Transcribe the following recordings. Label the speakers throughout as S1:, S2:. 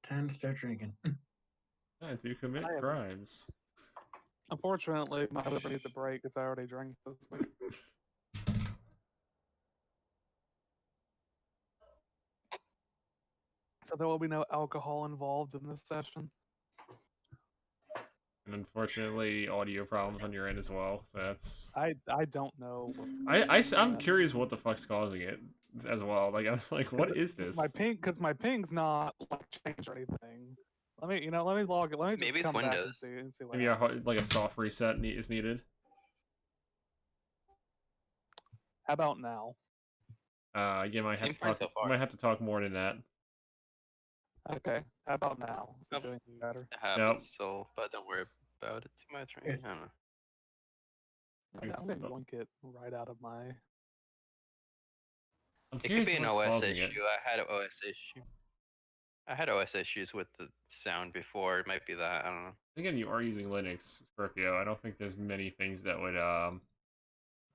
S1: Time to start drinking.
S2: Yeah, to commit
S3: I have,
S2: crimes.
S3: unfortunately, my liver needs a break because I already drank this week. So there will be no alcohol involved in this session.
S2: And unfortunately, audio problems on your end as well. So that's.
S3: I don't know. What's
S2: I'm curious what the fuck's causing it as well. Like I'm like, what is
S3: my
S2: this?
S3: ping because my ping's not like changed or anything. Let me log it. Let me just
S4: Maybe it's
S3: come back and
S4: Windows.
S3: see what
S2: Maybe
S3: happens.
S2: like a soft reset is needed.
S3: How about now?
S2: You might have
S4: Seems
S2: to
S4: fine
S2: talk.
S4: so
S2: You
S4: far.
S2: might have to talk more than that.
S3: Okay. How about now? Is it
S4: Nope.
S3: doing better?
S4: It happens, so but don't worry about it too much, right? I don't know.
S3: I'm gonna yoink it right out of my.
S2: I'm
S4: It could
S2: curious
S4: be an
S2: what's
S4: OS
S2: causing it.
S4: issue. I had an OS issue. I had OS issues with the sound before. It might be that. I don't know.
S2: Again, you are using Linux, Scorpio. I don't think there's many things that would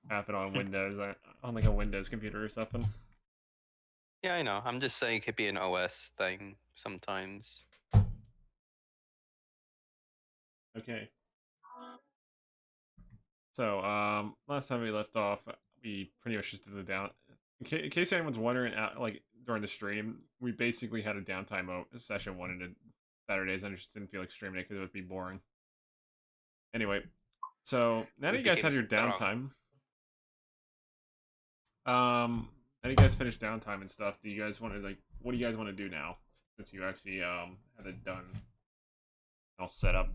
S2: happen on Windows, on like a Windows computer or something.
S4: Yeah, I know. I'm just saying it could be an OS thing sometimes.
S2: Okay. So, last time we left off, we pretty much just did the down. In case anyone's wondering, like during the stream, we basically had a downtime session one into Saturdays. I just didn't feel like streaming it because it would be boring. Anyway, so now that
S4: We
S2: you guys
S4: became
S2: have your
S4: strong.
S2: downtime, now you guys finished downtime and stuff. Do you guys want to like? What do you guys want to do now? Since you actually had it done, all set up.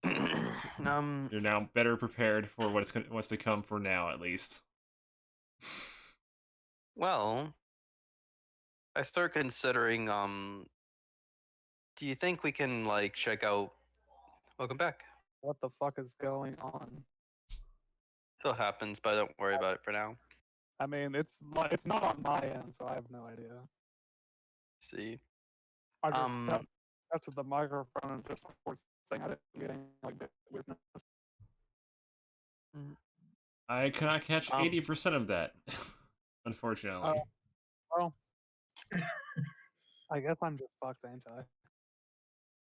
S2: You're now better prepared for what's to come for now, at least.
S4: Well, I start considering. Do you think we can like check out? Welcome back.
S3: What the fuck is going on?
S4: Still happens, but don't worry about it for now.
S3: I mean, it's not on my end, so I have no idea.
S4: See.
S3: I just touched the microphone and just saying I didn't get any like weirdness.
S2: I cannot catch 80% of that, unfortunately.
S3: Well, I guess I'm just fucked, ain't I?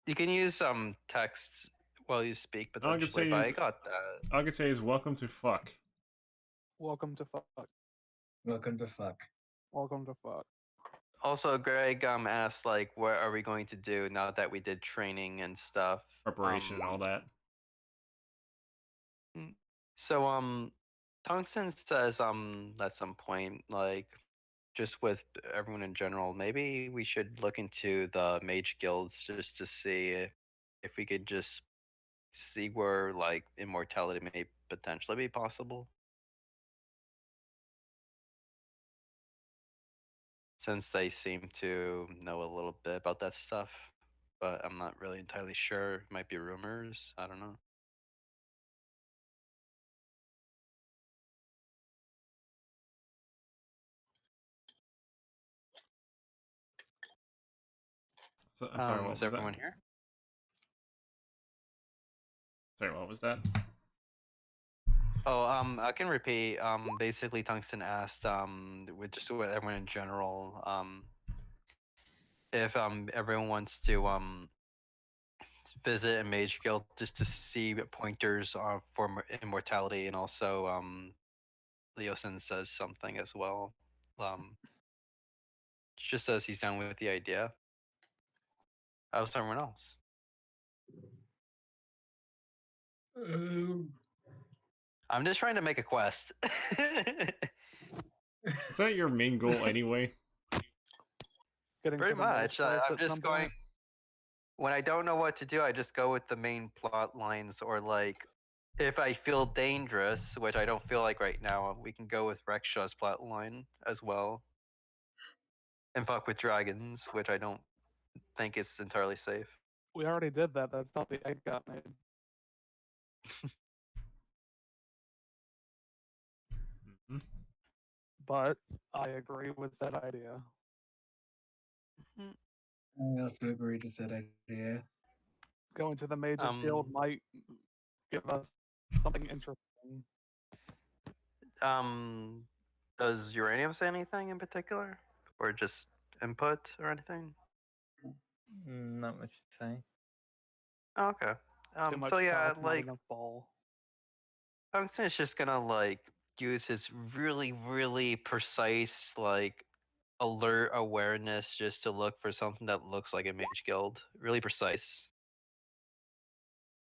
S4: You can use text while you speak
S2: All I could
S4: potentially,
S2: say
S4: but
S2: is,
S4: I got that.
S2: all I could say is, welcome to fuck.
S3: Welcome to fuck.
S1: Welcome to fuck.
S3: Welcome to fuck.
S4: Also, Greg asked like, what are we going to do now that we did training and stuff,
S2: Preparation and all that.
S4: So Tungsten says at some point like, just with everyone in general, maybe we should look into the mage guilds just to see if we could just see where like immortality may potentially be possible. Since they seem to know a little bit about that stuff, but I'm not really entirely sure. Might be rumors. I don't know.
S2: So, I'm sorry, what
S4: Is
S2: was that?
S4: everyone here?
S2: Sorry, what was that?
S4: Oh, I can repeat. Basically, Tungsten asked, with just with everyone in general, if everyone wants to visit a mage guild just to see pointers for immortality, and also Leosin says something as well. Just says he's down with the idea. How's everyone else? I'm just trying to make a quest.
S2: Is that your main goal anyway?
S3: Getting
S4: Pretty
S3: to the main
S4: much.
S3: quest
S4: I'm
S3: at
S4: just
S3: some
S4: going.
S3: point.
S4: When I don't know what to do, I just go with the main plot lines, or like, if I feel dangerous, which I don't feel like right now, we can go with Rekshaw's plot line as well. And fuck with dragons, which I don't think is entirely safe.
S3: We already did that. That's how the egg got made.
S2: Mm-hmm.
S3: But I agree with that idea.
S1: I also agree to that idea.
S3: Going to the Mages Guild might give us something interesting.
S4: Does Uranium say anything in particular, or just input or anything?
S5: Not much to say.
S4: Oh, okay.
S3: Too much
S4: So yeah,
S3: talk, not enough ball.
S4: Tungsten is just gonna use his really, really precise alert awareness just to look for something that looks like a mage guild. Really precise.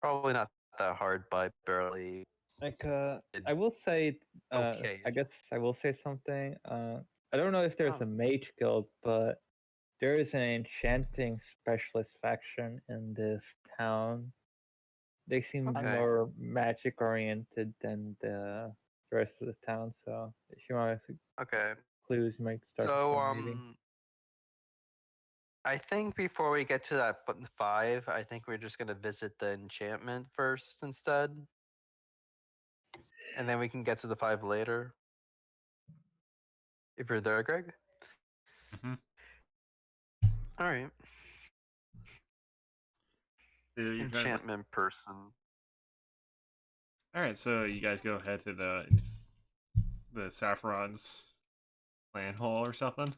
S4: Probably not that hard, but barely.
S5: Like, I will say,
S4: Okay.
S5: I guess I will say something. I don't know if there's
S4: Oh.
S5: a mage guild, but there is an enchanting specialist faction in this town. They seem
S4: Okay.
S5: more magic oriented than the rest of the town. So if you want
S4: Okay.
S5: clues, you might start
S4: So
S5: from maybe.
S4: I think before we get to that 5, I think we're just gonna visit the enchantment first instead. And then we can get to the 5 later. If you're there, Greg.
S2: Mhm.
S4: Alright.
S2: So you guys,
S4: Enchantment person.
S2: all right, so you guys go ahead to the Saffron's land hall or something.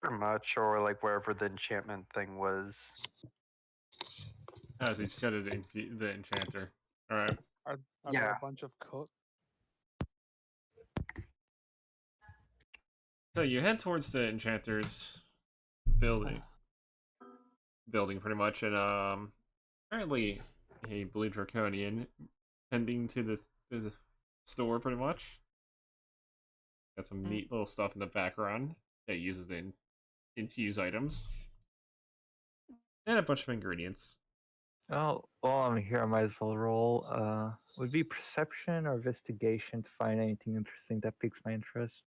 S4: Pretty much, or wherever the enchantment thing was.
S2: Oh, so you just go to the enchanter. All right.
S3: Are there
S4: Yeah.
S3: a bunch of cooks?
S2: So you head towards the enchanter's building, pretty much, and apparently a blue draconian tending to the store, pretty much. Got some neat little stuff in the background that uses the infuse items, and a bunch of ingredients.
S5: Oh, while I'm here, I might as well roll. Would be perception or investigation to find anything interesting that piques my interest.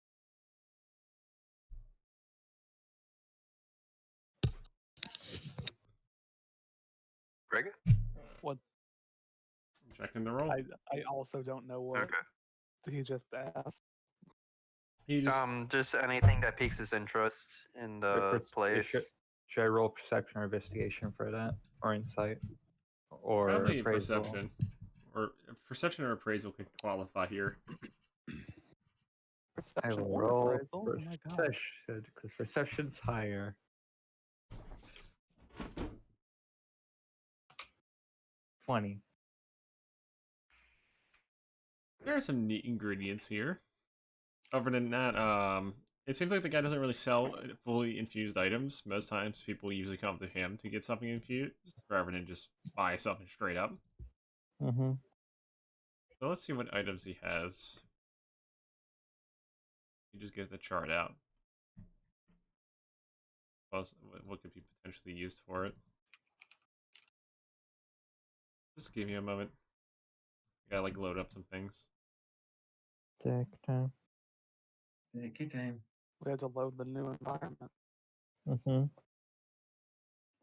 S4: Greg?
S3: What?
S2: Checking the roll.
S3: I also don't know what he just asked.
S2: You just
S4: Just anything that piques his interest in the place.
S5: Should I roll perception or investigation for that, or insight, or
S2: probably
S5: appraisal?
S2: perception or appraisal could qualify here.
S5: I
S3: Perception
S5: will
S3: or
S5: roll
S3: appraisal? Oh my gosh.
S5: perception because perception's higher. 20.
S2: There are some neat ingredients here. Other than that, it seems like the guy doesn't really sell fully infused items. Most times, people usually come to him to get something infused rather than just buy something straight up.
S5: Mm-hmm.
S2: So let's see what items he has. You just get the chart out. Plus, what could be potentially used for it? Just give me a moment. I gotta load up some things.
S5: Take time.
S1: Take your time.
S3: We had to load the new environment.
S5: Mm-hmm.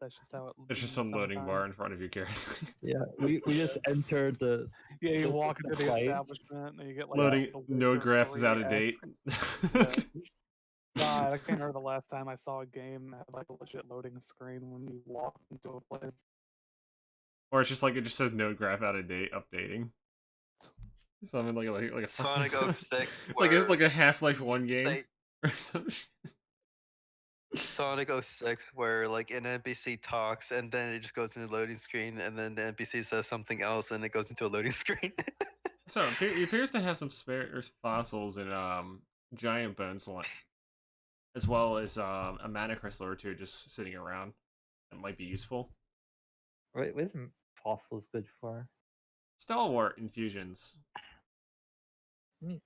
S3: That's just how it.
S2: There's just
S3: is
S2: some loading bar
S3: sometimes.
S2: in front of your character.
S5: Yeah, we just entered the.
S3: Yeah, you
S5: the-
S3: walk
S5: the
S3: into the
S5: place.
S3: establishment and you get
S2: Loading
S3: the
S2: node
S3: Witcher
S2: graph is out of
S3: 3-esque.
S2: date.
S3: God, I can't remember the last time I saw a game that had a legit loading screen when you walk into a place.
S2: Or it's just it just says node graph out of date, updating. Something like a
S4: Sonic
S2: fucking-
S4: 06
S2: like a Half-Life 1 game
S4: they-
S2: or some shit.
S4: Sonic 06 where an NPC talks and then it just goes into the loading screen and then the NPC says something else and it goes into a loading screen.
S2: So he appears to have some spare fossils and giant bone slime, as well as a mana crystal or two just sitting around that might be useful.
S5: What is fossils good for?
S2: Stalwart infusions.
S5: Neat.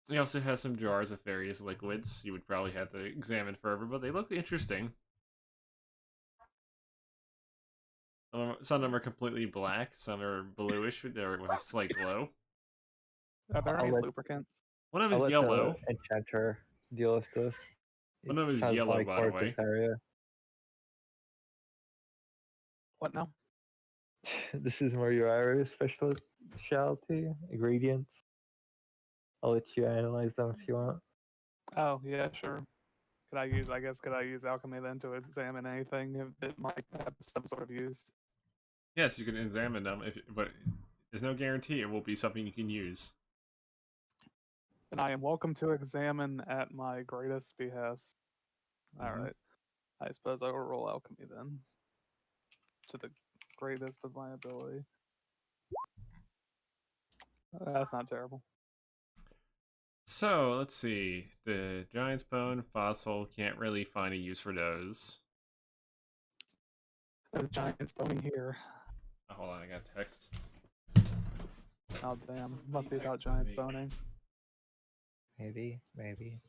S2: He also has some jars of various liquids you would probably have to examine further, but they look interesting. Some of them are completely black, some are bluish with a slight glow.
S3: Are there any
S5: I'll let-
S3: lubricants?
S2: One of
S5: I'll
S2: them is
S5: let
S2: yellow.
S5: the enchanter deal with this.
S2: One of them is
S5: Sounds
S2: yellow,
S5: like
S2: by the
S5: work
S2: way.
S5: this area.
S3: What now?
S5: This is more your area specialty ingredients. I'll let you analyze them if you want.
S3: Oh yeah, sure. Could I use alchemy then to examine anything if it might have some sort of use?
S2: Yes, you can examine them, but there's no guarantee it will be something you can use.
S3: And I am welcome to examine at my greatest behest. All
S2: Mhm.
S3: right. I suppose I will roll alchemy then. To the greatest of my ability. That's not terrible.
S2: So let's see. The giant's bone fossil can't really find a use for those.
S3: There's giants boning here.
S2: Oh, hold on, I got text.
S3: Oh damn. Must be about
S2: Texted
S3: giants
S2: me.
S3: boning.
S5: Maybe, maybe.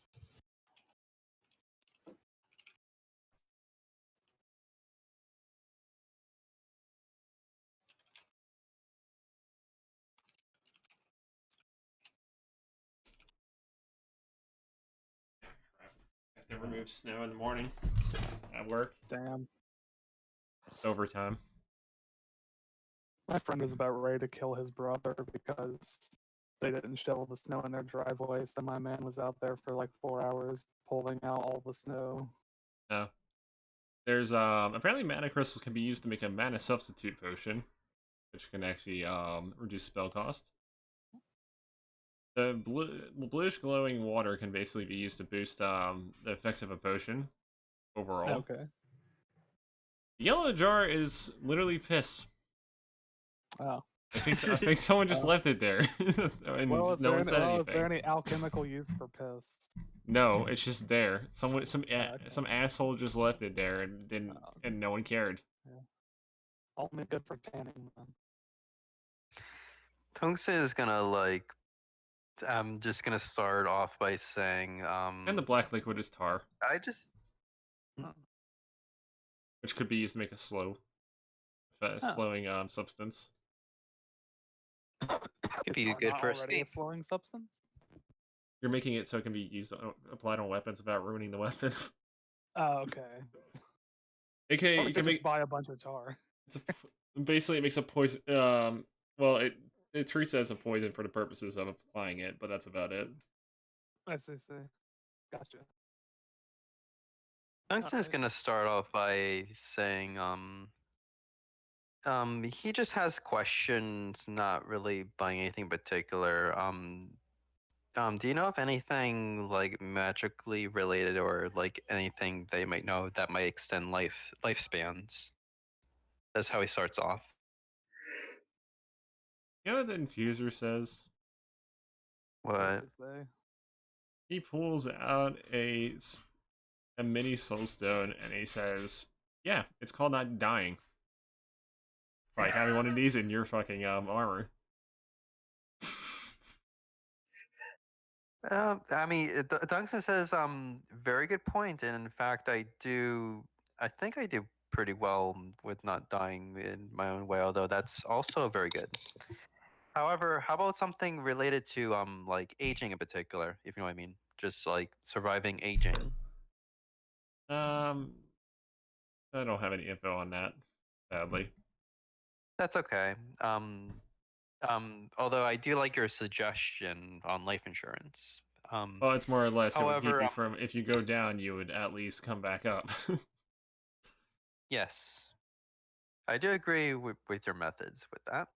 S2: Crap. I have to remove snow in the morning at work.
S3: Damn.
S2: Overtime.
S3: My friend is about ready to kill his brother because they didn't shovel the snow in their driveway, so my man was out there for like 4 hours pulling out all the snow.
S2: No. There's apparently mana crystals can be used to make a mana substitute potion, which can actually reduce spell cost. The bluish glowing water can basically be used to boost the effects of a potion overall.
S3: Okay.
S2: The yellow jar is literally piss.
S3: Oh.
S2: I think someone just left it there, and
S3: Well,
S2: just no one said
S3: is there
S2: anything.
S3: any alchemical use for piss?
S2: No, it's just there.
S3: Okay.
S2: Some asshole just left it there and didn't,
S3: Oh,
S2: and no one cared.
S3: yeah. Only good for tanning then.
S4: Tungsten is gonna like. I'm just gonna start off by saying,
S2: And the black liquid is tar,
S4: I just
S2: which could be used to make a
S3: Oh.
S2: slowing substance.
S4: could
S3: Is
S4: be
S3: tar
S4: good
S3: not
S4: for a
S3: already
S4: steam.
S3: a slowing substance?
S2: You're making it so it can be used applied on weapons without ruining the weapon.
S3: Oh, okay.
S2: AKA,
S3: Or
S2: you
S3: we
S2: can
S3: could
S2: make
S3: just buy a bunch of tar.
S2: basically it makes a poison. Well, it treats it as a poison for the purposes of applying it, but that's about it.
S3: I see. Gotcha.
S4: Tungsten is
S3: Alright.
S4: gonna start off by saying, he just has questions, not really buying anything particular. Do you know of anything like magically related or like anything they might know that might extend lifespans? That's how he starts off.
S2: You know what the infuser says?
S4: What?
S3: This is the-
S2: He pulls out a mini soul stone and he says, "Yeah, it's called not dying. By having one of these in your fucking armor."
S4: I mean, Tungsten says, very good point, and in fact, I think I do pretty well with not dying in my own way, although that's also very good. However, how about something related to like aging in particular, if you know what I mean? Just like surviving aging.
S2: Um, I don't have any info on that, sadly.
S4: That's okay. Although I do like your suggestion on life insurance.
S2: Well, it's more or less it would keep
S4: However,
S2: you from, if you go down, you would at least come back up.
S4: yes, I do agree with your methods with that.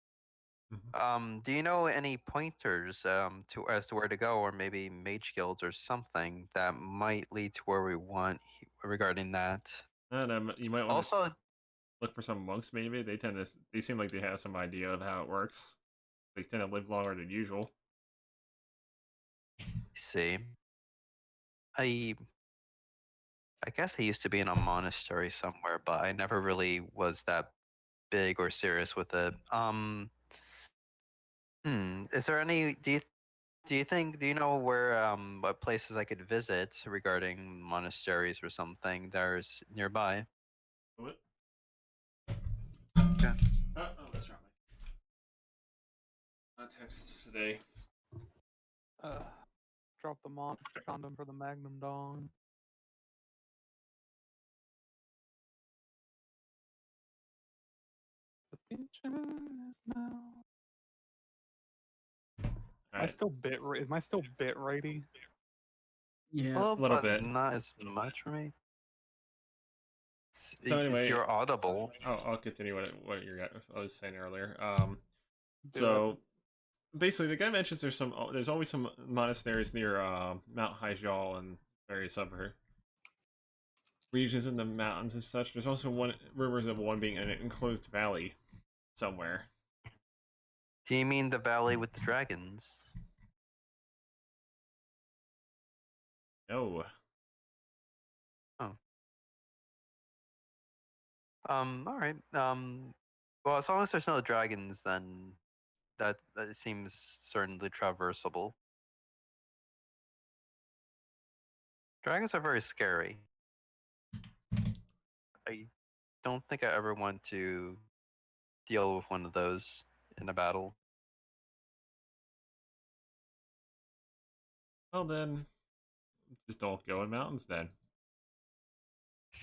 S2: Mhm.
S4: Do you know any pointers to as to where to go, or maybe mage guilds or something that might lead to where we want regarding that?
S2: And you might want to
S4: Also,
S2: look for some monks. Maybe they seem like they have some idea of how it works. They tend to live longer than usual.
S4: see, I I guess I used to be in a monastery somewhere, but I never really was that big or serious with it. Is there any? Do you know where what places I could visit regarding monasteries or something there's nearby?
S2: What?
S4: Okay.
S2: Oh, that's right. My texts today.
S3: Drop the monster condom for the Magnum Dong. The future is now. Am I
S2: Alright,
S3: still am I still bit ratey?
S1: Yeah.
S4: Well,
S2: a little
S4: but
S2: bit.
S4: not as much for me.
S2: So anyway,
S4: You're audible.
S2: I'll continue what I was saying earlier.
S3: Do it.
S2: So basically, the guy mentions there's always some monasteries near Mount Hydral and various other regions in the mountains and such. There's also one rumors of one being in an enclosed valley somewhere.
S4: Do you mean the valley with the dragons?
S2: No.
S4: Oh. All right. Well, as long as there's no dragons, then that seems certainly traversable. Dragons are very scary. I don't think I ever want to deal with one of those in a battle.
S2: Well then, just don't go in mountains then.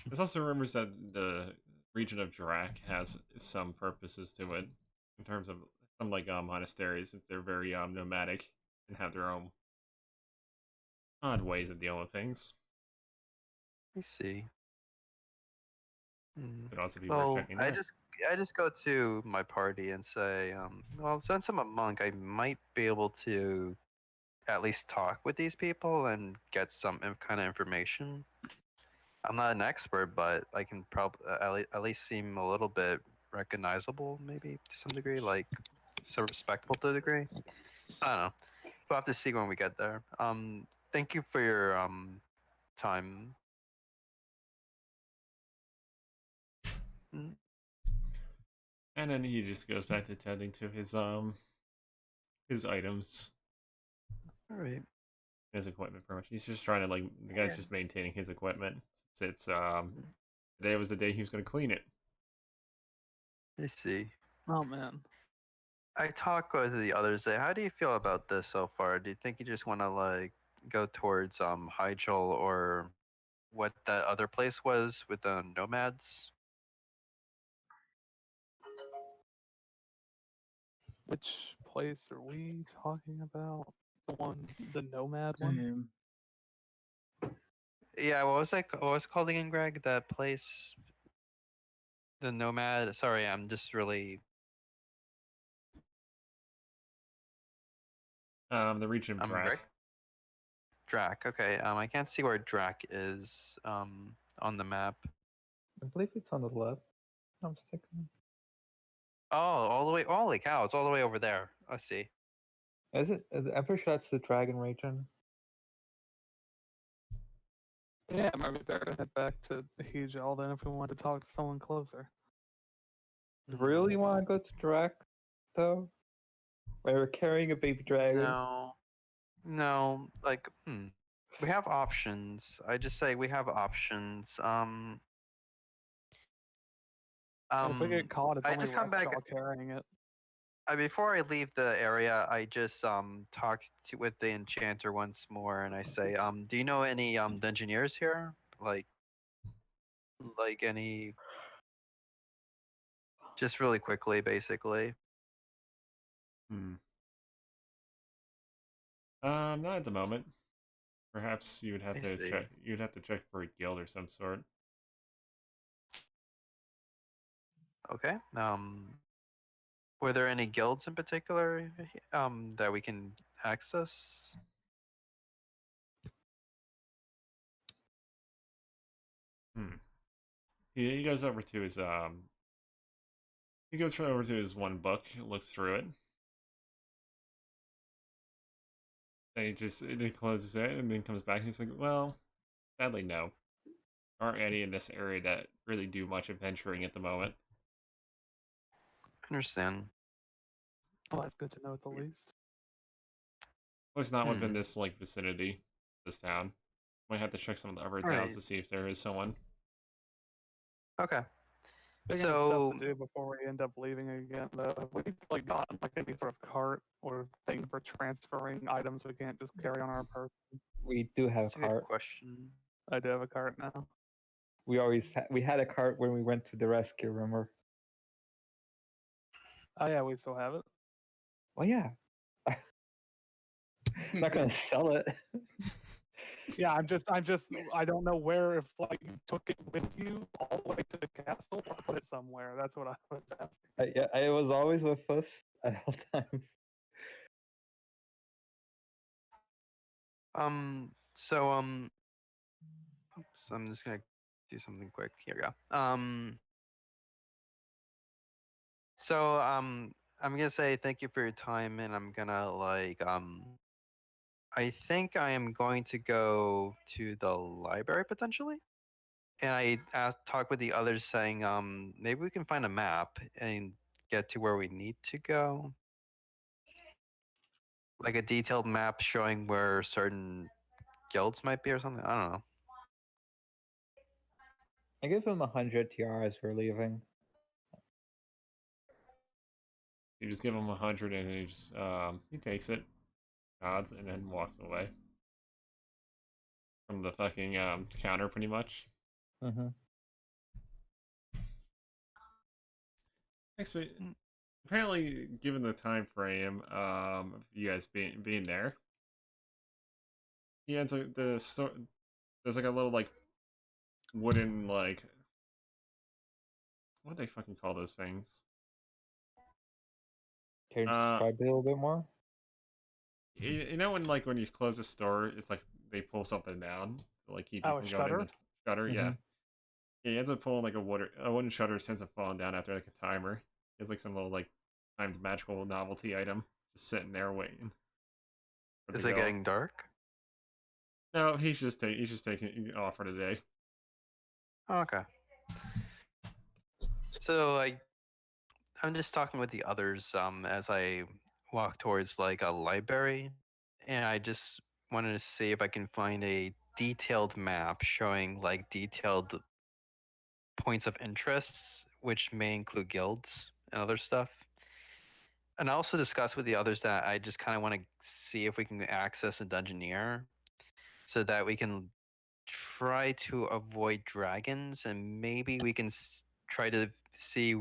S2: There's also rumors that the region of Drak has some purposes to it, in terms of some like monasteries, if they're very nomadic and have their own odd ways of dealing with things.
S4: I see. Hmm.
S2: Could also be worth
S4: Well,
S2: checking
S4: I
S2: out.
S4: just go to my party and say, well, since I'm a monk, I might be able to at least talk with these people and get some kind of information. I'm not an expert, but I can probably at least seem a little bit recognizable, maybe to some degree, like so respectable to a degree. I don't know. We'll have to see when we get there. Thank you for your time. Mm,
S2: And then he just goes back to tending to his items,
S4: all right.
S2: his equipment. Pretty much, he's just trying to like the guy's
S4: Yeah.
S2: just maintaining his equipment. It's today was the day he was going to clean it.
S4: I see.
S3: Oh man.
S4: I talk with the others. How do you feel about this so far? Do you think you just want to like go towards Hydral or what that other place was with the nomads?
S3: Which place are we talking about? The nomad one?
S1: Same.
S4: Yeah, what was that? What was it called again, Greg? That place, the nomad. Sorry, I'm just really.
S2: The region of Drak.
S4: Greg. Drac. Okay. I can't see where Drac is on the map.
S5: I believe it's on the left. if I'm mistaken.
S4: Oh, all the way. Holy cow! It's all the way over there. I see.
S5: Is it? I'm pretty sure that's the dragon region.
S3: Yeah, maybe better head back to Hydral then if we want to talk to someone closer.
S5: Really want to go to Drac, though? Where we're carrying a baby dragon?
S4: No. No. Like, we have options. I just say we have options.
S3: Well, if we get caught, it's
S4: I
S3: only
S4: just come back.
S3: Rexjaw carrying it.
S4: Before I leave the area, I just talk with the enchanter once more, and I say, do you know any engineers here? Like any, just really quickly, basically.
S2: Hmm. Not at the moment. Perhaps you would have
S4: I
S2: to
S4: see.
S2: check. You'd have to check for a guild or some sort.
S4: Okay. Were there any guilds in particular that we can access?
S2: Hmm. He goes over to his He goes over to his one book, looks through it, and he closes it, and then comes back. And he's like, "Well, sadly, no. There aren't any in this area that really do much adventuring at the moment.
S4: Understand.
S3: Well, that's good to know at the least.
S2: At least not within
S4: Hmm.
S2: this like vicinity, this town. Might have to check some of the other
S4: All
S2: towns
S4: right.
S2: to see if there is someone."
S4: Okay.
S3: Speaking of stuff to do before we end up leaving again, though, have we like gotten like any sort of cart or thing for transferring items we can't just carry on our person?
S5: We do have
S4: That's
S5: a
S4: a good
S5: cart.
S4: question.
S3: I do have a cart now.
S5: We had a cart when we went to the rescue. Remember?
S3: Oh yeah, we still have it.
S5: Oh yeah. Not gonna sell it.
S3: Yeah, I don't know where, if like you took it with you all the way to the castle or put it somewhere. That's what I was asking.
S5: Yeah, it was always with us at all times.
S4: So oops, I'm just gonna do something quick. Here we go. So I'm gonna say thank you for your time, and I'm gonna I think I am going to go to the library potentially. And I talk with the others saying, maybe we can find a map and get to where we need to go. Like a detailed map showing where certain guilds might be or something. I don't know.
S5: I give him 100 TRs for leaving.
S2: You just give him 100 and he takes it, nods, and then walks away from the fucking counter pretty much.
S5: Mm-hmm.
S2: Actually, apparently, given the time frame of you guys being there, he ends up there's like a little like wooden like what do they fucking call those things?
S5: Can you
S2: Uh,
S5: describe it a little bit more?
S2: you know when you close a store, it's like they pull something down to like keep you
S3: Oh, a
S2: from going in
S3: shutter?
S2: the shutter.
S5: Mm-hmm.
S2: Yeah. Yeah, he ends up pulling like a wooden shutter since it falling down after like a timer. It's like some little like timed magical novelty item just sitting there waiting for the
S4: Is it
S2: go.
S4: getting dark?
S2: No, he's just taking off for the day.
S4: Oh, okay. So I'm just talking with the others as I walk towards like a library, and I just wanted to see if I can find a detailed map showing like detailed points of interests, which may include guilds and other stuff. And I also discussed with the others that I just kind of want to see if we can access a dungeoneer so that we can try to avoid dragons, and maybe we can try to see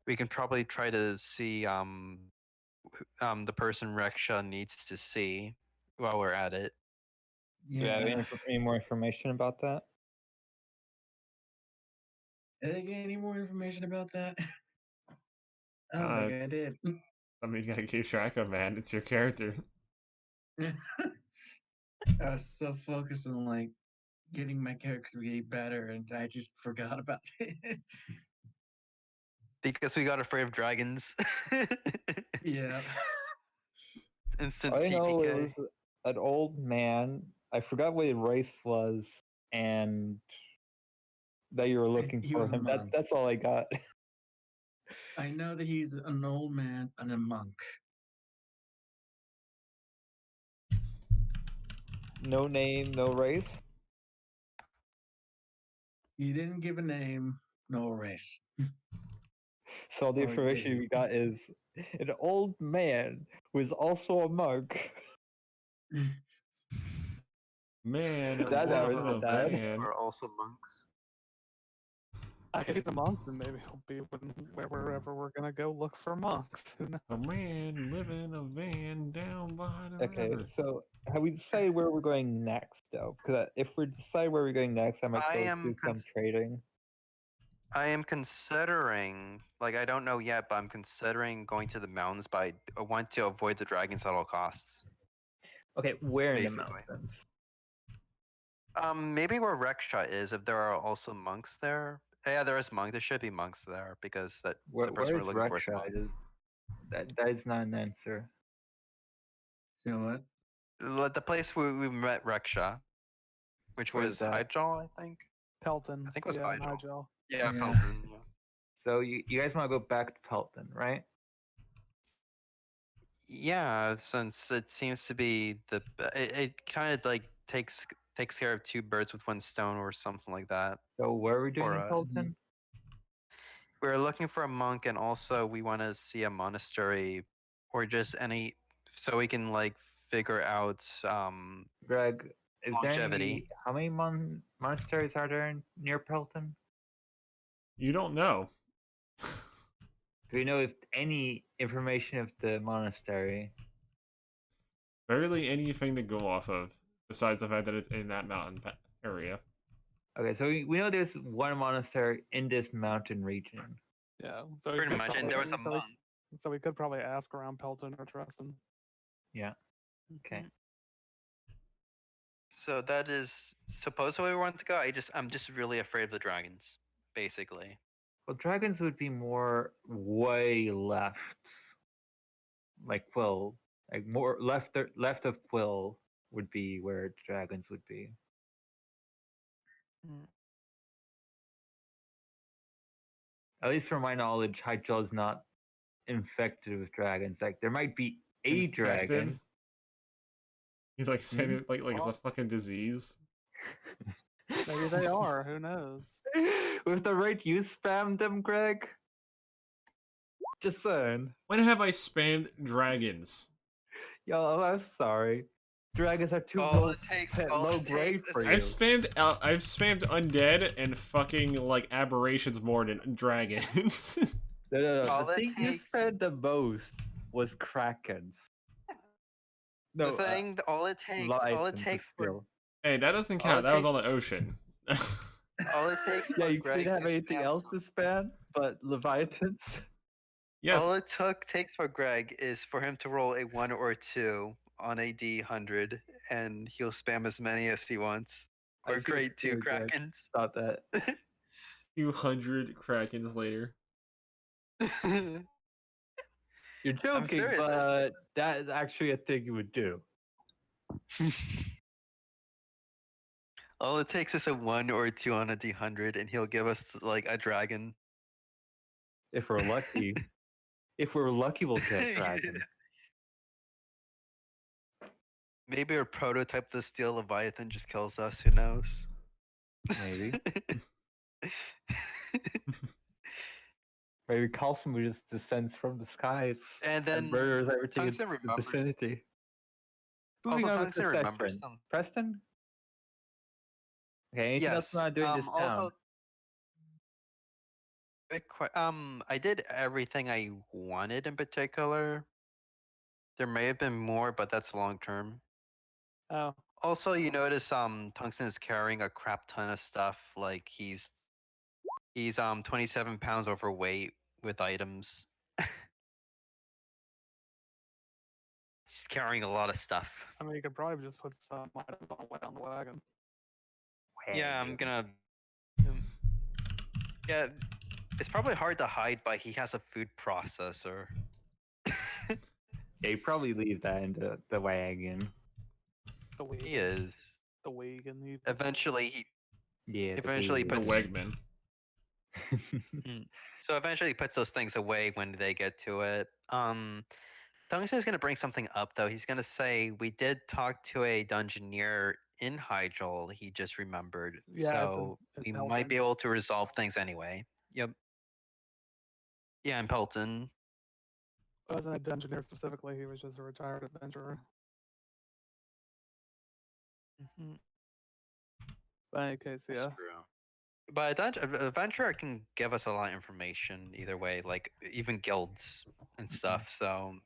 S4: we can probably try to see the person Reksha needs to see while we're at it.
S5: Do you have
S1: Yeah.
S5: any more information about that?
S1: Did I get any more information about that? I don't think
S2: Uh,
S1: I did.
S2: something you gotta keep track of, man. It's your character.
S1: I was so focused on like getting my character to be better, and I just forgot about it.
S4: Because we got afraid of dragons.
S1: Yeah.
S4: Instant
S5: I know it
S4: TPK.
S5: was an old man. I forgot what his race was, and that you were looking
S1: He
S5: for
S1: was a
S5: him.
S1: monk.
S5: That's all I got.
S1: I know that he's an old man and a monk.
S5: No name, no race.
S1: He didn't give a name, no race.
S5: So the
S1: Or did
S5: information
S1: he?
S5: we got is an old man who is also a monk.
S2: Man
S5: That never
S2: lives in
S5: said
S2: a
S5: that.
S2: van.
S4: Are also monks.
S3: I he's a monk, then maybe he'll be wherever we're gonna go look for monks. Who knows?
S2: A man living in a van down by the
S5: Okay,
S2: river.
S5: so have we decided where we're going next, though? Because if we decide where we're going next, I might
S4: I
S5: go
S4: am
S5: do some trading.
S4: I am considering, like, I don't know yet, but I'm considering going to the mountains. But I want to avoid the dragons at all costs.
S5: Okay, where in the
S4: Basically.
S5: mountains?
S4: Maybe where Reksha is, if there are also monks there. Yeah, there is monks. There should be monks there because the
S5: Where
S4: person we're
S5: is
S4: looking for is a
S5: Reksha?
S4: monk.
S5: That is not an answer.
S1: You know what?
S4: The place we met Reksha, which
S5: Where's
S4: was
S5: that?
S4: Hydral, I think.
S3: Pelton.
S4: I think it was
S3: Yeah, and
S4: Hydral.
S3: Hydral.
S4: Yeah,
S1: Yeah.
S4: Pelton. Yeah.
S5: So you guys want to go back to Pelton, right?
S4: Yeah, since it seems to be it kind of like takes care of two birds with one stone or something like that
S5: So what are we doing
S4: for
S5: in
S4: us.
S5: Pelton?
S4: We're looking for a monk, and also we want to see a monastery or just any, so we can like figure out
S5: Greg, is there
S4: longevity.
S5: how many monasteries are there near Pelton?
S2: You don't know.
S5: Do we know if any information of the monastery?
S2: Barely anything to go off of, besides the fact that it's in that area.
S5: Okay, so we know there's one monastery in this mountain region.
S3: Yeah. So
S4: Pretty much, and there was a monk.
S3: So we could probably ask around Pelton or Treston.
S5: Yeah. Okay.
S4: So that is supposedly where we want to go. I'm just really afraid of the dragons, basically.
S5: Well, dragons would be more way left, like Quill, like more left of Quill would be where dragons would be. At least from my knowledge, Hydral is not infected with dragons. Like there might be a
S2: Infected?
S5: dragon.
S2: You like saying it like it's a fucking disease.
S3: Maybe they are. Who knows?
S5: With the rate you spam them, Greg. Just saying.
S2: When have I spammed dragons?
S5: Yo, I'm sorry. Dragons are too low grade for you.
S2: I've spammed undead and fucking like aberrations more than dragons.
S5: No.
S4: All
S5: The
S4: it
S5: thing you
S4: takes-
S5: spent the most was Krakens. No,
S4: The thing, all it takes for
S5: still.
S2: Hey, that doesn't
S4: All
S2: count.
S4: it
S2: That was
S4: takes-
S2: on the ocean.
S4: all it takes for
S5: Yeah, you
S4: Greg
S5: couldn't have
S4: to
S5: anything
S4: spam
S5: else to spam but Leviathans.
S2: Yes.
S4: All it takes for Greg is for him to roll a 1 or 2 on a D100, and he'll spam as many as he wants.
S5: I
S4: Or
S5: see what
S4: grade 2
S5: you're doing, Greg.
S4: Krakens.
S5: Stop that.
S2: 200 Krakens later.
S5: You're joking,
S4: serious,
S5: but that is actually a thing you would do.
S4: All it takes is a 1 or 2 on a D100, and he'll give us like a dragon.
S5: If we're lucky. If we're lucky, we'll get a dragon.
S4: Maybe a prototype of the Steel Leviathan just kills us. Who knows?
S5: Maybe. Maybe Cosmo just descends from the skies
S4: And then
S5: murders everything in
S4: Tungsten
S5: the
S4: remembers.
S5: vicinity.
S4: Also,
S5: Moving on with
S4: Tungsten
S5: the
S4: remembers
S5: section.
S4: some.
S5: Preston? Okay, anything else
S4: Yes.
S5: you want to do in this town?
S4: Also, I did everything I wanted in particular. There may have been more, but that's long term.
S3: Oh,
S4: Also, you notice Tungsten is carrying a crap ton of stuff. Like he's 27 pounds overweight with items. He's carrying a lot of stuff.
S3: I mean, you could probably just put some items on the wagon.
S4: Yeah, I'm gonna. Yeah, it's probably hard to hide, but he has a food processor.
S5: Yeah, you probably leave that in the wagon.
S3: The wagon.
S4: He is.
S3: The wagon.
S4: Eventually, he
S5: Yeah.
S4: Eventually,
S2: The
S4: puts-
S2: Wegman.
S4: so eventually he puts those things away when they get to it. Tungsten's gonna bring something up though. He's gonna say we did talk to a dungeoneer in Hydral. He just remembered,
S3: Yeah,
S4: so
S3: it's
S4: we
S3: in
S4: might be
S3: Pelton.
S4: able to resolve things anyway. Yep. Yeah, in Pelton.
S3: He wasn't a dungeoneer specifically. He was just a retired adventurer.
S4: Mhm.
S3: But in any case,
S4: That's
S3: yeah.
S4: true. But adventurer can give us a lot of information either way, like even guilds and stuff. So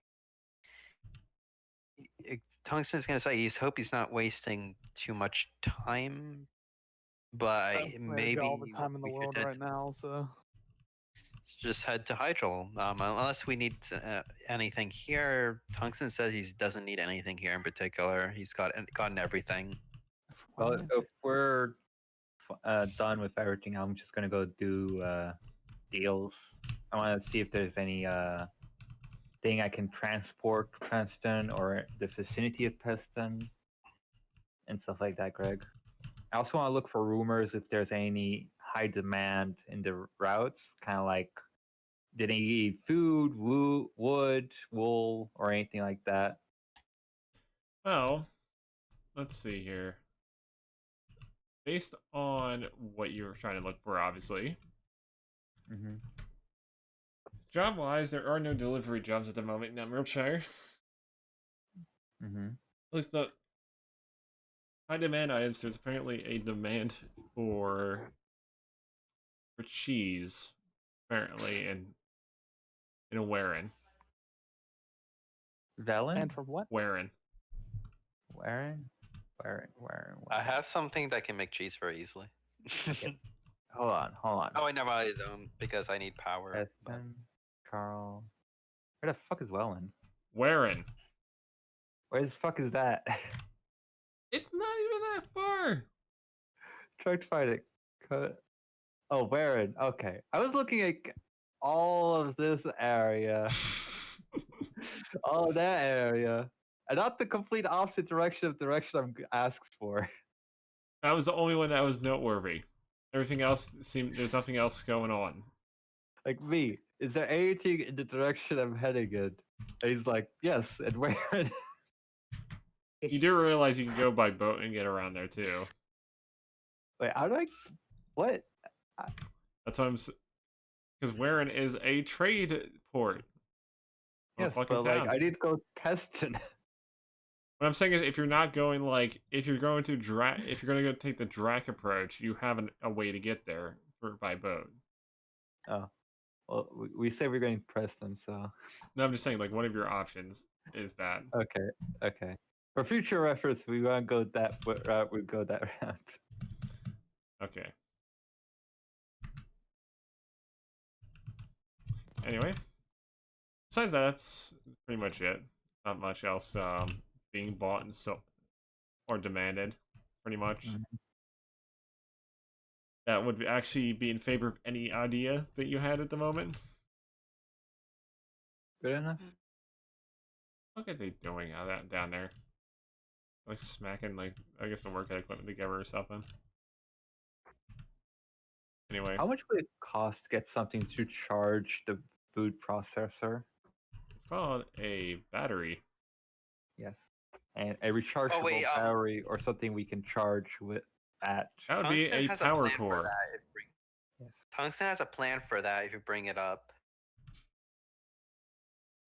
S4: Tungsten's gonna say he's not wasting too much time, but
S3: I've
S4: maybe
S3: got all the time in the
S4: we should
S3: world right now, so
S4: just head to Hydral. Unless we need anything here. Tungsten says he doesn't need anything here in particular. He's gotten everything.
S5: Well, if we're done with everything, I'm just gonna go do deals. I want to see if there's any thing I can transport to Preston or the vicinity of Preston and stuff like that, Greg. I also want to look for rumors if there's any high demand in the routes, kind of like did he eat food, wood, wool, or anything like that.
S2: Well, let's see here. Based on what you were trying to look for, obviously.
S5: Mm-hmm.
S2: Job-wise, there are no delivery jobs at the moment in Emeraldshire.
S5: Mm-hmm.
S2: At least not high demand items. There's apparently a demand for cheese, apparently, in a Warren.
S5: Velen?
S3: and for what?
S2: Warren.
S5: Warren?
S4: I have something that can make cheese very easily.
S5: Hold on.
S4: Oh, I never mind because I need power. but-
S5: Preston, Carl. Where the fuck is Wellen?
S2: Warren.
S5: Where the fuck is that?
S2: It's not even that for?
S5: Try to find it. Oh, Baron. Okay. I was looking at all of this area, all of that area, and not the complete opposite direction of direction I'm asked for.
S2: That was the only one that was noteworthy. Everything else seemed there's nothing else going on.
S5: Like me, is there anything in the direction I'm heading in? And he's like, yes, and where?
S2: You do realize you can go by boat and get around there too.
S5: Wait, how do I? What?
S2: That's why I'm. Because Warren is a trade port.
S5: Yes,
S2: Fucking
S5: but like,
S2: town.
S5: I need to go Peston.
S2: What I'm saying is, if you're not going like, if you're going to if you're going to go take the Drac approach, you have a way to get there by boat.
S5: Oh, well, we say we're going Preston, so.
S2: No, I'm just saying, like, one of your options is that.
S5: Okay, okay. For future reference, we want to go that route. We go that route.
S2: Okay. Anyway, besides that, that's pretty much it. Not much else being bought and sold or demanded, pretty much. That would actually be in favor of any idea that you had at the moment.
S5: Good enough.
S2: What are they doing down there? Like smacking, like, I guess the workout equipment together or something. Anyway.
S5: How much would it cost to get something to charge the food processor?
S2: It's called a battery.
S5: Yes. And a rechargeable battery or something we can charge with at.
S2: That would be a power core.
S4: Yes. Tungsten has a plan for that if you bring it up.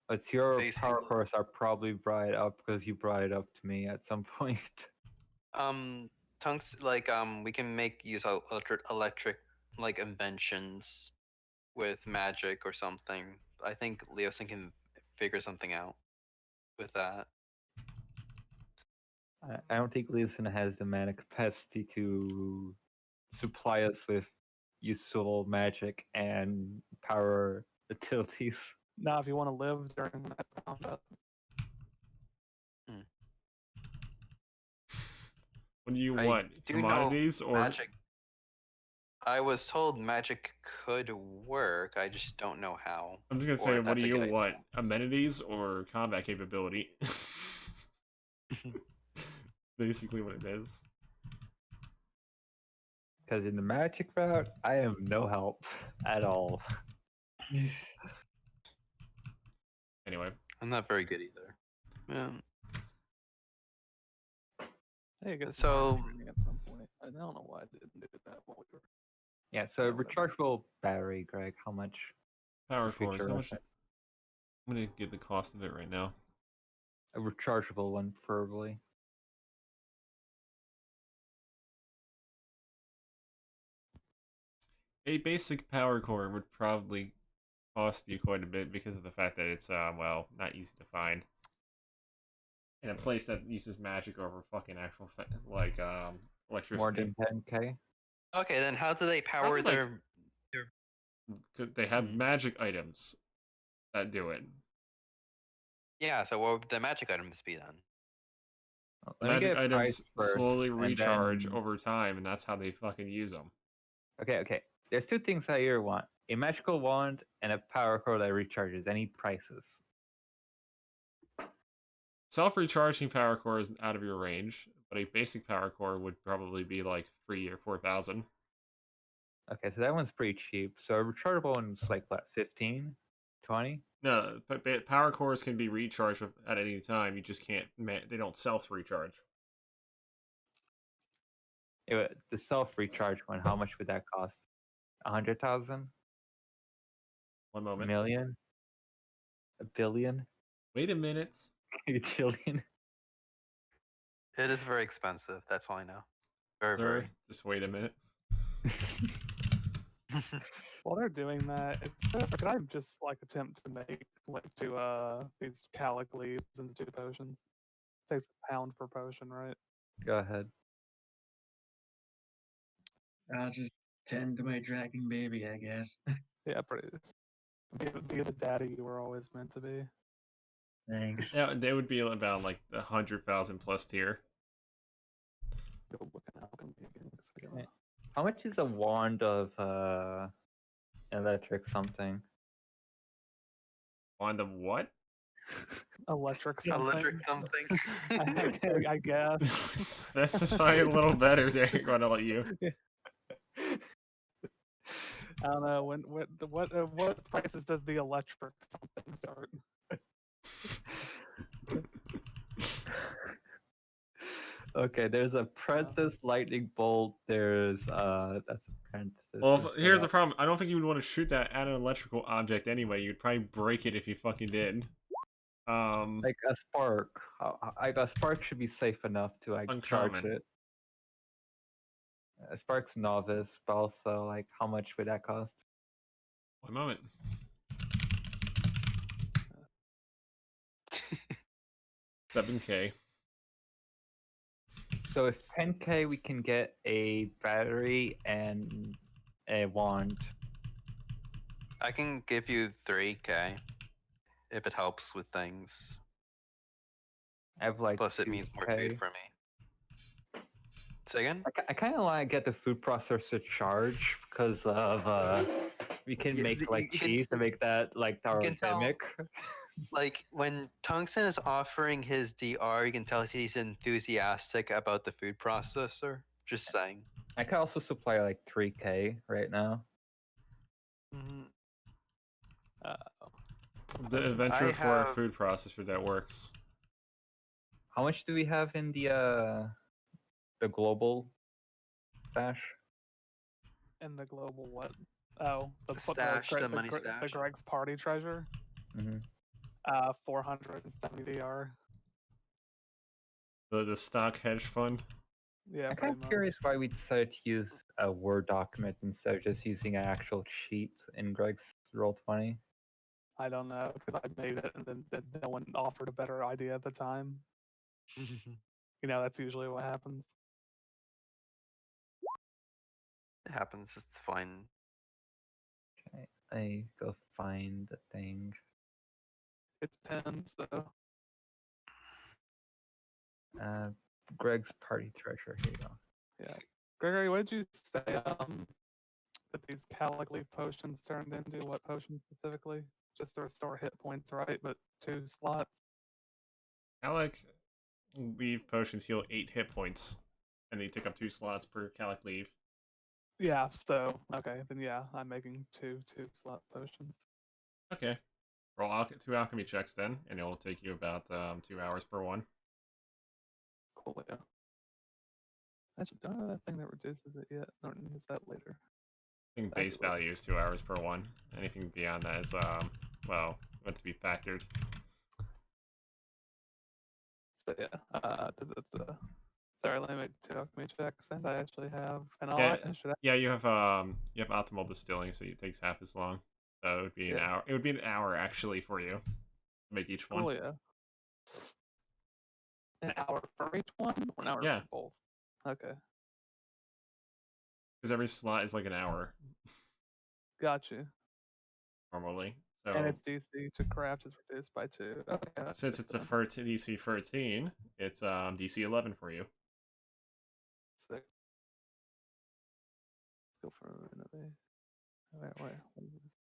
S5: But your power cores are probably brought up because you brought it up to me at some point.
S4: Tungsten, like, we can use electric like inventions with magic or something. I think Leosin can figure something out with that.
S5: I don't think Leosin has the mana capacity to supply us with useful magic and power utilities.
S3: Now, if you want to live during that combat.
S2: What do you want? Commodities or
S4: magic? I was told magic could work. I just don't know how.
S2: I'm just gonna say, what do you want? Amenities or combat capability? Basically, what it is.
S5: Because in the magic route, I am no help at all.
S2: Anyway,
S4: I'm not very good either. Yeah.
S3: Hey, I guess
S4: so
S3: at some point. I don't know why I didn't do that while we were.
S5: Yeah, so rechargeable battery, Greg, how much?
S2: Power cores, how much? I'm gonna get the cost of it right now.
S5: A rechargeable one, preferably.
S2: A basic power core would probably cost you quite a bit because of the fact that it's, well, not easy to find. In a place that uses magic over fucking actual, like, electricity.
S5: More than 10k?
S4: Okay, then how do they power their...
S2: They have magic items that do it.
S4: Yeah, so what would the magic items be then?
S2: Magic items slowly recharge over time, and that's how they fucking use them.
S5: Okay. There's two things I here want. A magical wand and a power core that recharges. Any prices?
S2: Self-recharging power core is out of your range, but a basic power core would probably be like 3,000 or 4,000.
S5: Okay, so that one's pretty cheap. So a rechargeable one's like, what, 15? 20?
S2: No, but power cores can be recharged at any time. You just can't, they don't self-recharge.
S5: The self-recharge one, how much would that cost? 100,000?
S2: 1 moment.
S5: A million? A billion?
S2: Wait a minute.
S5: A trillion?
S4: It is very expensive. That's all I know. Very,
S2: Sir,
S4: very.
S2: just wait a minute.
S3: While they're doing that, could I just like attempt to make these calic leaves into 2 potions? It takes a pound per potion, right?
S5: Go ahead.
S1: I'll just tend to my dragon baby, I guess.
S3: Yeah, pretty. Be the daddy you were always meant to be.
S1: Thanks.
S2: Yeah, they would be about like the 100,000 plus tier.
S3: go look at alchemy again. 'Cause I
S5: Okay. How much is a wand of electric something?
S2: Wand of what?
S3: electric something.
S4: Electric something.
S3: I guess.
S2: Specify a little better there. I'm gonna let you.
S3: I don't know what prices does the electric something start?
S5: Okay, there's apprentice lightning bolt. There's that's apprentice.
S2: Well, here's the problem. I don't think you would want to shoot that at an electrical object anyway. You'd probably break it if you fucking did.
S5: Like a spark. A spark should be safe enough to like charge
S2: Uncommon.
S5: it. A spark's novice, but also like how much would that cost?
S2: One moment. $7K.
S5: So with 10K, we can get a battery and a wand.
S4: I can give you 3K if it helps with things.
S5: I have like
S4: Plus, it means more
S5: 2K.
S4: food for me. Say again?
S5: I kind of want to get the food processor charged because of we can
S4: Yeah,
S5: make like
S4: you can-
S5: cheese to make that like our
S4: can tell-
S5: mimic.
S4: Like when Tungsten is offering his DR, you can tell he's enthusiastic about the food processor. Just saying.
S5: I can also supply like 3K right now.
S4: Mhm.
S2: The adventure
S4: I
S2: for a
S4: have-
S2: food processor that works.
S5: How much do we have in the global stash?
S3: In the global what? Oh,
S4: The stash, the money
S3: the
S4: stash.
S3: Greg's party treasure.
S5: Mm-hmm.
S3: 470 DR.
S2: The stock hedge fund.
S3: Yeah,
S5: I'm
S3: pretty
S5: kind of
S3: much.
S5: curious why we decided to use a Word document instead of just using an actual sheet in Greg's Roll20.
S3: I don't know because I made it and then no one offered a better idea at the time. You know, that's usually what happens.
S4: It happens. It's fine.
S5: Okay, I go find the thing.
S3: It's pens, so
S5: Greg's party treasure. Here you go.
S3: yeah. Gregory, what did you say? That these Calic leaf potions turned into what potion specifically? Just to restore hit points, right? But 2 slots.
S2: Calic leaf potions heal 8 hit points, and they take up 2 slots per Calic leaf.
S3: Yeah. So okay, then yeah, I'm making 2 slot potions.
S2: Okay. Roll 2 alchemy checks then, and it will take you about 2 hours per one.
S3: Cool. Yeah. Actually, don't have that thing that reduces it yet. I don't use that later.
S2: I think base value is 2 hours per one. Anything beyond that is well, what's to be factored.
S3: So yeah. Sorry, let me make 2 alchemy checks, and I actually have. And
S2: Yeah,
S3: should I?
S2: yeah, you have optimal distilling, so it takes half as long. So it would be an hour. It would be an hour actually for you to make each one.
S3: Cool. Yeah. An hour for each one, or an hour
S2: Yeah.
S3: for both? Okay.
S2: Because every slot is like an hour
S3: Got you.
S2: normally. So
S3: And its DC to craft is reduced by 2. Okay, that's
S2: since
S3: good
S2: it's a
S3: then.
S2: DC 13, it's DC 11 for you.
S3: Sick. Let's go for innovate. Wait. What is this?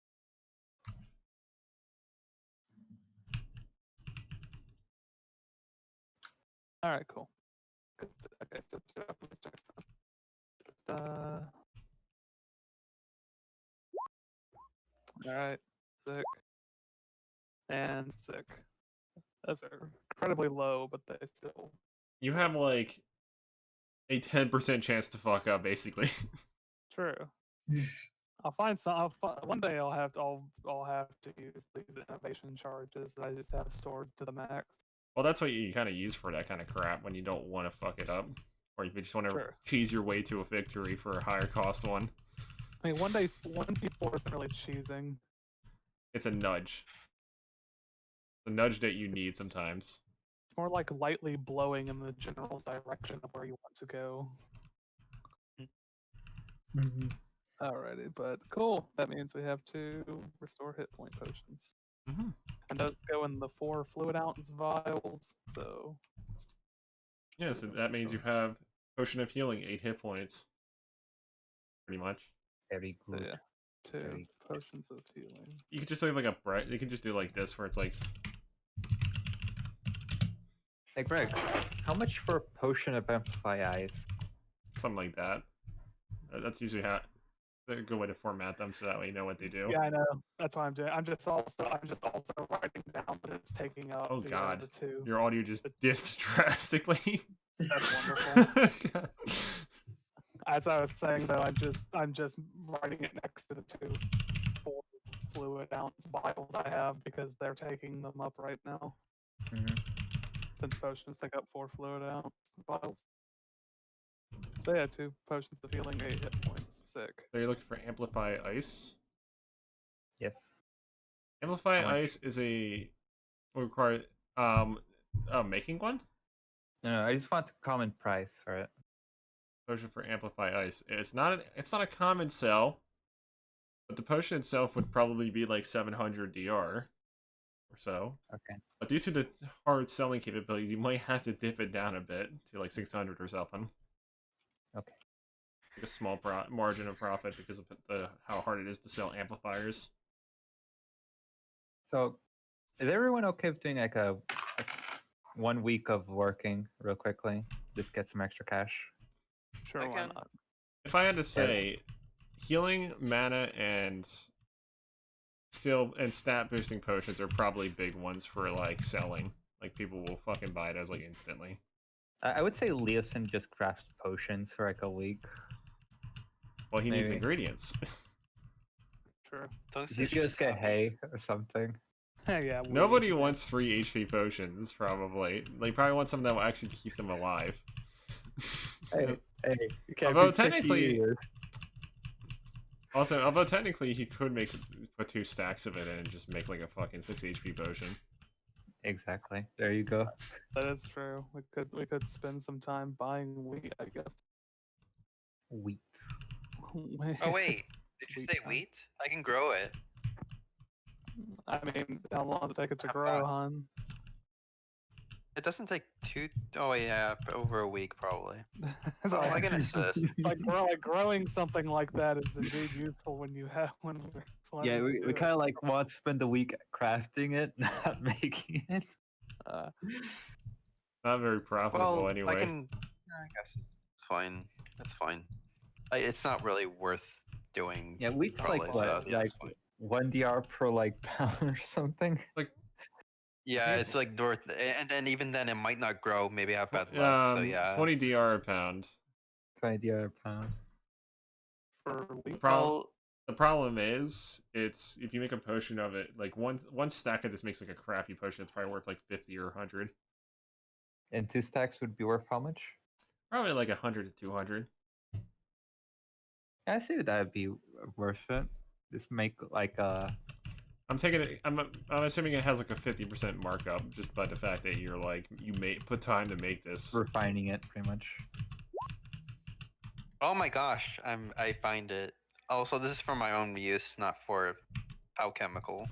S3: All right, cool. Good. Okay, so 2 alchemy checks then. All right, sick. And sick. Those are incredibly low, but they still.
S2: You have like a 10% chance to fuck up, basically.
S3: True. I'll find some. One day I'll have to use these innovation charges that I just have stored to the max.
S2: Well, that's what you kind of use for that kind of crap when you don't want to fuck it up, or if you just want to
S3: Sure.
S2: cheese your way to a victory for a higher cost one.
S3: I mean, 1d4 isn't really cheesing.
S2: It's a nudge. The nudge that you need sometimes.
S3: It's more like lightly blowing in the general direction of where you want to go.
S1: Mhm.
S3: Alrighty, but cool. That means we have 2 restore hit point potions.
S2: Mm-hmm.
S3: And those go in the 4 fluid ounce vials, so
S2: Yeah, so that means you have Potion of healing, 8 hit points. Pretty much.
S5: Very
S3: So
S5: good.
S3: yeah, 2
S5: Very
S3: potions of healing.
S2: You could just do like a bright. You can just do like this, where it's like
S5: Hey Greg, how much for a potion of amplify eyes?
S2: something like that. That's usually how a good way to format them, so that way you know what they do.
S3: Yeah, I know. That's what I'm doing. I'm just also writing down that it's taking up
S2: Oh
S3: the
S2: god,
S3: 2.
S2: your audio just dipped drastically.
S3: That's wonderful. As I was saying though, I'm just writing it next to the 2 4 fluid ounce vials I have because they're taking them up right now.
S5: Mhm.
S3: Since potions take up 4 fluid ounce vials. So yeah, 2 potions of healing, 8 hit points. Sick.
S2: So you're looking for Amplify Ice.
S5: Yes.
S2: Amplify
S5: How much?
S2: Ice is a require making one
S5: No, I just want the common price for it.
S2: potion for Amplify Ice. It's not a common sell, but the potion itself would probably be like 700 DR or so.
S5: Okay.
S2: But due to the hard selling capabilities, you might have to dip it down a bit to like 600 or something.
S5: Okay.
S2: Like a small margin of profit because of how hard it is to sell amplifiers.
S5: So, is everyone okay with doing like a 1 week of working real quickly? Just get some extra cash.
S3: Sure,
S4: I
S3: why
S4: can.
S3: not?
S2: If I had to say, healing, mana, and skill and stat boosting potions are probably big ones for like selling. Like people will fucking buy those like instantly.
S5: I would say Leosin just crafts potions for like a week.
S2: Well, he needs
S5: Maybe.
S2: ingredients.
S3: Sure.
S5: You just get hay or something.
S3: Yeah.
S2: Nobody
S3: weed,
S2: wants 3 HP potions, probably. They probably want something that will actually keep them alive.
S5: Hey, you can't
S2: Although
S5: be picky
S2: technically,
S5: eaters.
S2: although technically he could put 2 stacks of it in and just make like a fucking 6 HP potion.
S5: Exactly. There you go.
S3: That is true. We could spend some time buying wheat, I guess.
S5: Wheat.
S4: Oh wait, did you
S3: Wheat
S4: say
S3: time.
S4: wheat? I can grow it.
S3: I mean, how long does it take it to
S4: How
S3: grow,
S4: fast?
S3: hon?
S4: It doesn't take 2. Oh yeah, over a week probably.
S3: It's
S4: Oh, I
S3: like,
S4: can assist.
S3: it's like growing something like that is indeed useful when we're planning
S5: Yeah,
S3: to
S5: we
S3: do it.
S5: kind of like want to spend the week crafting it, not making it.
S2: Not very profitable
S4: Well,
S2: anyway.
S4: I guess it's fine. That's fine. It's not really worth doing.
S5: Yeah, wheat's
S4: probably,
S5: like
S4: so
S5: what?
S4: yeah,
S5: Like
S4: it's fine.
S5: 1 DR per like pound or something.
S2: Like
S4: Yeah,
S2: it's-
S4: it's like north, and then even then it might not grow. Maybe I have bad luck. So yeah.
S2: 20 DR a pound.
S5: 20 DR per pound.
S3: For
S2: The
S3: wheat.
S2: problem
S4: Well,
S2: the problem is it's if you make a potion of it, like one stack of this makes like a crappy potion, it's probably worth like 50 or 100.
S5: And 2 stacks would be worth how much?
S2: Probably like 100 to 200.
S5: Yeah, I see that would be worth it. Just make like
S2: I'm assuming it has like a 50% markup just by the fact that you're like you put time to make this.
S5: refining it pretty much.
S4: oh my gosh, I find it. Also, this is for my own use, not for alchemical.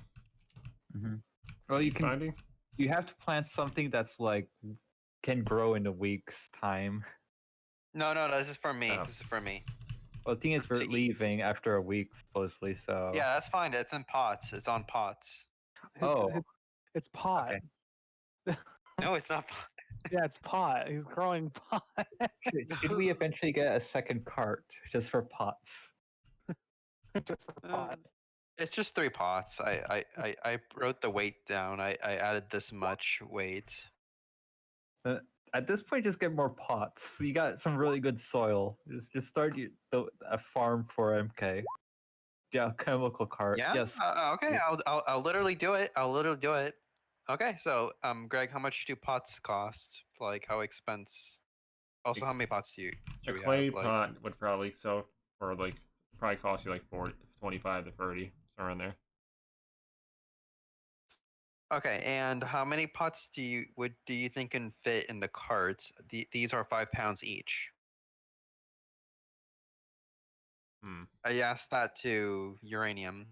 S5: Well, you
S2: Keep
S5: can.
S2: finding.
S5: You have to plant something that's like can grow in a week's time.
S4: No, this is for me.
S2: Oh.
S4: This is for me.
S5: Well, the thing is,
S4: To
S5: we're
S4: eat.
S5: leaving after a week supposedly, so.
S4: Yeah, that's fine. It's in pots. It's on pots.
S3: It's pot.
S5: Okay.
S4: No, it's not pot.
S3: Yeah, it's pot. He's growing pot.
S5: Should we eventually get a second cart just for pots?
S3: Just for pot.
S4: It's just 3 pots. I wrote the weight down. I added this much weight.
S5: At this point, just get more pots. You got some really good soil. Just start a farm for MK. Yeah, chemical cart.
S4: Yeah.
S5: Yes.
S4: Okay.
S5: Yeah.
S4: I'll literally do it. I'll literally do it. Okay. So, Greg, how much do pots cost? Like, how expense? Also, how many pots do
S2: A
S4: we
S2: clay
S4: have? Like,
S2: pot would probably sell for like probably cost you like 25 to 30, somewhere in there.
S4: okay. And how many pots do you think can fit in the cart? These are 5 pounds each. I asked that to Uranium.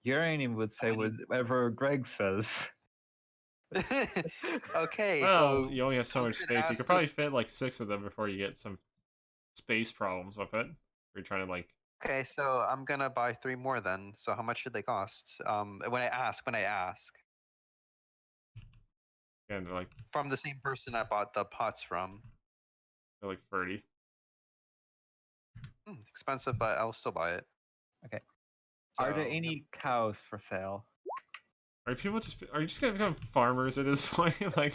S5: Uranium would say
S4: many-
S5: whatever Greg says.
S4: Okay,
S2: Well,
S4: so
S2: you only have so much
S4: Tungsten
S2: space. You
S4: asked
S2: could
S4: if-
S2: probably fit like 6 of them before you get some space problems with it. You're trying to like,
S4: Okay, so I'm gonna buy 3 more then. So how much should they cost? When I ask
S2: and
S4: from the same person I bought the pots from.
S2: they're like 30.
S4: Expensive, but I'll still buy it.
S5: Okay. Are there
S4: So, yep.
S5: any cows for sale?
S2: Are you just gonna become farmers at this point? Like,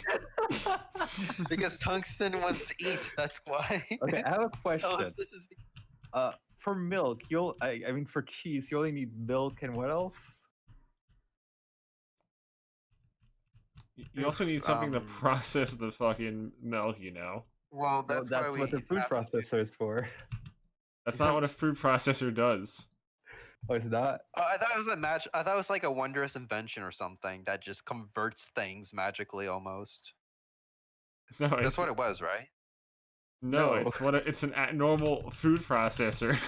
S4: Because Tungsten wants to eat, that's why.
S5: Okay, I have a
S4: Oh,
S5: question.
S4: this is
S5: For milk, I mean for cheese, you only need milk and what else?
S2: you also need something to process the fucking milk, you know?
S4: well,
S5: Well,
S4: that's why
S5: that's
S4: we
S5: what the food
S4: have the food.
S5: processor is for.
S2: That's not what a food processor does.
S5: Oh, it's not?
S4: I thought it was I thought it was like a wondrous invention or something that just converts things magically almost.
S2: No,
S4: That's
S2: it's
S4: what it was, right?
S2: no,
S5: No.
S2: it's an normal food processor.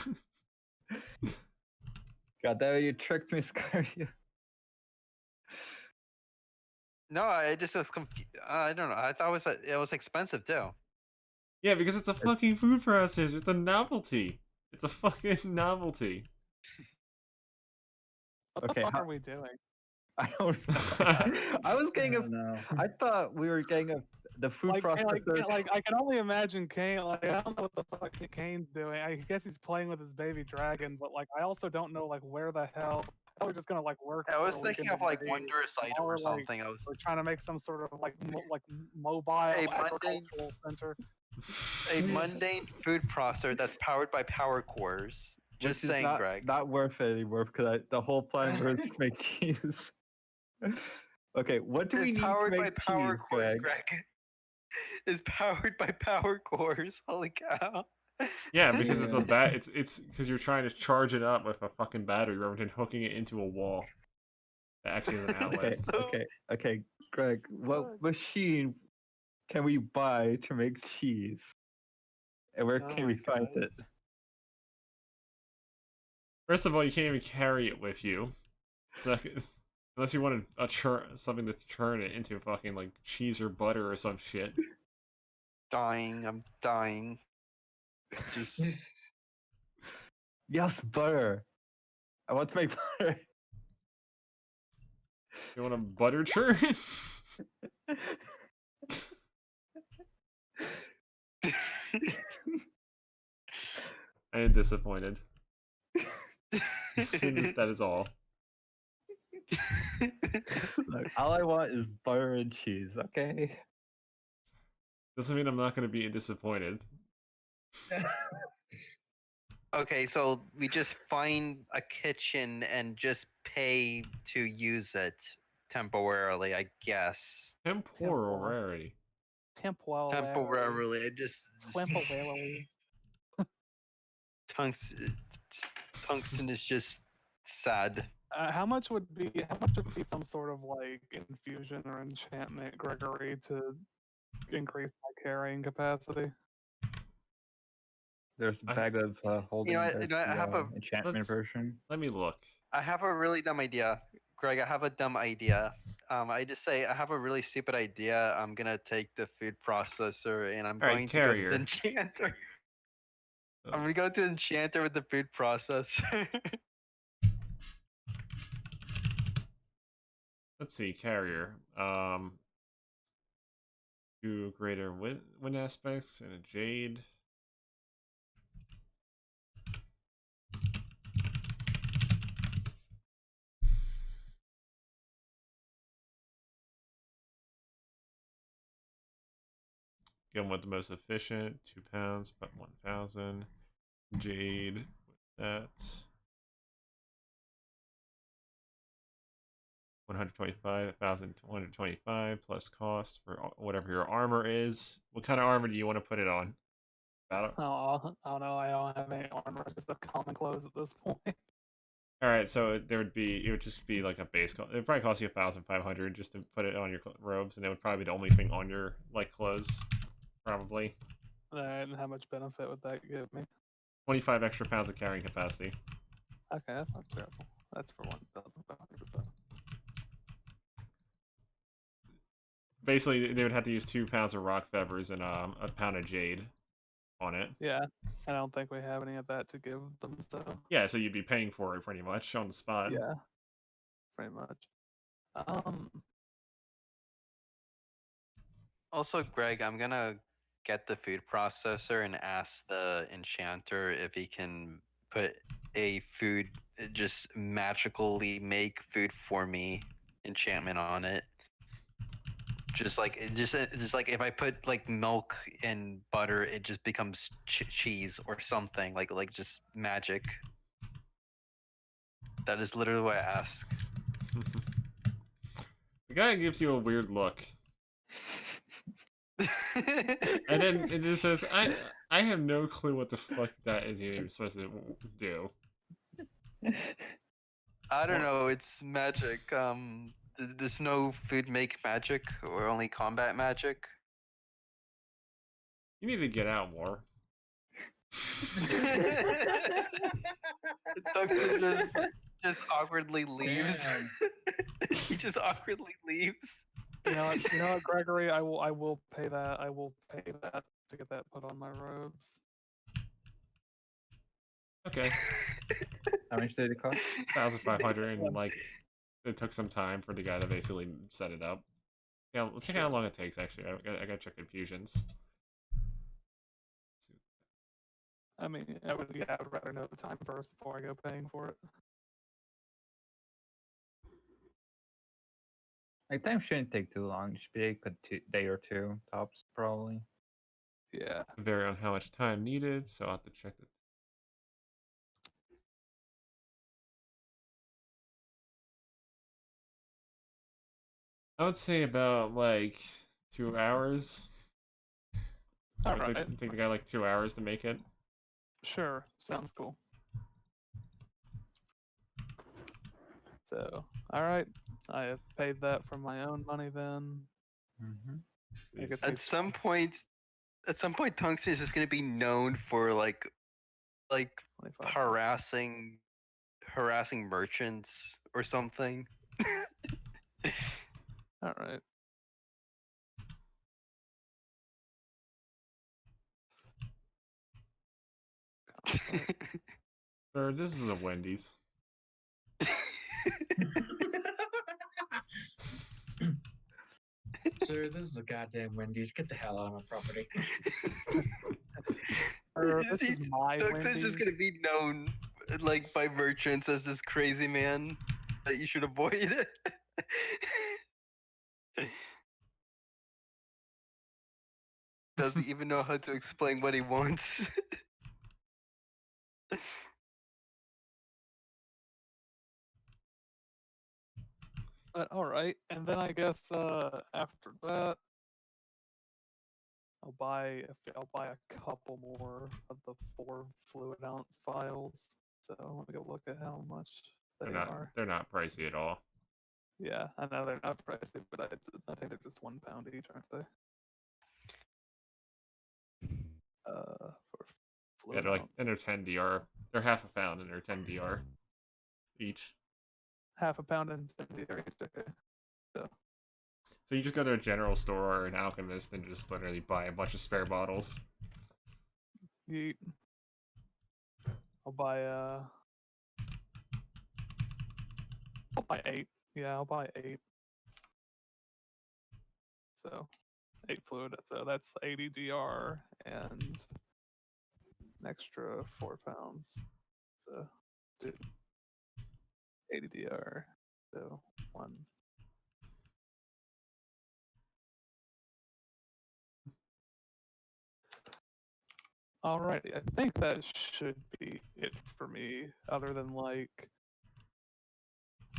S5: God damn it, you tricked me, Scardia.
S4: No, I just was confused. I don't know. I thought it was expensive too.
S2: Yeah, because it's a fucking food processor. It's a novelty. It's a fucking novelty.
S3: What
S5: Okay,
S3: the fuck are we doing?
S5: I don't know. I was getting
S1: No.
S5: I thought we were getting the food processor.
S3: I can only imagine Kane. Like, I don't know what the fuck Kane's doing. I guess he's playing with his baby dragon, but like, I also don't know like where the hell. I was just gonna like work.
S4: I was
S3: for a week
S4: thinking
S3: in
S4: of
S3: the
S4: like
S3: day,
S4: wondrous item or
S3: like,
S4: something. I was
S3: we're trying to make some sort of like mobile
S4: A mundane-
S3: agricultural center.
S4: a mundane food processor that's powered by power cores. Just
S5: Which is
S4: saying, Greg.
S5: not worth it anymore because the whole plan was to make cheese. Okay, what do we
S4: It's
S5: need to
S4: powered by
S5: make
S4: power
S5: cheese,
S4: cores,
S5: Greg?
S4: Greg. It's powered by power cores. Holy cow!
S2: Yeah, because it's a
S1: Yeah.
S2: it's because you're trying to charge it up with a fucking battery rather than hooking it into a wall. That actually is an outlet.
S5: Okay, okay, Greg, what
S4: Fuck.
S5: machine can we buy to make cheese? And where
S4: Oh
S5: can
S4: my
S5: we find
S4: God.
S5: it?
S2: First of all, you can't even carry it with you. Unless you wanted something to turn it into fucking like cheese or butter or some shit.
S4: Dying. I'm dying. Just
S5: Yes, butter. I want to make butter.
S2: You want a butter churn? I am disappointed. That is all.
S5: Look, all I want is butter and cheese, okay?
S2: Doesn't mean I'm not going to be disappointed.
S4: Okay, so we just find a kitchen and just pay to use it temporarily, I guess.
S2: Temporary.
S4: Temporarily, I just
S3: Temporarily.
S4: tungsten is just sad.
S3: How much would be some sort of like infusion or enchantment, Gregory, to increase my carrying capacity?
S5: There's a
S2: I-
S5: bag of holding.
S4: I
S5: there's
S4: have
S5: the,
S4: a-
S5: enchantment
S2: let's-
S5: version.
S2: Let me look.
S4: I have a really dumb idea, Greg. I have a dumb idea. I just say I have a really stupid idea. I'm gonna take the food processor and I'm
S2: All right,
S4: going to go to
S2: carrier.
S4: the enchanter. I'm
S2: Oh,
S4: gonna go to the enchanter with the food processor.
S2: let's see, carrier. Two greater wind aspects and a jade. Going with the most efficient, 2 pounds, but 1,000. Jade with that. 125, 1,225 plus cost for whatever your armor is. What kind of armor do you want to put it on? Battle.
S3: Oh, I don't know. I don't have any armor. Just the common clothes at this point.
S2: All right, so it would just be like a base cost. It would probably cost you 1,500 just to put it on your robes, and it would probably be the only thing on your like clothes, probably.
S3: And how much benefit would that give me?
S2: 25 extra pounds of carrying capacity.
S3: Okay, that's not terrible. That's for 1,500.
S2: basically they would have to use 2 pounds of rock feathers and a pound of jade on it.
S3: Yeah, I don't think we have any of that to give them. So
S2: Yeah, so you'd be paying for it pretty much on the spot.
S3: yeah, pretty much.
S4: Also, Greg, I'm gonna get the food processor and ask the enchanter if he can put a food, just magically make food for me enchantment on it. Just like if I put like milk and butter, it just becomes cheese or something like just magic. That is literally what I ask.
S2: The guy gives you a weird look. And then it just says, I have no clue what the fuck that is you're supposed to do.
S4: I don't know. It's magic. There's no food make magic or only combat magic.
S2: You need to get out more.
S4: Tuxton just awkwardly leaves.
S1: Damn.
S4: He just awkwardly leaves.
S3: You know what, Gregory? I will pay that. I will pay that to get that put on my robes.
S2: Okay.
S5: How much did it cost?
S2: 1,500 and like it took some time for the guy to basically set it up. Yeah, let's see how long it takes actually. I gotta check infusions.
S3: I mean, I would rather know the time first before I go paying for it.
S5: Like, time shouldn't take too long. It should be like a day or two tops, probably.
S3: Yeah.
S2: Vary on how much time needed, so I'll have to check it. I would say about like 2 hours.
S3: All
S2: It
S3: right.
S2: take the guy like 2 hours to make it.
S3: Sure. Sounds cool. So, all right. I have paid that from my own money then.
S5: Mm-hmm.
S3: I guess
S4: At some point, Tungsten is just gonna be known for like
S3: 25.
S4: harassing merchants or something.
S3: All right.
S2: Sir, this is a Wendy's.
S1: Sir, this is a goddamn Wendy's. Get the hell out of my property.
S3: This is my
S4: Tungsten's just
S3: Wendy's.
S4: gonna be known like by merchants as this crazy man that you should avoid. Doesn't even know how to explain what he wants.
S3: But all right, and then I guess after that, I'll buy a couple more of the 4 fluid ounce vials. So let me go look at how much they are.
S2: They're not pricey at all.
S3: Yeah, I know they're not pricey, but I think they're just £1 each, aren't they? For
S2: Yeah,
S3: fluid
S2: they're like
S3: ounce.
S2: and they're 10 DR. They're half a pound and they're 10 DR each.
S3: Half a pound and 10 DR each. Okay.
S2: So you just go to a general store or an alchemist and just literally buy a bunch of spare bottles.
S3: Yeet. I'll buy 8. Yeah, I'll buy 8. So 8 fluid. So that's 80 DR and an extra 4 pounds. So, dude, 80 DR. So 1. Alrighty, I think that should be it for me. Other than like,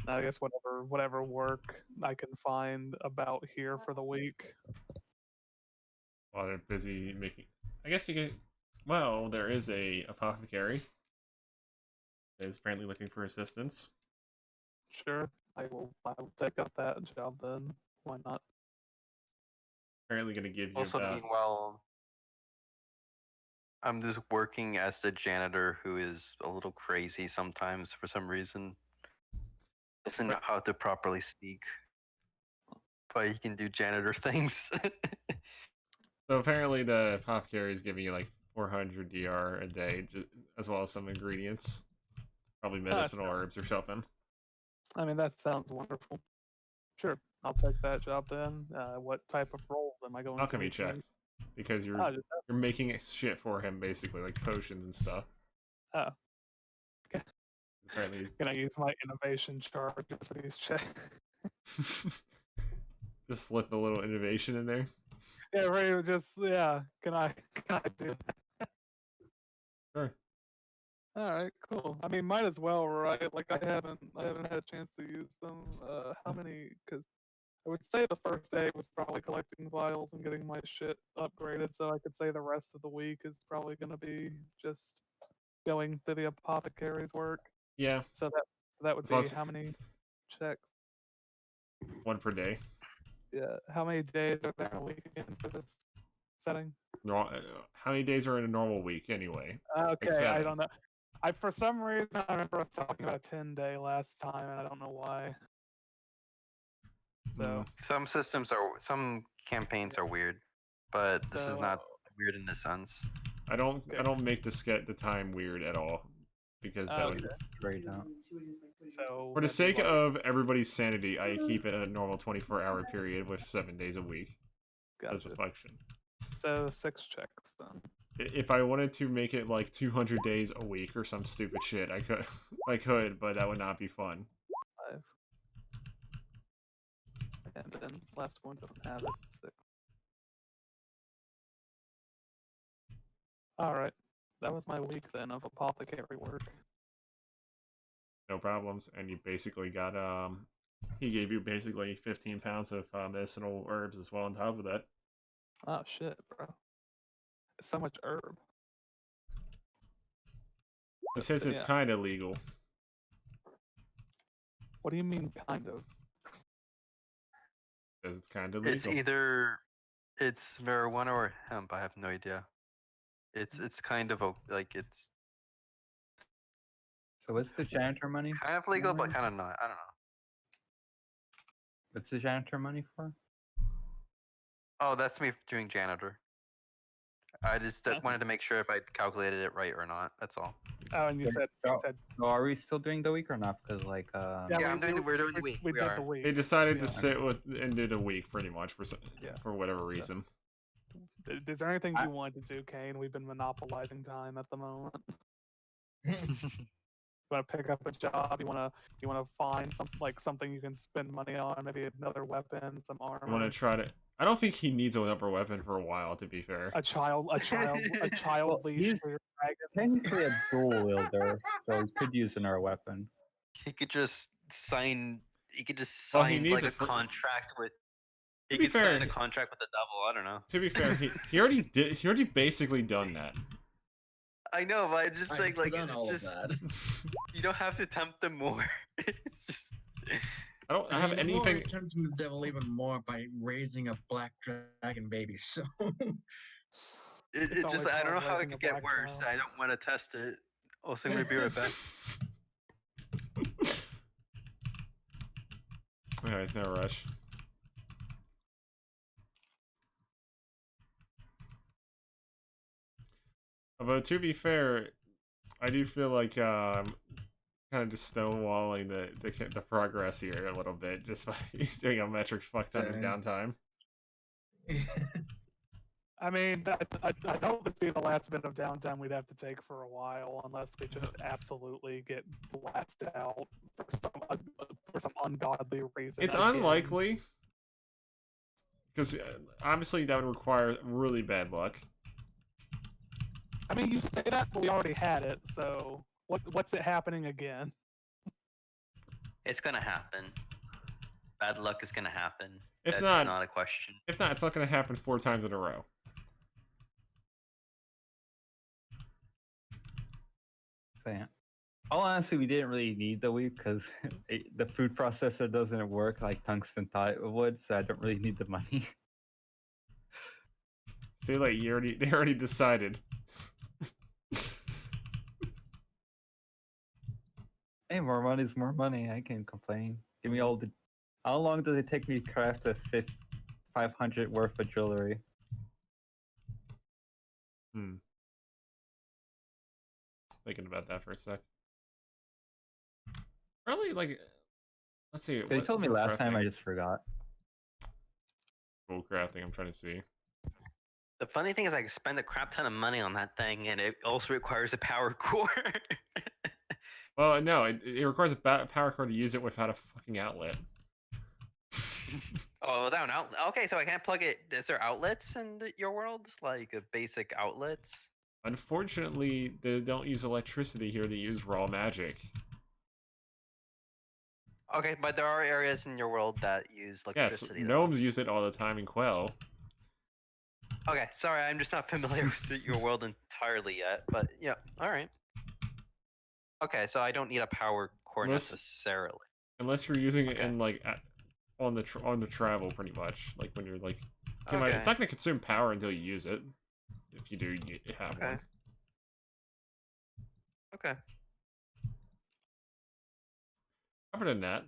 S3: I guess whatever work I can find about here for the week.
S2: While they're busy making. I guess you can. Well, there is a apothecary that is apparently looking for assistance.
S3: Sure, I will take up that job then. Why not?
S2: Apparently, going to give you
S4: Also,
S2: about.
S4: meanwhile, I'm just working as the janitor who is a little crazy sometimes for some reason. Doesn't know how to properly speak. but he can do janitor things.
S2: So apparently the apothecary is giving you like 400 DR a day, as well as some ingredients, probably medicinal herbs or something.
S3: I mean, that sounds wonderful. Sure, I'll take that job then. What type of role am I going to
S2: Alchemy
S3: be doing?
S2: checks, because you're
S3: Oh, just
S2: you're making shit for him basically, like potions and stuff.
S3: oh, okay.
S2: Apparently, he's...
S3: Can I use my innovation charges for these checks?
S2: just slip a little innovation in there.
S3: Yeah, right. Just yeah. Can I do that?
S2: Sure.
S3: All right, cool. I mean, might as well, right? Like I haven't had a chance to use them. How many? Because I would say the first day was probably collecting vials and getting my shit upgraded. So I could say the rest of the week is probably gonna be just going to the apothecary's work.
S2: Yeah.
S3: So that would
S2: It's
S3: be
S2: also
S3: how many checks?
S2: one per day.
S3: Yeah. How many days are there in a week again for this setting?
S2: How many days are in a normal week anyway?
S3: Okay, I don't know. For some reason I remember us talking about a 10-day last time, and I don't know why. So
S4: some campaigns are weird, but this is not weird in a sense.
S2: I don't make the time weird at all, because that would
S5: Straight out.
S3: So
S2: for the sake of everybody's sanity, I keep it at a normal 24-hour period with 7 days a week as
S3: gotcha.
S2: reflection.
S3: So 6 checks then.
S2: If I wanted to make it like 200 days a week or some stupid shit, I could, but that would not be fun.
S3: 5. And then last one doesn't have it. 6. Alright. That was my week then of apothecary work.
S2: No problems, and you basically got he gave you basically 15 pounds of medicinal herbs as well on top of that.
S3: Oh shit, bro. So much herb.
S2: He says it's
S3: Yeah.
S2: kind of legal.
S3: What do you mean kind of?
S2: Says it's kind of legal.
S4: It's marijuana or hemp. I have no idea. It's kind of like it's
S5: So what's the janitor money?
S4: kind of legal, but kind of not. I don't know.
S5: What's the janitor money for?
S4: Oh, that's me doing janitor. I just wanted to make sure if I calculated it right or not. That's all.
S3: Oh, and you said
S5: So are we still doing the week or not? Because like
S4: Yeah, we're doing the week.
S3: We did the week.
S2: They decided to sit with and do the week pretty much for whatever reason.
S3: Is there anything you want to do, Kane? We've been monopolizing time at the moment. You want to pick up a job? You want to find something you can spend money on? Maybe another weapon, some armor.
S2: I want to try to. I don't think he needs another weapon for a while. To be fair,
S3: a child leash for your dragon.
S5: technically a dual wielder, so he could use another weapon.
S4: He could just sign. He could just
S2: Well, he
S4: sign
S2: needs
S4: like
S2: it
S4: a contract with. He
S2: To be
S4: could
S2: fair,
S4: sign a contract with the devil. I don't know.
S2: To be fair, he already did. He already basically done that.
S4: I know, but I'm just saying, like,
S1: done all
S4: it's just
S1: of that.
S4: you don't have to tempt them more. It's just.
S2: I have
S1: mean,
S2: anything.
S1: Tempting the devil even more by raising a black dragon baby. So
S4: It just I don't know how it could get worse. I don't want to test it. Also, I'm gonna be right back.
S2: Alright, no rush. But to be fair, I do feel like kind of just stonewalling the progress here a little bit, just by doing a metric fuck ton of downtime.
S3: I mean, I hope this be the last bit of downtime we'd have to take for a while, unless we just absolutely get blasted out for some ungodly reason.
S2: It's unlikely, because obviously that would require really bad luck.
S3: I mean, you say that, but we already had it, so what's it happening again?
S4: It's gonna happen. Bad luck is gonna happen.
S2: If
S4: That's not a question.
S2: If not, it's not gonna happen 4 times in a row.
S5: So yeah. Oh, honestly, we didn't really need the week because the food processor doesn't work like Tungsten thought it would, so I don't really need the money.
S2: Too late. They already decided.
S5: Hey, more money is more money. I can't complain. Give me all the How long does it take me to craft a 500 worth of jewelry?
S2: Thinking about that for a sec. Probably like, let's see.
S5: You told me
S2: for
S5: last time,
S2: crafting?
S5: I just forgot.
S2: Cool crafting. I'm trying to see.
S4: The funny thing is, I spend a crap ton of money on that thing, and it also requires a power core.
S2: Well, no, it requires a power cord to use it without a fucking outlet.
S4: Oh, without an outlet. Okay, so I can't plug it. Is there outlets in your world, like basic outlets?
S2: Unfortunately, they don't use electricity here. They use raw magic.
S4: Okay, but there are areas in your world that use
S2: Yes,
S4: electricity.
S2: gnomes use it all the time in Quell.
S4: Okay, sorry, I'm just not familiar with your world entirely yet. But yeah, all right. Okay, so I don't need a power core necessarily.
S2: Unless you're using it in like on the travel, pretty much. Like when you're like, it's not gonna consume power until you use it. If you do, you have one.
S4: Okay.
S2: Other than that,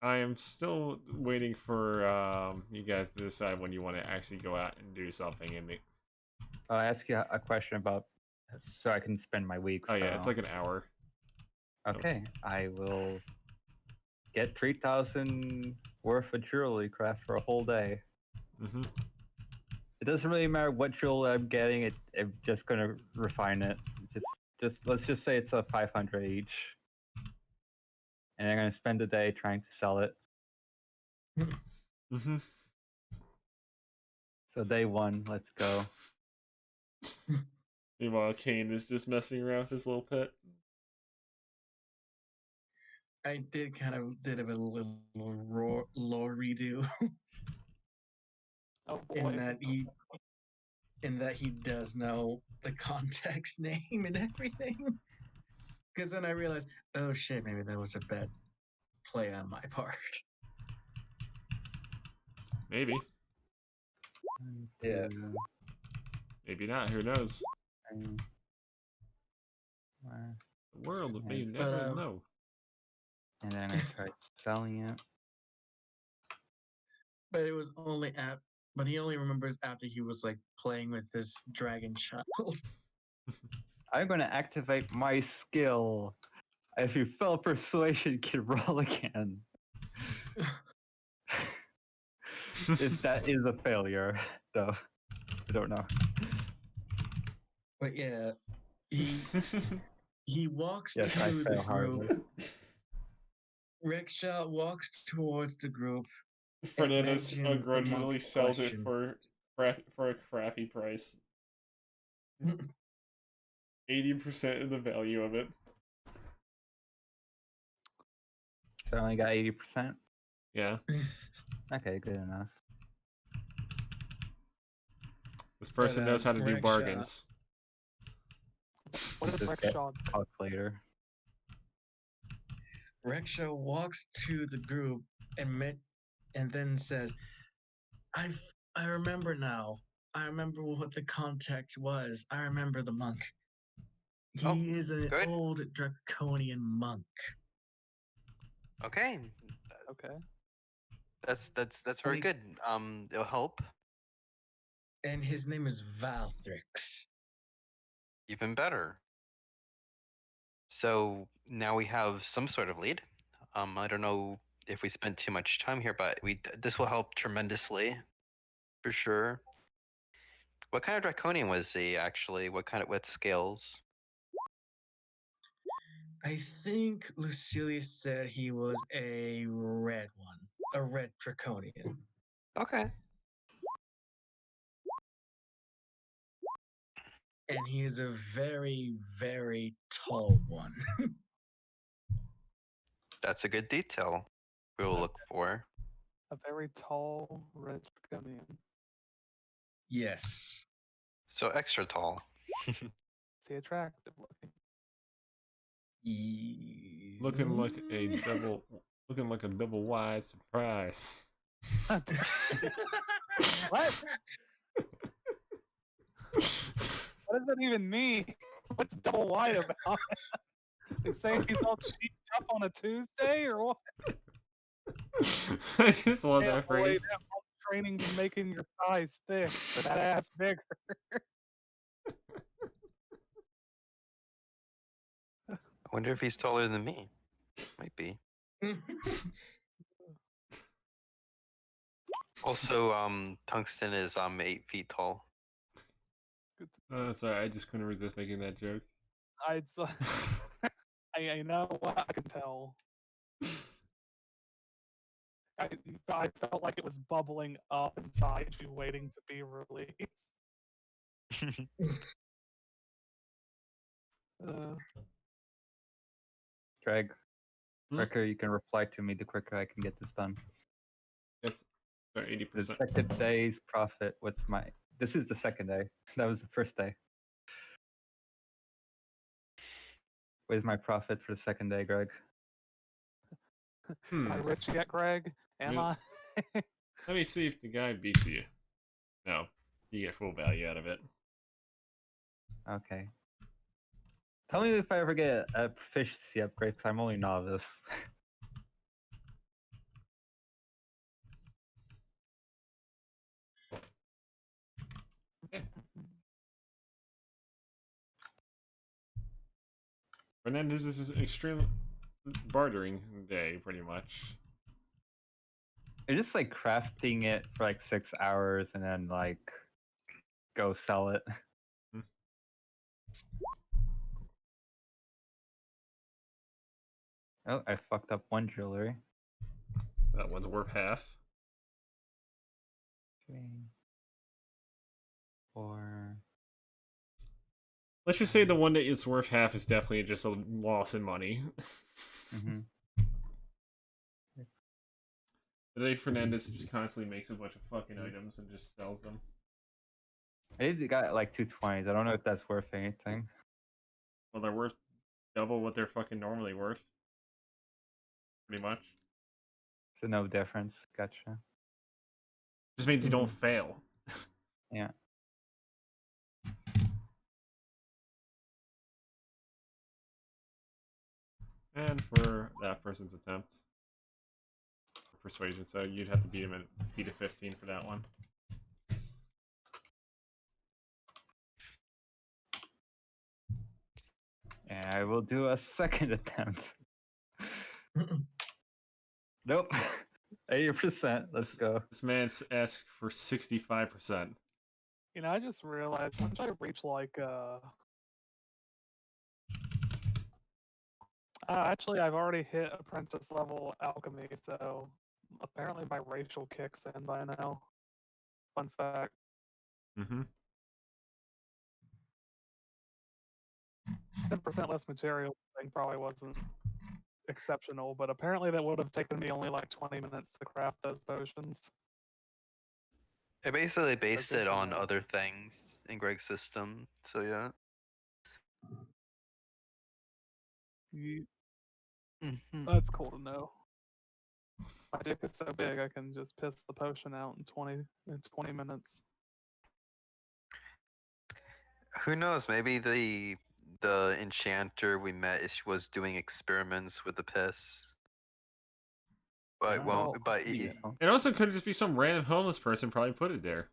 S2: I am still waiting for you guys to decide when you want to actually go out and do something.
S5: I'll ask you a question about so I can spend my week.
S2: Oh yeah, it's like an hour.
S5: Okay, I will get 3,000 worth of jewelry craft for a whole day. It doesn't really matter what jewelry I'm getting. I'm just gonna refine it. Just let's just say it's a 500 each, and I'm gonna spend the day trying to sell it. So day one, let's go.
S2: Meanwhile, Kane is just messing around with his little pet.
S1: I did a little lore redo.
S3: Oh boy.
S1: in that he does know the context name and everything. Because then I realized, oh shit, maybe that was a bad play on my part.
S2: Maybe.
S1: Yeah.
S2: Maybe not. Who knows? The world may never know.
S5: And then I tried selling it.
S1: But it was only but he only remembers after he was like playing with this dragon child.
S5: I'm gonna activate my skill. If you fail persuasion, you can roll again. If that is a failure, though, I don't know.
S1: But yeah, he walks
S5: Yes, I
S1: to the
S5: fail
S1: group.
S5: hardly.
S1: Rickshaw walks towards the group.
S2: Fernandez
S1: mentions the
S2: grudgingly
S1: monk
S2: sells it
S1: question.
S2: for a crappy price. 80% of the value of it.
S5: So I only got 80%?
S2: Yeah.
S5: Okay, good enough.
S2: This person knows how to do bargains.
S3: What is
S5: Just
S3: Rickshaw?
S5: Calculator.
S1: Rickshaw walks to the group and then says, I remember now. I remember what the context was. I remember the monk. He is an old draconian monk.
S4: Okay.
S3: Okay.
S4: That's very good. It'll help.
S1: And his name is Valthrix.
S4: Even better. So now we have some sort of lead. I don't know if we spent too much time here, but this will help tremendously, for sure. What kind of draconian was he actually? What scales?
S1: I think Lucilius said he was a red one, a red draconian.
S4: Okay.
S1: And he is a very, very tall one.
S4: That's a good detail we will look for.
S3: A very tall red draconian.
S1: Yes.
S4: So extra tall.
S3: Is he attractive looking?
S2: Looking like a double wide surprise.
S3: What? What does that even mean? What's double wide about it? They say he's all cheeked up on a Tuesday or what?
S2: I just love
S3: Hey,
S2: that
S3: boy,
S2: phrase.
S3: that home training to making your thighs thick, but that ass bigger.
S4: I wonder if he's taller than me. Might be. Also, Tungsten is 8 feet tall.
S2: Sorry, I just couldn't resist making that joke.
S3: I'd s- I know what I can tell. I felt like it was bubbling up inside you, waiting to be released. Uh,
S5: Greg,
S2: Hmm?
S5: quicker you can reply to me, the quicker I can get this done.
S2: Yes. Sorry,
S5: The
S2: 80%.
S5: second day's profit. What's my? This is the second day. That was the first day. Where's my profit for the second day, Greg?
S2: Hmm.
S3: Am I rich yet, Greg? Am
S2: Yeah.
S3: I?
S2: Let me see if the guy beats you. No, you get full value out of it.
S5: Okay. Tell me if I ever get a proficiency upgrade, because I'm only novice.
S2: Fernandez is an extreme bartering day, pretty much.
S5: You're just like crafting it for like 6 hours and then like go sell it.
S2: Hmm.
S5: Oh, I fucked up one jewelry.
S2: That one's worth half.
S5: 3, 4.
S2: Let's just say the one that is worth half is definitely just a loss in money.
S5: Mm-hmm.
S2: Today Fernandez just constantly makes a bunch of fucking items and just sells them.
S5: I did got like 220s. I don't know if that's worth anything.
S2: Well, they're worth double what they're fucking normally worth. Pretty much.
S5: So no difference. Gotcha.
S2: Just means you don't fail.
S5: Yeah.
S2: And for that person's attempt. Persuasion, so you'd have to beat him at beat a 15 for that one.
S5: And I will do a second attempt. Nope. 80%. Let's go.
S2: This man's asked for 65%.
S3: I just realized once I reach like actually I've already hit apprentice level alchemy, so apparently my racial kicks in by now. Fun fact.
S2: Mm-hmm.
S3: 10% less material thing probably wasn't exceptional, but apparently that would have taken me only like 20 minutes to craft those potions.
S4: I basically based
S3: good
S4: it
S3: to
S4: on
S3: know.
S4: other things in Greg's system. So yeah. Mhm.
S3: That's cool to know. My dick is so big I can just piss the potion out in 20 minutes.
S4: Who knows? Maybe the enchanter we met was doing experiments with the piss. But
S5: Oh,
S4: won't.
S3: Well,
S4: But
S5: you know.
S2: It also could just be some random homeless person probably put it there.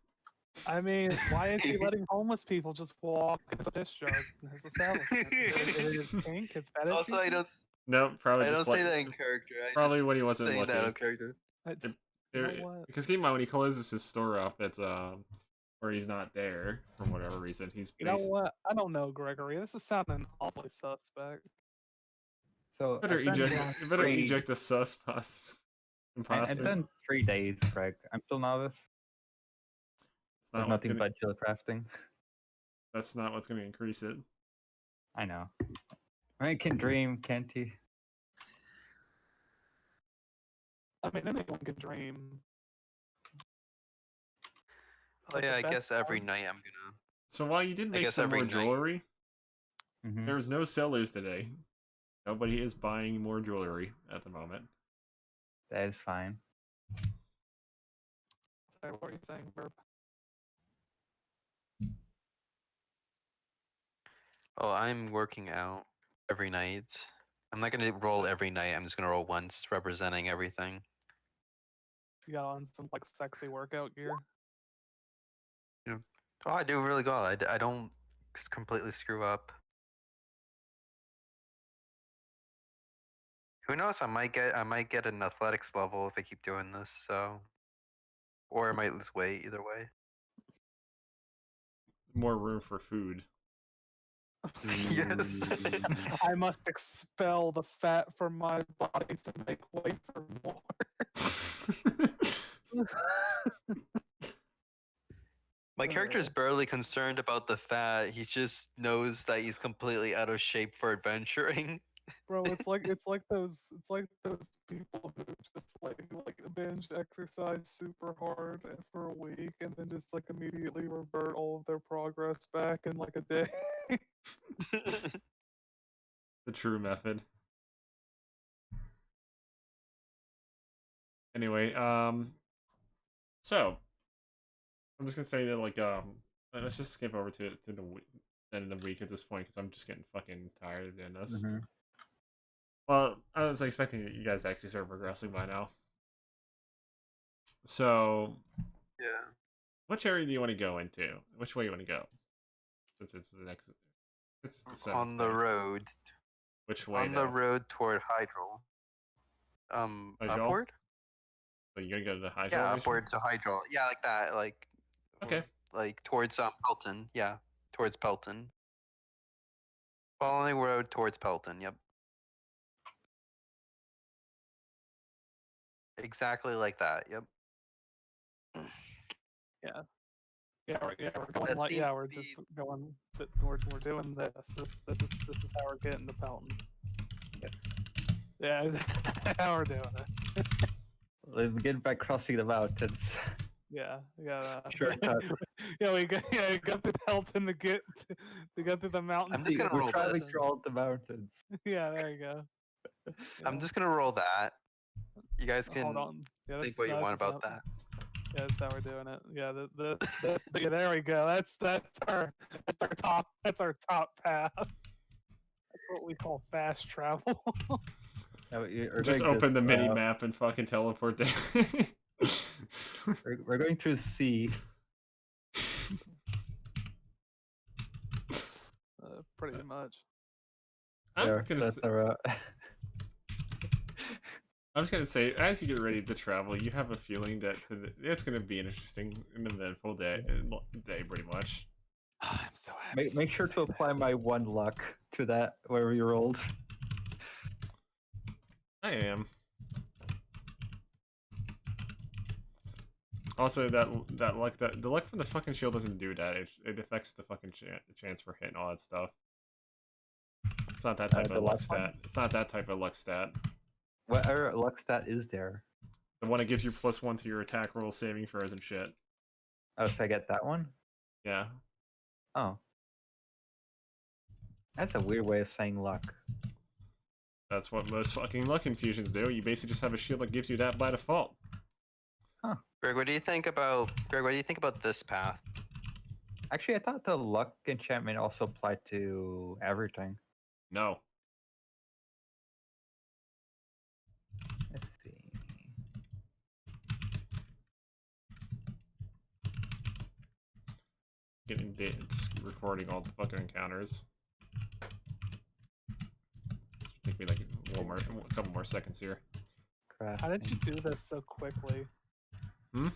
S3: I mean, why is he letting homeless people just walk into the piss jar in his establishment? Is it his kink, his fetish?
S4: also,
S3: you think?
S2: No, probably
S4: I
S2: just
S4: don't say that in character.
S2: probably when he wasn't
S4: saying that
S2: looking.
S4: in character.
S3: It's-
S2: It-
S3: you know what?
S2: because keep in mind when he closes his store up, it's where he's not there for whatever reason. He's
S3: You know what? I don't know, Gregory. This is sounding awfully suspect.
S5: So
S2: better
S5: I've done
S2: eject. You better
S5: 3.
S2: eject the sus imposter.
S5: I've done 3 days, Greg. I'm still novice.
S2: It's
S5: There's
S2: not what's
S5: nothing
S2: gonna.
S5: but chill crafting.
S2: That's not what's gonna increase it.
S5: I know. I can dream, can't he?
S3: I mean, anyone can dream.
S4: Oh
S3: But
S4: yeah,
S3: the
S4: I
S3: best
S4: guess every
S3: part-
S4: night I'm gonna.
S2: So while you did
S4: I
S2: make
S4: guess
S2: some
S4: every
S2: more
S4: night.
S2: jewelry,
S5: Mm-hmm.
S2: there was no sellers today. Nobody is buying more jewelry at the moment.
S5: That is fine.
S3: Sorry, what are you saying, Burp?
S4: Oh, I'm working out every night. I'm not gonna roll every night. I'm just gonna roll once, representing everything.
S3: You got on some like sexy workout gear.
S4: Oh, I do really well. I don't completely screw up. Who knows? I might get an athletics level if I keep doing this. So, or I might lose weight. Either way.
S2: More room for food.
S4: Yes.
S3: I must expel the fat from my body to make way for more.
S4: My character is barely concerned about the fat. He just knows that he's completely out of shape for adventuring.
S3: Bro, it's like those people who just like binge exercise super hard for a week and then just like immediately revert all of their progress back in like a day.
S2: The true method. Anyway, so I'm just gonna say that let's just skip over to the end of the week at this point because I'm just getting fucking tired of doing this.
S5: Mhm.
S2: Well, I was expecting you guys to actually start progressing by now. So,
S4: Yeah.
S2: which area do you want to go into? Which way you want to go? Since it's the next, it's the seventh
S4: On the
S2: day.
S4: road.
S2: Which way
S4: On
S2: though?
S4: the road toward Hydral.
S2: Hydral?
S4: Upward?
S2: So you're gonna go to the Hydral
S4: Yeah,
S2: mission?
S4: upward to Hydral. Yeah, like that.
S2: Okay.
S4: Like towards Pelton. Yeah, towards Pelton. Following road towards Pelton. Yep. Exactly like that. Yep.
S3: Yeah, we're going
S4: That
S3: like
S4: seems to
S3: we're
S4: be-
S3: just going. We're doing this. This is how we're getting to Pelton.
S5: Yes.
S3: Yeah, how we're doing it.
S5: Let's begin by crossing the mountains.
S3: Yeah, we got
S5: Shortcut.
S3: we got the Pelton to get through the mountains.
S4: I'm just
S3: to
S4: gonna
S3: get
S5: We're
S4: roll
S3: to
S5: traveling
S4: this.
S5: through all the mountains.
S3: Yeah, there you go.
S4: I'm
S3: Yeah.
S4: just gonna roll that. You guys can
S3: Hold on. Yeah,
S4: think what you want about that.
S3: Yeah, that's how we're doing it. Yeah, yeah, there we go. That's our top path. That's what we call fast travel.
S5: No, we're
S2: Just
S5: going
S2: open
S5: this
S2: the mini
S5: route.
S2: map and fucking teleport there.
S5: We're going through sea.
S3: Pretty much.
S2: I'm
S5: There,
S2: just gonna
S5: that's
S2: s-
S5: the route.
S2: I'm just gonna say, as you get ready to travel, you have a feeling that it's gonna be an interesting and eventful day, pretty much.
S3: Oh, I'm so happy.
S5: Make sure to apply my one luck to that where we rolled.
S2: I am. Also, that luck the luck from the fucking shield doesn't do that. It affects the fucking chance for hit and all that stuff. It's not that type
S5: The
S2: of
S5: luck
S2: luck stat. It's not that type of luck stat.
S5: What other luck stat is there?
S2: The one that gives you +1 to your attack roll, saving throws, and shit.
S5: Oh, so I get that one?
S2: Yeah.
S5: Oh. That's a weird way of saying luck.
S2: That's what most fucking luck infusions do. You basically just have a shield that gives you that by default.
S4: Greg, what do you think about this path?
S5: Actually, I thought the luck enchantment also applied to everything.
S2: No.
S5: Let's see.
S2: Just recording all the fucking encounters. Take me like a couple more seconds here.
S3: How did you
S5: Crafting.
S3: do this so quickly?
S4: Oh,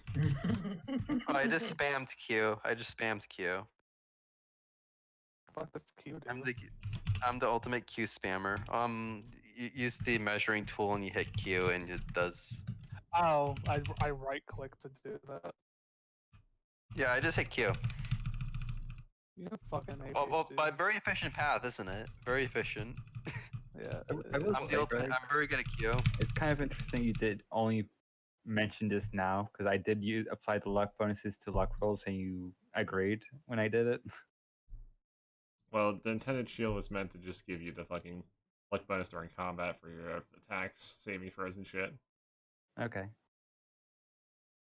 S4: I just spammed Q.
S3: Fuck this cute.
S4: I'm the ultimate Q spammer. You use the measuring tool and you hit Q and it does.
S3: Oh, I right click to do that.
S4: Yeah, I just hit Q.
S3: You fucking ADHD.
S4: Well, but very efficient path, isn't it? Very efficient.
S3: Yeah.
S5: I will
S4: I'm
S5: say,
S4: the ultimate.
S5: Greg,
S4: I'm very good at Q.
S5: it's kind of interesting you did only mention this now because I did apply the luck bonuses to luck rolls and you agreed when I did it.
S2: Well, the intended shield was meant to just give you the fucking luck bonus during combat for your attacks, saving throws, and shit.
S5: Okay.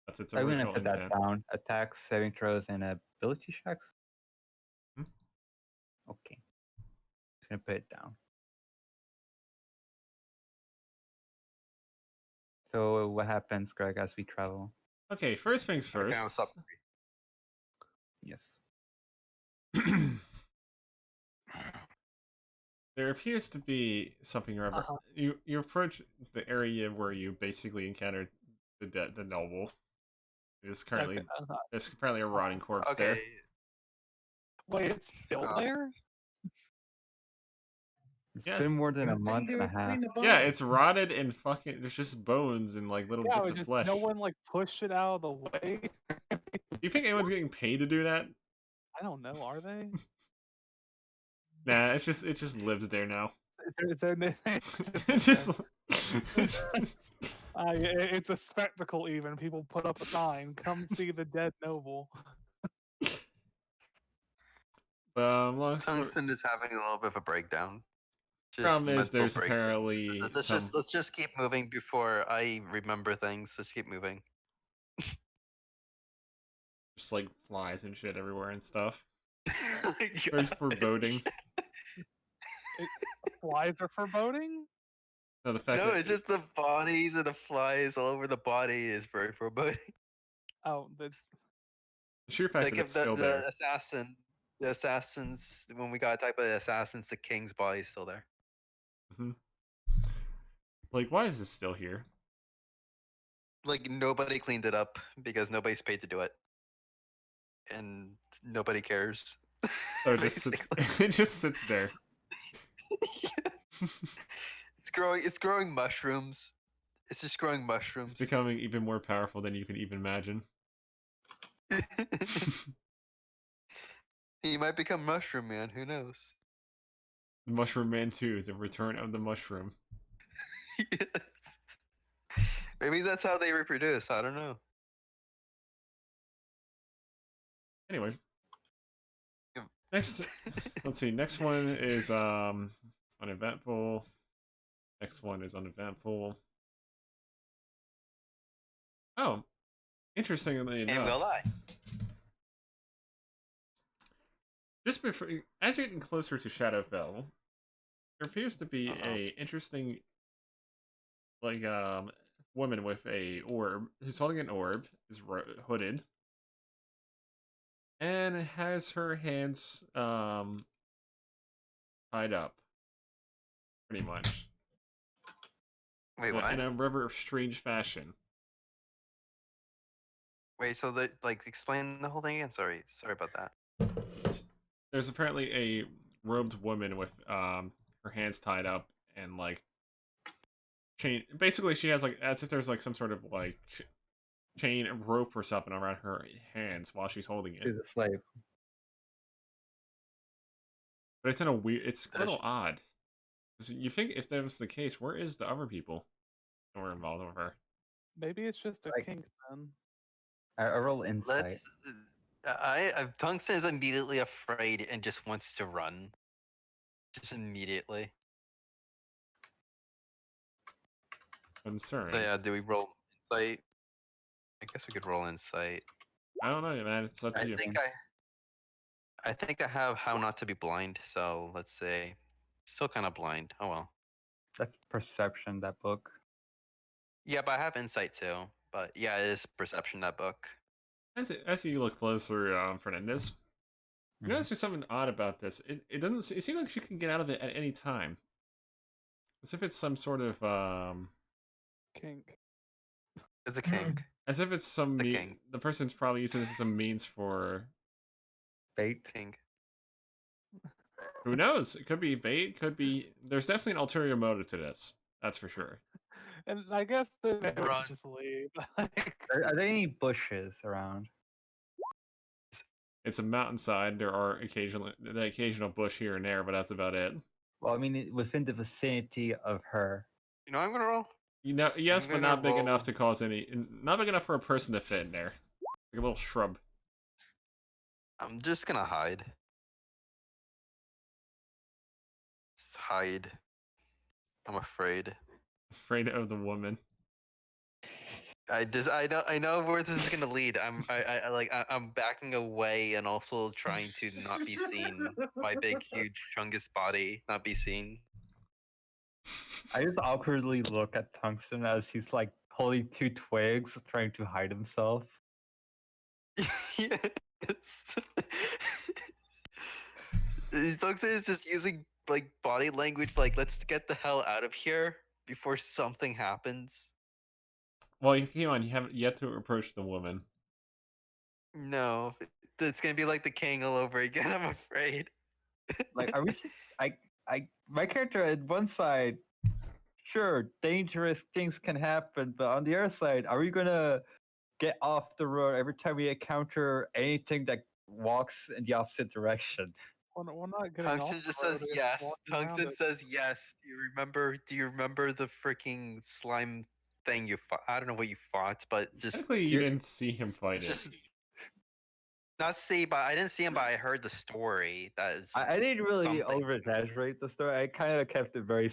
S2: That's its
S5: I'm gonna
S2: original
S5: put
S2: intent.
S5: that down. Attacks, saving throws, and ability checks.
S2: Hmm?
S5: Okay. Just gonna put it down. So what happens, Greg, as we travel?
S2: Okay, first things
S4: Okay,
S2: first.
S4: I'll stop.
S5: Yes.
S2: There appears to be something or other.
S3: Uh-huh.
S2: You approach the area where you basically encountered the noble. There's currently
S3: Okay,
S2: there's apparently a rotting corpse there.
S4: Okay.
S3: wait, it's still
S4: Uh,
S3: there?
S5: It's
S2: Yes.
S5: been more than a
S1: I think
S5: month
S1: they
S5: and a
S1: were
S5: half.
S1: putting the
S2: Yeah,
S1: body.
S2: it's rotted and fucking. There's just bones and like little
S3: Yeah,
S2: bits
S3: but
S2: of
S3: just
S2: flesh.
S3: no one like pushed it out of the way.
S2: Do you think anyone's getting paid to do that?
S3: I don't know. Are they?
S2: Nah, it just lives there now.
S3: Is there,
S2: It just.
S3: it's a spectacle. Even people put up a sign, "Come see the dead noble."
S2: Long story.
S4: Tungsten is having a little bit of a breakdown. Just
S2: Problem is,
S4: mental
S2: there's
S4: breakdown.
S2: apparently
S4: Let's just keep moving before I remember things. Let's keep moving.
S2: just like flies and shit everywhere and stuff.
S4: Oh my
S2: Very
S4: God.
S2: foreboding.
S3: Flies are foreboding.
S2: No, the fact
S4: No,
S2: that
S4: it's just the bodies and the flies all over the body is very foreboding.
S3: Oh, that's
S2: the sheer fact
S4: Like
S2: that
S4: if
S2: it's still there.
S4: the assassins, when we got attacked by the assassins, the king's body is still there.
S2: hmm Like, why is this still here?
S4: Like nobody cleaned it up because nobody's paid to do it, and nobody cares.
S2: So it just sits.
S4: Basically.
S2: It just sits there.
S4: It's growing mushrooms. It's just growing mushrooms.
S2: It's becoming even more powerful than you can even imagine.
S4: He might become Mushroom Man. Who knows?
S2: Mushroom Man 2, the return of the mushroom.
S4: Yes. Maybe that's how they reproduce. I don't know.
S2: Anyway,
S4: Yep.
S2: next, let's see. Next one is uneventful. Next one is uneventful. Oh, interestingly
S4: And
S2: enough,
S4: will I?
S2: just before, as you're getting closer to Shadowfell, there appears to be a interesting, like, woman with a orb who's holding an orb, is hooded, and has her hands tied up, pretty much.
S4: Wait, what?
S2: In a rather strange fashion.
S4: Wait, so explain the whole thing again. Sorry about that.
S2: There's apparently a robed woman with her hands tied up and like chain. Basically, she has like as if there's like some sort of like chain of rope or something around her hands while she's holding it.
S5: She's a slave.
S2: But it's in a weird. It's a
S4: Does
S2: little
S4: she?
S2: odd. 'Cause you think if that was the case, where is the other people that were involved with her?
S3: maybe it's just a
S5: Like-
S3: kink then.
S5: I roll insight.
S4: Tungsten is immediately afraid and just wants to run. Just immediately.
S2: Concerning.
S4: So yeah, do we roll insight? I guess we could roll insight.
S2: I don't know, man. It's up to you.
S4: I think I have how not to be blind. So let's say, still kind of blind. Oh well.
S5: That's perception, that book.
S4: Yeah, but I have insight too. But yeah, it is perception, that book.
S2: As you look closer, Fernandez, you notice there's something odd about this. It doesn't. It seems like she can get out of it at any time. As if it's some sort of
S3: Kink.
S4: It's a king.
S2: as if it's some
S4: The king.
S2: the person's probably using this as a means for
S5: Bait.
S4: King.
S2: who knows? It could be bait. Could be. There's definitely an ulterior motive to this. That's for sure.
S3: And I guess they should
S4: Run.
S3: just leave. Like,
S5: Are there any bushes around?
S2: It's a mountainside. There are the occasional bush here and there, but that's about it.
S5: Well, I mean, within the vicinity of her.
S4: You know what I'm gonna roll?
S2: You know, yes,
S4: I'm
S2: but
S4: gonna
S2: not big enough
S4: roll-
S2: to cause any. Not big enough for a person to fit in there. Like a little shrub.
S4: I'm just gonna hide. Just hide. I'm afraid.
S2: Afraid of the woman.
S4: I know where this is gonna lead. I'm backing away and also trying to not be seen. My big huge chungus body not be seen.
S5: I just awkwardly look at Tungsten as he's like holding 2 twigs, trying to hide himself.
S4: Yes. Tungsten is just using like body language, like let's get the hell out of here before something happens.
S2: Well, come on, you haven't yet to approach the woman.
S4: No, it's gonna be like the king all over again. I'm afraid.
S5: Like, are we just? My character at one side, sure, dangerous things can happen, but on the other side, are we gonna get off the road every time we encounter anything that walks in the opposite direction?
S3: We're not getting off
S4: Tungsten
S3: the
S4: just
S3: road,
S4: says
S3: we're
S4: yes.
S3: walking around
S4: Tungsten
S3: it.
S4: says yes. Do you remember the freaking slime thing you fought? I don't know what you fought, but just
S2: Technically, you didn't see him fight
S4: it's
S2: it.
S4: just not see, but I didn't see him, but I heard the story. That is
S5: I didn't really
S4: something.
S5: over exaggerate the story. I kind of kept it very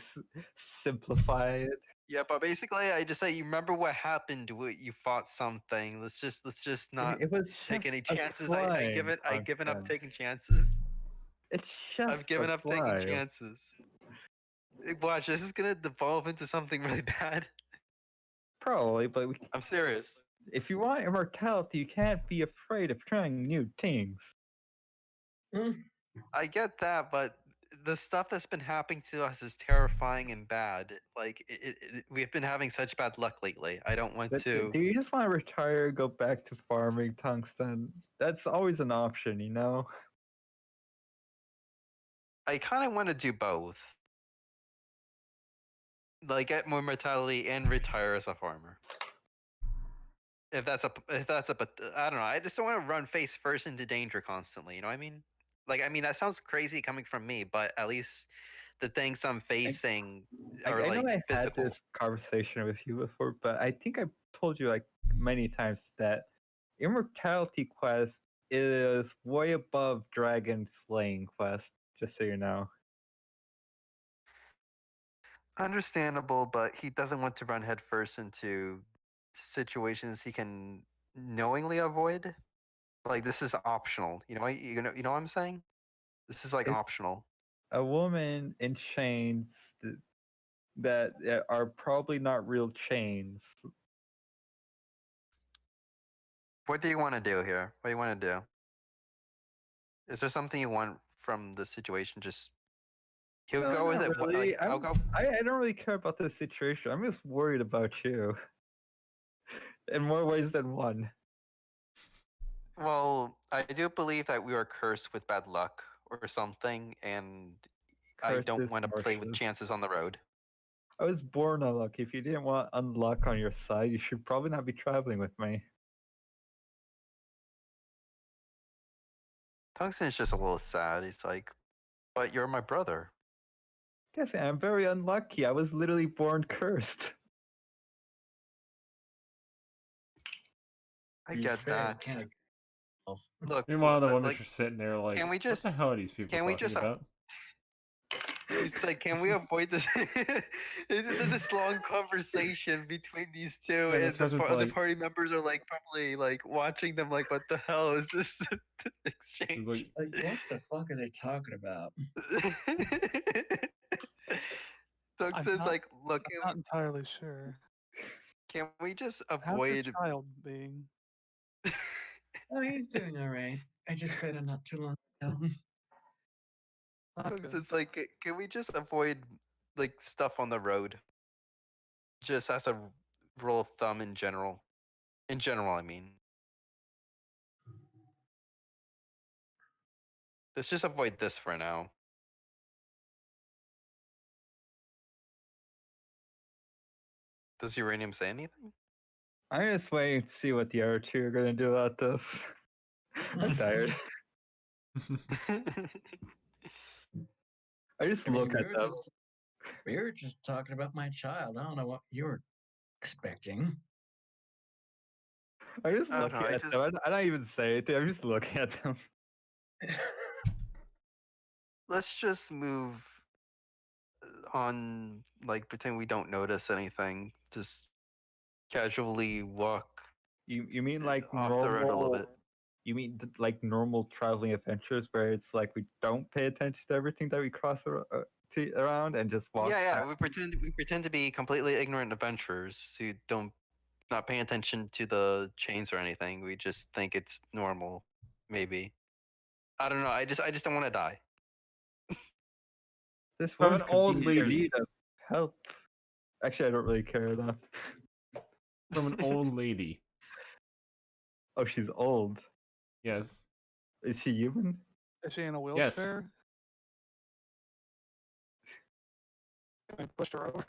S5: simplified.
S4: Yeah, but basically, I just say you remember what happened. You fought something. Let's just not
S5: It was
S4: take
S5: just
S4: any
S5: a
S4: chances.
S5: slime.
S4: I've given up
S5: Tungsten.
S4: taking chances.
S5: It's
S4: I've
S5: just
S4: given
S5: a
S4: up taking
S5: slime.
S4: chances. Watch, this is gonna devolve into something really bad.
S5: Probably, but
S4: I'm serious.
S5: if you want immortality, you can't be afraid of trying new things.
S4: I get that, but the stuff that's been happening to us is terrifying and bad. Like we've been having such bad luck lately. I don't want
S5: But
S4: to.
S5: do you just want to retire, go back to farming tungsten? That's always an option, you know?
S4: I kind of want to do both. Like get more mortality and retire as a farmer. If that's but I don't know. I just don't want to run face first into danger constantly. You know what I mean? Like I mean that sounds crazy coming from me, but at least the things I'm facing are
S5: I know
S4: like
S5: I had
S4: physical.
S5: this conversation with you before, but I think I told you like many times that immortality quest is way above dragon slaying quest, just so you know.
S4: Understandable, but he doesn't want to run headfirst into situations he can knowingly avoid. Like this is optional. You know what I'm saying? This is like
S5: It's
S4: optional.
S5: a woman in chains that are probably not real chains.
S4: What do you want to do here? What do you want to do? Is there something you want from the situation? Just he'll
S5: No,
S4: go with
S5: not
S4: it.
S5: really.
S4: I'll go.
S5: I don't really care about this situation. I'm just worried about you. In more ways than one.
S4: Well, I do believe that we are cursed with bad luck or something, and I
S5: Curse
S4: don't
S5: is
S4: want to play with
S5: Martian.
S4: chances on the road.
S5: I was born unlucky. If you didn't want unluck on your side, you should probably not be traveling with me.
S4: Tungsten's just a little sad. He's like, but you're my brother.
S5: Guess I'm very unlucky. I was literally born cursed.
S4: I
S1: Be
S4: get
S1: fair,
S4: that.
S1: can't
S4: Look,
S2: Meanwhile, the woman's
S4: like,
S2: just sitting there like,
S4: can we
S2: what
S4: just
S2: the hell are these people
S4: can we
S2: talking
S4: just
S2: about?
S4: he's like, can we avoid this? This is this long conversation between these two,
S2: Yeah,
S4: and
S2: this person's
S4: other
S2: like,
S4: party members are like probably like watching them, like, what the hell is this exchange?
S2: like,
S1: like, what the fuck are they talking about?
S4: Doug
S3: I'm
S4: says,
S3: not-
S4: like, look,
S3: I'm not entirely sure.
S4: can we just
S3: How's your
S4: avoid?
S3: child being?
S1: Oh, he's doing all right. I just fed him not too long ago.
S3: That's
S4: Doug
S3: good.
S4: says, like, can we just avoid like stuff on the road? Just as a rule of thumb in general. In general, I mean. Let's just avoid this for now. Does Uranium say anything?
S5: I'm just waiting to see what the other two are gonna do about this. I'm tired. I just
S1: I mean,
S5: look at them.
S1: we were just talking about my child. I don't know what you were expecting.
S5: I just
S4: I don't
S5: look
S4: know,
S5: at them. I don't even say anything. I'm just looking at them.
S4: Let's just move on, like pretend we don't notice anything. Just casually walk
S5: You mean like
S4: off the road a little bit.
S5: You mean like normal traveling adventures where it's like we don't pay attention to everything that we cross around and just walk?
S4: Yeah, we pretend to be completely ignorant adventurers who don't not paying attention to the chains or anything. We just think it's normal, maybe. I don't know. I just don't want to die.
S5: This
S2: From
S5: world
S2: an
S5: could
S2: old
S5: be in
S2: lady.
S5: need of help. Actually, I don't really care enough.
S2: From an old lady.
S5: Oh, she's old.
S2: Yes.
S5: Is she human?
S3: Is she in a
S2: Yes.
S3: wheelchair? Can I push her over?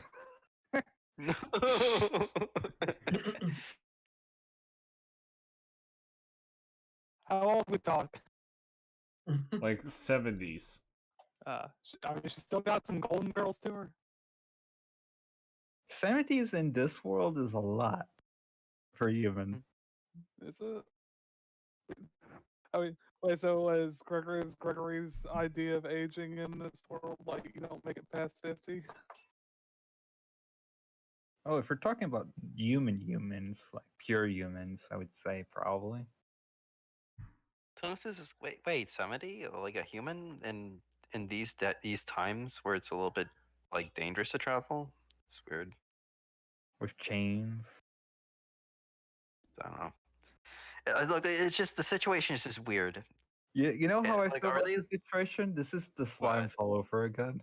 S3: How old we talk?
S2: Like 70s.
S3: I mean, she still got some Golden Girls to her.
S5: 70s in this world is a lot for human.
S3: Is it? I mean, wait. So was Gregory's idea of aging in this world like you don't make it past 50?
S5: Oh, if we're talking about humans, like pure humans, I would say probably.
S4: Tungsten is wait 70, like a human in these times where it's a little bit like dangerous to travel. It's weird.
S5: With chains.
S4: I don't know. Look, it's just the situation is just weird.
S5: You know how I
S4: like,
S5: feel
S4: are
S5: about
S4: they-
S5: this situation? This is the slimes all over again.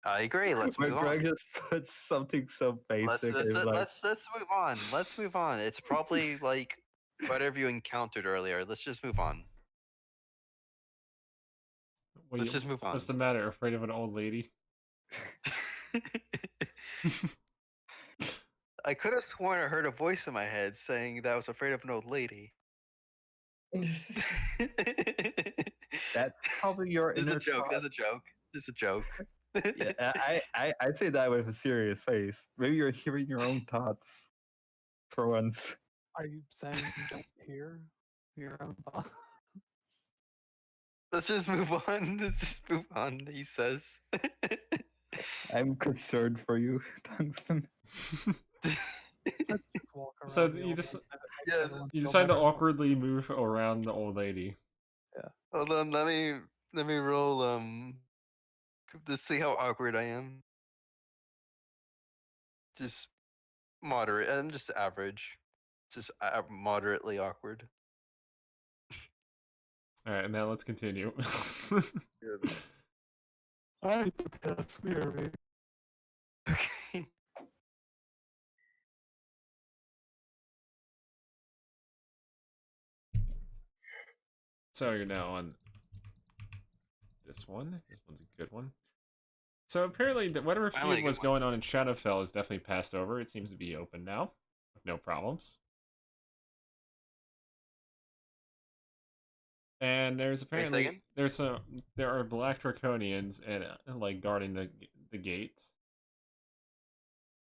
S4: I agree. Let's
S5: Where
S4: move
S5: Greg
S4: on.
S5: just puts something so basic. and like,
S4: Let's move on. Let's move on. It's probably like whatever you encountered earlier. Let's just move on. Let's just move on.
S2: What's the matter? Afraid of an old lady?
S4: I could have sworn I heard a voice in my head saying that I was afraid of an old lady.
S5: That's probably your
S4: This is
S5: inner
S4: a joke.
S5: thought.
S4: That's a joke. Just a joke.
S5: Yeah, I say that with a serious face. Maybe you're hearing your own thoughts for once.
S3: Are you saying you don't hear your own thoughts?
S4: Let's just move on. Let's just move on. He says.
S5: I'm concerned for you, Tungsten.
S3: Let's just walk around.
S2: So
S3: the
S2: you
S3: old
S2: just
S3: lady and make
S4: Yes.
S3: everyone
S2: you
S3: feel
S2: decide to
S3: better.
S2: awkwardly move around the old lady.
S4: Hold on. Let me roll. To see how awkward I am. Just moderate. I'm just average. Just moderately awkward.
S2: All right, now let's continue.
S3: I think that's scary.
S4: Okay.
S2: So you're now on this one. This one's a good one. So apparently, whatever
S4: Finally a
S2: feud
S4: good
S2: was
S4: one.
S2: going on in Shadowfell is definitely passed over. It seems to be open now, with no problems. And there's
S4: Wait a
S2: apparently
S4: second.
S2: there are black draconians and like guarding the gate.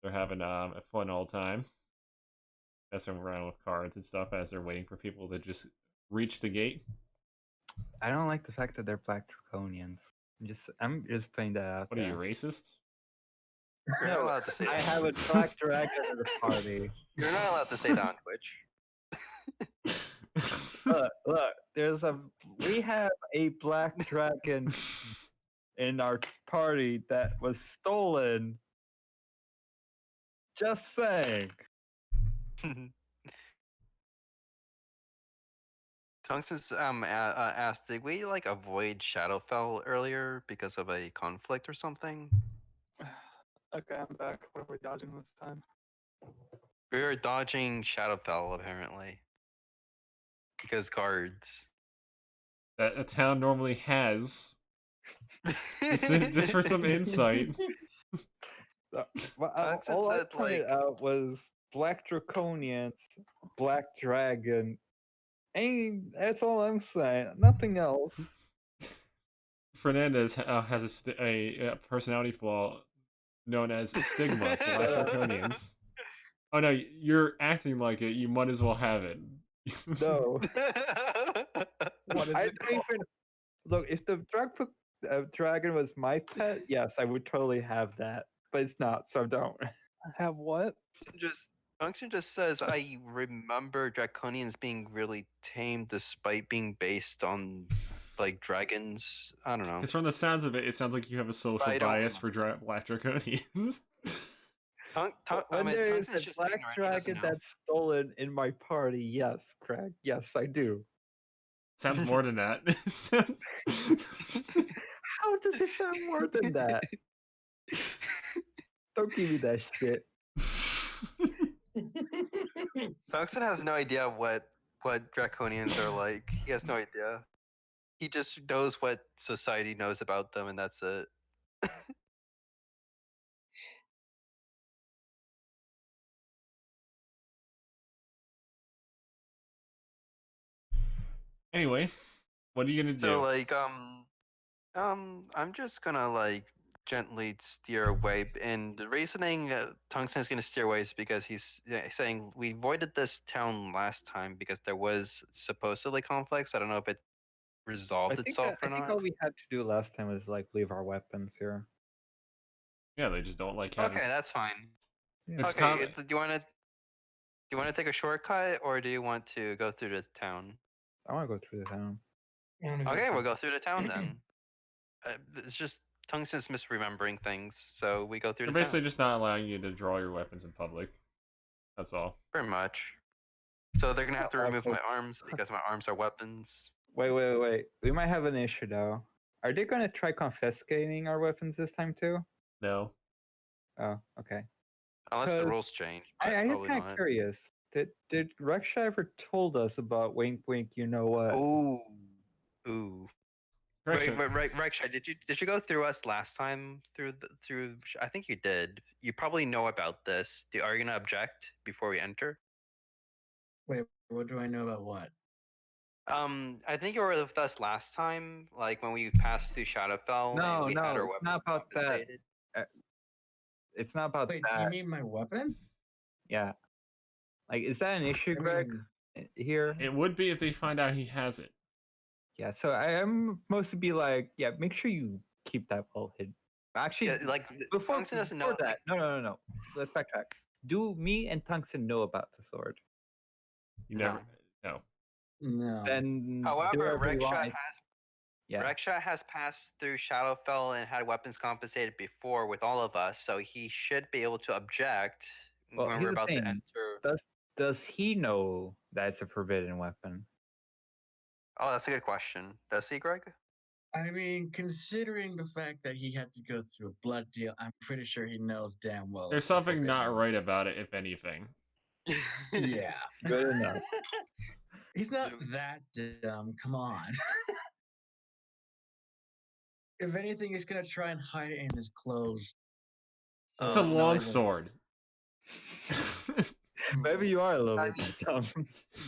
S2: They're having a fun old time, messing around with cards and stuff as they're waiting for people to just reach the gate.
S5: I don't like the fact that they're black draconians. I'm just putting that out
S2: What are
S5: there.
S2: you, racist?
S4: You're not allowed to say
S5: I
S4: that.
S5: have a black dragon at the party.
S4: You're not allowed to say that on Twitch.
S5: Look, we have a black dragon in our party that was stolen. Just saying.
S4: Tungsten's asked, did we like avoid Shadowfell earlier because of a conflict or something?
S3: Okay, I'm back. What are we dodging this time?
S4: We were dodging Shadowfell apparently because cards.
S2: That a town normally has. Just for some insight.
S4: Tungsten
S5: All I
S4: said,
S5: pointed
S4: like-
S5: out was black draconians, black dragon. That's all I'm saying. Nothing else.
S2: Fernandez has a personality flaw known as stigma, black draconians. Oh no, you're acting like it. You might as well have it.
S5: No.
S3: What is
S5: I
S3: it
S5: don't even look. If the dragon was my pet, yes, I would totally have that. But it's not, so don't.
S3: Have what?
S4: Function just says, I remember draconians being really tame despite being based on like dragons. I don't know.
S2: Because from the sounds of it, it sounds like you have a social
S4: I don't
S2: bias for black draconians.
S5: When there is
S4: Tungsten's
S5: a
S4: just
S5: black
S4: ignorant. He doesn't
S5: dragon
S4: know.
S5: that's stolen in my party, yes, Craig. Yes, I do.
S2: Sounds more than that. It sounds.
S5: How does it sound more than that? Don't give me that shit.
S4: Tungsten has no idea what draconians are like. He has no idea. He just knows what society knows about them, and that's it.
S2: Anyway, what are you gonna do?
S4: So like I'm just gonna like gently steer away, and the reasoning Tungsten is gonna steer away is because he's saying we avoided this town last time because there was supposedly conflicts. I don't know if it resolved itself
S5: I
S4: or
S5: think
S4: not.
S5: all we had to do last time was like leave our weapons here.
S2: Yeah, they just don't like having.
S4: Okay, that's fine.
S5: Yeah.
S2: It's
S4: Okay,
S2: common.
S4: do you want to take a shortcut, or do you want to go through the town?
S5: I want to go through the town.
S4: Okay, we'll go through the town then. It's just Tungsten's misremembering things, so we go through
S2: They're
S4: the
S2: basically
S4: town.
S2: just not allowing you to draw your weapons in public. That's all.
S4: Pretty much. So they're gonna have to remove my
S5: folks.
S4: arms because my arms are weapons.
S5: Wait. We might have an issue though. Are they going to try confiscating our weapons this time too?
S2: No.
S5: Oh, okay.
S4: Unless the
S5: 'Cause
S4: rules change.
S5: I
S4: But
S5: am
S4: probably
S5: kind of
S4: not.
S5: curious. Did Reksha ever told us about wink wink? You know what?
S4: Ooh.
S2: Correction.
S4: Right, Reksha, did you go through us last time through? I think you did. You probably know about this. Are you gonna object before we enter?
S1: Wait, what do I know about what?
S4: I think you were with us last time, like when we passed through Shadowfell and we had our
S5: it's
S4: weapons
S5: not about that.
S4: confiscated.
S5: It's not about
S1: Wait,
S5: that.
S1: you mean my weapon?
S5: Yeah. Like, is that an issue,
S1: I
S5: Greg?
S1: mean,
S5: Here?
S2: It would be if they find out he has it.
S5: Yeah. So I am supposed to be like, yeah, make sure you keep that well hidden. Actually,
S4: Yeah, like
S5: before
S4: Tungsten doesn't know.
S5: that, no. Let's backtrack. Do me and Tungsten know about the sword?
S2: You
S4: No.
S2: never. No.
S1: no.
S5: Then do
S4: However,
S5: whatever you want. Yeah.
S4: Reksha has passed through Shadowfell and had weapons confiscated before with all of us, so he should be able to object
S5: Well,
S4: when
S5: here's
S4: we're
S5: the
S4: about to
S5: thing.
S4: enter.
S5: Does he know that it's a forbidden weapon?
S4: Oh, that's a good question. Does he, Greg?
S1: I mean, considering the fact that he had to go through a blood deal, I'm pretty sure he knows damn well.
S2: There's
S1: it's a
S2: something not
S1: forbidden
S2: right about it, if anything.
S1: weapon. Yeah.
S5: Good enough.
S1: He's not that dumb. Come on. If anything, he's gonna try and hide it in his clothes.
S2: It's a
S4: no
S2: long
S4: one-
S2: sword.
S5: Maybe you are a little
S4: I
S5: bit dumb.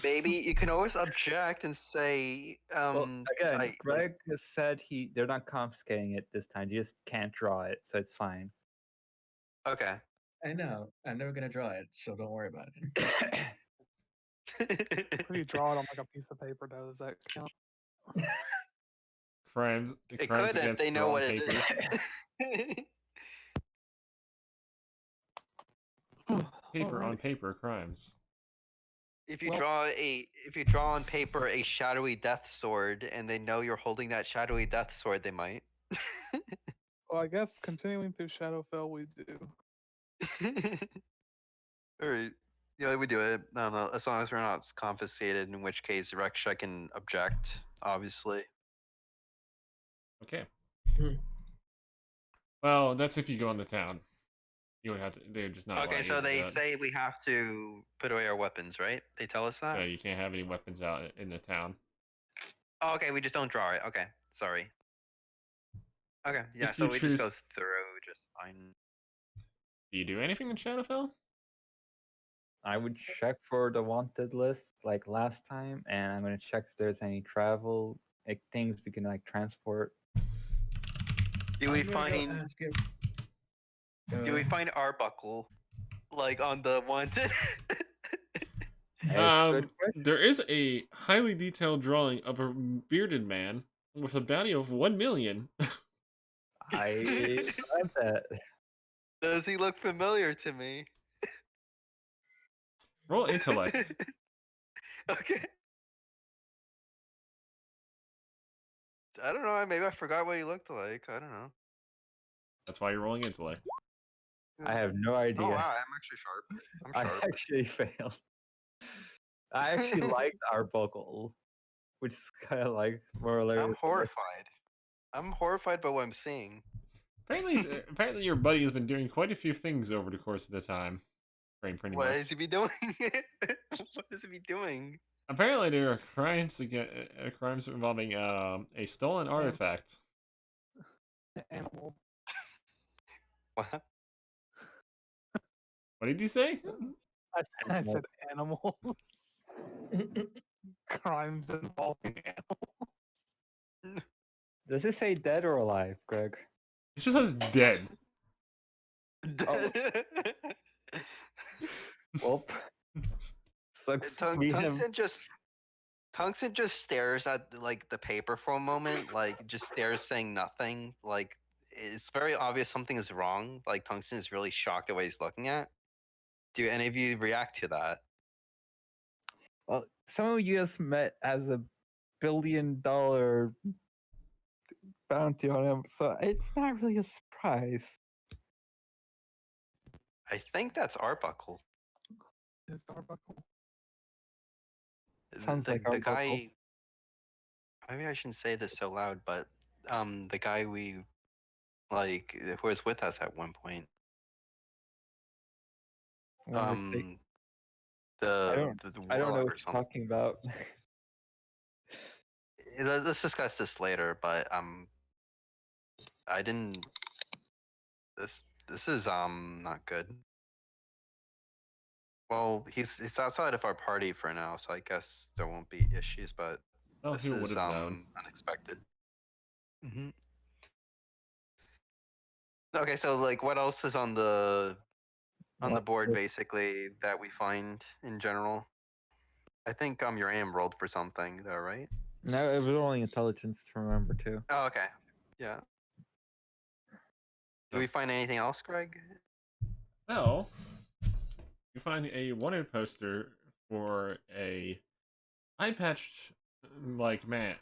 S4: Baby, you can always object and say,
S5: Well, again,
S4: I-
S5: Greg has said they're not confiscating it this time. You just can't draw it, so it's fine.
S4: okay.
S1: I know. I'm never gonna draw it, so don't worry about it.
S3: If you draw it on like a piece of paper, does that count?
S2: Crimes
S4: It
S2: crimes
S4: could if
S2: against
S4: they know
S2: drawing
S4: what it
S2: paper.
S4: is.
S2: Paper on
S3: Alright.
S2: paper crimes.
S4: If you
S3: Well-
S4: draw on paper a shadowy death sword and they know you're holding that shadowy death sword, they might.
S3: Well, I guess continuing through Shadowfell, we do.
S4: All right. Yeah, we do it. No, as long as we're not confiscated, in which case Reksha can object, obviously.
S2: Okay.
S1: Hmm.
S2: Well, that's if you go in the town. You would have to. They're just not.
S4: Okay,
S2: allowing
S4: so
S2: you to do
S4: they
S2: that.
S4: say we have to put away our weapons, right? They tell us that?
S2: Yeah, you can't have any weapons out in the town.
S4: Oh, okay, we just don't draw it. Okay, sorry. Okay, yeah,
S2: If
S4: so
S2: you
S4: we just go
S2: choose-
S4: through just fine.
S2: Do you do anything in Shadowfell?
S5: I would check for the wanted list like last time, and I'm gonna check if there's any travel like things we can like transport.
S4: Do we
S1: I'm gonna go
S4: find
S1: ask him.
S4: do we find Arbuckle like on the wanted?
S5: Good question.
S2: There is a highly detailed drawing of a bearded man with a bounty of 1 million.
S5: I read that.
S4: Does he look familiar to me?
S2: Roll intellect.
S4: Okay. I don't know. Maybe I forgot what he looked like. I don't know.
S2: That's why you're rolling intellect.
S5: I have no
S4: Oh
S5: idea.
S4: wow, I'm actually sharp. I'm
S5: I
S4: sharp.
S5: actually failed. I actually liked Arbuckle, which is kind of like more hilarious.
S4: I'm horrified. I'm horrified by what I'm seeing.
S2: Apparently your buddy has been doing quite a few things over the course of the time. Pretty
S4: What
S2: much.
S4: is he be doing? What is he be doing?
S2: Apparently there are crimes involving a stolen artifact.
S3: Animal.
S4: What?
S2: What did you say?
S3: I said animals. Crimes involving animals.
S5: Does it say dead or alive, Greg?
S2: It just says dead.
S5: Well, sucks.
S4: Tungsten just stares at like the paper for a moment, like just stares, saying nothing. Like it's very obvious something is wrong. Like Tungsten is really shocked at what he's looking at. Do any of you react to that?
S5: Well, some of you just met as $1 billion bounty on him, so it's not really a surprise.
S4: I think that's Arbuckle.
S3: Is Arbuckle?
S5: Sounds
S4: the,
S5: like
S4: the
S5: Arbuckle.
S4: guy. Maybe I shouldn't say this so loud, but the guy we like who was with us at one point.
S5: Wonderful.
S4: The
S5: I don't know
S4: warlock
S5: what
S4: or
S5: you're
S4: something.
S5: talking about.
S4: Let's discuss this later, but I didn't. This is not good. Well, it's outside of our party for now, so I guess there won't be issues. But
S2: Well,
S4: this
S2: who would
S4: is
S2: have known?
S4: unexpected. Okay, so like, what else is on the board basically that we find in general? I think Uranium rolled for something though, right?
S5: No, it was only intelligence to remember too.
S4: Oh, okay. Yeah. Do we find anything else, Greg?
S2: Well, you find a wanted poster for a eye patched like man.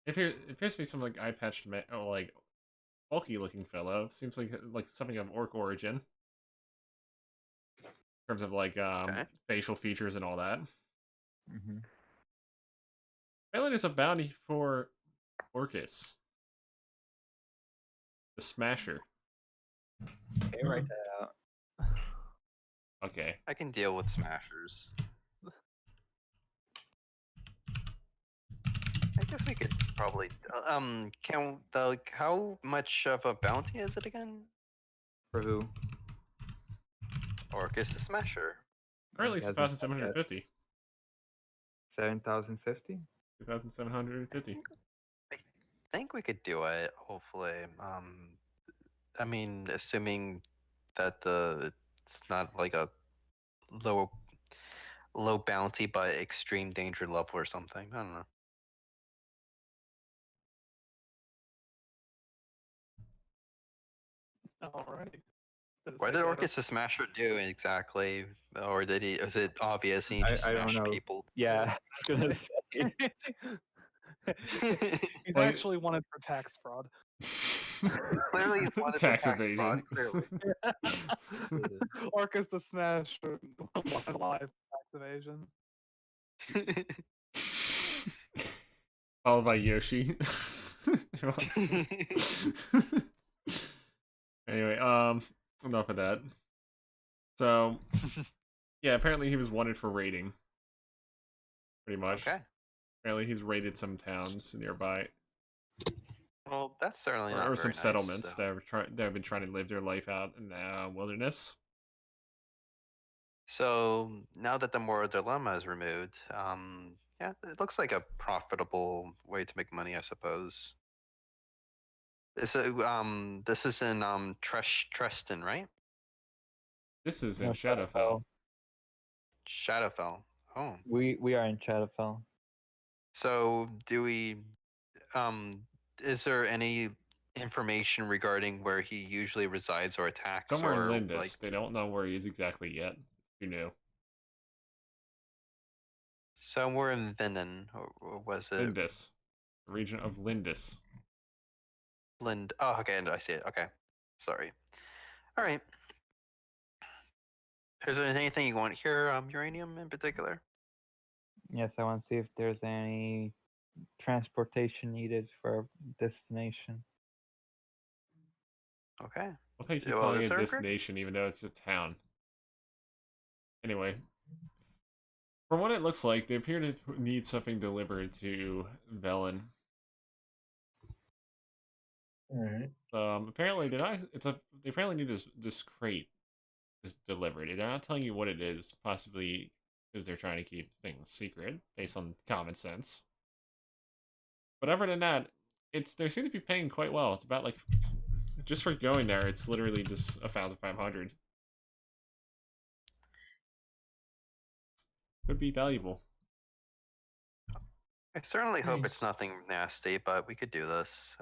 S2: It appears to be some like eye patched man, or like bulky looking fellow. Seems like something of orc origin. In terms of like
S4: Okay.
S2: facial features and all that.
S5: Mm-hmm.
S2: Apparently there's a bounty for Orcus. The Smasher.
S5: Okay, write that out.
S2: Okay.
S4: I can deal with smashers. I guess we could probably how much of a bounty is it again?
S5: For who?
S4: Orcus the Smasher.
S2: Currently
S5: Hasn't
S2: 2,750.
S5: 7,050?
S2: 2,750.
S4: I think we could do it, hopefully. I mean, assuming that it's not like a low bounty but extreme danger level or something. I don't know.
S3: Alrighty.
S4: What did Orcus the Smasher do exactly? Or is it obvious and he just
S5: I don't
S4: smashed
S5: know.
S4: people?
S5: Yeah, I was gonna say.
S3: He's
S2: Well,
S3: actually wanted for tax fraud.
S4: Clearly he's wanted
S2: Tax
S4: for tax fraud,
S2: evasion.
S4: clearly.
S3: Orcus the Smash wanted live tax evasion.
S2: Followed by Yoshi. Anyway, enough of that. So, yeah, apparently he was wanted for raiding. Pretty much.
S4: Okay.
S2: Apparently he's raided some towns nearby.
S4: Well, that's certainly not
S2: Or
S4: very
S2: some
S4: nice,
S2: settlements
S4: so.
S2: that have been trying to live their life out in the wilderness.
S4: So now that the moral dilemma is removed, yeah, it looks like a profitable way to make money, I suppose. This is in Treston, right?
S2: This is in
S5: No,
S2: Shadowfell.
S4: Shadowfell. Oh.
S5: We are in Shadowfell.
S4: So do we is there any information regarding where he usually resides or attacks
S2: Somewhere in
S4: or
S2: Lindis.
S4: like
S2: They don't know where he is exactly yet. Who knew?
S4: somewhere in Vinnen, or was it
S2: Lindis. The region of Lindis.
S4: Lind? Oh, okay, I see it. Okay, sorry. All right. Is there anything you want here, uranium in particular?
S5: Yes, I want to see if there's any transportation needed for our destination.
S4: Okay.
S2: Why do you keep
S4: Well,
S2: calling
S4: is
S2: it
S4: there a
S2: this
S4: group?
S2: nation even though it's a town? Anyway, from what it looks like, they appear to need something delivered to Velen.
S1: Alright.
S2: Apparently they apparently need this crate is delivered. They're not telling you what it is, possibly because they're trying to keep things secret based on common sense. But other than that, they seem to be paying quite well. It's about like just for going there, it's literally just 1,500. Could be valuable.
S4: I certainly hope it's
S1: Nice.
S4: nothing nasty, but we could do this.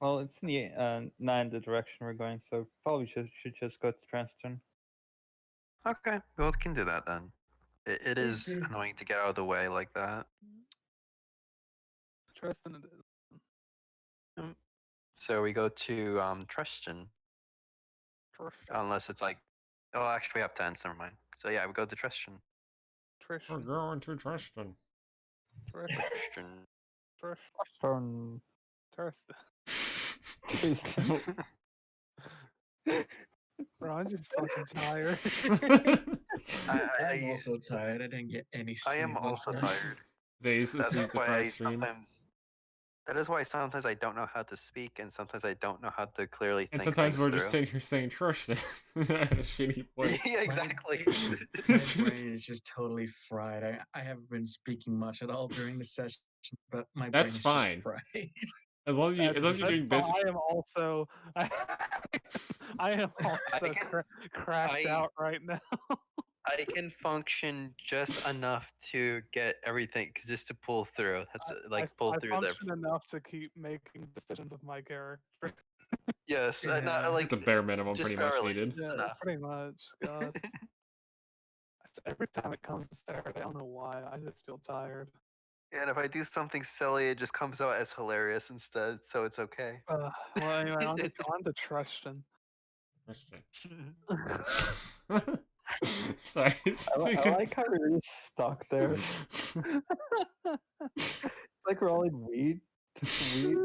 S5: Well, it's in the, not in the direction we're going, so probably should just go to Transton.
S4: Okay, well, we can do that then. It is
S1: Easy.
S4: annoying to get out of the way like that.
S3: Tristan, it is.
S4: So we go to Tristan,
S3: Tristan.
S4: unless it's like, oh, actually we have tents. Never mind. So yeah, we go to Tristan.
S2: We're
S3: Tristan.
S2: going to Tristan.
S3: Tristan.
S4: Tristan.
S3: Tristan.
S5: Tristan.
S3: Bro, I'm just fucking tired.
S1: I'm also tired. I didn't get any
S4: I
S1: sleep
S4: am
S1: last
S4: also
S1: night.
S4: tired.
S2: Today's a
S4: That's
S2: sleep
S4: why
S2: deprived stream.
S4: That is why sometimes I don't know how to speak, and sometimes I don't know how to clearly
S2: And
S4: think
S2: sometimes
S4: things
S2: we're
S4: through.
S2: just sitting here saying Tristan at a shitty point.
S4: Yeah, exactly.
S1: My brain is just totally fried. I haven't been speaking much at all during the session, but my brain
S2: That's
S1: is
S2: fine.
S1: just fried.
S2: As long as you're
S3: That's
S2: doing
S3: fine.
S2: business.
S3: I am also, I am also cracked out right now.
S4: I can function just enough to get everything, just to pull through. That's pull
S3: I
S4: through there.
S3: function enough to keep making decisions with my character.
S4: Yes,
S1: Yeah.
S4: not like
S2: The bare minimum
S4: just
S2: pretty much
S4: barely.
S2: needed.
S4: Just
S3: Yeah,
S4: enough.
S3: pretty much. God. Every time it comes to Saturday, I don't know why. I just feel tired.
S4: And if I do something silly, it just comes out as hilarious instead, so it's okay.
S3: Well, anyway, on to Tristan.
S2: Tristan. Sorry.
S5: I like how we're just stuck there. Like we're all in weed. Weed.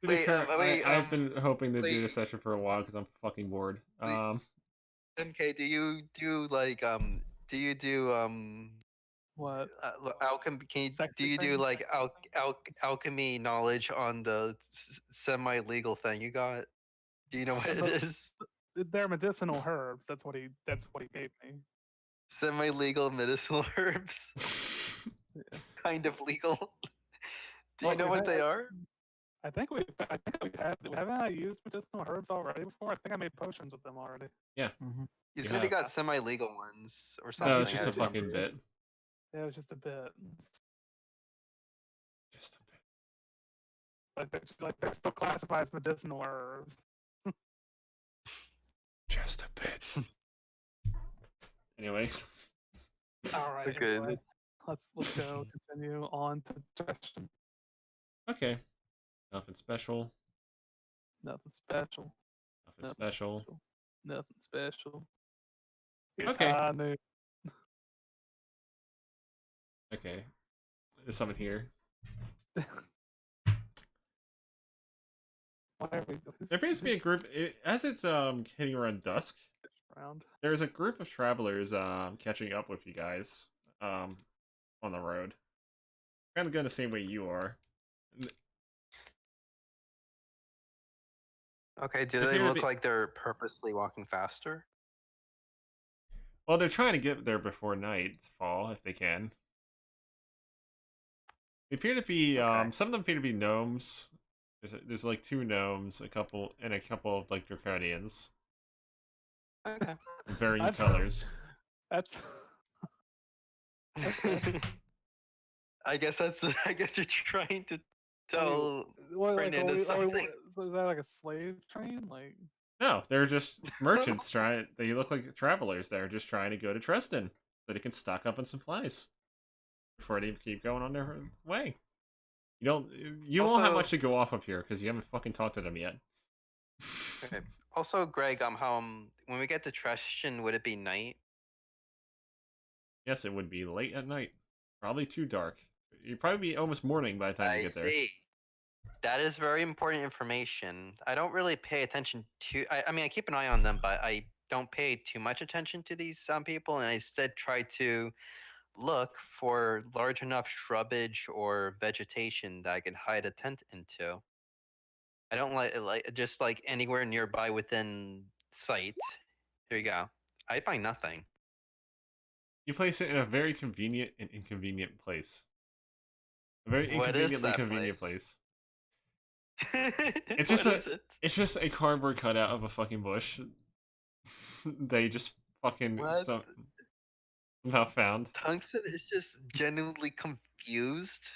S2: To be fair, I've been hoping to do this
S4: wait.
S2: session for a while because I'm fucking bored.
S4: MK, do you do like
S3: What?
S4: alchemy? Do you do like alchemy knowledge on the semi-legal thing you got? Do you know what it is?
S3: They're medicinal herbs. That's what he gave me.
S4: Semi-legal medicinal herbs.
S3: Yeah.
S4: Kind of legal. Do
S3: Well,
S4: you know what they are?
S3: I think we haven't I used medicinal herbs already before? I think I made potions with them already.
S2: Yeah.
S5: Mm-hmm.
S4: You said you got semi-legal ones or something.
S2: No, it's just
S4: I
S2: a
S4: don't
S2: fucking
S4: remember.
S2: bit.
S3: Yeah, it was just a bit.
S2: Just a bit.
S3: But they're still classified as medicinal herbs.
S2: Just a bit. Anyway.
S3: All right.
S4: Okay.
S3: Anyway, let's go continue on to Tristan.
S2: Okay. Nothing special.
S3: Nothing special.
S2: Nothing special.
S3: Nothing special. It's
S2: Okay.
S3: high noon.
S2: Okay. There's someone here. There appears to be a group as it's hitting around dusk. There's a group of travelers catching up with you guys on the road. Kind of going the same way you are.
S4: Okay, do they look like they're purposely walking faster?
S2: Well, they're trying to get there before nightfall if they can. They appear to be some of them appear to be gnomes. There's like 2 gnomes, a couple of like draconians.
S4: Okay.
S2: Varying colors.
S3: That's.
S4: I guess you're trying to tell
S3: Brendan
S4: something.
S3: So is that like a slave train? Like.
S2: No, they're just merchants trying. They look like travelers. They're just trying to go to Tristan so they can stock up on supplies before they keep going on their way. You won't have much to go off of here because you haven't fucking talked to them yet.
S4: Okay. Also, Greg, when we get to Treston, would it be night?
S2: Yes, it would be late at night. Probably too dark. You'd probably be almost morning by the time you
S4: I
S2: get there.
S4: see. That is very important information. I don't really pay attention to. I mean, I keep an eye on them, but I don't pay too much attention to these people, and I instead try to look for large enough shrubbage or vegetation that I can hide a tent into. I don't like just like anywhere nearby within sight. Here you go. I find nothing.
S2: You place it in a very convenient and inconvenient place. A very
S4: What is
S2: inconveniently
S4: that
S2: convenient
S4: place?
S2: place. It's
S4: What
S2: just a
S4: is it?
S2: it's just a cardboard cutout of a fucking bush. They just fucking
S4: What?
S2: somehow found.
S4: Tungsten is just genuinely confused,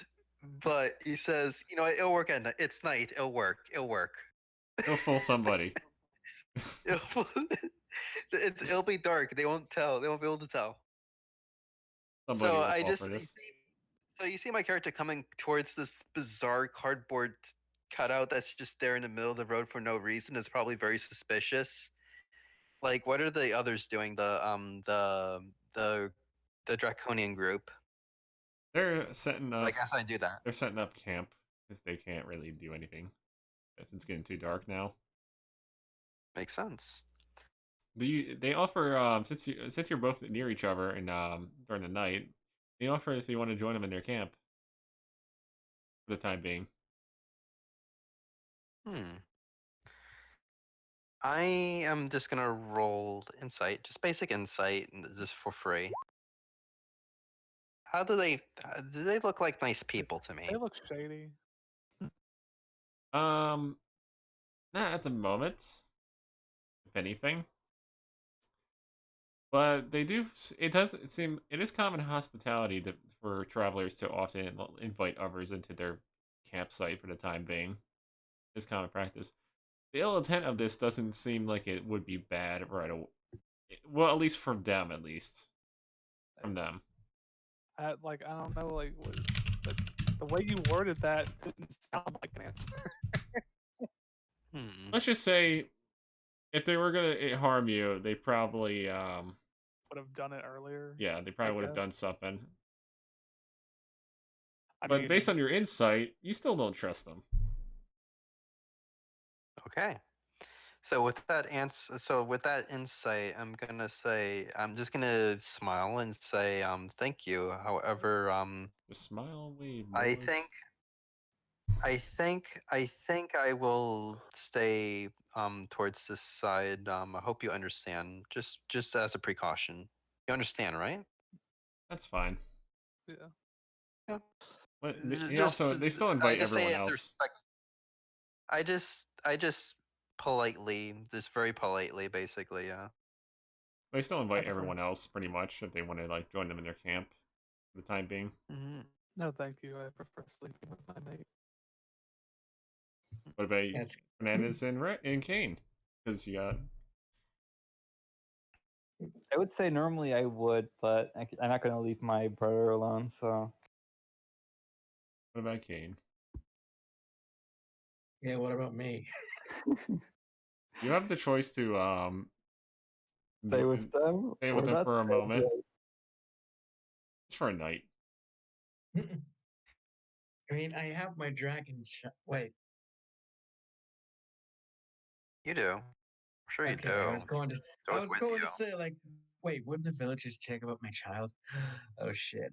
S4: but he says, it'll work at night. It's night. It'll work. It'll work.
S2: It'll fool somebody.
S4: It'll, it'll be dark. They won't tell. They won't be able to tell.
S2: Somebody
S4: So
S2: will
S4: I
S2: fall
S4: just
S2: for this.
S4: you see my character coming towards this bizarre cardboard cutout that's just there in the middle of the road for no reason is probably very suspicious. Like, what are the others doing? The draconian group.
S2: They're setting
S4: I
S2: up.
S4: guess I do that.
S2: They're setting up camp because they can't really do anything. Since it's getting too dark now.
S4: Makes sense.
S2: They offer since you're both near each other and during the night, they offer if you want to join them in their camp for the time being.
S4: I am just gonna roll insight, just basic insight, just for free. How do they look like nice people to me?
S3: They look shady.
S2: Not at the moment, if anything. But they do. It does seem it is common hospitality for travelers to often invite others into their campsite for the time being. It's common practice. The ill intent of this doesn't seem like it would be bad right away. Well, at least from them, at least from them.
S3: I don't know, but the way you worded that didn't sound like an answer.
S2: Let's just say, if they were gonna harm you, they probably
S3: Would have done it earlier.
S2: yeah, they probably
S3: I
S2: would have done
S3: guess.
S2: something.
S3: I
S2: But
S3: mean,
S2: based on your insight, you still don't trust them.
S4: Okay. So with that insight, I'm just gonna smile and say, thank you. However,
S2: Just smile away,
S4: I
S2: boys.
S4: think I will stay towards this side. I hope you understand. Just as a precaution. You understand, right?
S2: That's fine.
S3: yeah.
S4: Yeah.
S2: But
S4: Just
S2: they still
S4: I
S2: invite
S4: just say
S2: everyone
S4: it's
S2: else.
S4: respect. I just politely, just very politely, basically. Yeah.
S2: They still invite
S3: prefer-
S2: everyone else pretty much if they want to like join them in their camp for the time being.
S3: No, thank you. I prefer sleeping with my mate.
S2: What about
S1: That's
S2: Fernandez and Kane? Because you got
S5: I would say normally I would, but I'm not going to leave my brother alone. So
S2: what about Kane?
S1: yeah. What about me?
S2: You have the choice to
S5: stay with them
S2: stay with
S5: or
S2: them
S5: not
S2: for a
S5: stay with
S2: moment,
S5: them.
S2: just for a night.
S1: I mean, I have my dragon. Wait.
S4: You do. I'm sure you
S1: Okay.
S4: do.
S1: I was going to.
S4: It's
S1: I
S4: always
S1: was
S4: with
S1: going
S4: you.
S1: to say like, wait. Wouldn't the villagers check about my child? Oh shit.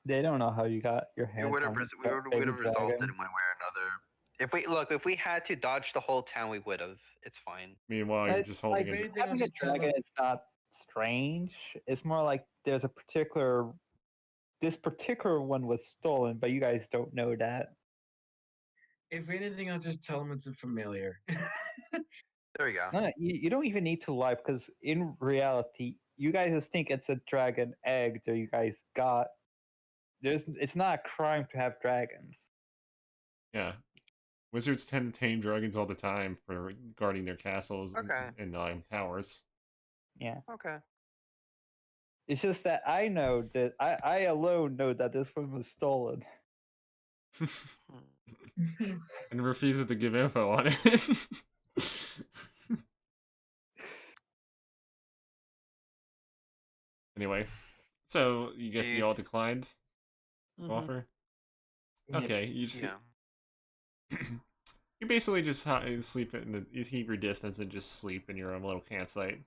S5: They don't know how you got your
S4: We
S5: hands
S4: would have
S5: on
S4: we
S5: that
S4: would
S5: baby
S4: have resulted
S5: dragon.
S4: in one way or another. If we had to dodge the whole town, we would have. It's fine.
S2: Meanwhile, you're just holding
S1: If
S2: a.
S1: anything, I'll
S5: Having a
S1: just tell
S5: dragon
S1: them.
S5: is not strange. It's more like there's a particular. This particular one was stolen, but you guys don't know that.
S1: If anything, I'll just tell them it's a familiar.
S4: There we go.
S5: No, you don't even need to lie because in reality, you guys just think it's a dragon egg that you guys got. It's not a crime to have dragons.
S2: Yeah, wizards tend to tame dragons all the time for guarding their castles
S4: Okay.
S2: and towers.
S5: Yeah.
S4: Okay.
S5: It's just that I know that I alone know that this one was stolen.
S2: and refuses to give info on it. Anyway, so you guess you all declined the
S3: Mhm.
S2: offer.
S5: Yep.
S2: Okay, you just
S4: Yeah.
S2: you basically just sleep you keep your distance and just sleep in your own little campsite.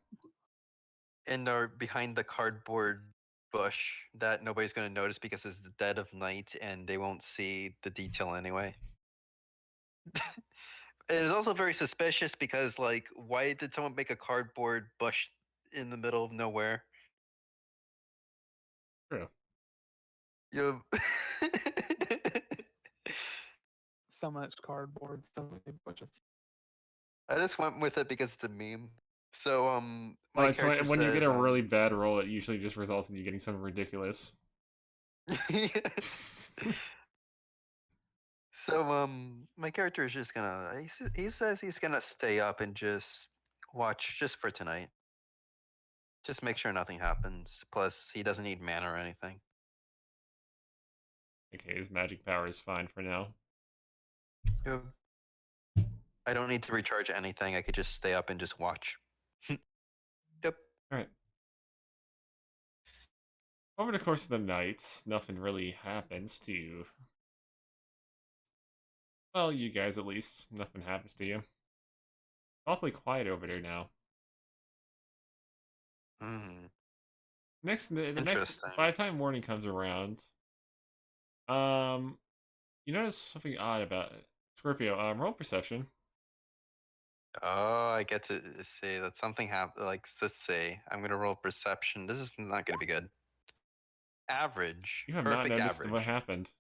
S4: And are behind the cardboard bush that nobody's going to notice because it's the dead of night and they won't see the detail anyway. It is also very suspicious because, like, why did someone make a cardboard bush in the middle of nowhere?
S2: True.
S4: You.
S3: So much cardboard, so many bushes.
S4: I just went with it because it's a meme. So,
S2: Well,
S4: my
S2: it's
S4: character
S2: when you get
S4: says,
S2: a really bad roll, it usually just results in you getting something ridiculous.
S4: So, my character is just gonna. He says he's gonna stay up and just watch just for tonight. Just make sure nothing happens. Plus, he doesn't need mana or anything.
S2: Okay, his magic power is fine for now.
S4: Yep. I don't need to recharge anything. I could just stay up and just watch. Yep.
S2: All right. Over the course of the night, nothing really happens to you. Well, you guys at least. Nothing happens to you. Awfully quiet over there now.
S4: Mm,
S2: The next
S4: interesting.
S2: by the time morning comes around, you notice something odd about it. Scorpio, roll perception.
S4: Oh, I get to see that something happened. Like, let's see. I'm gonna roll perception. This is not gonna be good. Average.
S2: You have not
S4: Perfect
S2: noticed what
S4: average.
S2: happened.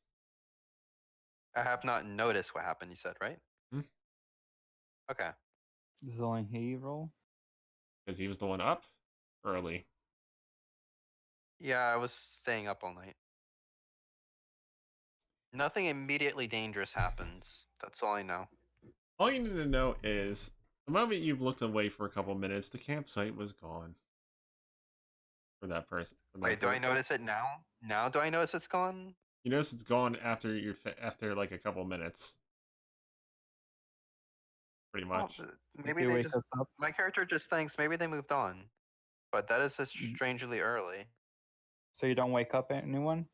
S4: I have not noticed what happened. You said right?
S2: Hmm?
S4: Okay.
S5: This is only he roll.
S2: Because he was the one up early.
S4: Yeah, I was staying up all night. Nothing immediately dangerous happens. That's all I know.
S2: All you need to know is, the moment you've looked away for a couple minutes, the campsite was gone. For that person.
S4: Wait, do I notice it now? Now do I notice it's gone?
S2: You notice it's gone after after like a couple minutes. Pretty
S4: Oh,
S2: much.
S4: maybe
S5: You
S4: they
S5: wake
S4: just.
S5: us up.
S4: My character just thinks maybe they moved on, but that is just
S5: Mm.
S4: strangely early.
S5: So you don't wake up anyone?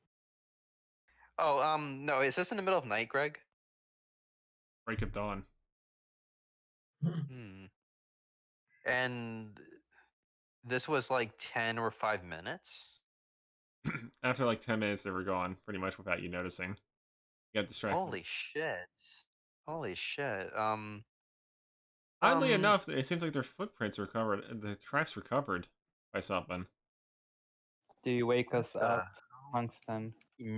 S4: Oh, no. Is this in the middle of night, Greg?
S2: Break of dawn.
S4: Hmm. And this was like 10 or 5 minutes.
S2: After like 10 minutes, they were gone, pretty much without you noticing. You got distracted.
S4: Holy shit! Holy shit!
S2: Oddly enough, it seems like their footprints recovered, the tracks recovered by something.
S5: Do you wake us
S4: What the
S5: up, Tungsten?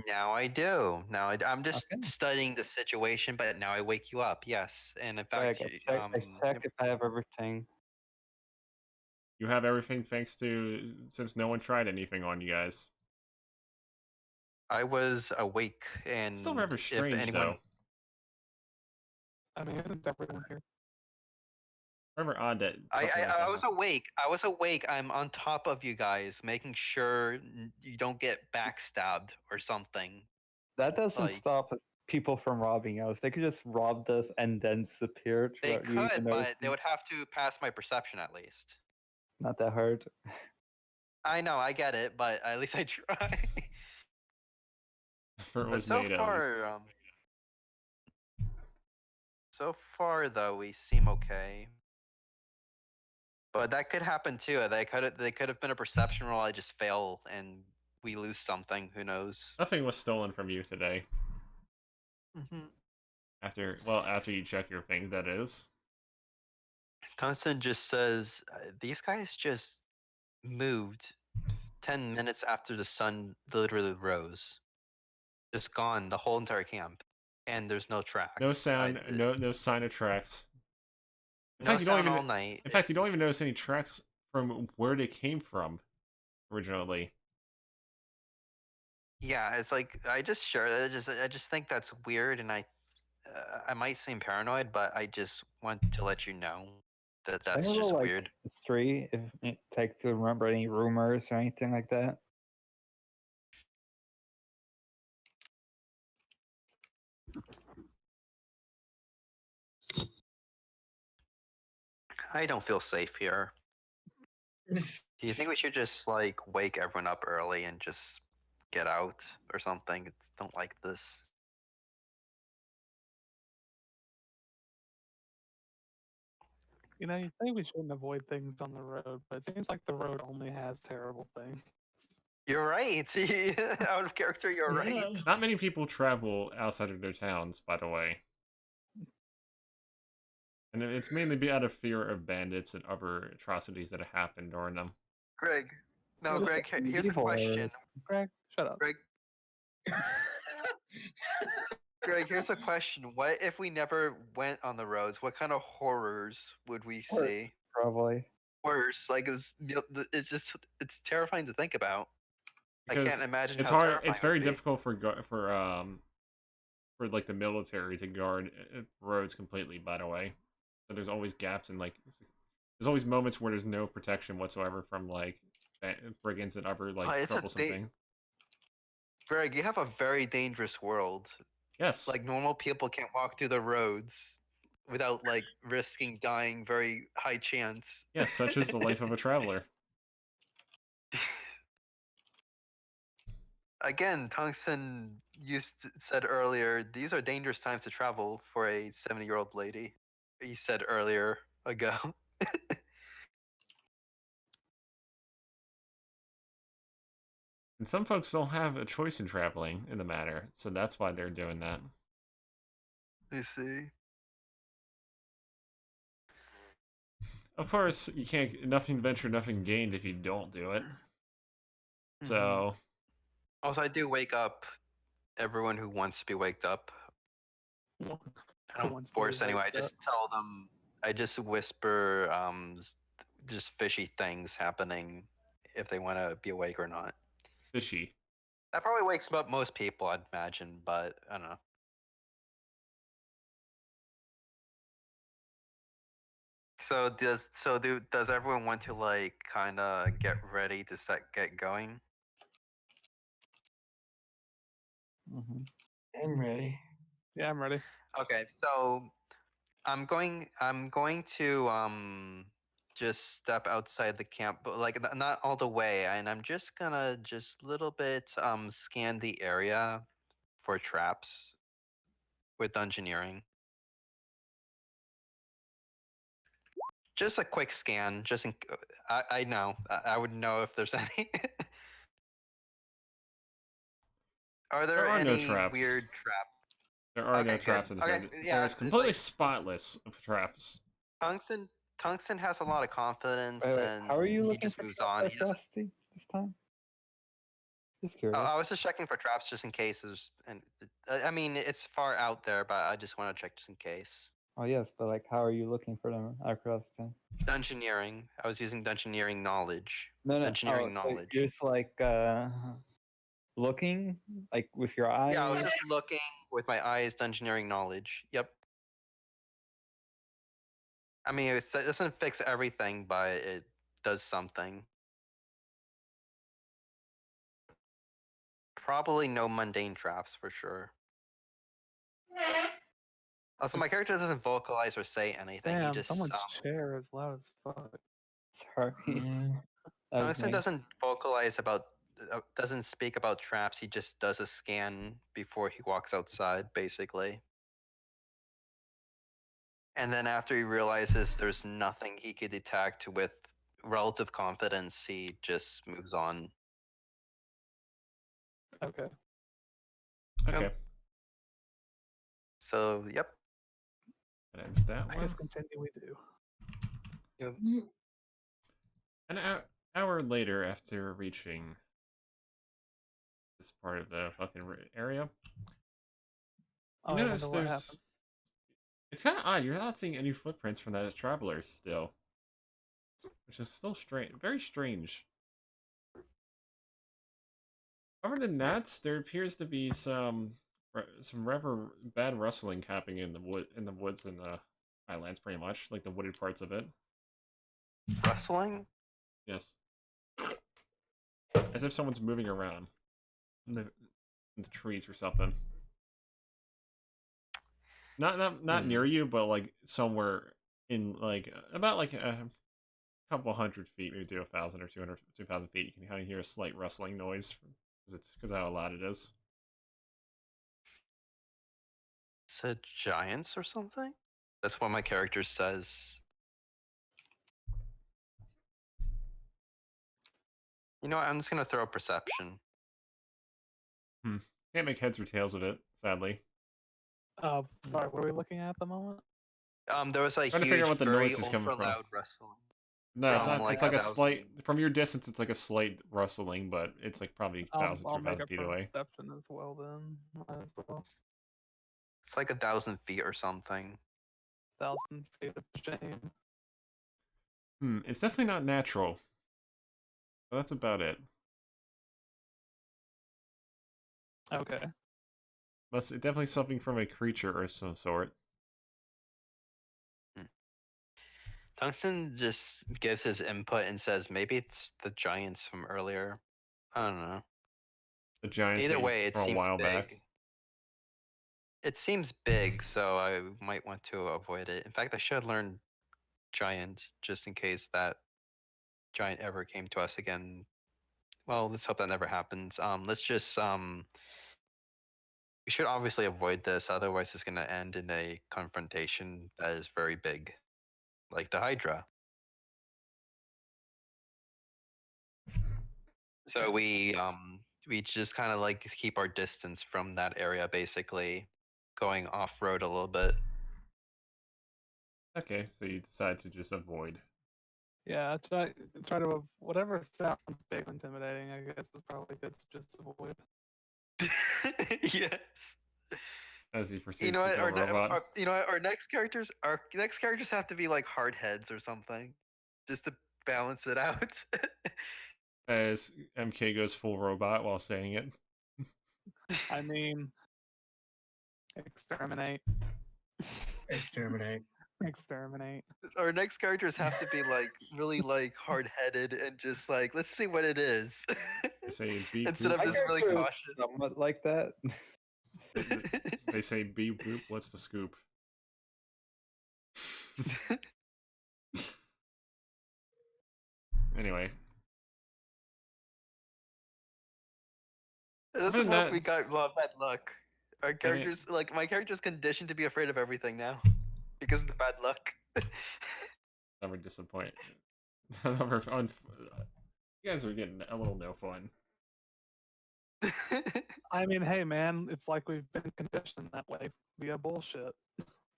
S4: Now I do. Now I'm just
S5: Okay.
S4: studying the situation, but now I wake you up. Yes, and in
S5: Greg,
S4: fact,
S5: I check if I have everything.
S2: You have everything thanks to, since no one tried anything on you guys.
S4: I was awake,
S2: It's still
S4: and
S2: rather
S4: if
S2: strange,
S4: anyone,
S2: though.
S3: I mean, isn't everyone here?
S2: Rather odd that
S4: I,
S2: something like
S4: I
S2: that
S4: I was
S2: happened.
S4: awake. I was awake. I'm on top of you guys, making sure you don't get backstabbed or something.
S5: That doesn't
S4: Like
S5: stop people from robbing us. They could just robbed us and then disappeared
S4: they
S5: without you even
S4: could, but they
S5: noticing.
S4: would have to pass my perception at least.
S5: Not that hard.
S4: I know, I get it, but at least I try.
S2: Effort
S4: But
S2: was made, at least.
S4: So far though, we seem okay. But that could happen too. They could have been a perception roll. I just fail and we lose something. Who knows?
S2: Nothing was stolen from you today.
S4: Mm-hmm.
S2: After you check your things, that is.
S4: Tungsten just says these guys just moved 10 minutes after the sun literally rose. Just gone the whole entire camp, and there's no tracks.
S2: No sound, no sign of tracks. In
S4: No
S2: fact, you don't
S4: sound
S2: even.
S4: all night.
S2: In fact, you don't even notice any tracks from where they came from originally.
S4: Yeah, it's like I just think that's weird, and I might seem paranoid, but I just want to let you know that
S5: I
S4: that's
S5: can roll
S4: just
S5: like
S4: weird.
S5: 3 if it takes to remember any rumors or anything like that.
S4: I don't feel safe here. Do you think we should just like wake everyone up early and just get out or something? Don't like this.
S3: You know, you say we shouldn't avoid things on the road, but it seems like the road only has terrible things.
S4: You're right. Out of character, you're right.
S1: Yeah.
S2: Not many people travel outside of their towns, by the way. And it's mainly be out of fear of bandits and other atrocities that have happened during them.
S4: Greg. No,
S3: What is
S4: Greg,
S5: it,
S4: here's a
S5: medieval or-
S4: question.
S3: Greg, shut up.
S4: Greg, here's a question. What if we never went on the roads? What kind of horrors would we see?
S5: Probably.
S4: Worse, like it's just it's terrifying to think about. I
S2: Because
S4: can't imagine
S2: it's
S4: how
S2: hard.
S4: terrifying
S2: It's
S4: it would
S2: very
S4: be.
S2: difficult for like the military to guard roads completely. By the way, so there's always gaps and like there's always moments where there's no protection whatsoever from like brigands and other like
S4: It's
S2: troublesome things.
S4: Greg, you have a very dangerous world.
S2: Yes.
S4: Like normal people can't walk through the roads without like risking dying. Very high chance.
S2: Yes, such is the life of a traveler.
S4: Again, Tungsten said earlier, these are dangerous times to travel for a 70-year-old lady. He said earlier ago.
S2: And some folks don't have a choice in traveling in the matter, so that's why they're doing that.
S4: You see.
S2: Of course, you can't. Nothing ventured, nothing gained if you don't do it. So.
S4: Also, I do wake up everyone who wants to be waked up. I don't force anyone. I just tell them. I just whisper, just fishy things happening, if they want to be awake or not.
S2: Fishy.
S4: That probably wakes up most people, I'd imagine, but I don't know. So does everyone want to like kind of get ready to get going?
S1: I'm ready.
S3: Yeah, I'm ready.
S4: Okay, so I'm going to just step outside the camp, but like not all the way, and I'm just gonna just little bit scan the area for traps with dungeoneering. Just a quick scan, just in. I know. I would know if there's any. Are there
S2: There are no
S4: any
S2: traps.
S4: weird traps?
S2: There are no
S4: Okay,
S2: traps
S4: good.
S2: in this
S4: Okay,
S2: area. This
S4: yeah,
S2: area is
S4: it's
S2: completely
S4: like-
S2: spotless of traps.
S4: Tungsten has a lot of confidence,
S5: Wait,
S4: and
S5: how are you
S4: he
S5: looking
S4: just
S5: for
S4: moves
S5: traps
S4: on.
S5: by
S4: He doesn't.
S5: Frosty this time? Just curious.
S4: I was just checking for traps just in case. And I mean, it's far out there, but I just want to check just in case.
S5: Oh yes, but like, how are you looking for them across time?
S4: Dungeoneering. I was using dungeoneering knowledge.
S5: No.
S4: Dungeoneering
S5: So
S4: knowledge.
S5: you're just like looking, like with your eyes.
S4: Yeah, I was just looking with my eyes. Dungeoneering knowledge. Yep. I mean, it doesn't fix everything, but it does something. Probably no mundane traps for sure. Also, my character doesn't vocalize or say anything.
S3: Damn,
S4: he just
S3: someone's chair is loud as fuck.
S5: Sorry. That was
S4: Tungsten
S5: me.
S4: doesn't vocalize about, doesn't speak about traps. He just does a scan before he walks outside, basically. And then after he realizes there's nothing he could detect with relative confidence, he just moves on.
S3: Okay.
S2: Okay.
S4: So, yep.
S2: That ends that
S3: I
S2: one.
S3: guess continue we do.
S2: An hour later, after reaching this part of the fucking area,
S3: Oh,
S2: you
S3: I
S2: notice
S3: wonder what
S2: there's.
S3: happens.
S2: It's kind of odd. You're not seeing any footprints from those travelers still, which is still strange. Very strange. Other than that, there appears to be some rather bad rustling happening in the woods and the highlands, pretty much like the wooded parts of it.
S4: Rustling?
S2: Yes, as if someone's moving around in the trees or something. Not near you, but like somewhere in like about like a couple hundred feet, maybe to 1,000 or 200, 2,000 feet, you can kind of hear a slight rustling noise because how loud it is.
S4: Is it giants or something? That's what my character says. You know what? I'm just gonna throw a perception.
S2: Can't make heads or tails of it, sadly.
S3: Sorry, what are we looking at the moment?
S4: There was a
S2: Trying to figure out
S4: huge,
S2: what the
S4: very
S2: noise is coming
S4: ultra
S2: from.
S4: loud rustling.
S2: No, it's
S3: From,
S2: not.
S4: like
S2: It's like a
S4: 1,000.
S2: slight from your distance. It's like a slight rustling, but it's like probably
S3: I'll
S2: 1,000,
S3: make
S2: 2,000
S3: a
S2: feet away.
S3: perception as well then. Might as well.
S4: It's like 1,000 feet or something.
S3: 1,000 feet of shame.
S2: It's definitely not natural. But that's about it.
S3: Okay.
S2: It's definitely something from a creature or some sort.
S4: Tungsten just gives his input and says maybe it's the giants from earlier. I don't know.
S2: The giants
S4: Either way, it
S2: from a
S4: seems
S2: while
S4: big.
S2: back.
S4: It seems big, so I might want to avoid it. In fact, I should learn giant just in case that giant ever came to us again. Well, let's hope that never happens. Let's just we should obviously avoid this, otherwise it's gonna end in a confrontation that is very big, like the Hydra. So we just kind of like keep our distance from that area, basically, going off road a little bit.
S2: Okay, so you decide to just avoid.
S3: Yeah, try to whatever sounds big and intimidating. I guess is probably good to just avoid.
S4: Yes.
S2: As he
S4: You
S2: proceeds
S4: know
S2: to
S4: what?
S2: kill a robot.
S4: You know what? Our next characters have to be like hard heads or something, just to balance it out.
S2: As MK goes full robot while saying it.
S3: I mean, exterminate.
S1: Exterminate.
S3: Exterminate.
S4: Our next characters have to be like really like hard headed and just like let's see what it is.
S2: They say beep
S4: Instead
S2: boop.
S4: of just really
S5: character is
S4: cautious.
S5: somewhat like that.
S2: They say beep boop. What's the scoop? Anyway,
S4: It
S2: other
S4: doesn't
S2: than
S4: help
S2: that,
S4: we got bad luck. Our characters, like my character's conditioned to be afraid of everything now because of the bad luck.
S2: never disappoint. Never fun. You guys are getting a little no fun.
S3: I mean, hey man, it's like we've been conditioned that way via bullshit.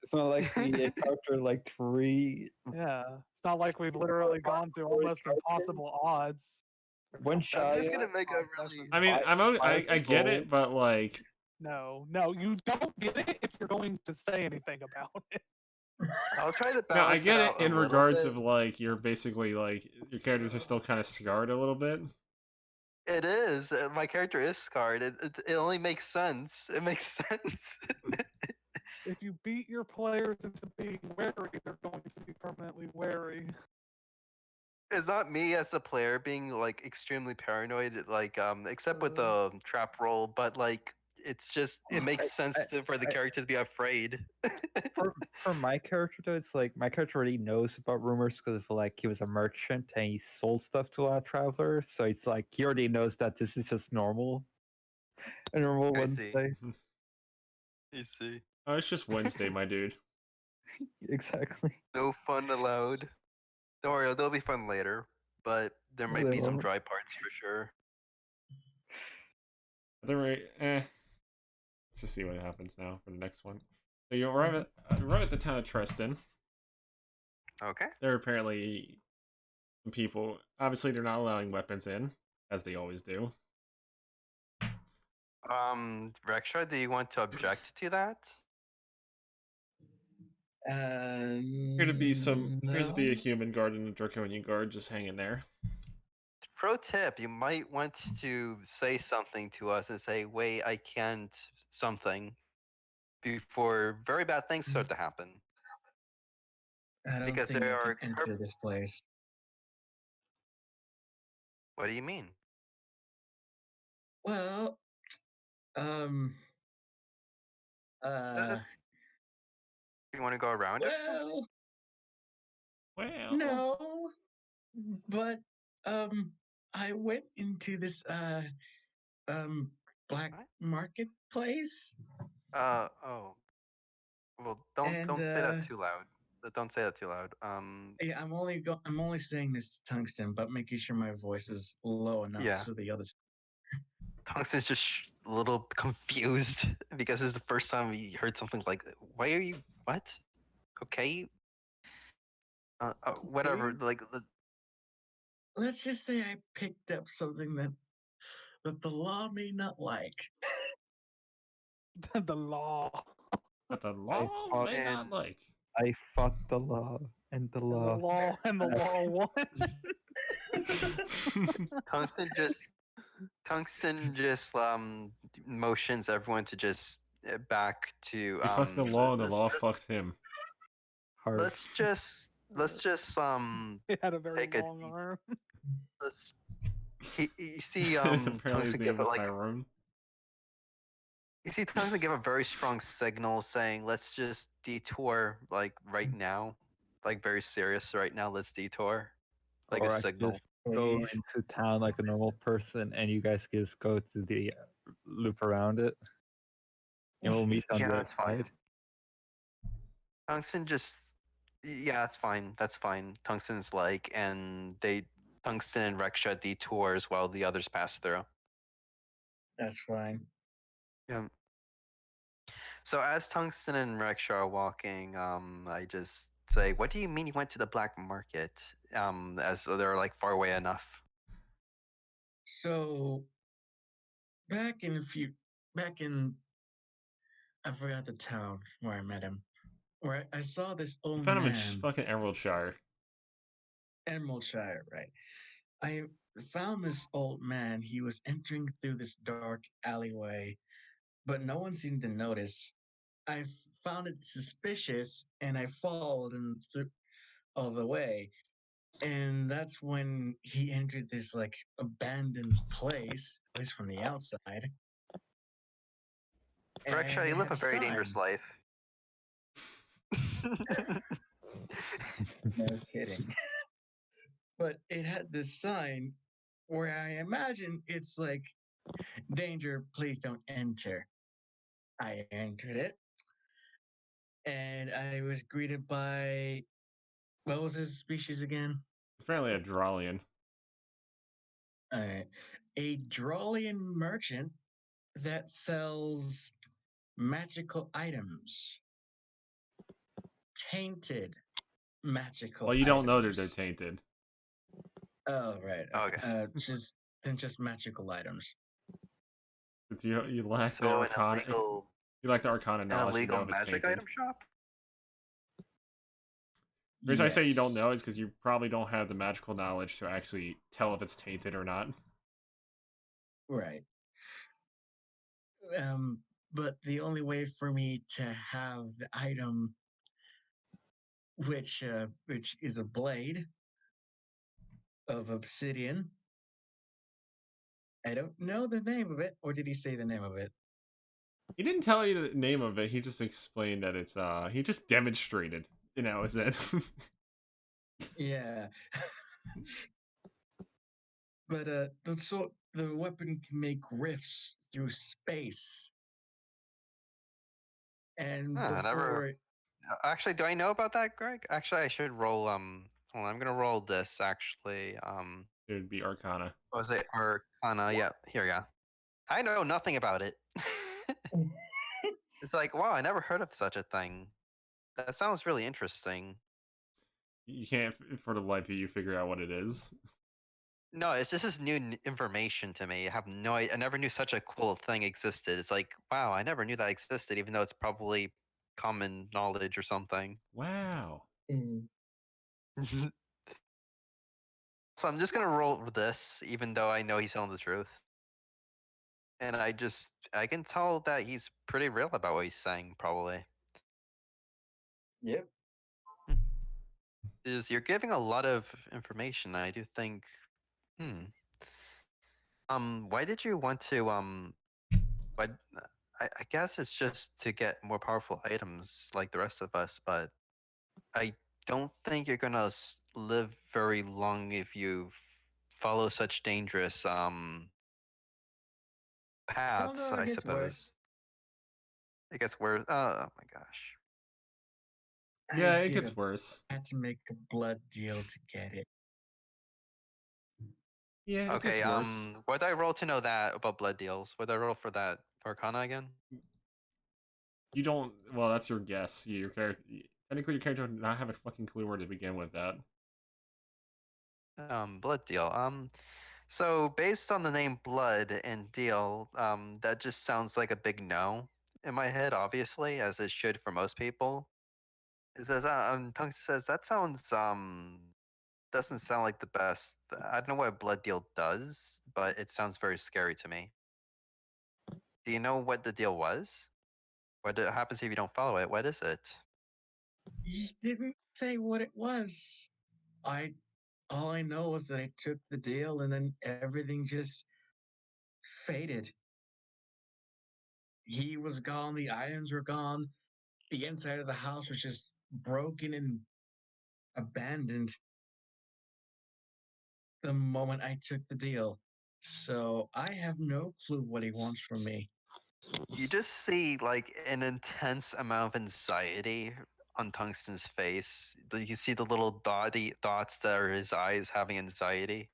S5: It's not like we encountered like 3
S3: Yeah, it's not like we've literally gone through almost impossible odds.
S5: one
S4: I'm
S5: shot.
S4: just gonna make a really.
S2: I mean, I get it, but like,
S3: No, you don't get it if you're going to say anything about it.
S4: I'll try to
S2: no, I
S4: balance
S2: get it
S4: out a
S2: in
S4: little
S2: regards
S4: bit.
S2: of like you're basically like your characters are still kind of scarred a little bit.
S4: It is. My character is scarred. It only makes sense. It makes sense.
S3: If you beat your players into being wary, they're going to be permanently wary.
S4: It's not me as the player being like extremely paranoid, like except with the trap roll, but like it's just it makes sense for the character to be afraid.
S5: For my character though, it's like my character already knows about rumors because like he was a merchant and he sold stuff to a lot of travelers. So it's like he already knows that this is just normal. A normal
S4: I see.
S5: Wednesday.
S4: You see,
S2: Oh, it's just Wednesday, my dude.
S5: Exactly.
S4: no fun allowed. Don't worry, there'll be fun later, but there
S5: No,
S4: might
S5: they
S4: be some
S5: won't.
S4: dry parts for sure.
S2: Other rate, let's just see what happens now for the next one. So you arrive at the town of Treston.
S4: Okay.
S2: There are apparently some people. Obviously, they're not allowing weapons in, as they always do.
S4: Reksha, do you want to object to that?
S2: Appear to be appears to be a
S1: No.
S2: human guard and a draconian guard just hanging there.
S4: Pro tip, you might want to say something to us and say, wait, I can't something before very bad things start to happen.
S1: I don't
S4: Because
S1: think
S4: there
S1: I
S4: are
S1: can enter this place.
S4: What do you mean?
S1: Well, um,
S4: That's, you want to go around it or something?
S1: well,
S2: Well,
S1: No, but I went into this um black
S4: What?
S1: marketplace,
S4: Oh. Well, don't
S1: and
S4: don't say that too loud. Don't say that too loud.
S1: yeah, I'm only saying this to Tungsten, but making sure my voice is low enough
S4: Yeah.
S1: so the others.
S4: Tungsten's just a little confused because it's the first time he heard something like, "Why are you what?" Okay. Whatever.
S3: Okay.
S4: Like,
S1: Let's just say I picked up something that the law may not like.
S3: The law.
S2: that the
S5: I
S2: law
S5: fought,
S2: may not
S4: and
S2: like.
S5: I fought the law, and the
S3: And the
S5: law.
S3: law and the law won.
S4: Tungsten just motions everyone to just back to
S2: He fucked the law, and the law fucked him.
S5: Hard.
S4: let's just
S3: He had a very
S4: take a
S3: long
S4: deep,
S3: arm.
S4: let's you see
S2: Apparently, his
S4: Tungsten give
S2: name
S4: it
S2: was
S4: like
S2: Tyrone.
S4: you see Tungsten give a very strong signal saying let's just detour like right now, like very serious right now, let's detour, like
S5: Or
S4: a
S5: I could
S4: signal.
S5: just go
S1: Please.
S5: into town like a normal person, and you guys can just go to the loop around it, and we'll meet on
S4: Yeah,
S5: the other
S4: that's fine.
S5: side.
S4: Tungsten just yeah, that's fine. Tungsten's like, and Tungsten and Rexha detours while the others pass through.
S1: That's fine.
S4: Yeah. So as Tungsten and Rexha are walking, I just say, "What do you mean you went to the black market?" As they're like far away enough.
S1: So back in I forgot the town where I met him. Where I saw this
S2: You
S1: old
S2: found him in
S1: man,
S2: fucking Emeraldshire.
S1: Emeraldshire, right? I found this old man. He was entering through this dark alleyway, but no one seemed to notice. I found it suspicious, and I followed him through all the way. And that's when he entered this like abandoned place, at least from the outside.
S4: Rexha,
S1: And
S4: you
S1: it
S4: live
S1: had
S4: a
S1: a
S4: very dangerous
S1: sign.
S4: life.
S1: No kidding. But it had this sign where I imagine it's like, danger, please don't enter. I entered it, and I was greeted by, what was his species again?
S2: Apparently, a Dralian.
S1: Uh, a Drolian merchant that sells magical items, tainted
S2: Well,
S1: magical
S2: you don't know that they're
S1: items.
S2: tainted.
S1: Oh, right.
S4: Okay.
S1: Just magical items.
S2: Since you lack the
S4: So
S2: arcana, you lack the arcana
S4: an
S2: knowledge to
S4: illegal
S2: know if it's
S4: magic
S2: tainted.
S4: item shop?
S2: The reason I say you don't
S1: Yes.
S2: know is because you probably don't have the magical knowledge to actually tell if it's tainted or not.
S1: Right. Um, but the only way for me to have the item, which is a blade of obsidian. I don't know the name of it, or did he say the name of it?
S2: He didn't tell you the name of it. He just explained that it's he just demonstrated. Is that
S1: Yeah. But the weapon can make rifts through space. And
S4: Huh, I never.
S1: before
S4: Actually, do I know about that, Greg? Actually, I should roll. Hold on, I'm gonna roll this. Actually,
S2: it would be arcana?
S4: what was it? Arcana. Yeah, here we go. I know nothing about it. It's like, wow, I never heard of such a thing. That sounds really interesting.
S2: You can't for the life of you figure out what it is.
S4: No, this is new information to me. I have no, I never knew such a cool thing existed. It's like, wow, I never knew that existed, even though it's probably common knowledge or something.
S2: Wow.
S1: Mm,
S4: So I'm just gonna roll this, even though I know he's telling the truth. And I can tell that he's pretty real about what he's saying, probably.
S1: yep.
S4: Is you're giving a lot of information. I do think, hmm. Why did you want to, why, I guess it's just to get more powerful items like the rest of us, but I don't think you're gonna live very long if you follow such dangerous
S1: Well,
S4: paths.
S1: no, it
S4: I
S1: gets worse.
S4: suppose it gets worse. Oh my gosh.
S2: Yeah,
S1: I
S2: it
S1: did
S2: gets worse.
S1: had to make a blood deal to get it.
S2: Yeah, it
S4: Okay.
S2: gets worse.
S4: What did I roll to know that about blood deals? What did I roll for that? Arcana again?
S2: You don't. Well, that's your guess. Your character. Technically, your character would not have a fucking clue where to begin with that.
S4: Blood deal. So based on the name blood and deal, that just sounds like a big no in my head, obviously, as it should for most people. It says, Tungsten says that sounds doesn't sound like the best. I don't know what a blood deal does, but it sounds very scary to me. Do you know what the deal was? What happens if you don't follow it? What is it?
S1: He didn't say what it was. I all I know was that I took the deal and then everything just faded. He was gone, the items were gone, the inside of the house was just broken and abandoned the moment I took the deal. So I have no clue what he wants from me.
S4: You just see like an intense amount of anxiety on Tungsten's face. You can see the little dots that are his eyes having anxiety.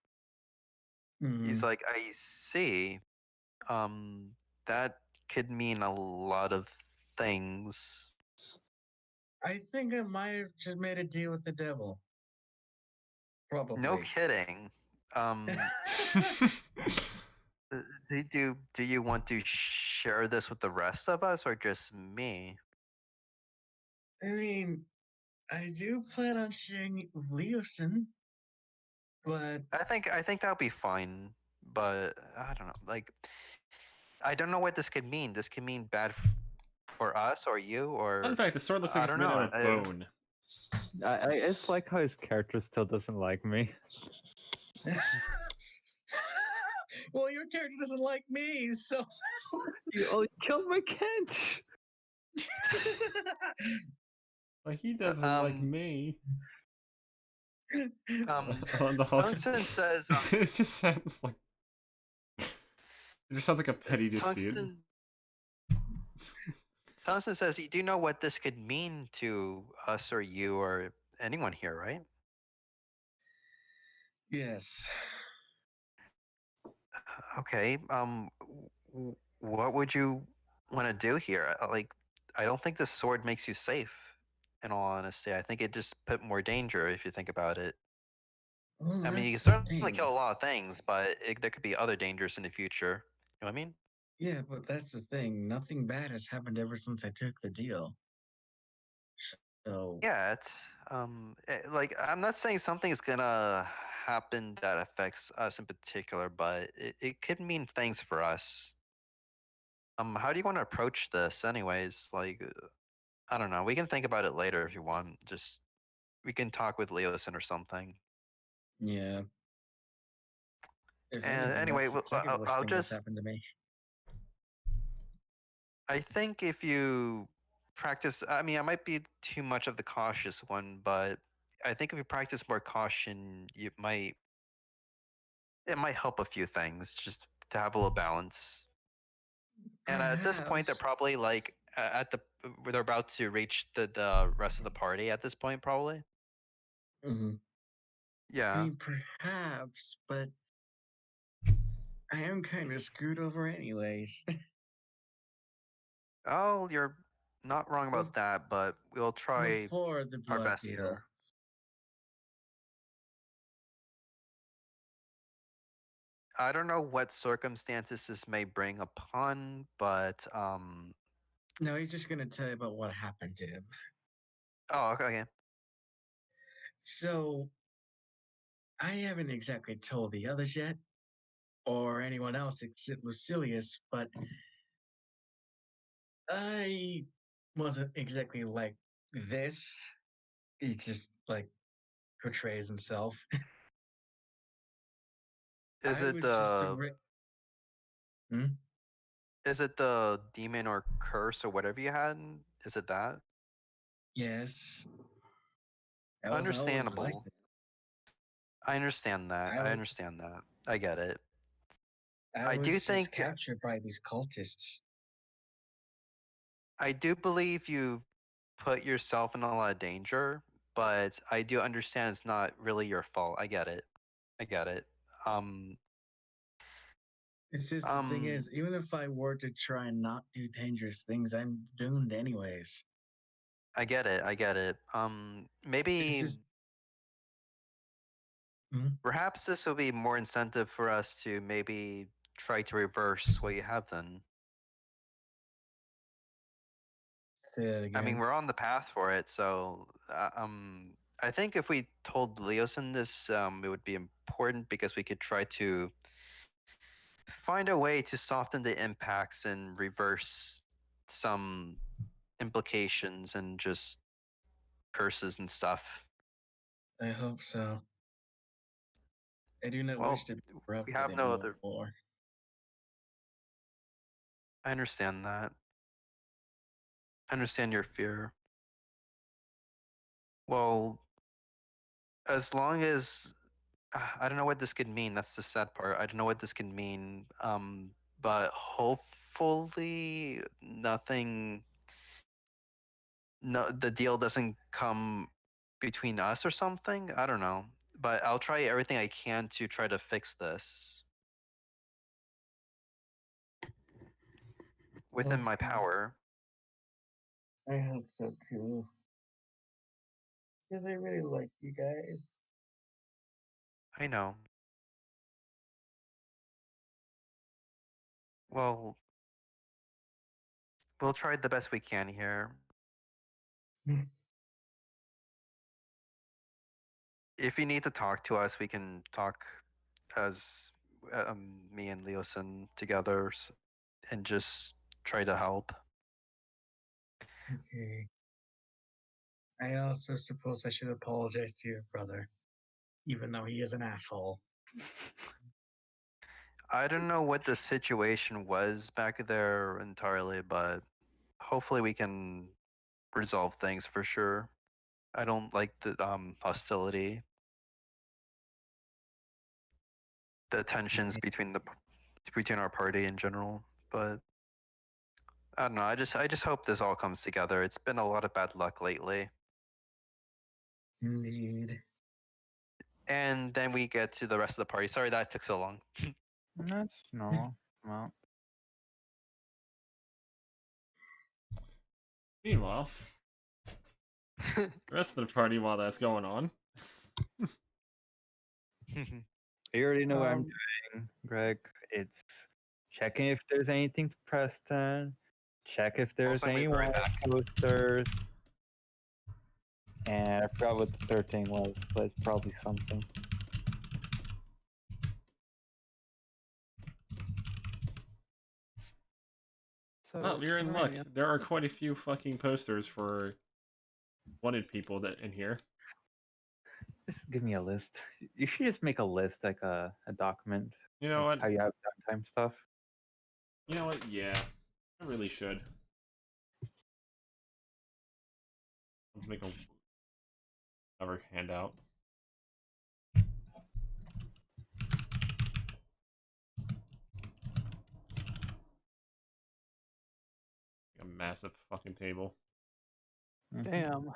S4: He's
S1: Hmm.
S4: like, I see. Um, that could mean a lot of things.
S1: I think I might have just made a deal with the devil.
S4: No
S1: Probably.
S4: kidding. Um, do you want to share this with the rest of us or just me?
S1: I mean, I do plan on sharing it with Leosin, but
S4: I think that'll be fine, but I don't know. Like, I don't know what this could mean. This could mean bad for us or you
S2: Fun
S4: or
S2: fact: the sword looks like
S4: I
S2: it's
S4: don't
S2: made
S4: know.
S2: out of bone.
S5: It's like how his character still doesn't like me.
S1: well, your character doesn't like me, so
S5: You killed my Kench.
S2: Like he doesn't like
S4: Um,
S2: me.
S4: um,
S2: On the Hulk.
S4: Tungsten says,
S2: It just sounds like it just sounds like a petty dispute.
S4: Tungsten says, you do know what this could mean to us or you or anyone here, right?
S1: yes.
S4: Okay. What would you want to do here? Like, I don't think this sword makes you safe. In all honesty, I think it just put more danger if you think about it.
S1: Well,
S4: I mean, you
S1: that's
S4: can
S1: the
S4: certainly
S1: thing.
S4: kill a lot of things, but there could be other dangers in the future. You know what I mean?
S1: Yeah, but that's the thing. Nothing bad has happened ever since I took the deal. So,
S4: Yeah, it's like I'm not saying something is gonna happen that affects us in particular, but it could mean things for us. How do you want to approach this, anyways? Like, I don't know. We can think about it later if you want. Just we can talk with Leosin or something.
S1: yeah. If
S4: And
S1: anything,
S4: anyway,
S1: that's the second worst
S4: I'll
S1: thing that's
S4: just.
S1: happened to me.
S4: I think if you practice, I mean, I might be too much of the cautious one, but I think if you practice more caution, it might help a few things just to have a little balance. And at this point, they're
S1: Perhaps.
S4: probably like at the they're about to reach the rest of the party at this point, probably.
S1: Hmm. I
S4: Yeah.
S1: mean, perhaps, but I am kind of screwed over anyways.
S4: Oh, you're not wrong
S1: Bef-
S4: about that, but we'll try
S1: Before the
S4: our
S1: blood
S4: best
S1: deal.
S4: here. I don't know what circumstances this may bring upon, but
S1: No, he's just gonna tell you about what happened to him.
S4: oh, okay.
S1: So, I haven't exactly told the others yet, or anyone else except Lucilius, but I wasn't exactly like this. He just like portrays himself.
S4: Is
S1: I
S4: it
S1: was just a
S4: the
S1: Hmm?
S4: is it the demon or curse or whatever you had? Is it that?
S1: Yes. I wasn't always like
S4: Understandable. I understand that.
S1: I
S4: I
S1: was
S4: understand that. I get it.
S1: I
S4: I do
S1: was just
S4: think
S1: captured by these cultists.
S4: I do believe you've put yourself in a lot of danger, but I do understand it's not really your fault. I get it. I get it. Um,
S1: It's just the thing
S4: um,
S1: is, even if I were to try and not do dangerous things, I'm doomed anyways.
S4: I get it. I get it.
S1: It's
S4: Maybe
S1: just Mhm.
S4: perhaps this will be more incentive for us to maybe try to reverse what you have then.
S1: Say that
S4: I mean,
S1: again.
S4: we're on the path for it, so I think if we told Leosin this, it would be important because we could try to find a way to soften the impacts and reverse some implications and just curses and stuff.
S1: I hope so. I do not wish
S4: Well,
S1: to be
S4: we
S1: corrupted
S4: have no other.
S1: anymore.
S4: I understand that. I understand your fear. Well, as long as I don't know what this could mean. That's the sad part. I don't know what this can mean. But hopefully nothing. No, the deal doesn't come between us or something. I don't know. But I'll try everything I can to try to fix this within
S1: Hope
S4: my
S1: so.
S4: power.
S1: I hope so too. Because I really like you guys.
S4: I know. Well, we'll try the best we can here. If you need to talk to us, we can talk as me and Leosin together and just try to help.
S1: Okay. I also suppose I should apologize to your brother, even though he is an asshole.
S4: I don't know what the situation was back there entirely, but hopefully we can resolve things for sure. I don't like the hostility, the tensions between our party in general, but I don't know. I just hope this all comes together. It's been a lot of bad luck lately.
S1: Indeed.
S4: And then we get to the rest of the party. Sorry that took so long.
S5: That's normal. Well,
S2: Meanwhile, the rest of the party while that's going on.
S5: you already know what I'm
S3: Um,
S5: doing, Greg. It's checking if there's anything to Preston, check if there's
S4: Also, I'm
S5: any
S4: gonna be right
S5: wire
S4: back.
S5: posters, and I forgot what the third thing was, but it's probably something.
S3: so
S2: Oh, you're in luck.
S3: Terranian.
S2: There are quite a few fucking posters for wanted people that in here.
S5: Just give me a list. You should just make a list, like a document,
S2: You know
S5: like
S2: what?
S5: how you have downtime stuff.
S2: You know what? Yeah, I really should. Let's make another handout. A massive fucking table.
S5: Mhm.
S3: Damn.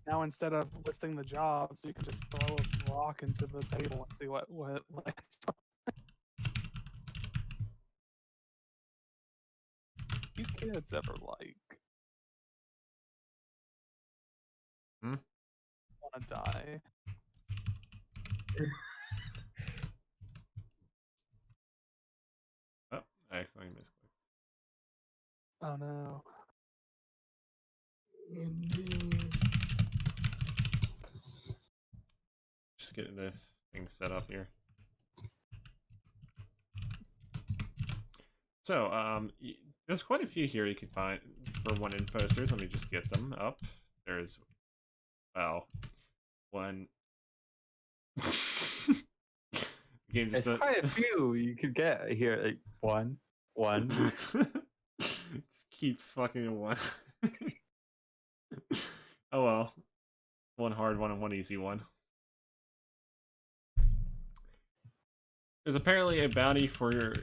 S3: Now instead of listing the jobs, you can just throw a rock into the table and see what lands. You kids ever like
S2: Hmm?
S3: wanna die?
S2: Oh, I accidentally misclicked.
S3: Oh no.
S1: Indeed.
S2: Just getting this thing set up here. So, there's quite a few here you can find for one-in posters. Let me just get them up. There's, well, one. Game just
S5: There's quite a few you could get here. Like one.
S2: just keeps fucking one. Oh well. One hard one and one easy one. There's apparently a bounty for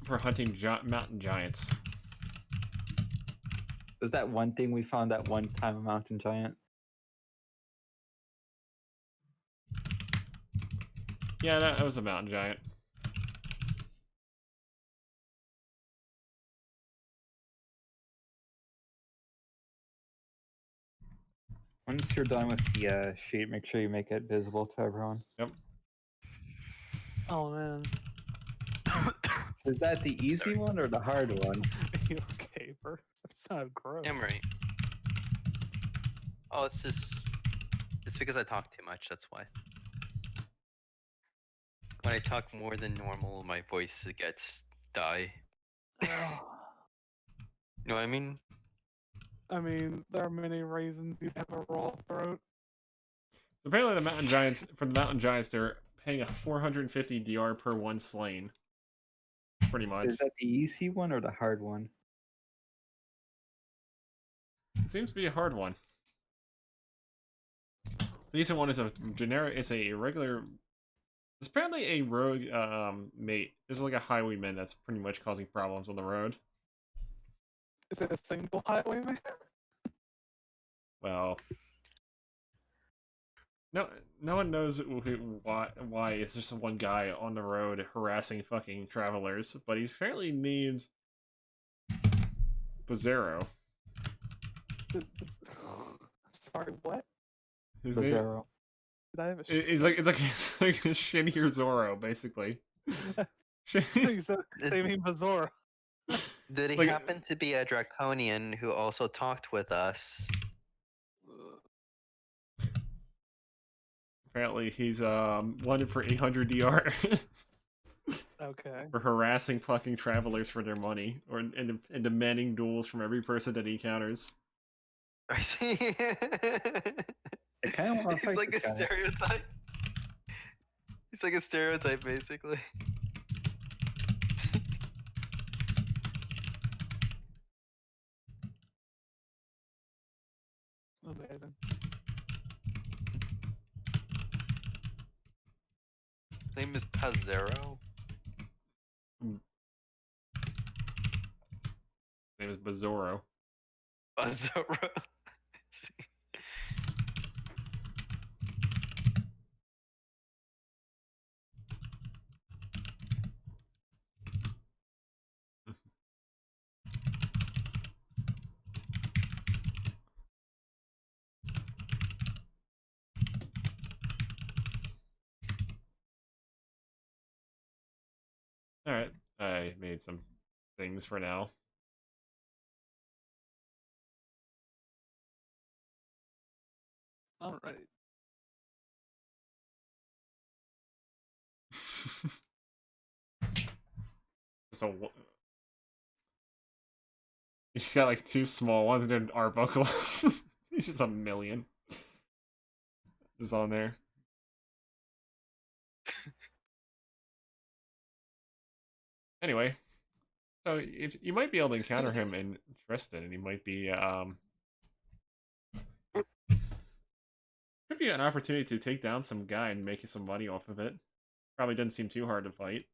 S2: hunting mountain giants.
S5: Was that one thing we found that one time a mountain giant?
S2: Yeah, that was a mountain giant.
S5: Once you're done with the sheet, make sure you make it visible to everyone.
S2: Yep.
S3: Oh man.
S5: Is that the easy
S4: Sorry.
S5: one or the hard one?
S3: Are you okay, Bert? That's not gross.
S4: I'm right. Oh, it's because I talk too much. That's why. When I talk more than normal, my voice gets die. You know what I mean?
S3: I mean, there are many reasons you'd have a raw throat.
S2: So apparently the mountain giants, for the mountain giants, they're paying a 450 DR per one slain. Pretty much.
S5: Is that the easy one or the hard one?
S2: It seems to be a hard one. The easy one is a generic. It's a regular. It's apparently a rogue mate. There's like a highwayman that's pretty much causing problems on the road.
S3: Is it a single highwayman?
S2: Well, no one knows why it's just one guy on the road harassing fucking travelers, but he's apparently named Bizarro.
S3: Sorry, what?
S2: His
S5: The
S2: name,
S5: zero.
S3: Did I have a
S2: it's like a shittier Zorro, basically.
S3: You said they mean Bazora.
S4: Did he
S2: Like-
S4: happen to be a draconian who also talked with us?
S2: Apparently, he's wanted for 800 DR
S3: Okay.
S2: for harassing fucking travelers for their money, and demanding duels from every person that he encounters.
S4: I see.
S5: I kind of want to
S4: He's
S5: fight
S4: like a
S5: this guy.
S4: stereotype. He's like a stereotype, basically.
S3: Amazing.
S4: His name is Pazero.
S2: His name is Bizarro.
S4: Pazero.
S2: Alright, I made some things for now.
S3: All right.
S2: So he's got like two small ones and an art buckle. He's just a million. Just on there. Anyway, so if you might be able to encounter him in Tristan, and he might be could be an opportunity to take down some guy and make some money off of it. Probably doesn't seem too hard to fight.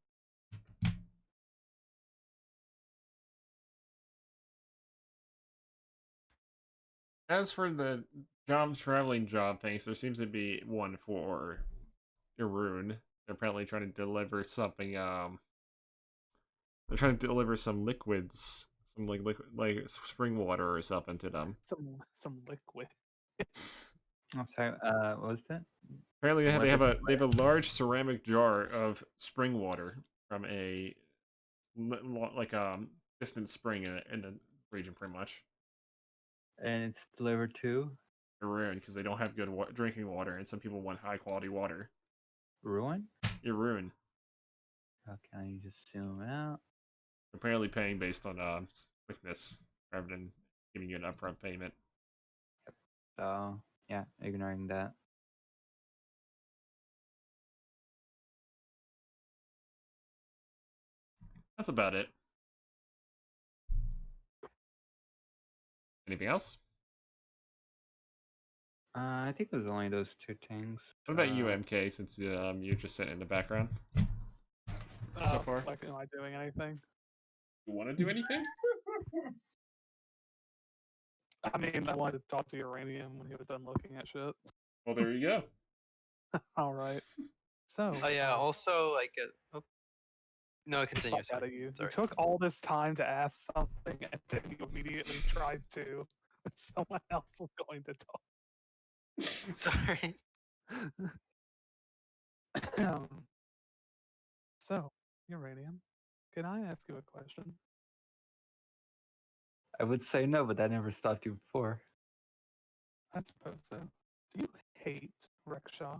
S2: As for the traveling job things, there seems to be one for Irun. They're apparently trying to deliver something. They're trying to deliver some liquids, some like spring water or something to them.
S3: Some liquid.
S5: Oh, sorry. What was that?
S2: Apparently,
S5: What
S2: they have
S5: is
S2: a large ceramic jar of spring water from a distant spring in the region, pretty much.
S5: And it's delivered to
S2: Irun, because they don't have good drinking water, and some people want high quality water.
S5: Ruin.
S2: Irun.
S5: Okay, you just zoom out.
S2: Apparently paying based on quickness rather than giving you an upfront payment.
S5: So yeah, ignoring that.
S2: That's about it. Anything else?
S5: I think it was only those two things.
S2: What about you, MK? Since you're just sitting in the background so far.
S3: Like, am I doing anything?
S2: You want to do anything?
S3: I mean, I wanted to talk to Uranium when he was done looking at shit.
S2: Well, there you go.
S3: All right. So.
S4: Oh yeah. Also, like, no,
S3: Fuck
S4: continue.
S3: out
S4: Sorry.
S3: of you. You
S4: Sorry.
S3: took all this time to ask something, and then you immediately tried to. Someone else was going to talk.
S4: Sorry.
S3: So, Uranium, can I ask you a question?
S5: I would say no, but that never stopped you before.
S3: I suppose so. Do you hate Rickshaw?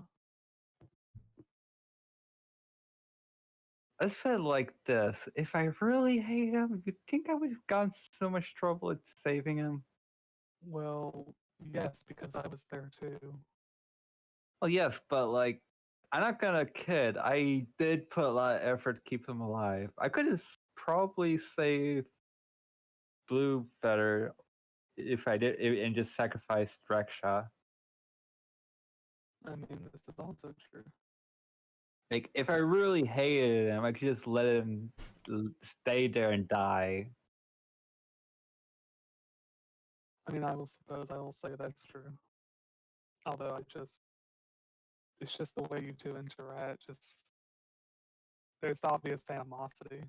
S5: Let's put it like this. If I really hate him, you'd think I would have gone so much trouble at saving him?
S3: Well, yes, because I was there too.
S5: Well, yes, but like, I'm not gonna kid. I did put a lot of effort to keep him alive. I could have probably saved Blue Feather if I did, and just sacrificed Rexha.
S3: I mean, this is also true.
S5: Like, if I really hated him, I could just let him stay there and die.
S3: I mean, I will say that's true. Although it's just the way you two interact. Just there's obvious animosity.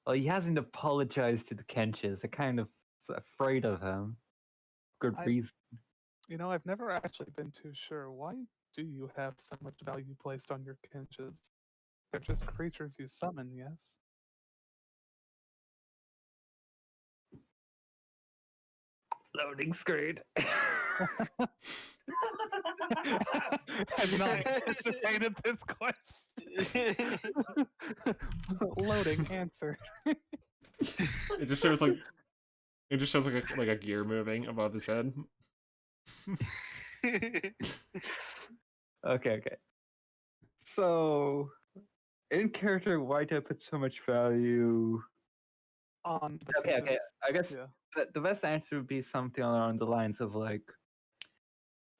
S5: Well, he hasn't apologized to the Kenches. They're kind of afraid of him. Good reason.
S3: You know, I've never actually been too sure. Why do you have so much value placed on your Kenches? They're just creatures you summon, yes?
S5: Loading screen.
S3: I've not anticipated this question. Loading answer.
S2: It just shows like a gear moving above his head.
S5: Okay. So, in character, why do I put so much value?
S3: On
S5: Okay. I guess
S3: yeah.
S5: the best answer would be something along the lines of like,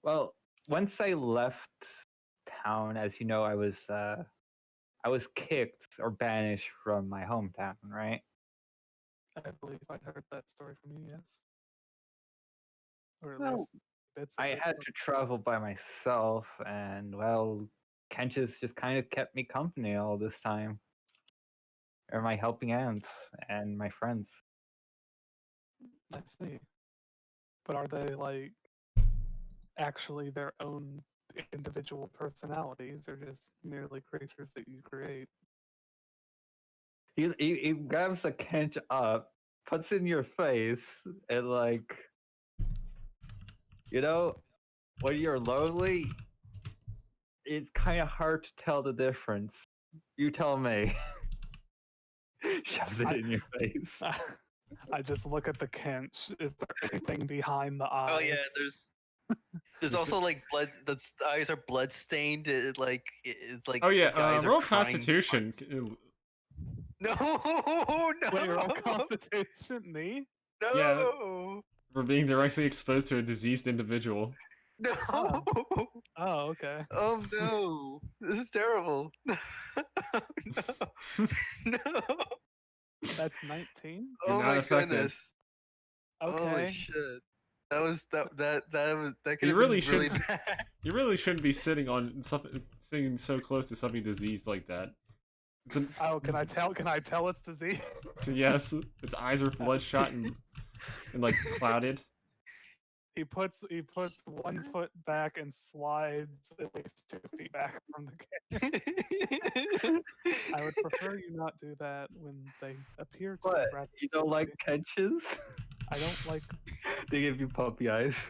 S5: well, once I left town, as you know, I was kicked or banished from my hometown, right?
S3: I believe I heard that story from you, yes. Or at
S5: Well,
S3: least bits of
S5: I
S3: it,
S5: had
S3: but-
S5: to travel by myself, and well, Kench's just kind of kept me company all this time. Or my helping hands and my friends.
S3: I see. But are they like actually their own individual personalities, or just merely creatures that you create?
S5: He grabs the Kench up, puts it in your face, and like, you know, when you're lonely, it's kind of hard to tell the difference. You tell me. Shoves it in your face.
S3: I just look at the Kench. Is there anything behind the eyes?
S4: Oh yeah, there's also like blood. The eyes are blood stained. It's like
S2: Oh yeah,
S4: guys are
S2: roll
S4: crying
S2: Constitution.
S4: No, no.
S3: Wait, roll Constitution? Me?
S4: No.
S2: Yeah. For being directly exposed to a diseased individual.
S4: No.
S3: Oh, okay.
S4: Oh no. This is terrible. No. No.
S3: That's 19.
S2: You're
S4: Oh
S2: not
S4: my
S2: affected.
S4: goodness.
S3: Okay.
S4: Holy shit. That could
S2: You
S4: have
S2: really
S4: been really
S2: should.
S4: bad.
S2: You really shouldn't be sitting on something, sitting so close to something diseased like that.
S3: Oh, can I tell? Can I tell it's disease?
S2: So yes, its eyes are bloodshot and like clouded.
S3: He puts 1 foot back and slides at least 2 feet back from the camera. I would prefer you not do that when they appear to
S5: What?
S3: be rather
S5: You don't like
S3: silly.
S5: Kenches?
S3: I don't like.
S5: They give you puppy eyes.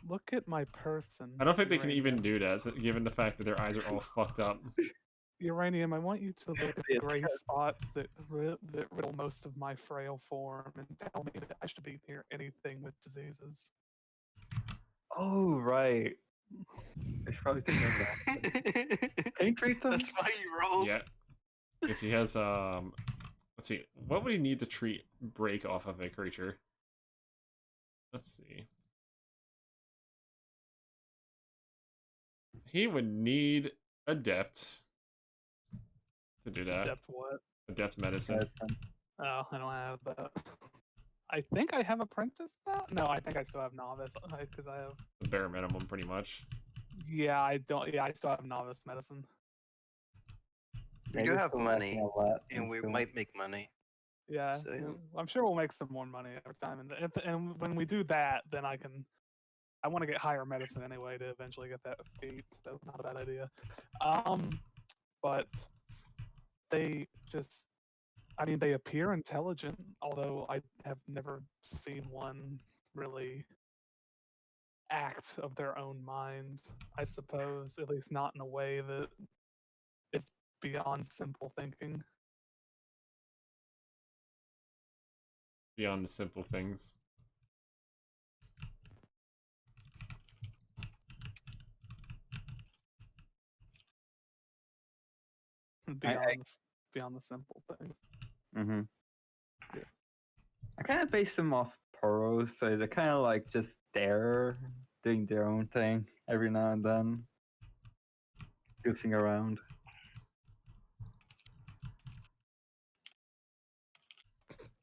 S3: Look at my person.
S2: I don't think they can even
S3: Uranium.
S2: do that, given the fact that their eyes are all fucked up.
S3: Uranium, I want you to look at the
S5: Yeah,
S3: gray
S5: test.
S3: spots that riddle most of my frail form and tell me that I should be near anything with diseases.
S5: Oh, right. I should probably think of that. Can you treat them?
S4: That's why you rolled.
S2: Yeah. If he has let's see, what would he need to treat break off of a creature? Let's see. He would need a deft to do that.
S3: Depth what?
S2: A deft medicine.
S5: Medicine.
S3: Oh, I don't have that. I think I have apprentice now. No, I think I still have novice because I have.
S2: The bare minimum, pretty much.
S3: Yeah, I don't. Yeah, I still have novice medicine.
S4: We
S5: Yeah,
S4: do
S5: you're
S4: have
S5: still
S4: money,
S5: lacking a lot
S4: and
S5: in
S4: we
S5: school.
S4: might make money.
S3: Yeah,
S4: So,
S3: yeah, I'm sure we'll make some more money over time, and when we do that, then I can. I want to get higher medicine anyway to eventually get that feat, so not a bad idea. But they just, I mean, they appear intelligent, although I have never seen one really act of their own mind, I suppose, at least not in a way that is beyond simple thinking.
S2: Beyond the simple things.
S3: Beyond the simple things.
S5: Mm-hmm.
S3: Yeah.
S5: I kind of base them off Poros, so they're kind of like just there, doing their own thing every now and then, goofing around.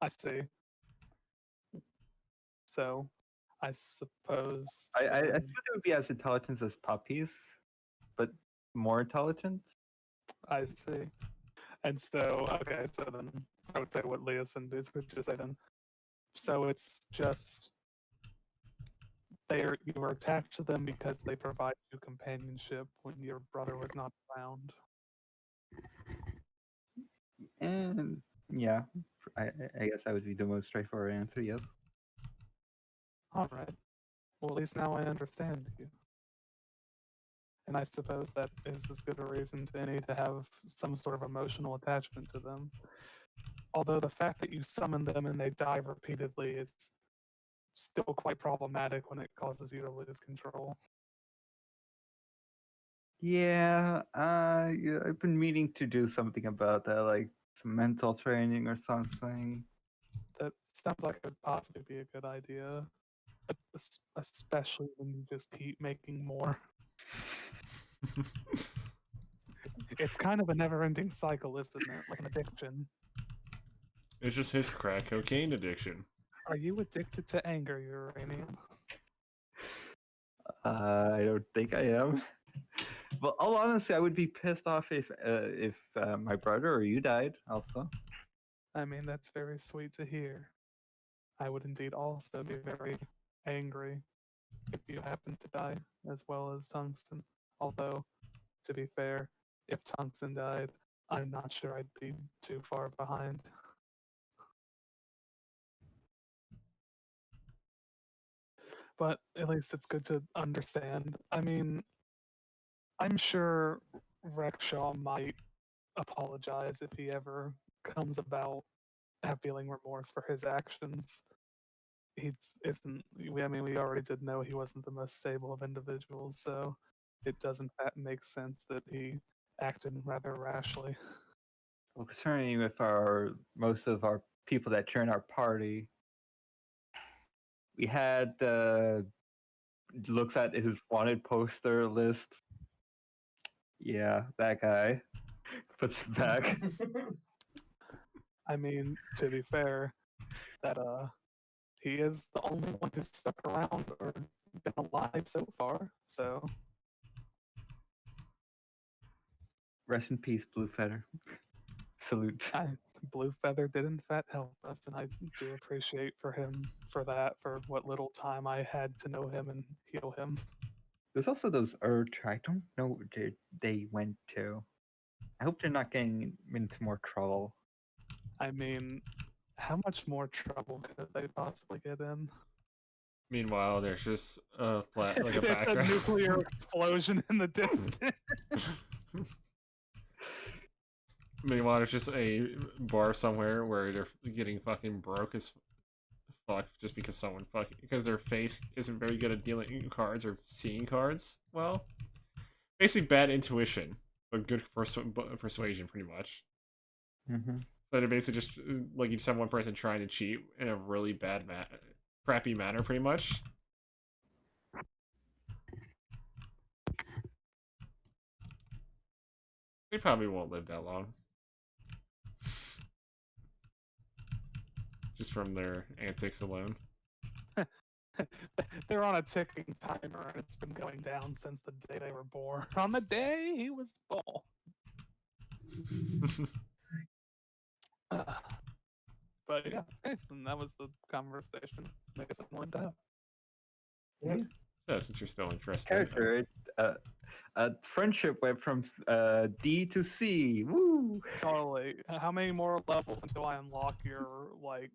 S3: I see. So, I suppose.
S5: I suppose it would be as intelligent as puppies, but more intelligent.
S3: I see. And so, okay, so then I would say what Leosin is, would just say then. So it's just you were attached to them because they provide you companionship when your brother was not around.
S5: And yeah, I guess that would be the most straightforward answer. Yes.
S3: All right. Well, at least now I understand you. And I suppose that is as good a reason to any to have some sort of emotional attachment to them. Although the fact that you summon them and they die repeatedly is still quite problematic when it causes you to lose control.
S5: Yeah, yeah, I've been meaning to do something about that, like some mental training or something.
S3: That sounds like it would possibly be a good idea, especially when you just keep making more. It's kind of a never-ending cycle, isn't it? Like an addiction.
S2: It's just his crack cocaine addiction.
S3: Are you addicted to anger, Uranium?
S5: I don't think I am. But all honesty, I would be pissed off if my brother or you died. Also,
S3: I mean, that's very sweet to hear. I would indeed also be very angry if you happen to die, as well as Tungsten. Although, to be fair, if Tungsten died, I'm not sure I'd be too far behind. But at least it's good to understand. I mean, I'm sure Rexhaw might apologize if he ever comes about feeling remorse for his actions. I mean, we already did know he wasn't the most stable of individuals, so it doesn't make sense that he acted rather rashly.
S5: well, concerning with most of our people that join our party, we had looks at his wanted poster list. Yeah, that guy puts it back.
S3: I mean, to be fair, that he is the only one who's stuck around or been alive so far. So
S5: Rest in peace, Blue Feather. Salute.
S3: Blue Feather did in fact help us, and I do appreciate for what little time I had to know him and heal him.
S5: There's also those Urge. I don't know where they went to. I hope they're not getting into more trouble.
S3: I mean, how much more trouble could they possibly get in?
S2: Meanwhile, there's just a flat, like a
S3: There's a
S2: background.
S3: nuclear explosion in the distance.
S2: Meanwhile, there's just a bar somewhere where they're getting fucking broke as fuck just because because their face isn't very good at dealing cards or seeing cards. Well, basically bad intuition, but good persuasion, pretty much.
S5: Mm-hmm.
S2: So they're basically just like you just have one person trying to cheat in a really bad, crappy manner, pretty much. They probably won't live that long. Just from their antics alone.
S3: They're on a ticking timer, and it's been going down since the day they were born. On the day he was born. But yeah, hey, and that was the conversation I guess I wanted to have.
S2: So since you're still interested,
S5: Character, friendship went from D to C. Woo!
S3: Totally. How many more levels until I unlock your like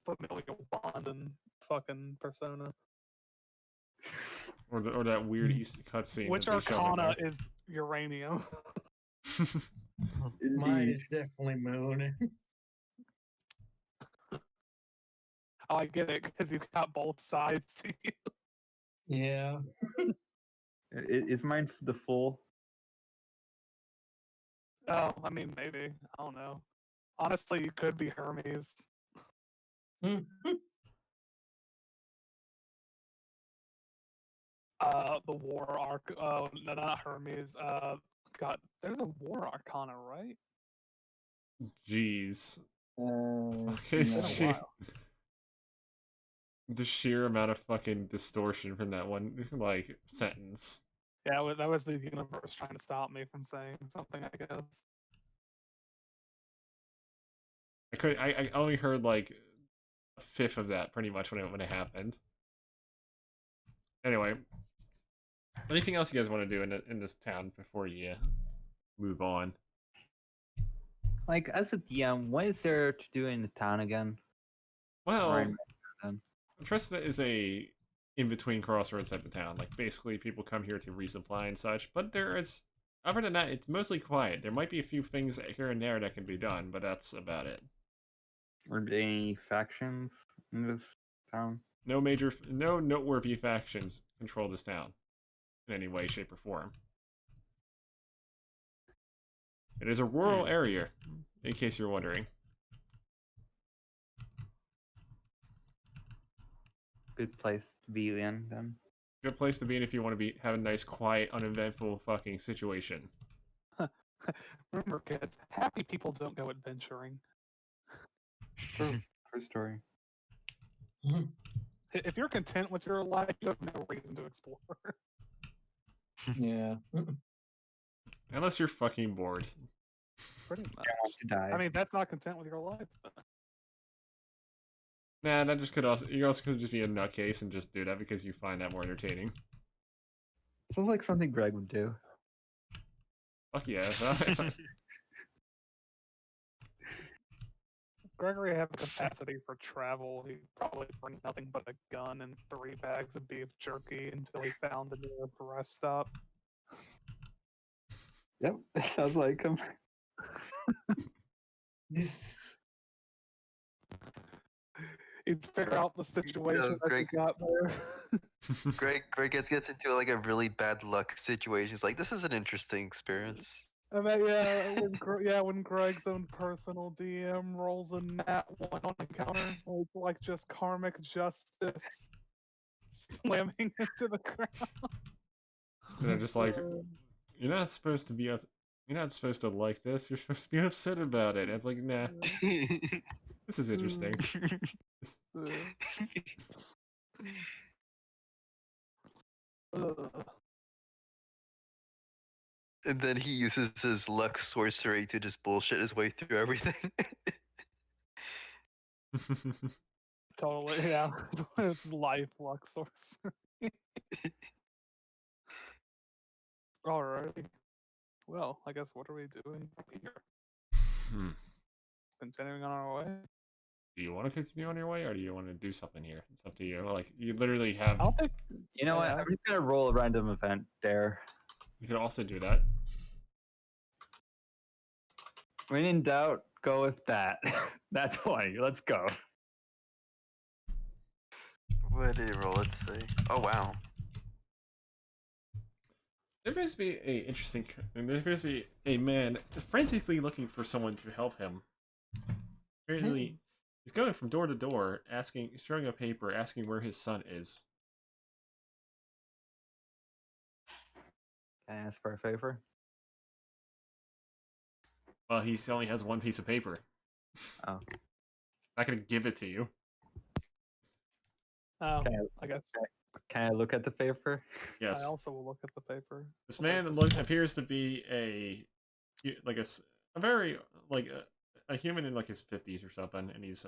S3: familial bond and fucking persona?
S2: or that weird East cutscene.
S3: Which
S2: that they show in
S3: arcana
S2: there.
S3: is uranium?
S1: Mine
S5: Indeed.
S1: is definitely Moon.
S3: Oh, I get it because you got both sides to you.
S1: Yeah.
S5: Is mine the full?
S3: Oh, I mean maybe. I don't know. Honestly, you could be Hermes. The war arc. Oh, no, not Hermes. God, there's a war arcana, right?
S2: Jeez.
S5: Uh,
S2: Okay,
S3: It's been a
S2: sheer,
S3: while.
S2: the sheer amount of fucking distortion from that one like sentence.
S3: Yeah, that was the universe trying to stop me from saying something, I guess.
S2: I only heard like a fifth of that pretty much when it happened. Anyway, anything else you guys want to do in this town before you move on?
S5: like as a DM, what is there to do in the town again?
S2: Well,
S5: Ryan, then.
S2: Tresta is a in-between crossroads type of town. Like, basically, people come here to resupply and such, but other than that, it's mostly quiet. There might be a few things here and there that can be done, but that's about it.
S5: Are there any factions in this town?
S2: No noteworthy factions control this town in any way, shape, or form. It is a rural area, in case you're wondering.
S5: Good place to be in then.
S2: Good place to be in if you want to have a nice, quiet, uneventful fucking situation.
S3: Remember, kids, happy people don't go adventuring.
S5: True story.
S3: If you're content with your life, you have no reason to explore.
S1: Yeah.
S2: Unless you're fucking bored.
S3: Pretty much.
S5: To die.
S3: I mean, that's not content with your life.
S2: Nah, that just you also could just be a nutcase and just do that because you find that more entertaining.
S5: Sounds like something Greg would do.
S2: Fuck yeah.
S3: Gregory had the capacity for travel. He'd probably bring nothing but a gun and 3 bags of beef jerky until he found the nearest rest stop.
S5: Yep, sounds like him.
S1: This.
S3: He'd figure out the situation as he
S4: Greg-
S3: got there.
S4: Greg gets into like a really bad luck situation. He's like, this is an interesting experience.
S3: I mean, when Greg's own personal DM rolls a nat 1 on encounter, it's like just karmic justice slamming into the ground.
S2: And they're just like, you're not supposed to be you're not supposed to like this. You're supposed to be upset about it. And it's like, nah, this is interesting.
S4: And then he uses his luck sorcery to just bullshit his way through everything.
S3: Totally, yeah. It's life luck source. Alrighty. Well, I guess what are we doing here? Continuing on our way?
S2: Do you want to continue on your way, or do you want to do something here? It's up to you. Like, you literally have.
S3: I don't think.
S5: You know what?
S3: Yeah.
S5: I'm just gonna roll a random event there.
S2: You could also do that.
S5: When in doubt, go with that. That's 20. Let's go.
S4: What did he roll? Let's see. Oh wow.
S2: There appears to be there appears to be a man frantically looking for someone to help him. Apparently, he's going from door to door, showing a paper, asking where his son is.
S5: Can I ask for a favor?
S2: Well, he only has one piece of paper.
S5: Oh.
S2: Not gonna give it to you.
S3: Oh,
S5: Can
S3: I guess
S5: Can I look at the paper?
S2: Yes.
S3: I also will look at the paper.
S2: This
S3: Like
S2: man
S3: this-
S2: appears to be a very a human in like his 50s or something, and he's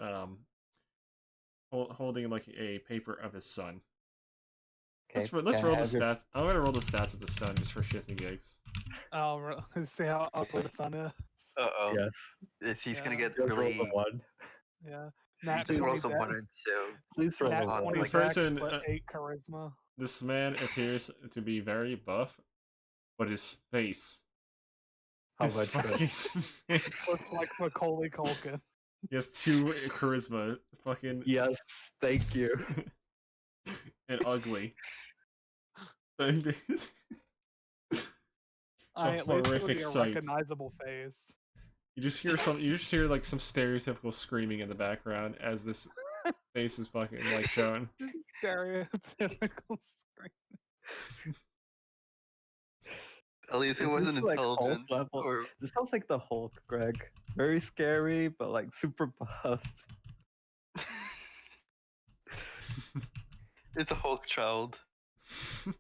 S2: holding like a paper of his son.
S5: Okay.
S2: Let's
S5: can I
S2: roll the
S5: have your-
S2: stats. I'm gonna roll the stats of the son just for shits and gigs.
S3: Oh, see how ugly the sun is.
S4: Uh-oh.
S5: Yes.
S4: He's gonna
S3: Yeah.
S4: get
S5: Just roll
S4: really...
S5: the one.
S3: Yeah.
S4: He
S3: Nat
S4: just
S3: 20
S4: rolls a
S3: dex.
S4: 1 and 2.
S5: Please roll
S3: Nat
S5: the one.
S3: 20
S2: This
S3: dex,
S2: person,
S3: but 8 charisma.
S2: This man appears to be very buff, but his face.
S5: How
S2: his
S5: much?
S2: fucking face-
S3: Looks like Macaulay Culkin.
S2: He has 2 charisma. Fucking
S5: Yes. Thank you.
S2: and ugly. At least
S3: It would
S2: horrific
S3: be a
S2: sight.
S3: recognizable face.
S2: You just hear like some stereotypical screaming in the background as this face is fucking like shown.
S3: Stereotypical screen.
S4: At least it
S5: Is
S4: wasn't
S5: this, like, Hulk
S4: intelligent.
S5: level?
S4: Or...
S5: This sounds like the Hulk, Greg. Very scary, but like super buff.
S4: It's a Hulk child.
S5: He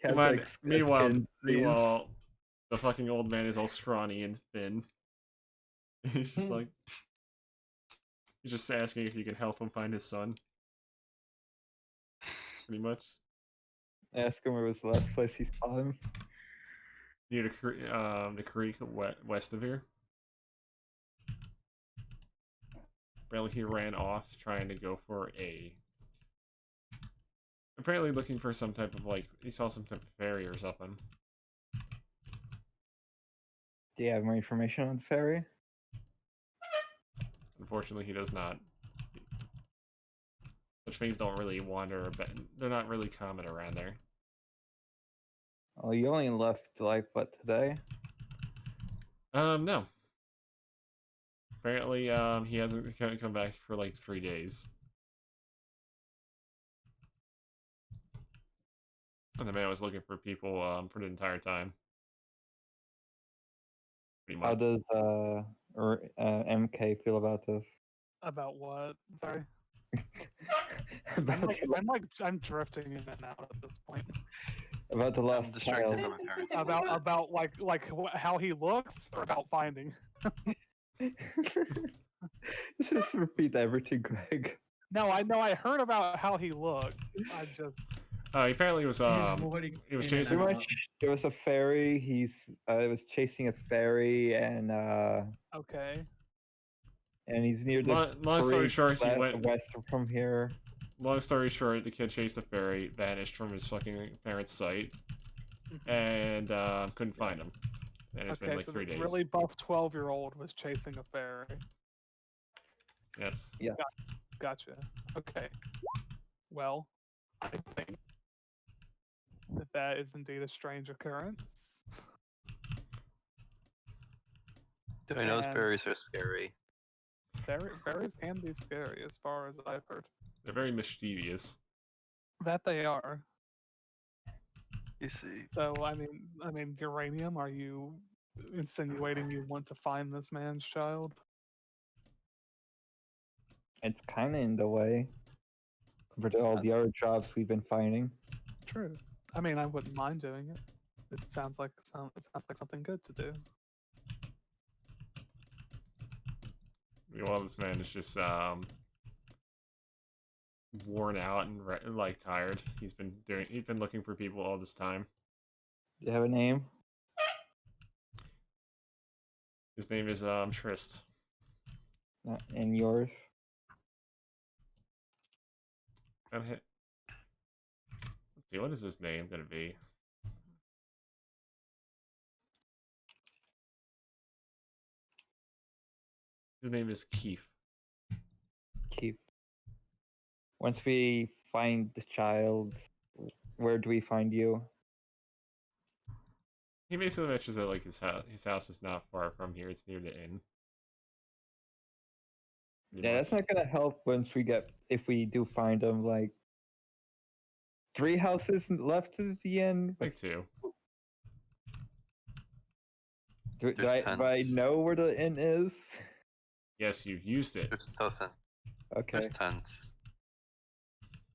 S5: has,
S2: Come on.
S5: like,
S2: Meanwhile, the fucking old man is all scrawny and thin. He's just like, he's just asking if you can help him find his son. Pretty much.
S5: Ask him where was the last place he saw him.
S2: Near the creek west of here. Apparently he ran off trying to go for a... Apparently looking for some type of, like, he saw some type of ferry or something.
S5: Do you have more information on the ferry?
S2: Unfortunately, he does not. Such things don't really wander, but they're not really common around there.
S5: Oh, you only left like what today?
S2: No. Apparently, he hasn't come back for like 3 days. And the man was looking for people for the entire time. Pretty
S5: How
S2: much.
S5: does MK feel about this?
S3: About what? Sorry.
S5: about,
S3: I'm drifting in and out at this point.
S5: about the
S4: I'm
S5: last
S4: distracted
S5: child.
S4: by my parents.
S3: About how he looks, or about finding.
S5: Just repeat everything, Greg.
S3: No, I know. I heard about how he looked. I just
S2: He apparently was he was chasing.
S5: Pretty much, there was a ferry. He was chasing a ferry, and
S3: okay.
S5: he's near the.
S2: Long story
S5: creek
S2: short, he went
S5: west from here.
S2: Long story short, the kid chased a ferry, vanished from his fucking parents' sight, and couldn't find him. And it's
S3: Okay,
S2: been like
S3: so
S2: 3
S3: this
S2: days.
S3: really buff 12-year-old was chasing a ferry.
S2: Yes.
S5: Yeah.
S3: Gotcha. Okay. Well, I think that is indeed a strange occurrence.
S4: Do I know
S3: And-
S4: fairies are scary?
S3: Ferries can be scary, as far as I've heard.
S2: They're very mischievous.
S3: That they are.
S4: You see.
S3: So I mean, Uranium, are you insinuating you want to find this man's child?
S5: It's kind of in the way compared to all the other jobs we've been finding.
S3: True. I mean, I wouldn't mind doing it. It sounds like something good to do.
S2: Well, this man is just worn out and like tired. He's been looking for people all this time.
S5: Do you have a name?
S2: His name is Trist.
S5: And yours?
S2: Let's see, what is his name gonna be? His name is Keith.
S5: Keith. Once we find the child, where do we find you?
S2: He basically mentions that like his house is not far from here. It's near the inn. Pretty
S5: Yeah, that's
S2: much.
S5: not gonna help if we do find him. Like 3 houses left to the end.
S2: Like 2.
S5: Do I
S4: tents.
S5: know where the inn is?
S2: Yes, you've used it.
S4: There's nothing.
S5: Okay.
S4: There's tents.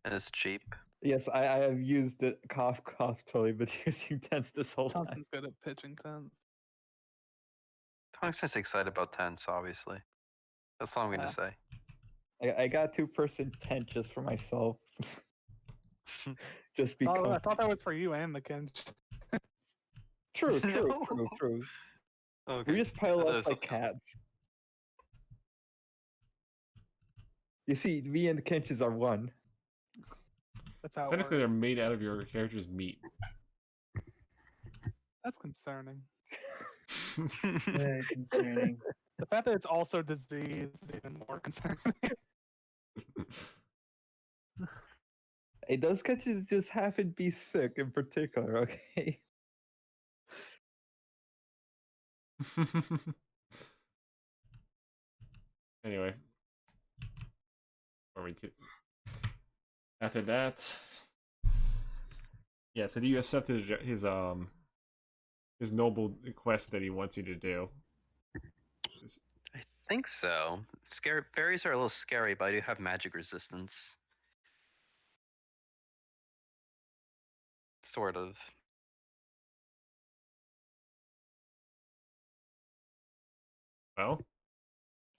S4: And it's cheap.
S5: Yes, I have used it. Cough, cough. Totally been using tents this whole time.
S3: Thompson's good at pitching tents.
S4: Tungsten's excited about tents, obviously. That's all I'm going to say.
S5: I got a 2-person tent just for myself. Just
S3: Oh, I
S5: because.
S3: thought that was for you and the Kinch.
S5: True.
S4: No. Okay.
S5: We just pile
S4: That
S5: up
S4: is
S5: like
S4: something else.
S5: cats. You see, me and the Kinches are one.
S3: That's how it
S2: Technically, they're
S3: works.
S2: made out of your character's meat.
S3: That's concerning.
S1: Very concerning.
S3: The fact that it's also disease is even more concerning.
S5: Hey, those Kinches just happen to be sick in particular, okay?
S2: Anyway, where we could... After that, yeah. So do you accept his noble quest that he wants you to do?
S4: I think so. Scary fairies are a little scary, but I do have magic resistance. Sort of.
S2: Well,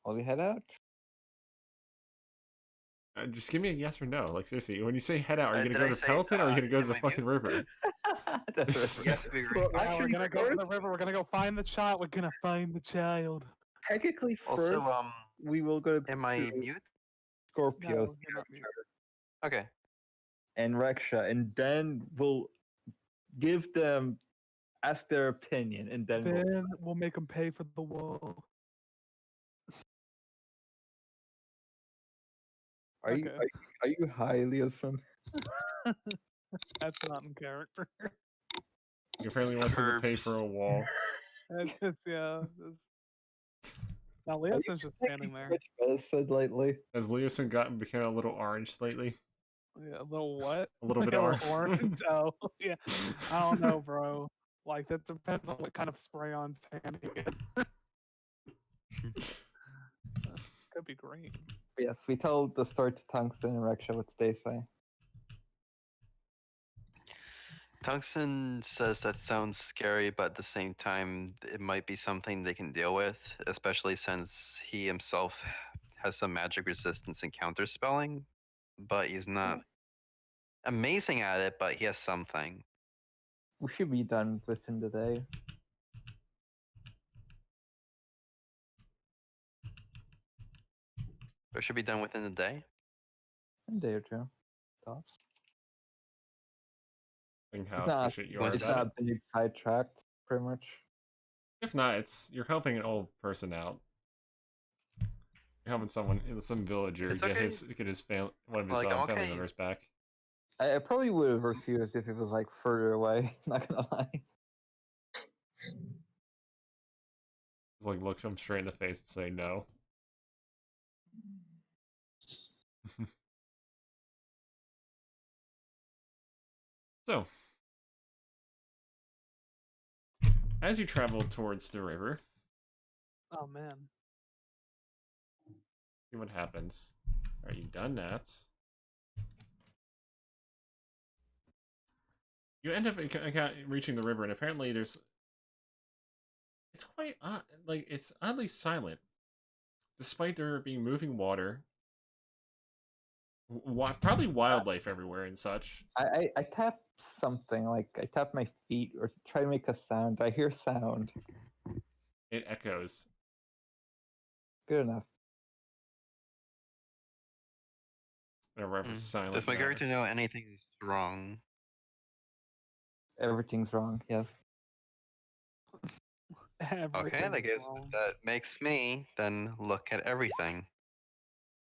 S5: Will we head out?
S2: just give me a yes or no. Like seriously, when you say head out, are you
S4: Did
S2: gonna
S4: I
S2: go to
S4: say,
S2: Pelton or are you gonna go to
S4: am
S2: the
S4: I
S2: fucking
S4: mute?
S2: river?
S5: That's right.
S4: Yes, we agree.
S5: Well,
S3: Yeah, we're
S5: actually,
S3: gonna go to the
S5: first,
S3: river. We're gonna go find the child. We're gonna find the child.
S5: technically,
S4: Also,
S5: first we will go to
S4: am I mute?
S5: Scorpio
S3: No, you're not mute.
S4: Okay.
S5: and Rexha, and then we'll give them ask their opinion, and then
S3: Then we'll make them pay for the wall.
S5: are you
S3: Okay.
S5: are you high, Leoson?
S3: That's not in character.
S2: He apparently wants him to pay for a wall.
S3: Yeah. Now Leoson's just standing there.
S5: Which medicine lately?
S2: Has Leoson become a little orange lately?
S3: Yeah, a little what?
S2: A little bit
S3: Yeah,
S2: orange.
S3: orange. Oh, yeah. I don't know, bro. Like that depends on what kind of spray on tan you get. Could be green.
S5: Yes, we told the story to Tungsten and Rexha. What they say?
S4: Tungsten says that sounds scary, but at the same time, it might be something they can deal with, especially since he himself has some magic resistance and counter spelling, but he's not amazing at it, but he has something.
S5: We should be done within the day.
S4: Or should be done within the day.
S5: A day or two, tops.
S2: And
S5: It's
S2: how
S5: not.
S2: efficient you are
S5: It's
S2: about it.
S5: not being sidetracked, pretty much.
S2: If not, you're helping an old person out. You're helping some villager
S4: It's
S2: get
S4: okay.
S2: his one of his
S4: Like, I'm
S2: family
S4: okay.
S2: members back.
S5: I probably would have refused if it was like further away. Not gonna lie.
S2: It's like look him straight in the face and say no. So, as you travel towards the river,
S3: Oh man.
S2: see what happens. Alright, you've done that. You end up reaching the river, and apparently it's quite odd. Like, it's oddly silent. Despite there being moving water, probably wildlife everywhere and such.
S5: I tap something, like I tap my feet or try to make a sound. I hear sound.
S2: It echoes.
S5: Good enough.
S2: The river's silent.
S4: Does my
S2: now.
S4: character know anything is wrong?
S5: Everything's wrong. Yes.
S4: Okay,
S3: Everything
S4: I
S3: is
S4: guess
S3: wrong.
S4: that makes me then look at everything.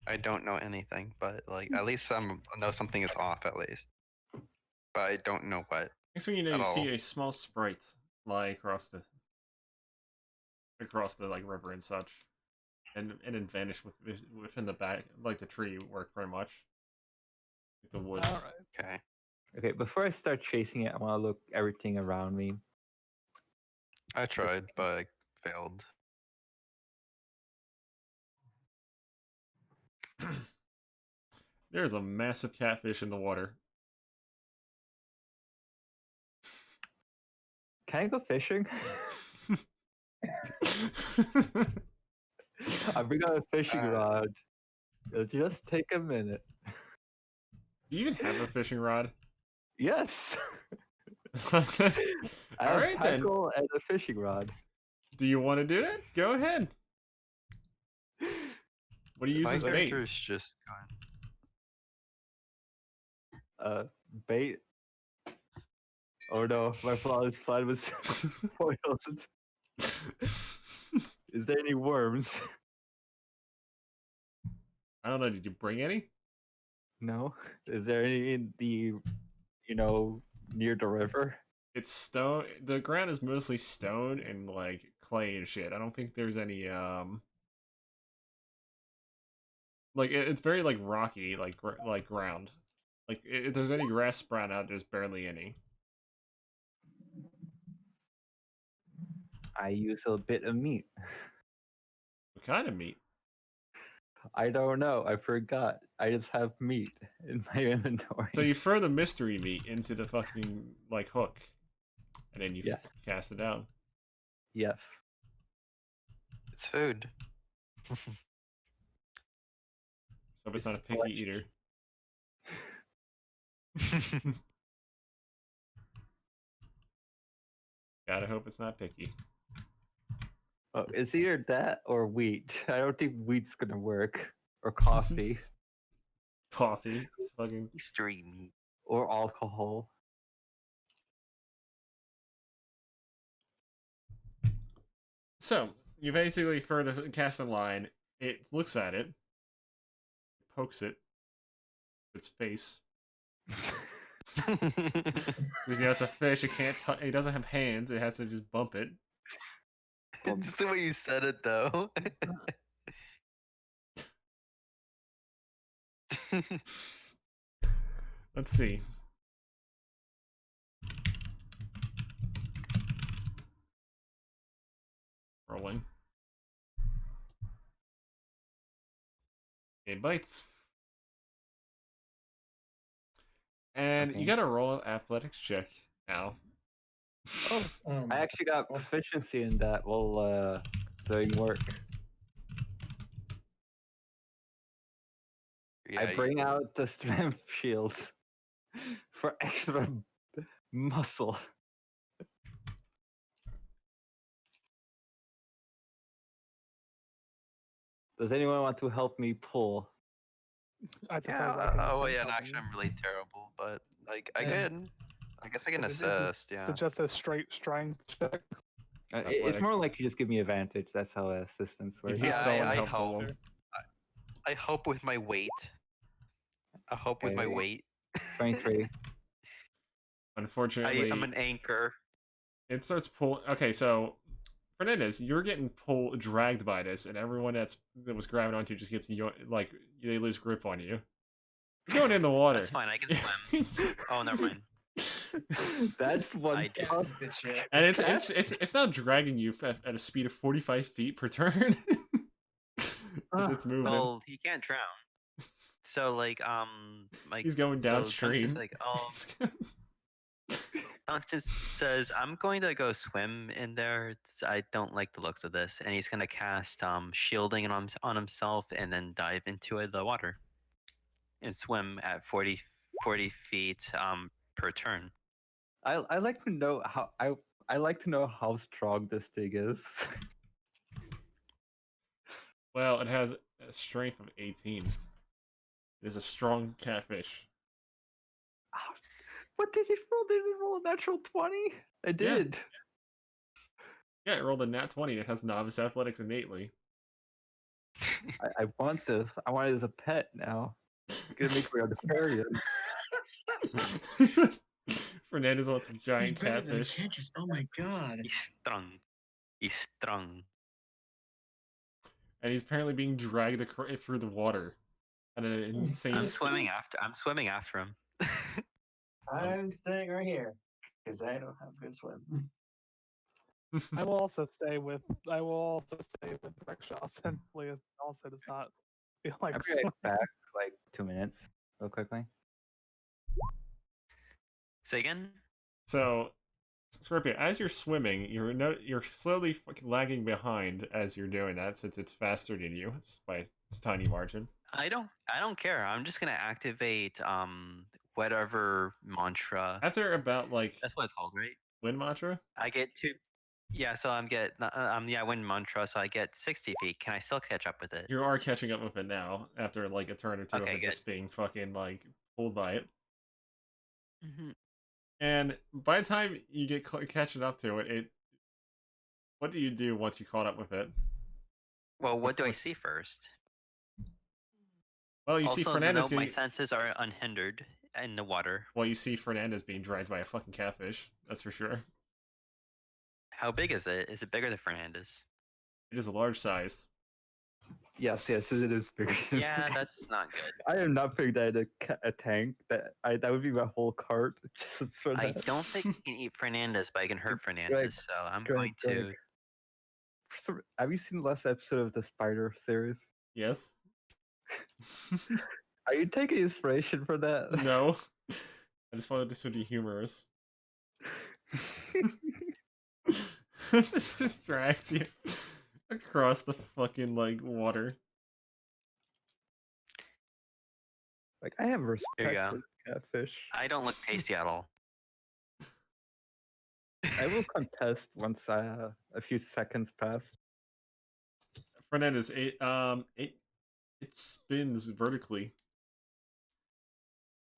S4: I don't know anything, but like at least I know something is off at least. But I don't know what.
S2: Next thing you know,
S4: at
S2: you see
S4: all.
S2: a small sprite lie across the like river and such, and it vanish within the back, like the tree work pretty much, like the woods.
S3: All right.
S4: Okay.
S5: Okay. Before I start chasing it, I want to look everything around me.
S4: I tried, but I failed.
S2: There's a massive catfish in the water.
S5: Can I go fishing? I bring out a fishing rod. It'll just take a minute.
S2: Do you even have a fishing rod?
S5: Yes.
S2: All
S5: I have
S2: right then.
S5: tackle and a fishing rod.
S2: Do you want to do that? Go ahead. What do you use
S4: My
S2: as bait?
S4: character's just going.
S5: Bait. Oh no, my flawless plan was foiled. Is there any worms?
S2: I don't know. Did you bring any?
S5: No. Is there any in the, near the river?
S2: It's stone. The ground is mostly stone and like clay and shit. I don't think there's any like it's very like rocky like ground. Like if there's any grass sprout out, there's barely any.
S5: I use a bit of meat.
S2: What kind of meat?
S5: I don't know. I forgot. I just have meat in my inventory.
S2: So you throw the mystery meat into the fucking like hook, and then you
S5: Yes.
S2: cast it down.
S5: Yes.
S4: It's food.
S2: So it's
S5: It's
S2: not a picky
S5: flesh.
S2: eater. Gotta hope it's not picky.
S5: Oh, it's either that or wheat. I don't think wheat's gonna work. Or coffee.
S2: Coffee. It's fucking.
S4: Mystery meat.
S5: Or alcohol.
S2: So you basically throw the cast a line. It looks at it, pokes it, its face. Because it's a fish. It can't. It doesn't have hands. It has to just bump it.
S4: Just the way you said it, though.
S2: Let's see. Rolling. It bites. And
S5: Okay.
S2: you gotta roll an athletics check now.
S5: Oh, I actually got proficiency in that while doing work. I bring out the strength shield for extra muscle. Does anyone want to help me pull?
S3: I suppose
S4: Yeah.
S3: I can
S4: Oh
S3: attempt
S4: yeah. And
S3: helping
S4: actually,
S3: you.
S4: I'm really terrible, but like I
S1: Yes.
S4: could. I guess I can
S3: Is
S4: assist. Yeah.
S3: it just a straight strength check?
S5: It's more like you just give me advantage. That's how assistance
S2: You'd
S5: works.
S2: hit
S4: Yeah,
S2: someone
S4: I
S2: help
S4: hope.
S2: pull them.
S4: I hope with my weight. I hope with my
S5: Okay.
S4: weight.
S5: 23.
S2: Unfortunately,
S4: I'm an anchor.
S2: it starts pulling. Okay, so Fernandez, you're getting dragged by this, and everyone that was grabbing onto you just gets like they lose grip on you. You're going in the water.
S4: That's fine. I can swim. Oh, never mind.
S5: That's one.
S4: I do.
S5: tough-
S1: Good shit.
S2: And it's now dragging you at a speed of 45 feet per turn. As it's moving.
S4: Well, he can't drown. So like like
S2: He's going
S4: so
S2: downstream.
S4: Tungsten's like, Tungsten says, I'm going to go swim in there. I don't like the looks of this. And he's gonna cast shielding on himself and then dive into the water. And swim at 40 feet per turn.
S5: I like to know how I like to know how strong this thing is.
S2: Well, it has a strength of 18. It is a strong catfish.
S5: What did it roll? Did it roll a natural 20? It
S2: Yeah.
S5: did.
S2: Yeah, it rolled a nat 20. It has novice athletics innately.
S5: I want this. I want it as a pet now. You're gonna make me a Aquarian.
S2: Fernandez wants a
S1: He's
S2: giant
S1: better than a
S2: catfish.
S1: catfish. Oh my god.
S4: He's strong. He's strong.
S2: And he's apparently being dragged through the water at an insane
S4: I'm
S2: speed.
S4: swimming after him.
S1: I'm staying right here because I don't have good swim.
S3: I will also stay with Rickshaw since Leah also does not feel like
S5: I'll be
S3: swimming.
S5: right back, like 2 minutes, real quickly.
S4: Say again.
S2: So, Scorpio, as you're swimming, you're slowly fucking lagging behind as you're doing that, since it's faster than you by a tiny margin.
S4: I don't care. I'm just gonna activate whatever mantra.
S2: After about like
S4: That's what it's called, right?
S2: wind mantra,
S4: I get to yeah. So wind mantra. So I get 60 feet. Can I still catch up with it?
S2: you are catching up with it now after like a turn or two of
S4: Okay,
S2: it
S4: good.
S2: just being fucking like pulled by it.
S4: hmm
S2: And by the time you get catching up to it, what do you do once you caught up with it?
S4: Well, what do I see first?
S2: Well, you see
S4: Also,
S2: Fernandez
S4: my
S2: getting.
S4: senses are unhindered in the water.
S2: Well, you see Fernandez being dragged by a fucking catfish. That's for sure.
S4: How big is it? Is it bigger than Fernandez?
S2: It is a large sized.
S5: Yes, it is bigger. Than
S4: Yeah, that's not good.
S5: I am not putting that in a tank. That would be my whole cart just for
S4: I
S5: that.
S4: don't think I can eat Fernandez, but I can hurt
S5: Greg,
S4: Fernandez. So I'm going to.
S5: Have you seen the last episode of the Spider series?
S2: Yes.
S5: Are you taking inspiration from that?
S2: No. I just wanted this to be humorous. This just drags you across the fucking like water.
S5: Like I have
S4: There you
S5: respect
S4: go.
S5: for catfish.
S4: I don't look tasty at all.
S5: I will contest once a few seconds pass.
S2: Fernandez, it spins vertically.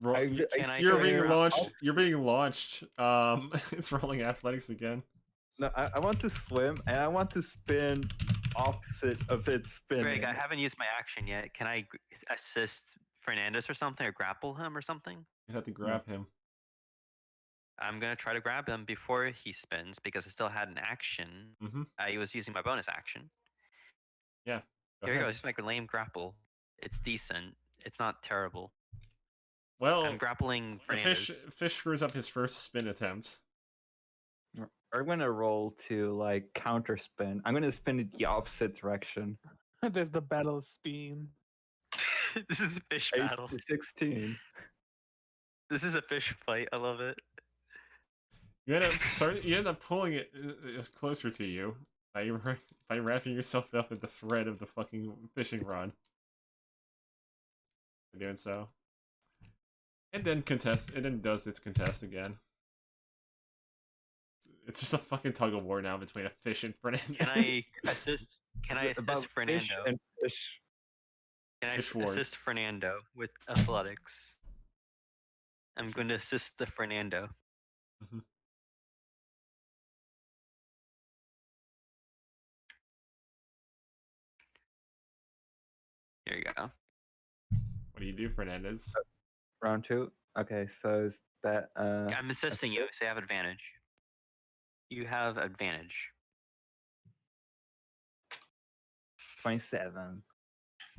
S2: You're being launched. You're being launched. It's rolling athletics again.
S5: No, I want to swim and I want to spin opposite of its spinning.
S4: Greg, I haven't used my action yet. Can I assist Fernandez or something, or grapple him or something?
S2: You have to grab him.
S4: I'm gonna try to grab him before he spins because I still had an action.
S2: Mm-hmm.
S4: I was using my bonus action.
S2: Yeah.
S4: Here we go. Just make a lame grapple. It's decent. It's not terrible.
S2: Well,
S4: I'm grappling
S2: the
S4: Fernandez.
S2: fish screws up his first spin attempt.
S5: I'm gonna roll to like counter spin. I'm gonna spin it the opposite direction.
S3: There's the battle of Speen.
S4: This is a fish
S5: 8
S4: battle.
S5: to 16.
S4: This is a fish fight. I love it.
S2: You end up pulling it closer to you by wrapping yourself up in the thread of the fucking fishing rod. For doing so. And then does its contest again. It's just a fucking tug of war now between a fish and Fernando.
S4: Can I assist? Can I assist Fernando?
S5: Fish and fish.
S4: Can I
S2: Fish wars.
S4: assist Fernando with athletics? I'm going to assist the Fernando.
S2: Mhm.
S4: Here you go.
S2: What do you do, Fernandez?
S5: Round 2. Okay, so is that
S4: I'm assisting you, so you have advantage. You have advantage.
S5: 27.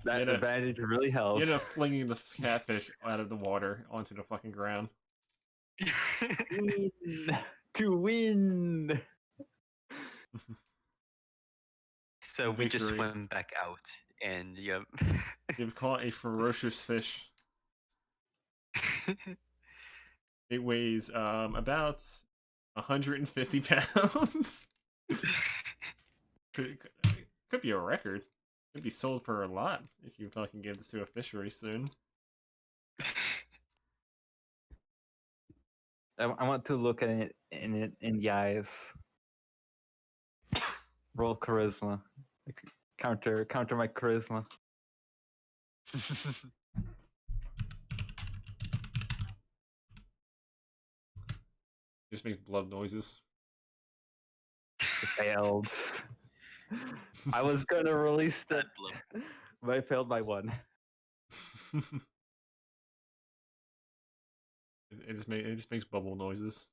S5: That
S2: You know-
S5: advantage really
S2: You
S5: helps.
S2: end up flinging the catfish out of the water onto the fucking ground.
S5: Win! To win!
S4: So we just
S2: Victory.
S4: swim back out, and yep.
S2: You've caught a ferocious fish. It weighs about 150 pounds. Could be a record. Could be sold for a lot if you fucking get this to a fishery soon.
S5: I want to look at it in the eyes. Roll charisma. Like, counter my charisma.
S2: Just makes blood noises.
S5: Failed. I was gonna release that,
S4: That blow.
S5: but I failed by 1.
S2: It just makes bubble noises.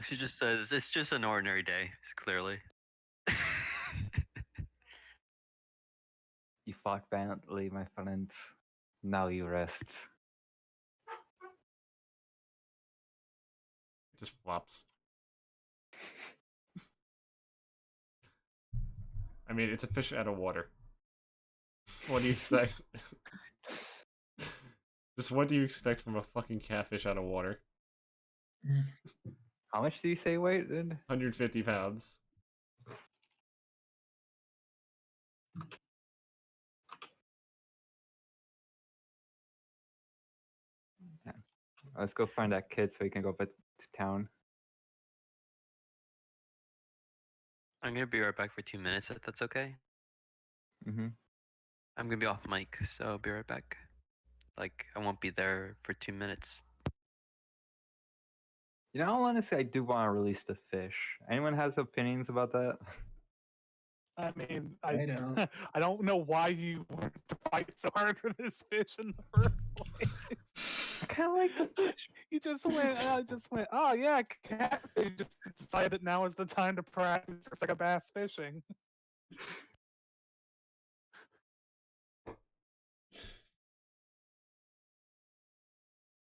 S4: She just says it's just an ordinary day. Clearly.
S5: You fought valiantly, my friend. Now you rest.
S2: It just flops. I mean, it's a fish out of water. What do you expect? Just what do you expect from a fucking catfish out of water?
S5: How much do you say weight?
S2: 150 pounds.
S5: Let's go find that kid so he can go back to town.
S4: I'm gonna be right back for 2 minutes if that's okay.
S5: Mm-hmm.
S4: I'm gonna be off mic, so I'll be right back. Like, I won't be there for 2 minutes.
S5: You know, honestly, I do want to release the fish. Anyone has opinions about that?
S3: I mean,
S1: I don't.
S3: I don't know why you wanted to fight so hard for this fish in the first place.
S5: I kind of like the fish.
S3: You just went, oh yeah, cat. You just decided that now is the time to practice like a bass fishing.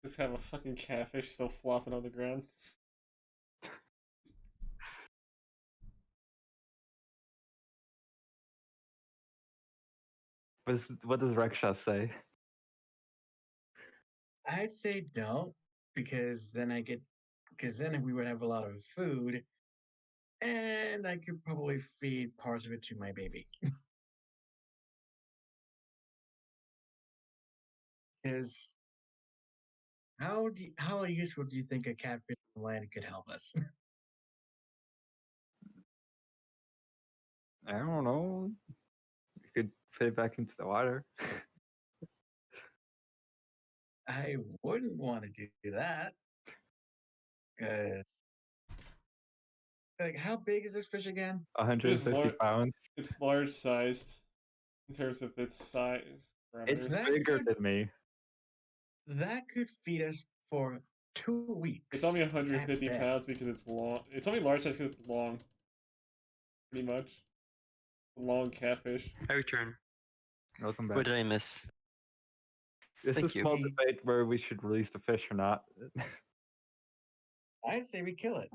S2: Just have a fucking catfish still flopping on the ground.
S5: What does Reksha say?
S1: I'd say don't, because then we would have a lot of food, and I could probably feed parts of it to my baby. Because how useful do you think a catfish on land could help us?
S5: I don't know. You could fit it back into the water.
S1: I wouldn't want to do that. 'Cause, like, how big is this fish again?
S5: 150 pounds.
S2: It's large sized in terms of its size
S5: It's
S2: parameters.
S1: That
S5: bigger
S1: could-
S5: than me.
S1: That could feed us for 2 weeks.
S2: It's only
S1: at
S2: 150
S1: best.
S2: pounds because it's long. It's only large size because it's long. Pretty much. A long catfish.
S4: I return.
S5: Welcome back.
S4: What did I miss?
S5: This
S4: Thank
S5: is a
S4: you.
S5: small debate where we should release the fish or not.
S1: I'd say we kill it.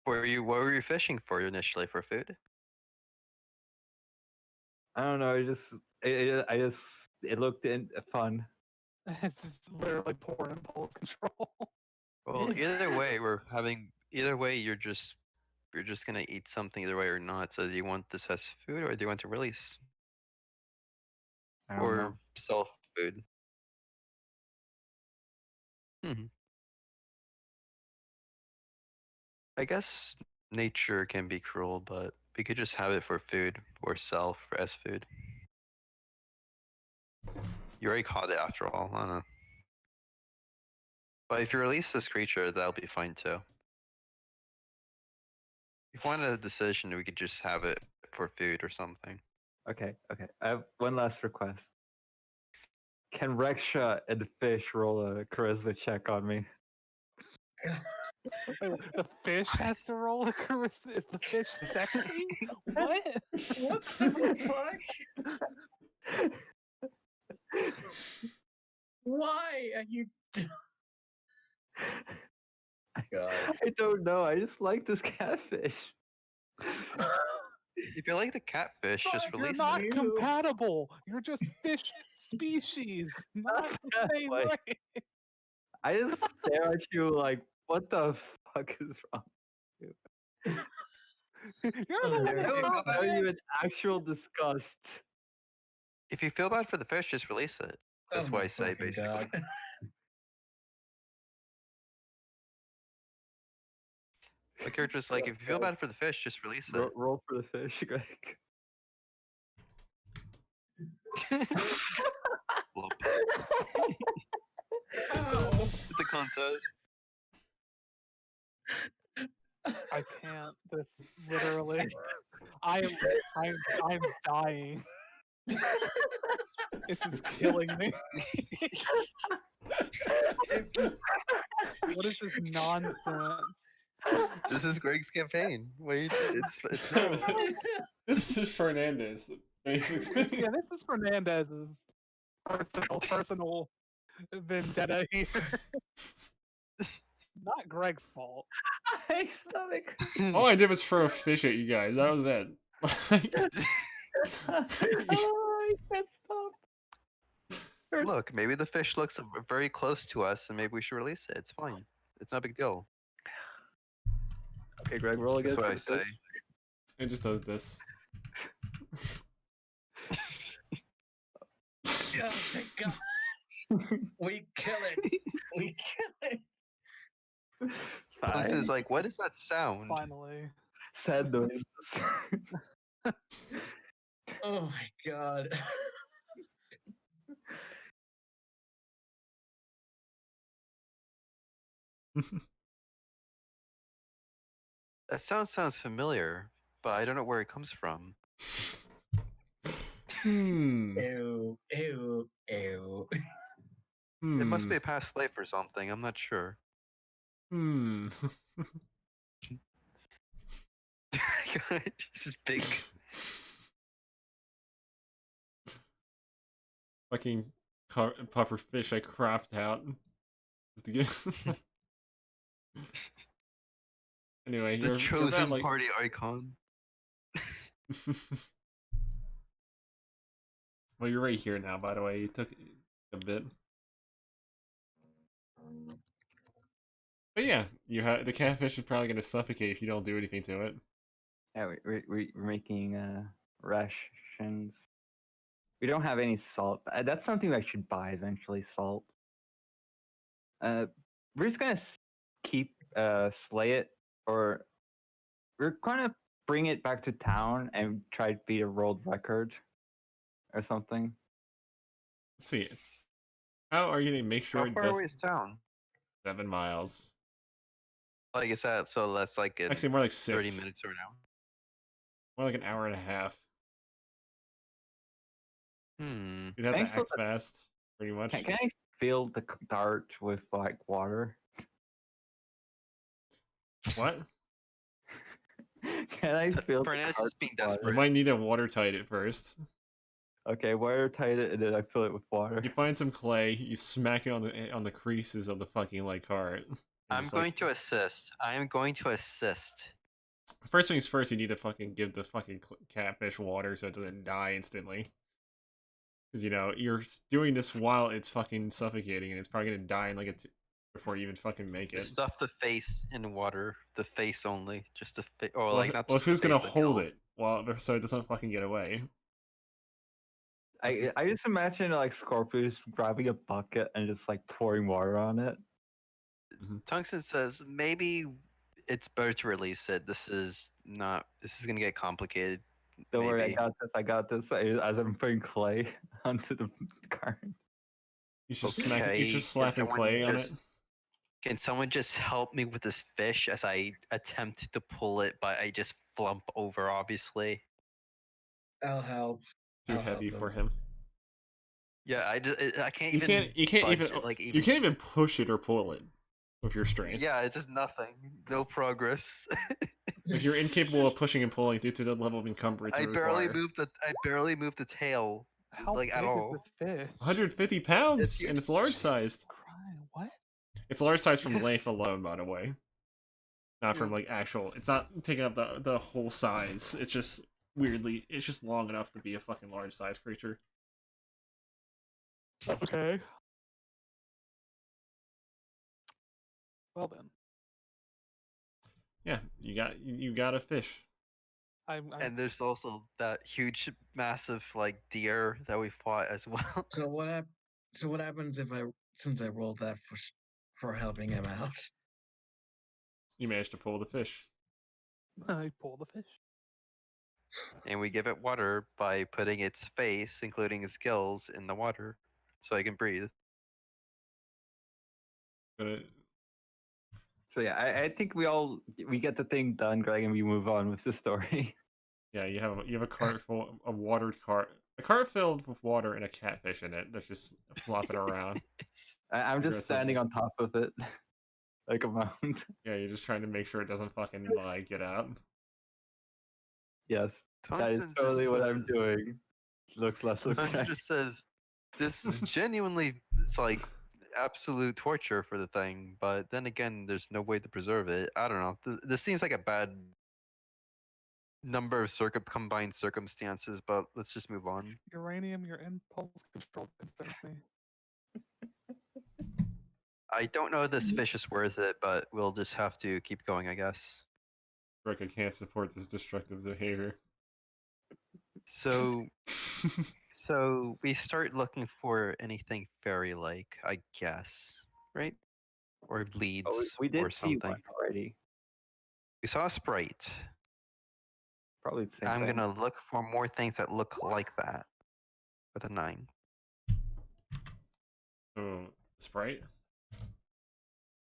S4: What were you fishing for initially? For food?
S5: I don't know. It looked fun.
S3: It's just literally poor impulse control.
S4: Well, either way, you're just gonna eat something either way or not. So do you want this as food or do you want to release?
S5: I don't
S4: Or
S5: know.
S4: self food? I guess nature can be cruel, but we could just have it for food or sell for as food. You already caught it after all. I don't know. But if you release this creature, that'll be fine too. If you want a decision, we could just have it for food or something.
S5: Okay. I have one last request. Can Reksha and the fish roll a charisma check on me?
S3: Wait, the fish has to roll a charisma. Is the fish sexy? What?
S1: What the fuck? Why are you? God.
S5: I don't know. I just like this catfish.
S4: If you like the catfish, just
S3: You're
S4: release
S3: not
S4: it.
S3: compatible. You're just fish species, not the
S5: that
S3: same
S5: way.
S3: way.
S5: I just stare at you like, what the fuck is wrong?
S3: You're the
S1: Oh,
S3: one
S1: there
S3: that
S1: you
S5: How
S1: go.
S5: are you in actual disgust?
S4: If you feel bad for the fish, just release it. That's
S1: Oh
S4: what
S1: my
S4: I say,
S1: fucking
S4: basically.
S1: God.
S4: The character's like, if you feel bad for the fish, just release it.
S5: Roll for the fish, Greg.
S4: Flop.
S1: Ow.
S4: It's a contest.
S3: I can't. This literally. I'm dying. This is killing me. What is this nonsense?
S4: This is Greg's campaign. Wait, it's no.
S2: This is Fernandez, basically.
S3: Yeah, this is Fernandez's personal vendetta here. not Greg's fault.
S5: My stomach.
S2: All I did was throw a fish at you guys. That was it.
S5: Oh, I can't stop.
S4: Look, maybe the fish looks very close to us, and maybe we should release it. It's fine. It's not a big deal.
S5: Okay, Greg, roll
S4: That's
S5: again.
S4: what I say.
S2: It just does this.
S1: Oh, thank God. We kill it. We kill it.
S4: This is like, what is that sound?
S3: Finally.
S5: Sad noise.
S1: Oh my God.
S4: That sounds familiar, but I don't know where it comes from.
S1: Ew, ew, ew.
S4: It must be a past life or something. I'm not sure. God, this is big.
S2: Fucking puffer fish I cropped out. Anyway,
S4: The
S2: you're
S4: chosen
S2: about, like...
S4: party icon.
S2: Well, you're right here now, by the way. You took a bit. But yeah, the catfish is probably going to suffocate if you don't do anything to it.
S5: Yeah, we're making rations. We don't have any salt. That's something I should buy eventually. Salt. We're just gonna keep slay it, or we're gonna bring it back to town and try to beat a world record, or something.
S2: Let's see. How are you going to make sure
S4: How
S2: it
S4: far
S2: does
S4: away is town?
S2: 7 miles?
S4: Like I said, so that's like in
S2: Actually, more like
S4: 30
S2: 6.
S4: minutes or an hour.
S2: More like an hour and a half.
S4: Hmm.
S2: You'd have
S5: Can I
S2: to
S5: feel
S2: act fast, pretty much.
S5: Can I fill the dart with like water?
S2: What?
S5: Can I fill the
S4: Fernandez
S5: cart
S4: is being
S5: with water?
S2: You
S4: desperate.
S2: might need to watertight it first.
S5: Okay, watertight it, and then I fill it with water.
S2: You find some clay, you smack it on the creases of the fucking cart.
S4: I'm going to assist. I am going to assist.
S2: First things first, you need to fucking give the fucking catfish water so it doesn't die instantly. Because, you're doing this while it's fucking suffocating, and it's probably gonna die in like before you even fucking make it.
S4: Just stuff the face in water. The face only. Just the face. Or
S2: Well,
S4: like, not
S2: well,
S4: just
S2: who's
S4: the
S2: gonna
S4: face, the
S2: hold
S4: gills.
S2: it so it doesn't fucking get away?
S5: I just imagine like Scorpius grabbing a bucket and just like pouring water on it.
S4: Tungsten says maybe it's better to release it. This is gonna get complicated.
S5: Don't worry, I
S4: Maybe.
S5: got this. As I'm putting clay onto the cart.
S2: You just
S4: Okay,
S2: you just slapping
S4: someone
S2: clay on it.
S4: Can someone just help me with this fish as I attempt to pull it, but I just flump over, obviously.
S1: I'll help.
S2: Too
S1: I'll help
S2: heavy
S1: them.
S2: for him.
S4: Yeah, I can't
S2: You
S4: even.
S2: can't
S4: budge
S2: even
S4: it, like
S2: you can't even push it or pull it with your strength.
S4: Yeah, it's just nothing. No progress.
S2: Like, you're incapable of pushing and pulling due to the level of encumbrance
S4: I
S2: it
S4: barely
S2: require.
S4: moved the tail,
S3: How
S4: like
S3: big
S4: at all.
S3: is this fish?
S2: 150 pounds,
S4: huge.
S2: and it's large sized.
S3: Crying. What?
S2: It's large sized from
S4: Yes.
S2: length alone, by the way. Not from like actual. It's not taking up the whole size. It's just it's just long enough to be a fucking large size creature.
S3: Okay. Well then,
S2: Yeah, you got a fish.
S3: I'm
S4: And there's also that huge, massive like deer that we fought as well.
S1: So what happens since I rolled that for helping him out?
S2: You managed to pull the fish.
S3: I pull the fish.
S4: And we give it water by putting its face, including its gills, in the water, so I can breathe.
S2: Gonna
S5: So yeah, I think we get the thing done, Greg, and we move on with the story.
S2: Yeah, you have a cart full of watered cart, a cart filled with water and a catfish in it that's just flopping around.
S5: I'm just standing on top of it, like a mound.
S2: Yeah, you're just trying to make sure it doesn't fucking like get out.
S5: Yes, that is
S4: Tungsten
S5: totally
S4: just
S5: what I'm
S4: says-
S5: doing. Looks less
S4: Tungsten
S5: exciting.
S4: just says, "This is genuinely." It's like, absolute torture for the thing, but then again, there's no way to preserve it. I don't know. This seems like a bad number of combined circumstances, but let's just move on.
S3: Uranium, your impulse control concerns me.
S4: I don't know if this fish is worth it, but we'll just have to keep going, I guess.
S2: Rick, I can't support this destructive behavior.
S4: So, we start looking for anything fairy-like, I guess, right? Or
S5: Oh,
S4: leads,
S5: we
S4: or
S5: did see
S4: something.
S5: one already.
S4: We saw a sprite.
S5: Probably the same
S4: I'm
S5: thing.
S4: gonna look for more things that look like that. With a 9.
S2: So, Sprite?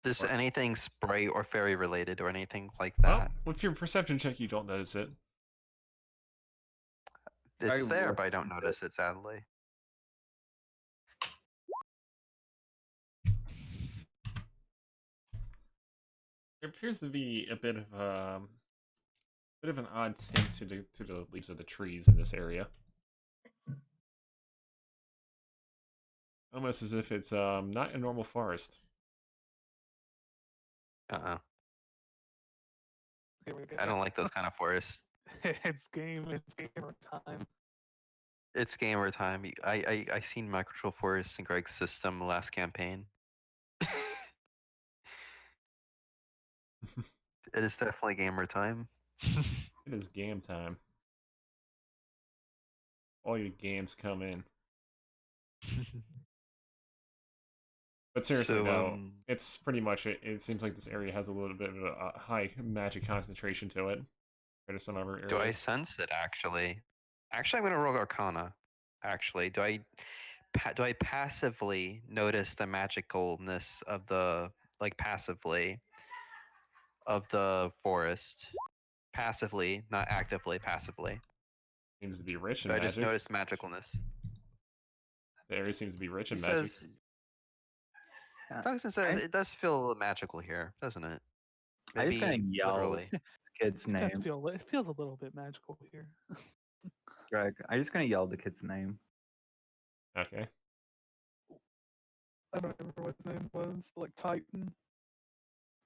S4: Just
S2: Or-
S4: anything sprite or fairy related or anything like
S2: Well,
S4: that.
S2: with your perception check, you don't notice it.
S4: It's
S5: I
S4: there,
S5: looked
S4: but I don't
S5: into
S4: notice it, sadly.
S2: There appears to be a bit of an odd tint to the leaves of the trees in this area. Almost as if it's not a normal forest.
S4: Uh-uh.
S3: Here we go.
S4: I don't like those kind of forests.
S3: It's gamer time.
S4: It's gamer time. I seen microcontrol forests in Greg's system last campaign. It is definitely gamer time.
S2: It is game time. All your games come in. But seriously,
S4: So,
S2: no, it's pretty much it. It seems like this area has a little bit of a high magic concentration to it compared to some other areas.
S4: do I sense it actually? Actually, I'm gonna roll Arcana. Actually, do I passively notice the magicalness of the passively of the forest? Passively, not actively. Passively.
S2: Seems to be rich in
S4: Do I just
S2: magic.
S4: notice magicalness?
S2: The area seems to be rich
S4: He
S2: in magic.
S4: says. Tungsten says it does feel magical here, doesn't it?
S5: I'm just
S4: Maybe
S5: gonna yell
S4: literally.
S5: the kid's
S3: It does
S5: name.
S3: feel. It feels a little bit magical here.
S5: Greg, I'm just gonna yell the kid's name.
S2: Okay.
S3: I don't remember what his name was. Like Titan.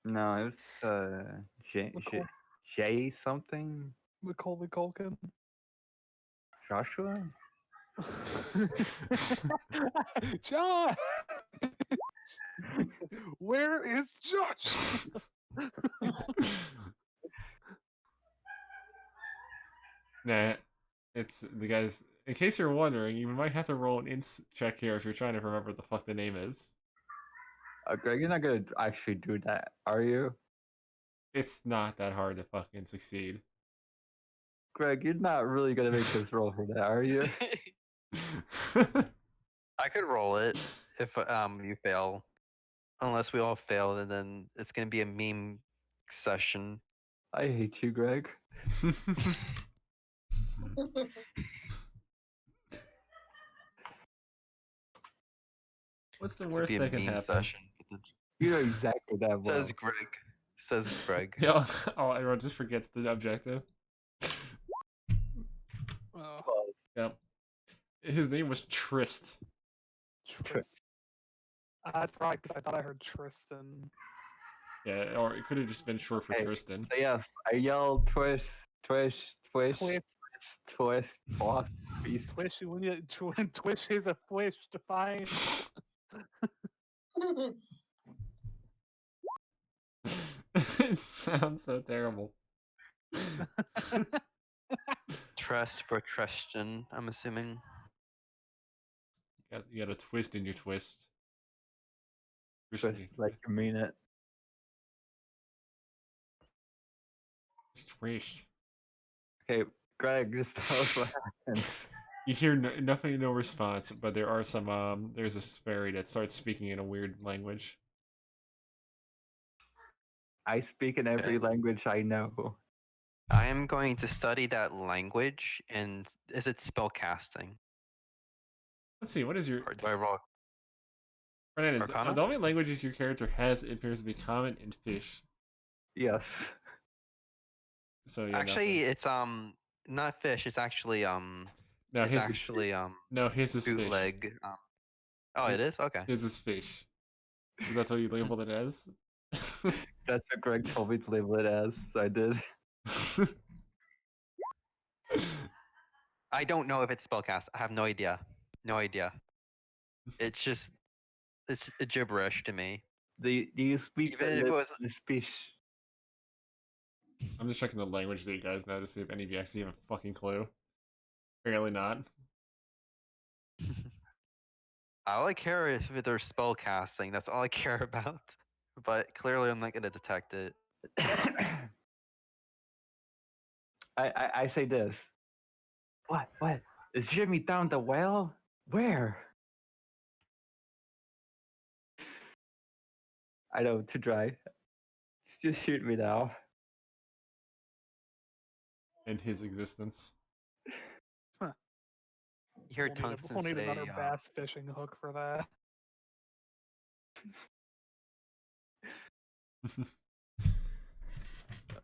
S5: No, it was
S3: Macaul-
S5: Jay something.
S3: Macaulay Culkin.
S5: Joshua.
S3: Josh. Where is Josh?
S2: Nah, it's the guys. In case you're wondering, you might have to roll an int check here if you're trying to remember what the fuck the name is.
S5: Greg, you're not gonna actually do that, are you?
S2: It's not that hard to fucking succeed.
S5: Greg, you're not really gonna make this roll for that, are you?
S4: I could roll it if you fail. Unless we all fail, and then it's gonna be a meme session.
S5: I hate you, Greg.
S2: What's the
S4: It's gonna
S2: worst
S4: be a
S2: that can
S4: meme
S2: happen?
S4: session.
S5: You know exactly that well.
S4: Says Greg. Says Greg.
S2: Yeah, oh, everyone just forgets the objective. Yep. His name was Trist.
S3: Trist. That's right, because I thought I heard Tristan.
S2: Yeah, or it could have just been short for
S5: Hey,
S2: Tristan.
S5: So yes, I yelled twist, twist, twist,
S3: Twist.
S5: twist, boss, beast.
S3: Twish, when you Twish is a fish to find.
S2: It sounds so terrible.
S4: Trust for Tristan, I'm assuming.
S2: You got a twist in your twist.
S5: Twist like you mean it.
S2: Twist.
S5: Okay, Greg, just tell us what happens.
S2: You hear nothing, no response, but there are some. There's this fairy that starts speaking in a weird language.
S5: I speak in every
S4: Okay.
S5: language I know.
S4: I am going to study that language, and is it spell casting?
S2: Let's see. What is your?
S4: Or do I roll?
S2: Fernandez,
S4: Arcana?
S2: the only languages your character has appears to be common and fish.
S5: Yes.
S2: So yeah.
S4: Actually, it's not fish. It's actually
S2: no,
S4: it's
S2: his
S4: actually
S2: no, his is fish.
S4: bootleg. Oh, it is okay.
S2: His is fish. That's what you labeled it as?
S5: That's what Greg told me to label it as, so I did.
S4: I don't know if it's spellcast. I have no idea. No idea. It's just it's gibberish to me.
S5: Do you speak
S4: Even if it was
S5: the speech?
S2: I'm just checking the language that you guys know to see if any of you actually have a fucking clue. Apparently not.
S4: all I care if there's spell casting. That's all I care about. But clearly, I'm not gonna detect it.
S5: I say this. What? Is Jimmy down the well? Where? I know, too dry. Just shoot me now.
S2: And his existence.
S4: You hear
S3: We'll need,
S4: Tungsten
S3: we'll need
S4: say,
S3: another bass fishing hook for that.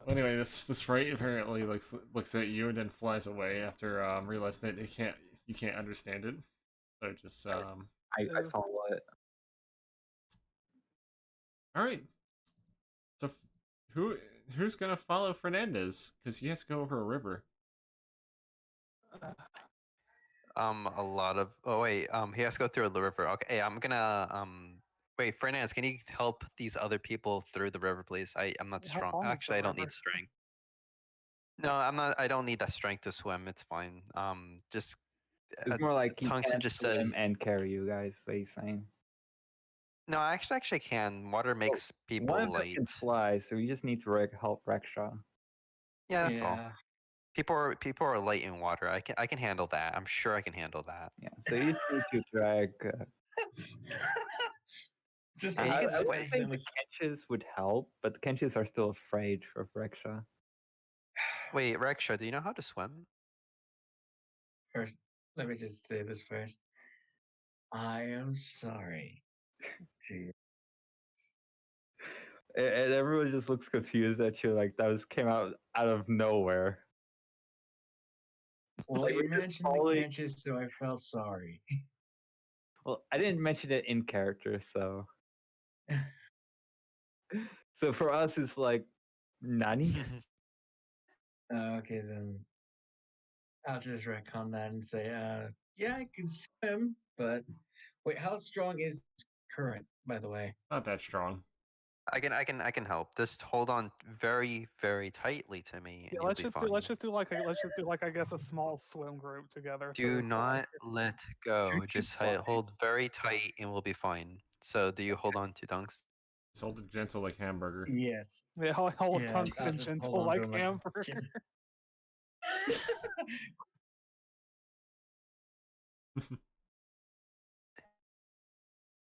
S2: Anyway, this sprite apparently looks at you and then flies away after realizing that you can't understand it. So just
S5: I follow it.
S2: all right. So who's gonna follow Fernandez? Because he has to go over a river.
S4: a lot of. Oh wait, he has to go through the river. Okay, I'm gonna Wait, Fernandez, can you help these other people through the river, please? I'm not
S3: How
S4: strong.
S3: long is the
S4: Actually, I don't need
S3: river?
S4: strength. No, I'm not. I don't need that strength to swim. It's fine. Just
S5: It's more like he
S4: Tungsten
S5: can't
S4: just
S5: swim
S4: says.
S5: and carry you guys. What he's saying.
S4: No, I actually can. Water makes people
S5: One of them
S4: light.
S5: can fly, so you just need to help Rexhaw.
S4: Yeah, that's all.
S1: Yeah.
S4: People are light in water. I can handle that. I'm sure I can handle that.
S5: Yeah, so you just need to drag.
S1: Just
S4: And you
S5: I
S4: can
S5: would
S4: sway.
S5: say the Kenches would help, but the Kenches are still afraid of Rexhaw.
S4: Wait, Reksha, do you know how to swim?
S1: First, let me just say this first. I am sorry to you.
S5: And everyone just looks confused at you, like that came out of nowhere.
S1: Well,
S5: Like,
S1: you
S5: we're just
S1: mentioned the
S5: following-
S1: catches, so I felt sorry.
S5: Well, I didn't mention it in character, so so for us it's like Nani.
S1: Okay, then I'll just retcon that and say, yeah, I can swim, but wait, how strong is current, by the way?
S2: Not that strong.
S4: I can help. Just hold on very, very tightly to me, and
S3: Yeah,
S4: you'll be fine.
S3: let's just do like I guess a small swim group together.
S4: Do not let go.
S5: Should you
S4: Just
S5: fly?
S4: hold very tight, and we'll be fine. So, do you hold on to Dunks?
S2: Just hold it gentle like hamburger.
S1: Yes.
S3: Yeah, hold
S1: Yeah, I'll
S3: tungsten
S1: just hold
S3: gentle
S1: on to
S3: like
S1: him like
S3: hamburger.
S1: Jim.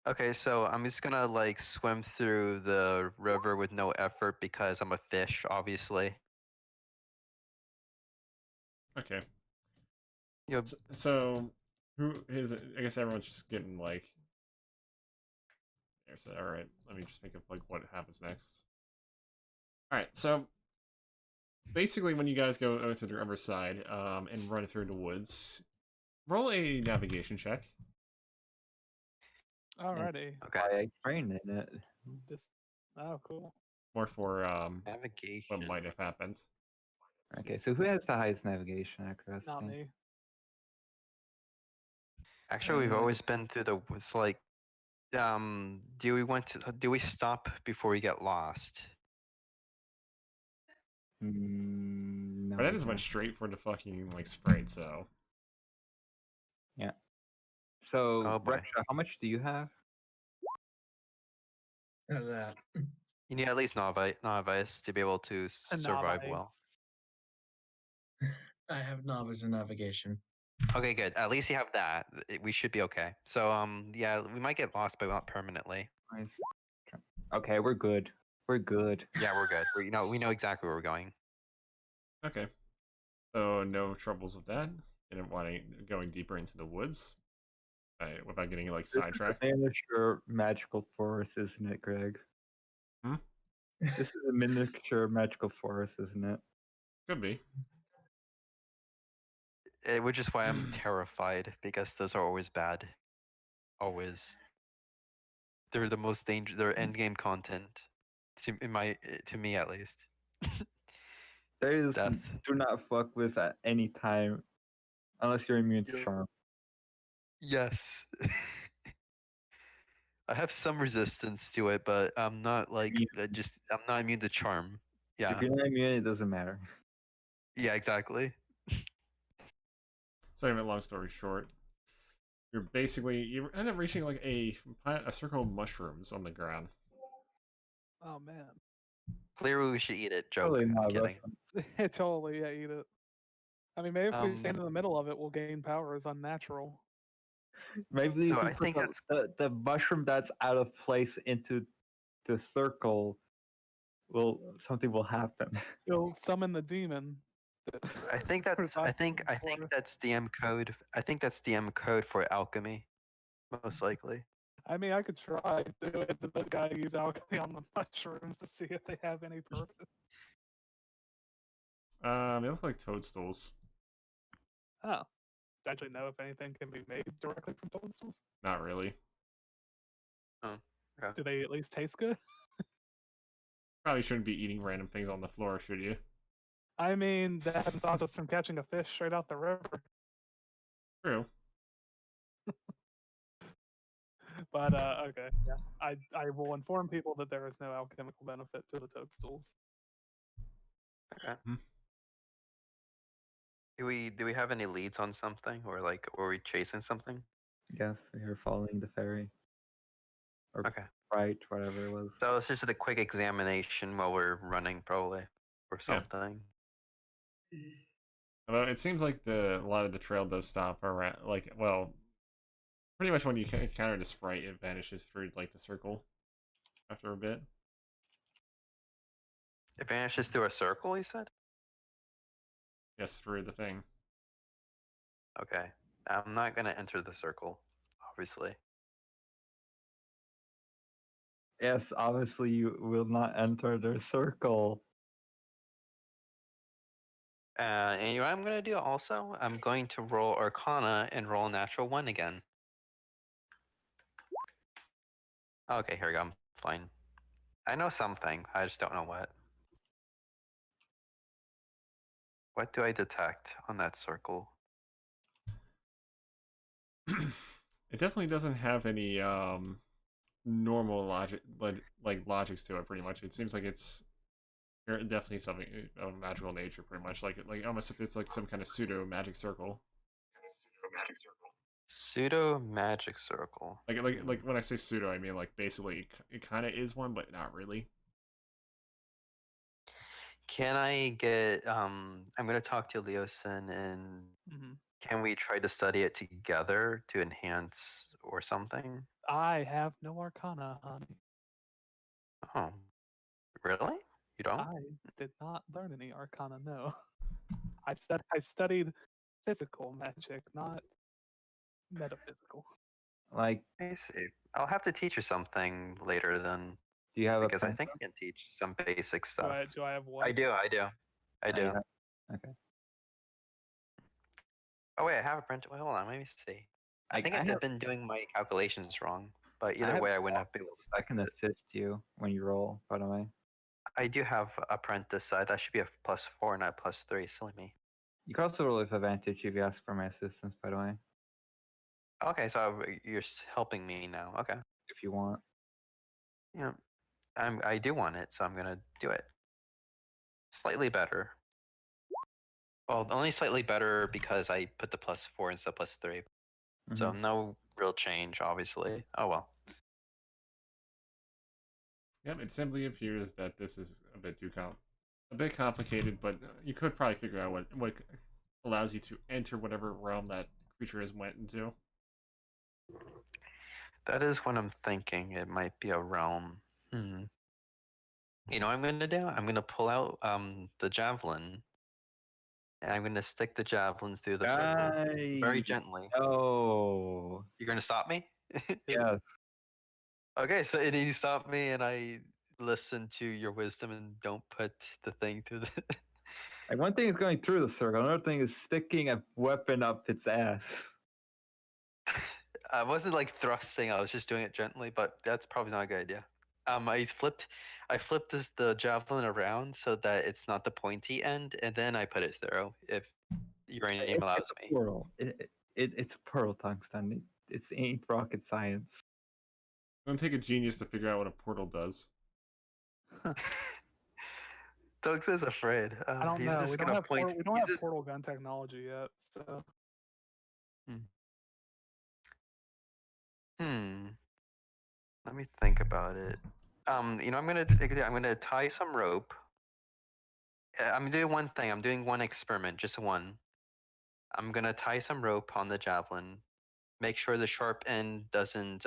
S4: Okay, so I'm just gonna like swim through the river with no effort because I'm a fish, obviously.
S2: Okay.
S4: Yep.
S2: So who is it? I guess everyone's just getting like. There, so, all right. Let me just think of like what happens next. All right. So basically, when you guys go to the other side and run through the woods, roll a navigation check.
S3: Alrighty.
S4: Okay.
S5: I trained in it.
S3: Just cool.
S2: More for
S4: Navigation.
S2: what might have happened.
S5: Okay, so who has the highest navigation
S3: Not
S5: accuracy?
S3: me.
S4: Actually, we've always been through the. It's like, do we stop before we get lost?
S5: No.
S2: But I
S5: we
S2: just went
S5: don't.
S2: straight for the fucking like sprite. So
S5: So,
S4: Oh, boy.
S5: Rexha, how much do you have?
S1: How's that?
S4: You need at least novice to be able to
S3: A
S4: survive well.
S3: novice.
S1: I have novice in navigation.
S4: Okay, good. At least you have that. We should be okay. So, yeah, we might get lost, but not permanently.
S5: Nice. Okay, we're good. We're good.
S4: Yeah, we're good. We know exactly where we're going.
S2: okay. So no troubles with that. Didn't want to going deeper into the woods. Without getting like
S5: This is
S2: sidetracked.
S5: a miniature magical forest, isn't it, Greg?
S2: Hmm?
S5: This is a miniature magical forest, isn't it?
S2: Could be.
S4: Which is why I'm terrified, because those are always bad. Always. They're the most dangerous. They're end game content. To me at least.
S5: There is
S4: Death.
S5: do not fuck with at any time unless you're immune to
S4: Yeah.
S5: charm.
S4: Yes. I have some resistance to it, but I'm not like
S5: Immune.
S4: I'm not immune to charm. Yeah.
S5: If you're not immune, it doesn't matter.
S4: Yeah, exactly.
S2: So anyway, long story short, you end up reaching like a circle of mushrooms on the ground.
S3: Oh man.
S4: Clearly we should eat it. Joke.
S5: Probably
S4: I'm
S5: not a
S4: kidding.
S5: reference.
S3: Totally, yeah, eat it. I mean, maybe if we stand
S4: Um,
S3: in the middle of it, we'll gain powers unnatural.
S5: Maybe
S4: So
S5: if we
S4: I
S5: put
S4: think that's
S5: the mushroom that's out of place into the circle, something will happen.
S3: You'll summon the demon.
S4: I think that's that's DM code. I think that's DM code for alchemy. Most likely.
S3: I mean, I could try to do it. The guy use alchemy on the mushrooms to see if they have any purpose.
S2: They look like toadstools.
S3: Oh, actually, know if anything can be made directly from toadstools.
S2: Not really.
S3: Do they at least taste good?
S2: Probably shouldn't be eating random things on the floor, should you?
S3: I mean, that hasn't stopped us from catching a fish straight out the river.
S2: True.
S3: But okay, yeah, I will inform people that there is no alchemical benefit to the toadstools.
S4: Okay.
S2: Hmm.
S4: Do we have any leads on something, or are we chasing something?
S5: Yes, we are following the ferry. Or
S4: Okay.
S5: right, whatever it was.
S4: So it's just a quick examination while we're running, probably, or something.
S2: Although it seems like a lot of the trail does stop around, like, well, pretty much when you encounter the sprite, it vanishes through like the circle after a bit.
S4: It vanishes through a circle, you said?
S2: Yes, through the thing.
S4: Okay. I'm not gonna enter the circle, obviously.
S5: Yes, obviously you will not enter the circle.
S4: And you know what I'm gonna do also? I'm going to roll Arcana and roll a natural 1 again. Okay, here we go. I'm fine. I know something. I just don't know what. What do I detect on that circle?
S2: It definitely doesn't have any normal logic, like logics to it. Pretty much, it seems like it's definitely something of magical nature. Pretty much, like almost if it's like some kind of pseudo magic circle.
S4: Pseudo magic circle.
S2: Like when I say pseudo, I mean like basically it kind of is one, but not really.
S4: Can I get I'm gonna talk to Leosin, and can we try to study it together to enhance or something?
S3: I have no Arcana, honey.
S4: Oh, really? You don't?
S3: I did not learn any Arcana. No, I studied physical magic, not metaphysical.
S5: Like,
S4: I see. I'll have to teach you something later then,
S5: do you have
S4: because
S5: a
S4: I think I can teach some basic
S3: Do
S4: stuff.
S3: do I have what?
S4: I do. I do.
S5: Okay.
S4: Oh wait, I have a print. Wait, hold on. Let me see. I
S5: Like,
S4: think I've been doing my calculations wrong, but either
S5: have
S4: way, I wouldn't have been able to.
S5: I can assist you when you roll, by the way.
S4: I do have apprentice. That should be a +4, not +3. Silly me.
S5: You can also roll with advantage if you ask for my assistance, by the way,
S4: Okay, so you're helping me now. Okay.
S5: if you want.
S4: Yeah. I do want it, so I'm gonna do it. Slightly better. Well, only slightly better because I put the +4 instead of +3. So no real change, obviously. Oh well.
S2: Yep, it simply appears that this is a bit complicated, but you could probably figure out what allows you to enter whatever realm that creature has went into.
S4: That is what I'm thinking. It might be a realm. You know what I'm gonna do? I'm gonna pull out the javelin, and I'm gonna stick the javelin through the circle very gently.
S5: Oh,
S4: You're gonna stop me?
S5: yes.
S4: Okay, so you stop me, and I listen to your wisdom and don't put the thing through the.
S5: Like, one thing is going through the circle, another thing is sticking a weapon up its ass.
S4: I wasn't like thrusting. I was just doing it gently, but that's probably not a good idea. I flipped the javelin around so that it's not the pointy end, and then I put it through. If uranium allows
S5: It's a
S4: me.
S5: portal. It's a portal, Tungsten. It ain't rocket science.
S2: It's gonna take a genius to figure out what a portal does.
S4: Doug's is afraid.
S3: I don't
S4: He's
S3: know.
S4: just
S3: We don't
S4: gonna
S3: have
S4: point.
S3: we don't
S4: he's
S3: have
S4: just-
S3: portal gun technology yet. So
S4: Let me think about it. I'm gonna tie some rope. I'm doing one thing. I'm doing one experiment, just one. I'm gonna tie some rope on the javelin. Make sure the sharp end doesn't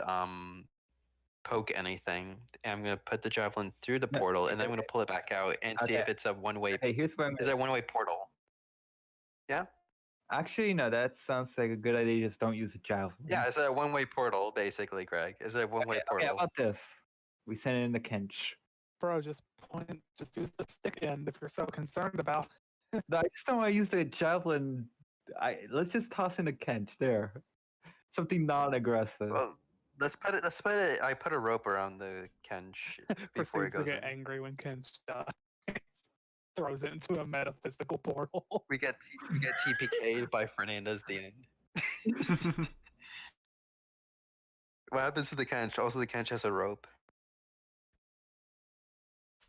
S4: poke anything. And I'm gonna put the javelin through the
S5: No,
S4: portal, and then I'm gonna pull it back out and see if
S5: Okay.
S4: it's a one-way.
S5: Okay, here's what I'm
S4: Is it a one-way portal? Yeah.
S5: Actually, no, that sounds like a good idea. Just don't use a javelin.
S4: Yeah. Is it a one-way portal, basically, Greg? Is it a one-way
S5: Okay,
S4: portal?
S5: how about this? We send it in the Kench.
S3: bro, just use the stick end if you're so concerned about.
S5: No, I just don't want to use the javelin. Let's just toss in a Kench there. Something non-aggressive.
S4: Well, let's put it. I put a rope around the Kench before it
S3: Proceeds to
S4: goes
S3: get
S4: in.
S3: angry when Ken dies. Throws it into a metaphysical portal.
S4: We get TPK'd by Fernandez at the end. What happens to the Kench? Also, the Kench has a rope.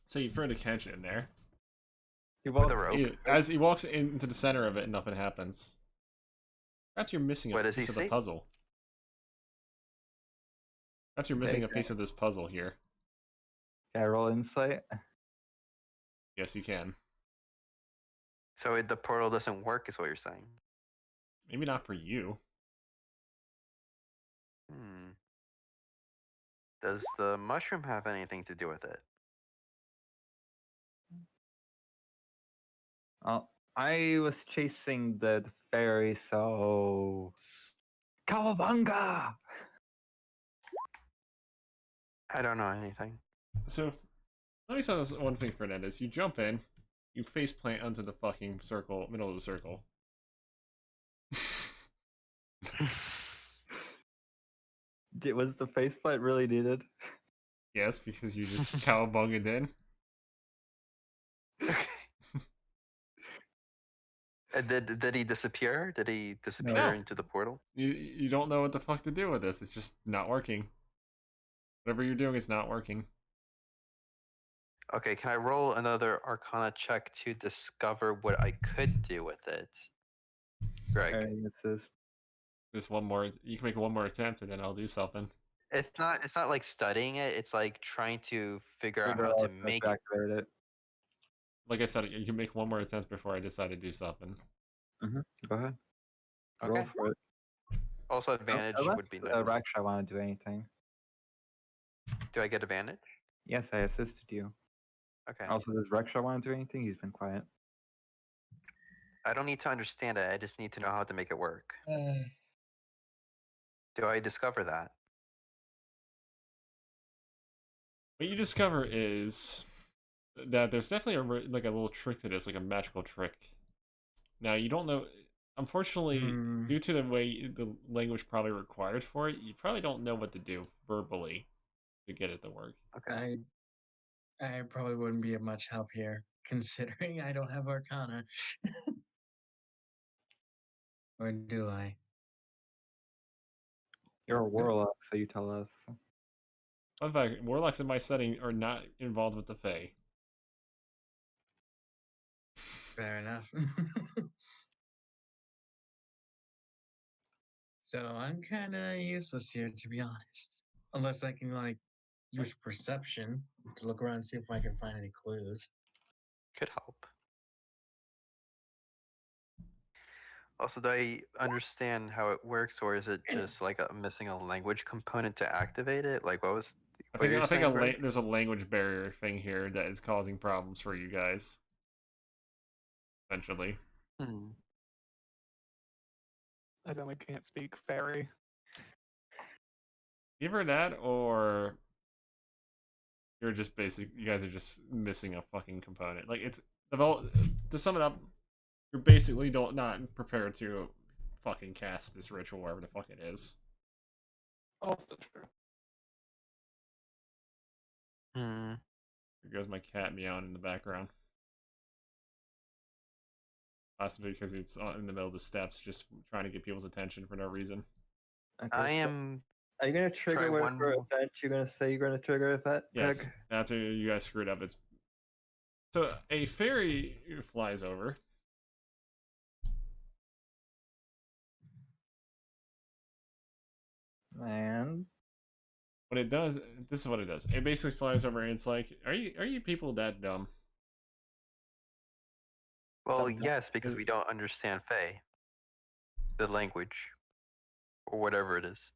S2: So you throw the catch in there.
S4: With a rope.
S2: As he walks into the center of it, nothing happens. Perhaps you're missing a
S4: What does he
S2: piece of the
S4: see?
S2: puzzle. Perhaps you're missing a piece of this puzzle here.
S5: Can I roll insight?
S2: Yes, you can.
S4: So the portal doesn't work, is what you're saying?
S2: Maybe not for you.
S4: Does the mushroom have anything to do with it?
S5: Oh, I was chasing the fairy, so Cowabunga!
S4: I don't know anything.
S2: So, let me say this one thing, Fernandez. You jump in, you face plant onto the fucking circle, middle of the circle.
S5: Was the faceplant really needed?
S2: Yes, because you just cowabunged in.
S4: Did he disappear? Did he disappear
S2: No.
S4: into the portal?
S2: You don't know what the fuck to do with this. It's just not working. Whatever you're doing is not working.
S4: Okay, can I roll another Arcana check to discover what I could do with it? Greg.
S5: Assist.
S2: There's one more. You can make one more attempt, and then I'll do something.
S4: It's not like studying it. It's like trying to figure out how to make it.
S5: activate it.
S2: Like I said, you can make one more attempt before I decide to do something.
S5: Go ahead.
S4: Okay.
S5: Roll for it.
S4: Also, advantage
S5: Unless,
S4: would be nice.
S5: Raksha want to do anything.
S4: Do I get advantage?
S5: Yes, I assisted you.
S4: Okay.
S5: Also, does Raksha want to do anything? He's been quiet.
S4: I don't need to understand it. I just need to know how to make it work. Do I discover that?
S2: What you discover is that there's definitely a little trick to this, like a magical trick. Now you don't know. Unfortunately, due to the way the language probably required for it, you probably don't know what to do verbally to get it to work.
S4: Okay.
S1: I probably wouldn't be of much help here, considering I don't have Arcana. Or do I?
S5: You're a warlock, so you tell us.
S2: Fun fact, warlocks in my setting are not involved with the Fae.
S1: Fair enough. So I'm kind of useless here, to be honest. Unless I can, like, use perception to look around and see if I can find any clues.
S4: Could help. Also, do I understand how it works, or is it just like missing a language component to activate it? Like, what was?
S2: I
S4: what
S2: think,
S4: you're
S2: I think
S4: saying, Greg?
S2: there's a language barrier thing here that is causing problems for you guys. Essentially.
S3: I then we can't speak fairy.
S2: Either that, or you're just you guys are just missing a fucking component. Like, it's to sum it up, you're basically not prepared to fucking cast this ritual wherever the fuck it is.
S3: Also true.
S4: Hmm.
S2: There goes my cat meowing in the background. Possibly because it's in the middle of the steps, just trying to get people's attention for no reason.
S5: Okay,
S4: I
S5: so
S4: am.
S5: are you gonna trigger
S4: try
S5: whatever
S4: one-
S5: event you're gonna say you're gonna trigger event,
S2: Yes,
S5: Greg?
S2: that's where you guys screwed up. It's so a fairy flies over.
S5: And
S2: What it does, this is what it does. It basically flies over and it's like, are you people that dumb?
S4: Well,
S5: Something.
S4: yes, because we don't understand Fae, the language, or whatever it is.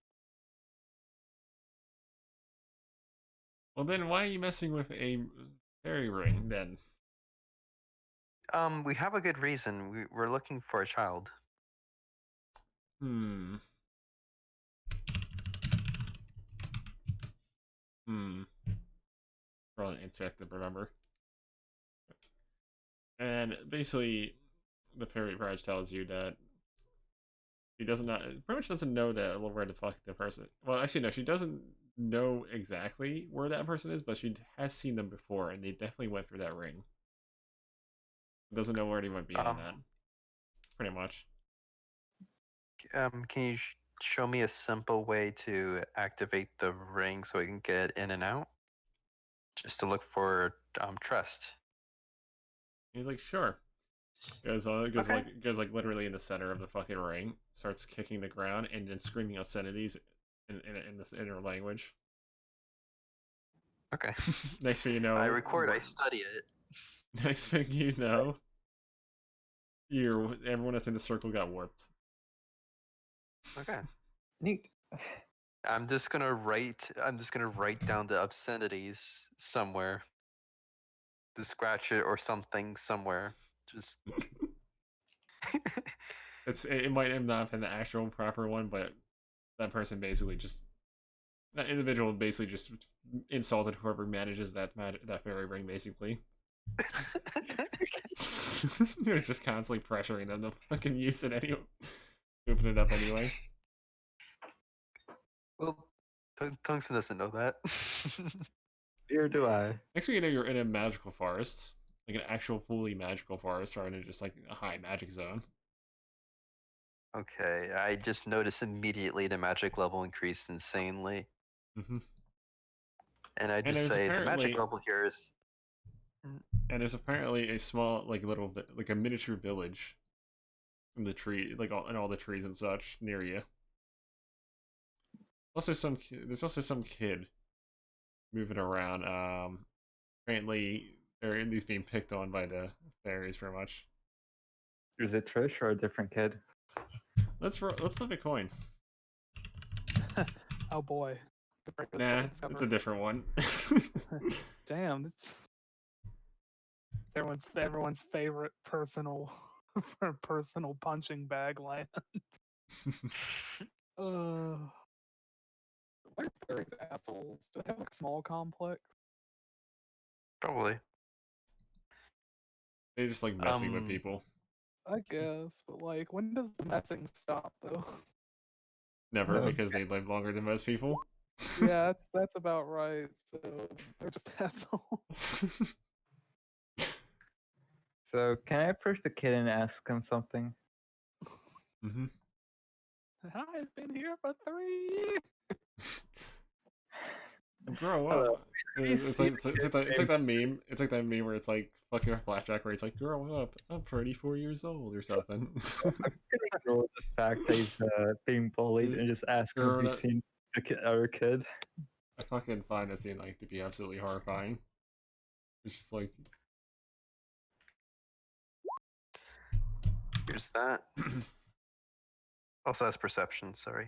S2: Well, then why are you messing with a fairy ring then?
S4: We have a good reason. We're looking for a child.
S2: Hmm. Probably interactive, remember? And basically, the fairy barrage tells you that she doesn't know, pretty much doesn't know that where the fuck the person. Well, actually, no, she doesn't know exactly where that person is, but she has seen them before, and they definitely went through that ring. Doesn't know where they might be in that. Pretty much.
S4: Can you show me a simple way to activate the ring so we can get in and out? Just to look for trust.
S2: He's like, sure. Goes
S4: Okay.
S2: goes like literally in the center of the fucking ring, starts kicking the ground and then screaming obscenities in this inner language.
S4: Okay.
S2: Next thing you know,
S4: I record. I study it.
S2: next thing you know, everyone that's in the circle got warped.
S4: Okay.
S5: neat.
S4: I'm just gonna write down the obscenities somewhere. To scratch it or something somewhere. Just.
S2: It might not have been the actual proper one, but that person basically just that individual basically just insulted whoever manages that fairy ring basically. They're just constantly pressuring them to fucking use it anyway. Open it up anyway.
S4: Well, Tungsten doesn't know that.
S5: Here do I.
S2: Next thing you know, you're in a magical forest. Like an actual fully magical forest rather than just like a high magic zone.
S4: Okay, I just noticed immediately the magic level increased insanely.
S2: Mm-hmm.
S4: And I just
S2: there's
S4: say the
S2: apparently-
S4: magic level here is.
S2: And there's apparently a small, like like a miniature village in the tree, like in all the trees and such near you. There's also some kid moving around. Apparently, he's being picked on by the fairies, pretty much.
S5: Is it Trish or a different kid?
S2: Let's flip a coin.
S3: Oh boy. The breakfast
S2: Nah,
S3: tickets
S2: it's
S3: cover.
S2: a different one.
S3: Damn, this everyone's favorite personal punching bag land. What are fairies assholes? Do they have like a small complex?
S4: Probably.
S2: They just like messing with people.
S3: I guess, but like, when does the messing stop though?
S2: Never,
S5: Oh.
S2: because they live longer than most people.
S3: Yeah, that's about right. So they're just assholes.
S5: So can I approach the kid and ask him something?
S2: Mm-hmm.
S3: I've been here for 3 years.
S2: Grow
S5: Hello.
S2: up. It's like that meme. It's like that meme where it's like fucking a flashback where it's like, grow up. I'm 34 years old or something.
S5: I'm just gonna ignore the fact that he's being bullied and just ask him
S2: You're
S5: if
S2: not-
S5: he's seen the other kid.
S2: I fucking find that scene like to be absolutely horrifying. It's just like
S4: Here's that. Also has perception, sorry.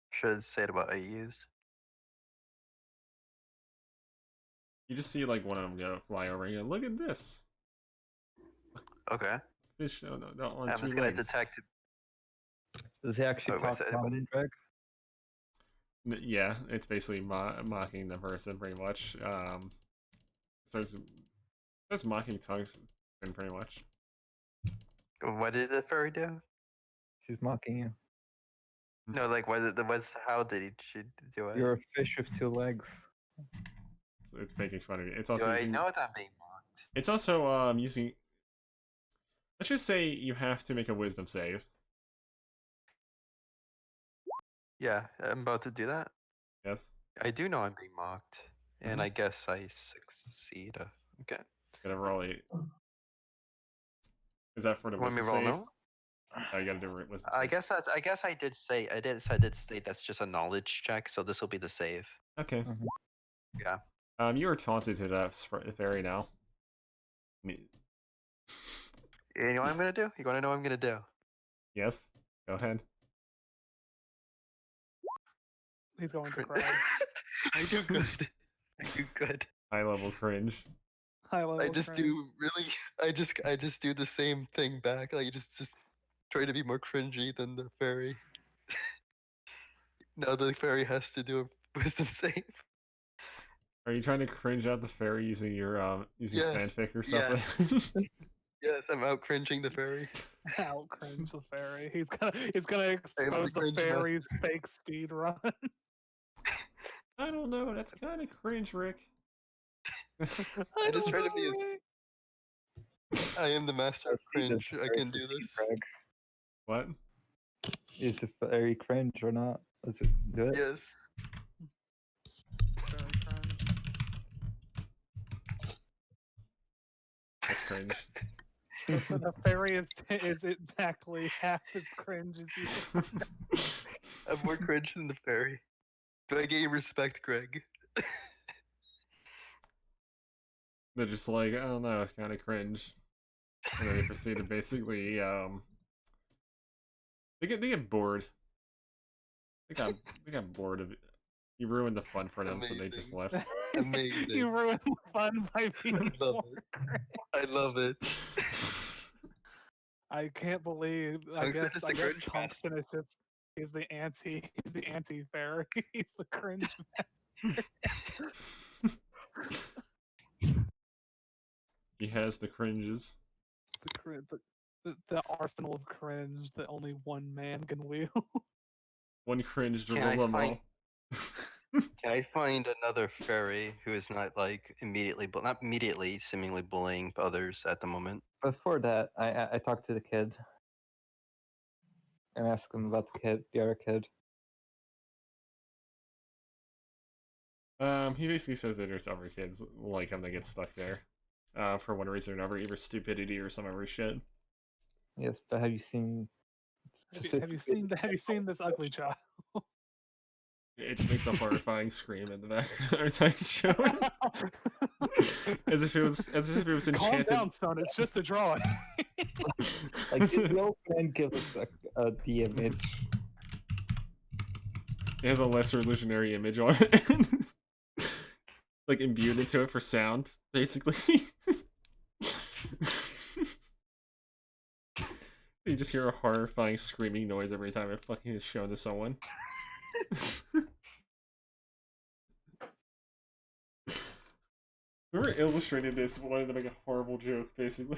S4: Should say it about I used.
S2: you just see like one of them go fly over and go, look at this
S4: Okay.
S2: fish. No, on
S4: I'm
S2: two
S4: just gonna
S2: legs.
S4: detect.
S5: Does he actually
S4: Oh, wait,
S5: talk
S4: what
S5: common,
S4: did-
S5: Greg?
S2: Yeah, it's basically mocking the person pretty much. Starts mocking tongues pretty much.
S4: What did the fairy do?
S5: She's mocking you.
S4: No, like how did she do it?
S5: You're a fish with 2 legs.
S2: So it's making fun of you. It's
S4: Do
S2: also
S4: I
S2: using.
S4: know that I'm being mocked?
S2: It's also using. Let's just say you have to make a wisdom save.
S4: Yeah, I'm about to do that.
S2: Yes.
S4: I do know I'm being mocked, and
S2: Mhm.
S4: I guess I succeed. Okay.
S2: Gotta roll a. Is that for the
S4: Want me
S2: wisdom
S4: to roll
S2: save?
S4: no?
S2: Oh, you gotta do a wisdom
S4: I
S2: save.
S4: guess that's. I guess I did say. I did state that's just a knowledge check, so this will be the save.
S2: Okay.
S5: Mhm.
S4: Yeah.
S2: You are taunted to that fairy now.
S4: You know what I'm gonna do? You wanna know what I'm gonna do?
S2: Yes. Go ahead.
S3: He's going to
S4: Crin-
S3: cry.
S4: I do good. I do good.
S2: High level cringe.
S3: High level
S4: I just
S3: cringe.
S4: do really. I just do the same thing back. Like just try to be more cringy than the fairy. Now the fairy has to do a wisdom save.
S2: Are you trying to cringe out the fairy using your using
S4: Yes.
S2: fanfic or
S4: Yes.
S2: something?
S4: Yes, I'm out cringing the fairy.
S3: Out cringe the fairy. He's gonna
S4: the
S3: expose the
S4: cringe
S3: fairy's fake speed run.
S2: I don't know. That's kind of cringe, Rick.
S4: I just try to be. I am the master of
S5: Let's see this
S4: cringe. I can do
S5: succeed,
S4: this.
S5: Greg.
S2: What?
S5: Is the fairy cringe or not? Let's do it.
S4: Yes.
S3: Fairy cringe.
S2: That's cringe.
S3: The fairy is exactly half as cringe as you.
S4: I'm more cringe than the fairy. Do I gain respect, Greg?
S2: They're just like, I don't know, it's kind of cringe. And then they proceed to basically, they get bored. They got bored of it. You ruined the fun for them, so they just
S4: Amazing.
S2: left.
S4: Amazing.
S3: You ruined the fun by being
S4: love
S3: more
S4: it.
S3: cringe.
S4: I love it.
S3: I can't believe. I
S4: Tungsten
S3: guess
S4: is the
S3: I guess
S4: cringe
S3: Tungsten is just he's the anti fairy. He's the cringe
S2: He has the cringes.
S3: the arsenal of cringe that only one man can wield.
S2: One cringe to
S4: Can
S2: rule
S4: I
S2: them
S4: find-
S2: all.
S4: Can I find another fairy who is not like not immediately, seemingly bullying others at the moment?
S5: Before that, I talked to the kid and asked him about the other kid.
S2: He basically says that there's other kids like him that get stuck there. For one reason or another, either stupidity or some other shit.
S5: Yes, but have you seen?
S3: Have you seen this ugly child?
S2: It makes a horrifying scream in the background every time you show it. as if it was
S3: Calm
S2: enchanted.
S3: down, son. It's just a drawing.
S5: Like did the old man give us the image?
S2: It has a lesser illusionary image on it. Like imbued into it for sound, basically. You just hear a horrifying screaming noise every time it fucking is shown to someone. Whoever illustrated this wanted to make a horrible joke, basically.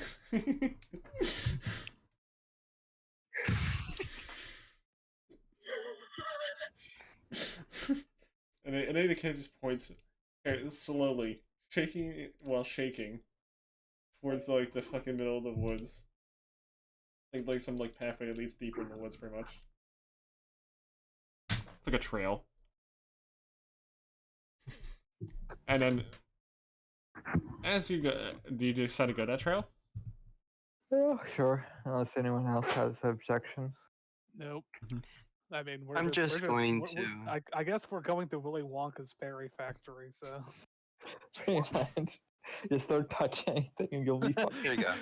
S2: and then the kid just points slowly, shaking it while shaking towards like the fucking middle of the woods. Like some like pathway that leads deeper in the woods, pretty much. It's like a trail. And then, as you go, do you decide to go that trail?
S5: Oh, sure. Unless anyone else has objections.
S3: Nope.
S2: Mhm.
S3: I mean,
S4: I'm just going
S3: we're-
S4: to-
S3: I guess we're going to Willy Wonka's fairy factory, so.
S5: Pretty much. Just don't touch anything and you'll be fine.
S4: Here you go.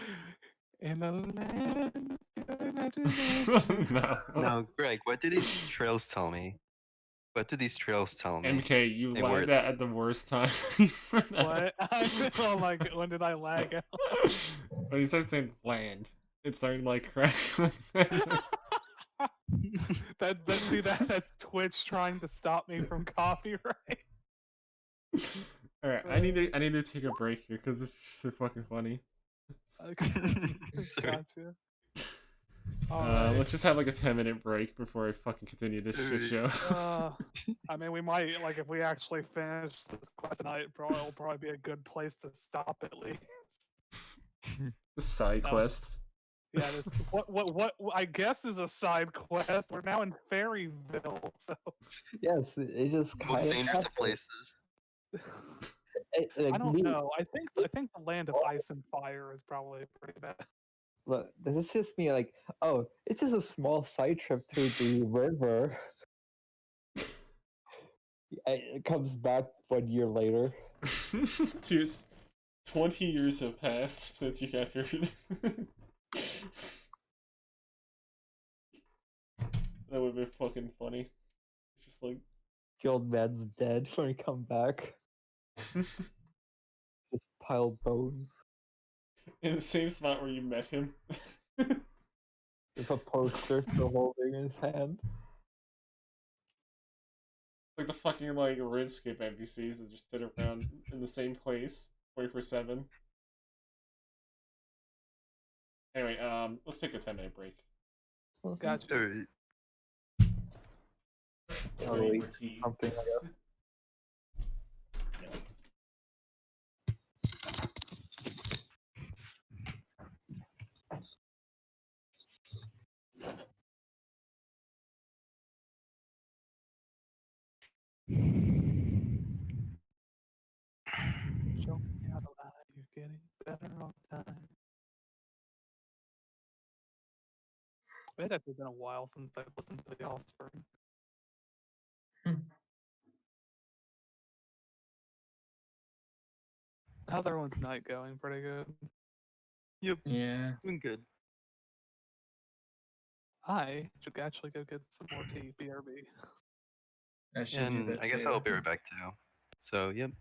S3: In the land of imagination.
S2: No.
S4: Now, Greg, what do these trails tell me? What do these trails tell me?
S2: MK, you
S4: They were-
S2: lagged that at the worst time.
S3: What? Oh my god, when did I lag out?
S2: When you started saying land, it started like cracking.
S3: That's Twitch trying to stop me from copyright.
S2: Alright, I need to take a break here because this is so fucking funny.
S3: Okay.
S4: Sorry.
S3: Gotcha. Alright.
S2: Let's just have like a 10-minute break before I fucking continue this shit show.
S3: I mean, we might, like, if we actually finish this quest tonight, it'll probably be a good place to stop at least.
S2: The side
S3: No.
S2: quest.
S3: Yeah, this what I guess is a side quest. We're now in Fairyville, so
S5: Yes, it just
S4: Most
S5: kind of
S4: dangerous of places.
S3: I don't know. I think the land of ice and fire is probably pretty bad.
S5: Look, this is just me like, oh, it's just a small side trip to the river. It comes back 1 year later.
S2: Dude, 20 years have passed since you got through. That would be fucking funny. It's just like
S5: The old man's dead when he come back. Just piled bones.
S2: in the same spot where you met him.
S5: With a poster still holding in his hand.
S2: Like the fucking like RuneScape NPCs that just sit around in the same place 24/7. Anyway, let's take a 10-minute break.
S3: Gotcha.
S4: Alright.
S5: Totally
S2: More tea.
S5: something, I guess.
S3: Show me how to lie. You're getting better all the time. It's actually been a while since I've listened to the Offspring. How's everyone's night going? Pretty good.
S4: Yep.
S1: Yeah.
S4: Doing good.
S3: I should actually go get some more tea. BRB.
S1: I should do
S4: And
S1: that
S4: I guess
S1: too.
S4: I'll be right back too. So, yep.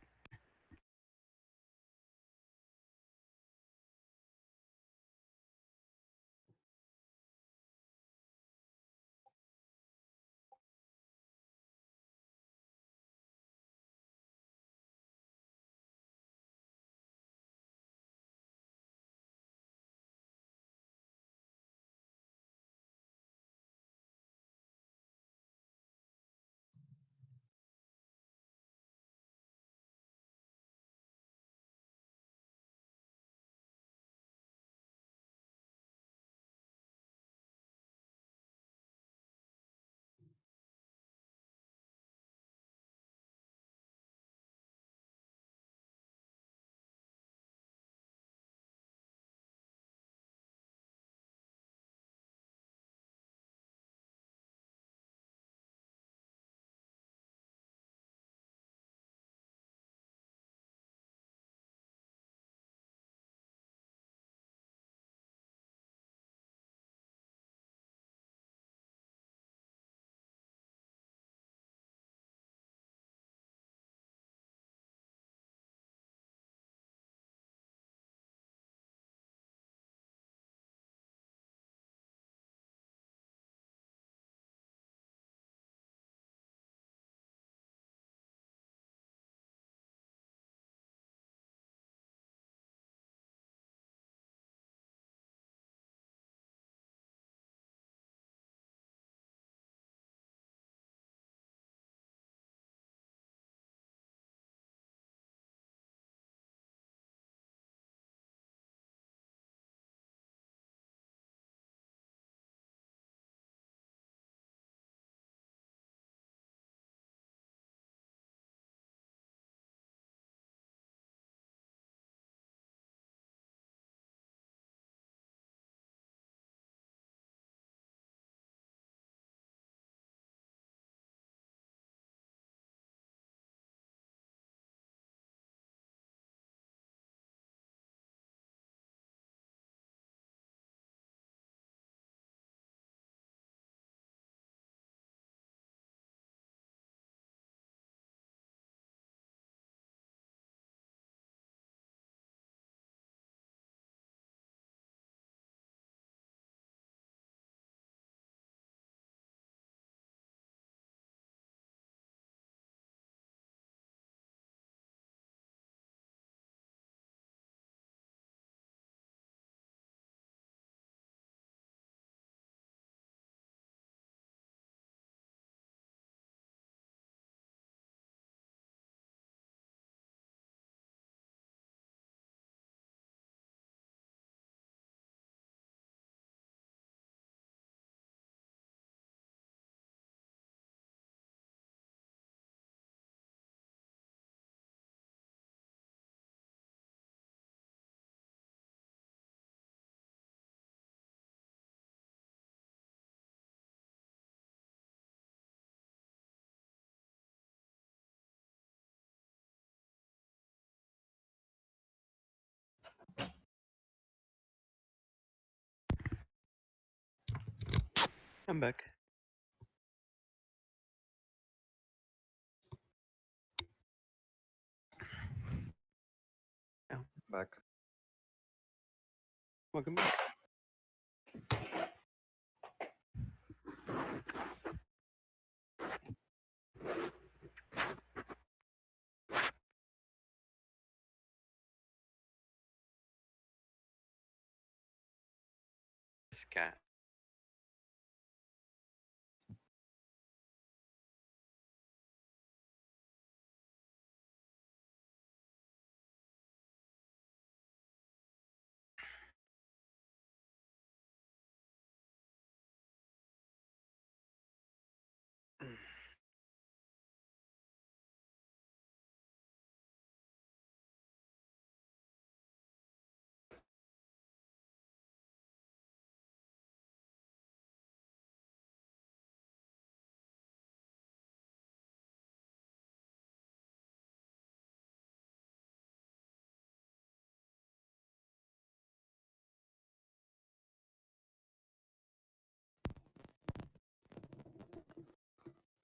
S4: I'm back. Yeah,
S5: Back.
S4: welcome back. This cat.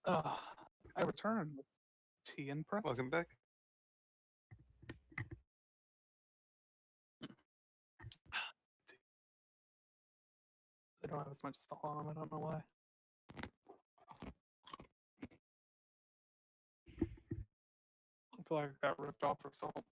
S3: I returned with tea and pretzels.
S4: Welcome back.
S3: They don't have as much salt on them. I don't know why. I feel like I got ripped off for salt.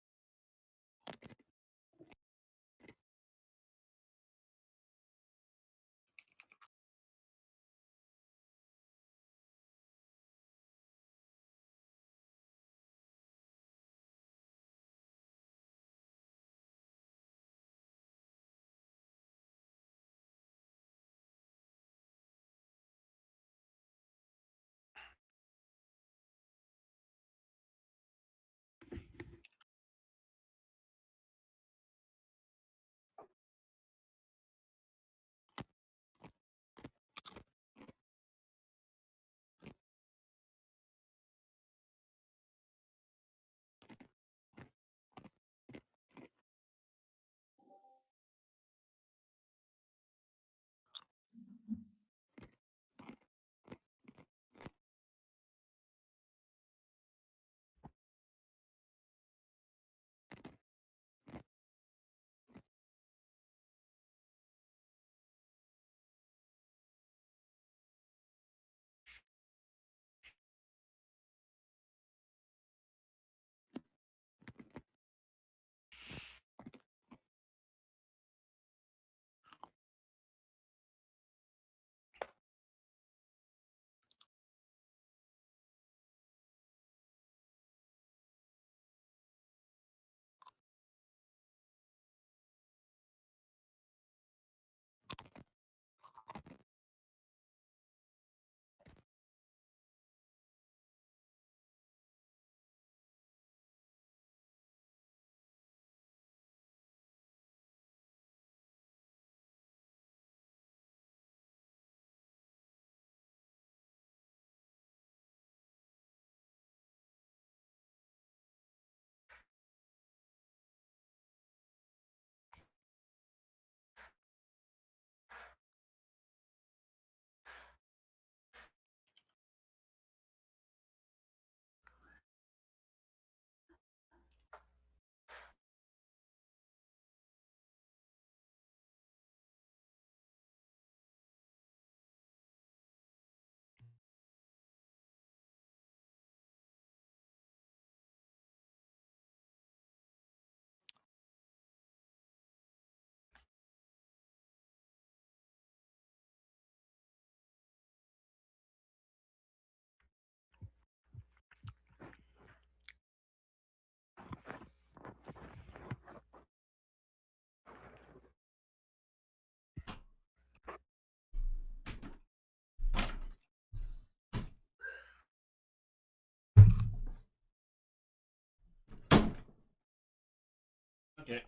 S2: Okay,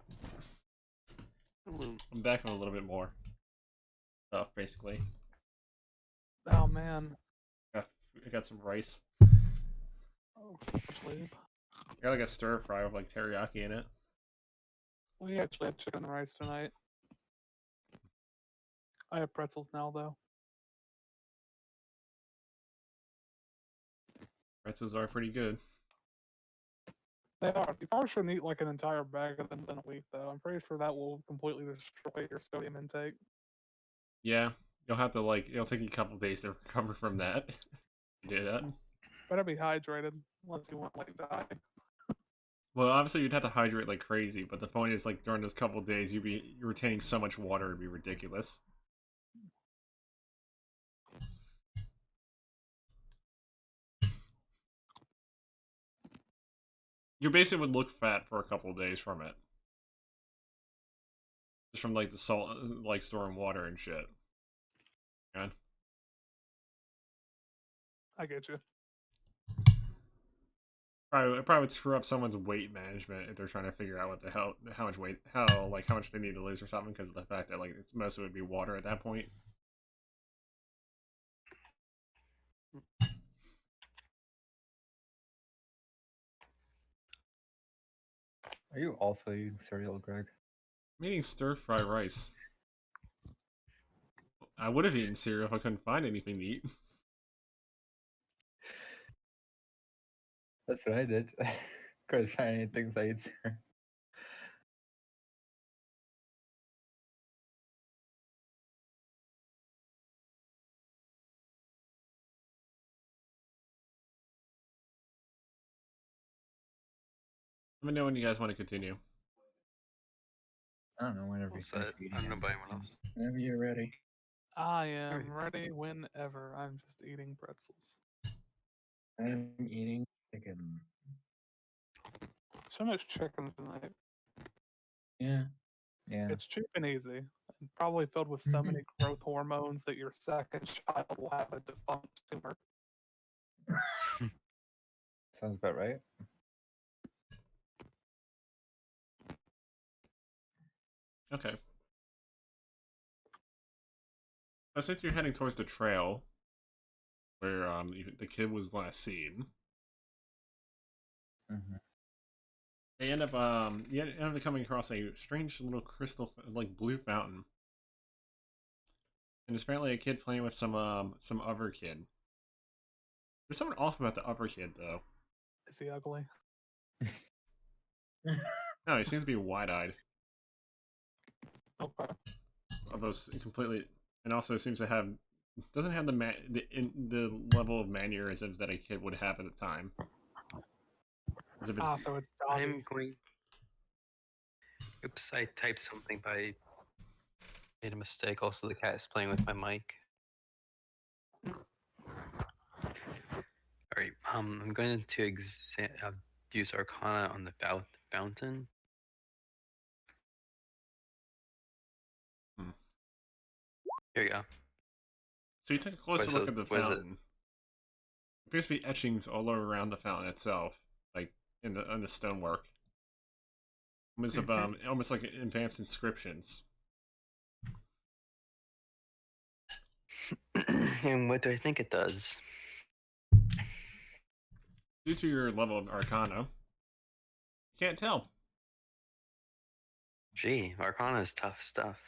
S4: Hello.
S2: I'm back with a little bit more stuff, basically.
S3: Oh man.
S2: I got some rice.
S3: Oh, sleep.
S2: I got like a stir fry with like teriyaki in it.
S3: We actually had chicken and rice tonight. I have pretzels now though.
S2: Pretzels are pretty good.
S3: They are. You probably shouldn't eat like an entire bag of them in a week, though. I'm pretty sure that will completely destroy your sodium intake.
S2: Yeah, you'll have to like it'll take you a couple days to recover from that. You do that.
S3: Better be hydrated unless you want like die.
S2: Well, obviously you'd have to hydrate like crazy, but the point is like during those couple days you're retaining so much water it'd be ridiculous. You basically would look fat for a couple of days from it. Just from like the salt, like storing water and shit. Yeah.
S3: I get you.
S2: It probably would screw up someone's weight management if they're trying to figure out what the hell, how much weight, how much they need to lose or something, because of the fact that like it's most of it would be water at that point.
S5: Are you also eating cereal, Greg?
S2: I'm eating stir fry rice. I would have eaten cereal if I couldn't find anything to eat.
S5: That's what I did. Couldn't find any things I eat cereal.
S2: Let me know when you guys want to continue.
S5: I don't know, whenever
S4: All
S5: you
S4: set.
S5: finish eating.
S4: I don't know about anyone else.
S1: Whenever you're ready.
S3: I am ready whenever. I'm just eating pretzels.
S1: I'm eating chicken.
S3: So much chicken tonight.
S1: Yeah.
S5: Yeah.
S3: It's cheap and easy, and probably filled with so many growth hormones that your second child will have a defunct tumor.
S5: Sounds about right.
S2: Okay. So since you're heading towards the trail where the kid was last seen,
S5: Mm-hmm.
S2: they end up you end up coming across a strange little crystal like blue fountain, and it's apparently a kid playing with some other kid. There's something off about the other kid though.
S3: Is he ugly?
S2: No, he seems to be wide-eyed.
S3: Okay.
S2: Although completely, and also seems to have doesn't have the level of mannerisms that a kid would have at the time. As if it's
S3: So it's doggy.
S4: I'm going. Oops, I typed something by. Made a mistake. Also, the cat is playing with my mic. All right. I'm going to use Arcana on the fountain.
S2: Hmm.
S4: Here you go.
S2: So you take a closer look at the fountain. There appears to be etchings all around the fountain itself, like in the stonework. Almost like advanced inscriptions.
S4: And what do I think it does?
S2: Due to your level of Arcana, you can't tell.
S4: Gee, Arcana is tough stuff.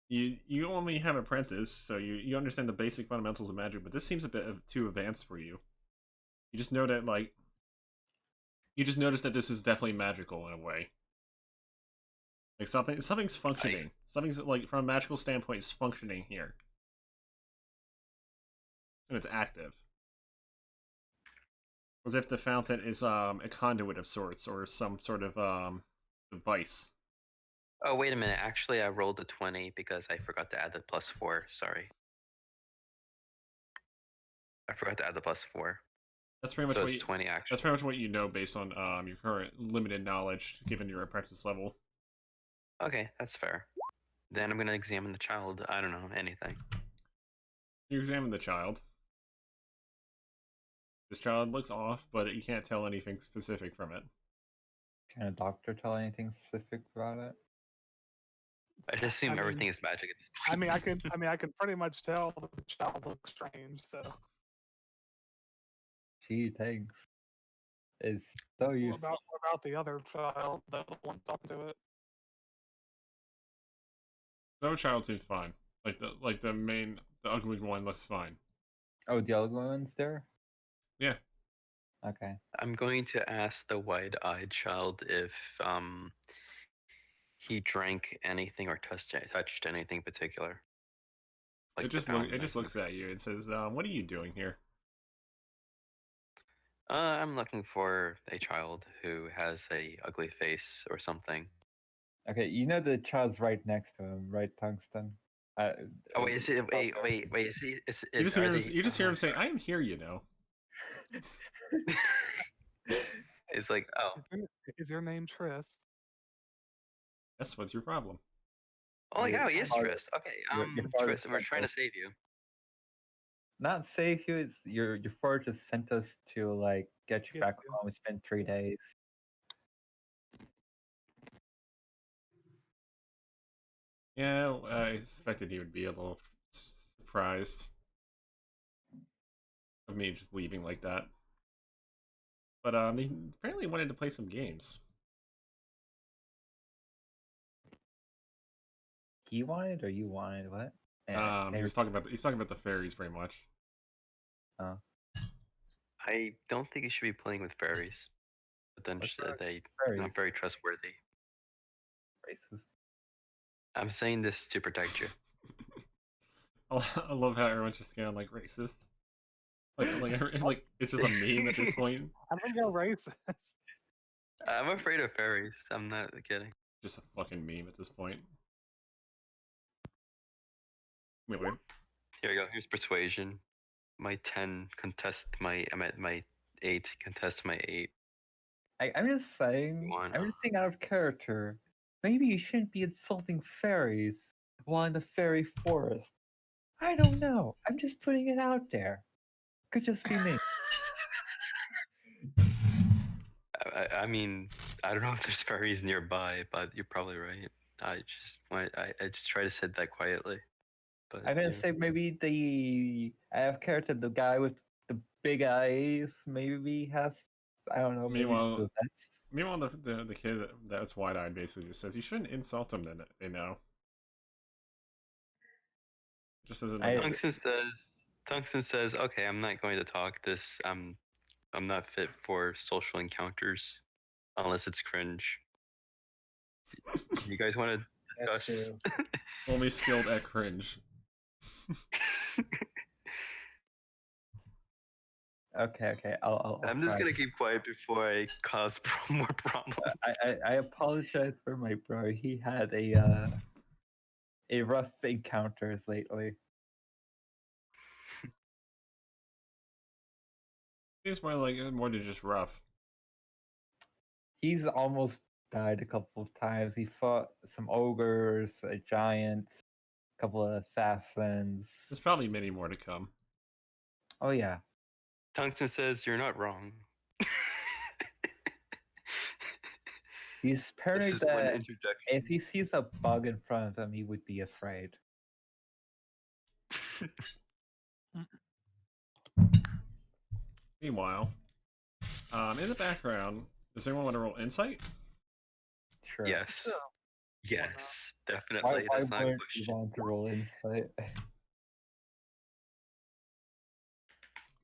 S2: You only have apprentice, so you understand the basic fundamentals of magic, but this seems a bit too advanced for you. You just know that you just notice that this is definitely magical in a way. Like something's functioning. Something's like from a magical standpoint is functioning here. And it's active. As if the fountain is a conduit of sorts or some sort of device.
S4: Oh, wait a minute. Actually, I rolled a 20 because I forgot to add the +4. Sorry. I forgot to add the +4.
S2: That's pretty much
S4: so
S2: what
S4: it's 20 actually.
S2: That's pretty much what you know based on your current limited knowledge given your apprentice level.
S4: Okay, that's fair. Then I'm gonna examine the child. I don't know anything.
S2: You examine the child. This child looks off, but you can't tell anything specific from it.
S5: Can a doctor tell anything specific about it?
S4: I just assume everything is magic at this point.
S3: I can pretty much tell that the child looks strange. So.
S5: Gee, thanks. It's so useful.
S3: What about the other child, the one talking to it?
S2: No child seems fine. The ugly one looks fine.
S5: Oh, the other one's there?
S2: Yeah.
S5: Okay.
S4: I'm going to ask the wide-eyed child if he drank anything or touched anything particular.
S2: It
S4: Like the
S2: just
S4: fountain.
S2: it just looks at you. It says, "What are you doing here?"
S4: I'm looking for a child who has a ugly face or something.
S5: Okay, you know the child's right next to him, right, Tungsten?
S4: Oh wait, is it? Wait. Is he?
S2: You just
S4: Are
S2: hear him.
S4: they?
S2: You just hear him say, "I am here." You know.
S4: It's like, oh,
S3: Is your name Tris?
S2: That's what's your problem.
S4: oh
S5: Your
S4: yeah, he is
S5: father-
S4: Tris. Okay,
S5: your father
S4: Tris, we're
S5: sent
S4: trying to
S5: us.
S4: save you.
S5: Not save you. It's your father just sent us to like get you
S3: Get
S5: back
S3: you.
S5: home. We spent 3 days.
S2: Yeah, I suspected he would be a little surprised of me just leaving like that. But he apparently wanted to play some games.
S5: He wanted or you wanted what?
S2: He was talking about the fairies very much.
S5: Oh,
S4: I don't think you should be playing with fairies. But then
S5: What's wrong with
S4: they
S5: fairies?
S4: not very trustworthy.
S5: Racist.
S4: I'm saying this to protect you.
S2: I love how everyone's just kind of like racist. Like it's just a meme at this point.
S3: I don't go racist.
S4: I'm afraid of fairies. I'm not kidding.
S2: Just a fucking meme at this point. Wait.
S4: Here we go. Here's persuasion. My 10 contest my. I'm at my 8 contest my 8.
S5: I'm just saying.
S4: One.
S5: I'm just saying out of character. Maybe you shouldn't be insulting fairies while in the fairy forest. I don't know. I'm just putting it out there. Could just be me.
S4: I mean, I don't know if there's fairies nearby, but you're probably right. I just try to sit that quietly. But
S5: I'm gonna
S4: yeah.
S5: say maybe the out of character, the guy with the big eyes, maybe has. I don't know. Maybe
S2: Meanwhile,
S5: that's.
S2: the kid that's wide eyed basically just says you shouldn't insult them. Then they know. Just as like
S4: Tungsten says, okay, I'm not going to talk this. I'm not fit for social encounters unless it's cringe. You guys want to
S1: That's
S4: discuss?
S1: true.
S2: only skilled at cringe.
S5: Okay. I'll
S4: I'm just
S5: try.
S4: gonna keep quiet before I cause more problems.
S5: I apologize for my bro. He had a rough encounters lately.
S2: Seems more than just rough.
S5: He's almost died a couple of times. He fought some ogres, a giant, a couple of assassins.
S2: There's probably many more to come.
S5: Oh yeah.
S4: Tungsten says you're not wrong.
S5: He's
S4: This
S5: paranoid
S4: is one
S5: that
S4: interjection.
S5: if he sees a bug in front of him, he would be afraid.
S2: Meanwhile, in the background, does anyone want to roll insight?
S5: Sure.
S4: Yes.
S3: Sure.
S4: Yes,
S5: Why,
S4: definitely.
S5: why
S4: That's not a
S5: wouldn't you
S4: question.
S5: want to roll insight?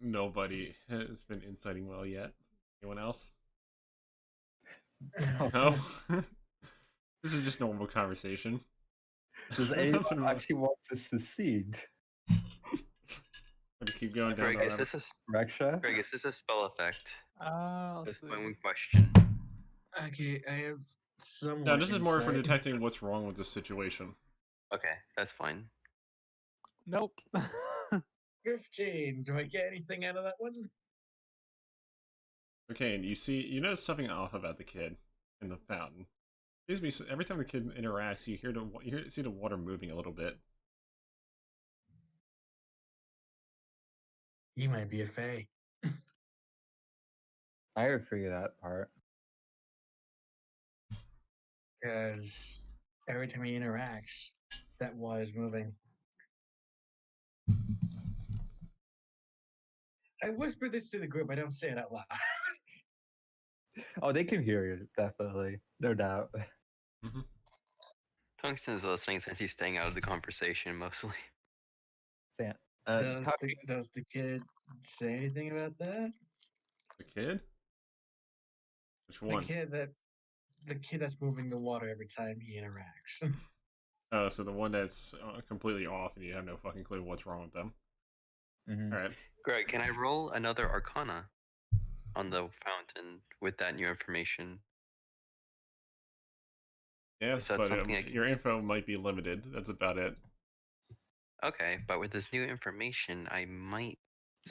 S2: Nobody has been inciting well yet. Anyone else?
S5: No.
S2: No. This is just normal conversation.
S5: Does anyone actually want to succeed?
S2: Gonna keep going down
S4: Greg,
S2: the
S4: is
S2: rabbit.
S4: this
S5: Reksha?
S4: a spell effect?
S3: Let's
S4: That's
S3: see.
S4: my one question.
S1: Okay, I have somewhat.
S2: No, this is more for
S1: insight.
S2: detecting what's wrong with the situation.
S4: Okay, that's fine.
S3: Nope.
S1: 15. Do I get anything out of that one?
S2: Okay, and you notice something off about the kid in the fountain. Every time the kid interacts, you see the water moving a little bit.
S1: He might be a fae.
S5: I would figure that part.
S1: Because every time he interacts, that water's moving. I whisper this to the group. I don't say it out loud.
S5: Oh, they can hear you, definitely. No doubt.
S4: Tungsten is listening since he's staying out of the conversation mostly.
S5: Sam,
S1: Does the kid say anything about that?
S2: The kid? Which
S1: The
S2: one?
S1: kid that's moving the water every time he interacts.
S2: Oh, so the one that's completely off and you have no fucking clue what's wrong with them.
S5: Mhm.
S2: All right.
S4: Greg, can I roll another Arcana on the fountain with that new information?
S2: Yes,
S4: that
S2: but
S4: something I can-
S2: your info might be limited. That's about it.
S4: Okay, but with this new information, I might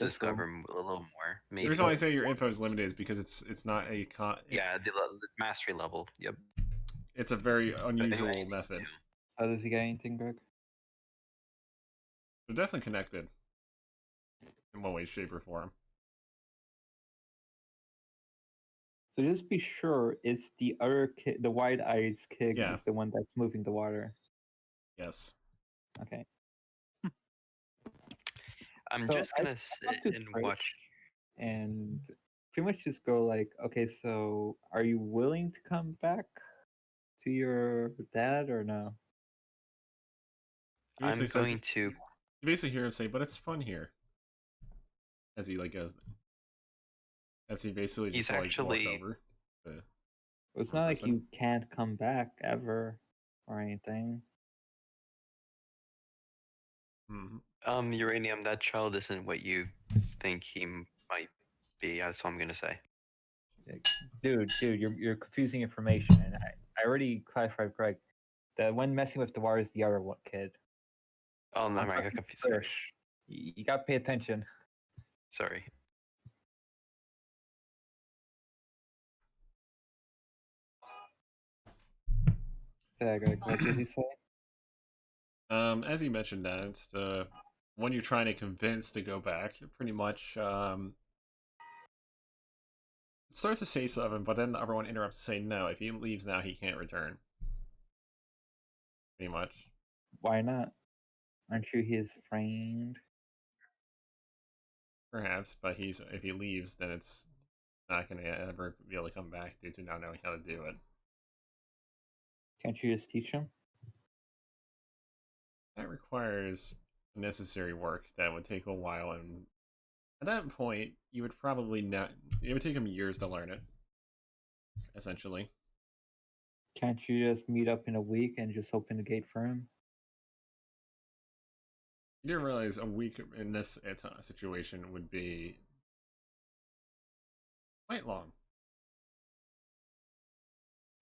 S5: Let's go.
S4: discover a little more.
S2: The
S4: Maybe.
S2: reason why I say your info is limited is because it's not a
S4: Yeah, the mastery level. Yep.
S2: it's a very
S4: But
S2: unusual
S4: anyway,
S2: method.
S5: How does he get anything, Greg?
S2: They're definitely connected in one way, shape, or form.
S5: So just be sure it's the other kid, the wide-eyed kid
S2: Yeah.
S5: is the one that's moving the water.
S2: Yes.
S5: Okay.
S4: I'm
S5: So
S4: just
S5: I
S4: gonna
S5: talked
S4: sit
S5: to
S4: and
S5: Trish
S4: watch.
S5: and pretty much just go like, okay, so are you willing to come back to your dad or no?
S2: He
S4: I'm
S2: basically says
S4: going to.
S2: you basically hear him say, "But it's fun here," as he goes, as he basically
S4: He's
S2: just walks
S4: actually.
S2: over. The
S5: It's
S2: one
S5: not like
S2: person.
S5: you can't come back ever or anything.
S2: Mhm.
S4: Uranium, that child isn't what you think he might be. That's all I'm gonna say.
S5: Like, dude, you're confusing information, and I already clarified, Greg, that when messing with the water is the other one kid.
S4: Oh, no,
S5: I'm
S4: I got
S5: talking
S4: confused.
S5: Trish.
S4: Sorry.
S5: You gotta pay attention.
S4: Sorry.
S5: So, Greg, what did he say?
S2: As you mentioned that the one you're trying to convince to go back, pretty much starts to say something, but then everyone interrupts to say no. If he leaves now, he can't return. Pretty much.
S5: Why not? Aren't you his friend?
S2: Perhaps, but if he leaves, then it's not going to ever be able to come back due to not knowing how to do it.
S5: Can't you just teach him?
S2: That requires necessary work that would take a while, and at that point, you would probably not. It would take him years to learn it. Essentially,
S5: Can't you just meet up in a week and just open the gate for him?
S2: you didn't realize a week in this situation would be quite long.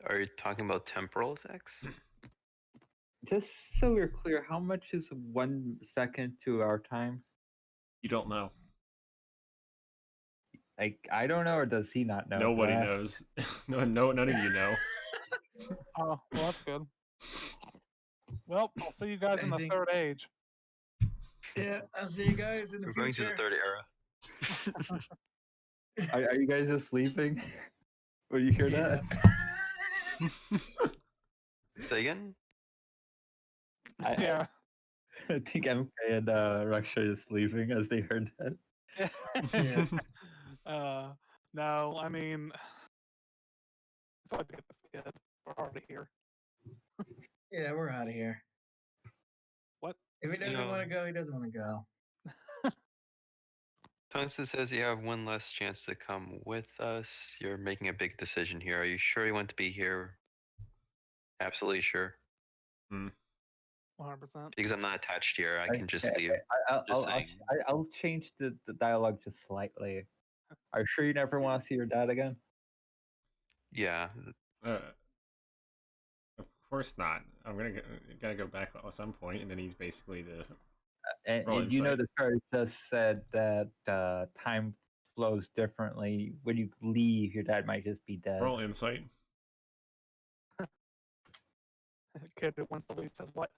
S4: Are you talking about temporal effects?
S5: Just so we're clear, how much is 1 second to our time?
S2: You don't know.
S5: Like, I don't know, or does he not know?
S2: Nobody
S5: But
S2: knows. None of you know.
S3: Oh, well, that's good. Well, I'll see you guys in
S1: I
S3: the
S1: think-
S3: third age.
S1: Yeah, I'll see you guys in the
S4: We're going to the
S1: future.
S4: third era.
S5: are you guys just sleeping? Will you hear that?
S4: Say again?
S3: Yeah.
S5: I think MK and Raksha are just leaving as they heard that.
S1: Yeah.
S3: No, I mean, so I get this kid. We're already here.
S1: Yeah, we're out of here.
S3: What?
S1: If he doesn't
S4: know-
S1: want to go, he doesn't want to go.
S4: Tungsten says you have one last chance to come with us. You're making a big decision here. Are you sure you want to be here? Absolutely sure.
S3: 100%.
S4: Because I'm not attached here. I can just
S5: Okay,
S4: leave.
S5: I'll,
S4: Just
S5: I'll,
S4: saying.
S5: I'll change the dialogue just slightly. Are you sure you never want to see your dad again?
S4: Yeah.
S2: Of course not. I'm gotta go back at some point, and then he's basically the
S5: And
S2: Roll
S5: you know
S2: insight.
S5: the chart just said that time flows differently. When you leave, your dad might just be dead.
S2: roll insight.
S3: Kid who wants to leave says what?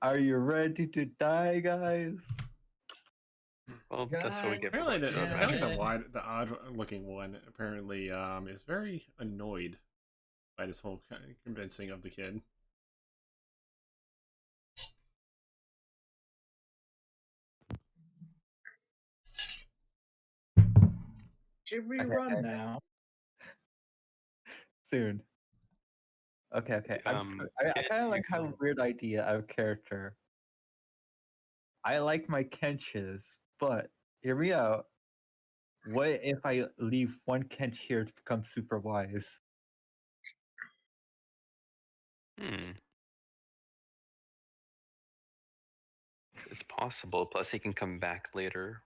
S5: Are you ready to die, guys?
S4: Well, that's what we get for
S2: Apparently,
S4: watching
S1: Yeah.
S2: the odd-looking one apparently is very annoyed by this whole kind of convincing of the kid.
S1: Should we
S5: Okay,
S1: run now?
S5: Soon. Okay. I
S4: Kid,
S5: kind of like
S4: you
S5: have a
S4: can-
S5: weird idea of character. I like my kenches, but hear me out. What if I leave one kench here to become super wise?
S4: Hmm. It's possible. Plus, he can come back later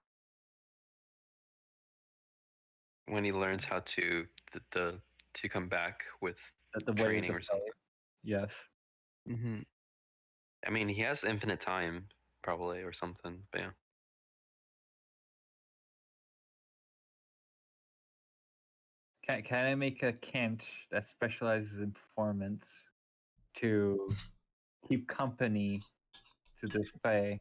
S4: when he learns how to to come back with
S5: That the way
S4: training
S5: to
S4: or something.
S5: Yes.
S4: Mm-hmm. I mean, he has infinite time probably or something. But yeah.
S5: Can I make a kench that specializes in performance to keep company to the Fae?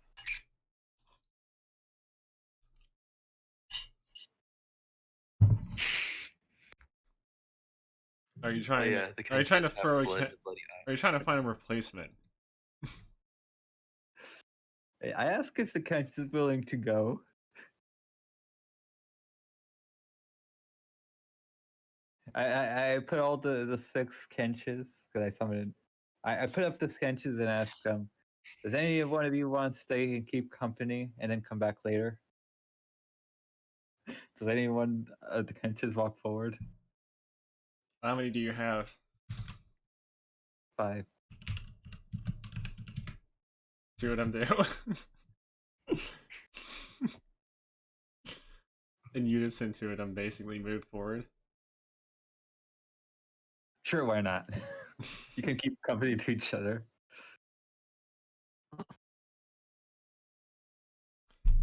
S2: Are you
S4: Oh
S2: trying?
S4: yeah, the
S2: Are you trying to
S4: Kenches have
S2: throw a?
S4: bloody
S2: Are you trying to find a replacement?
S5: I ask if the kench is willing to go. I put all the 6 kenches because I summoned. I put up the kenches and ask them, does any one of you want to stay and keep company and then come back later? Does anyone of the kenches walk forward?
S2: How many do you have?
S5: 5.
S2: See what I'm doing. In unison to it, I'm basically moved forward.
S5: Sure, why not? You can keep company to each other.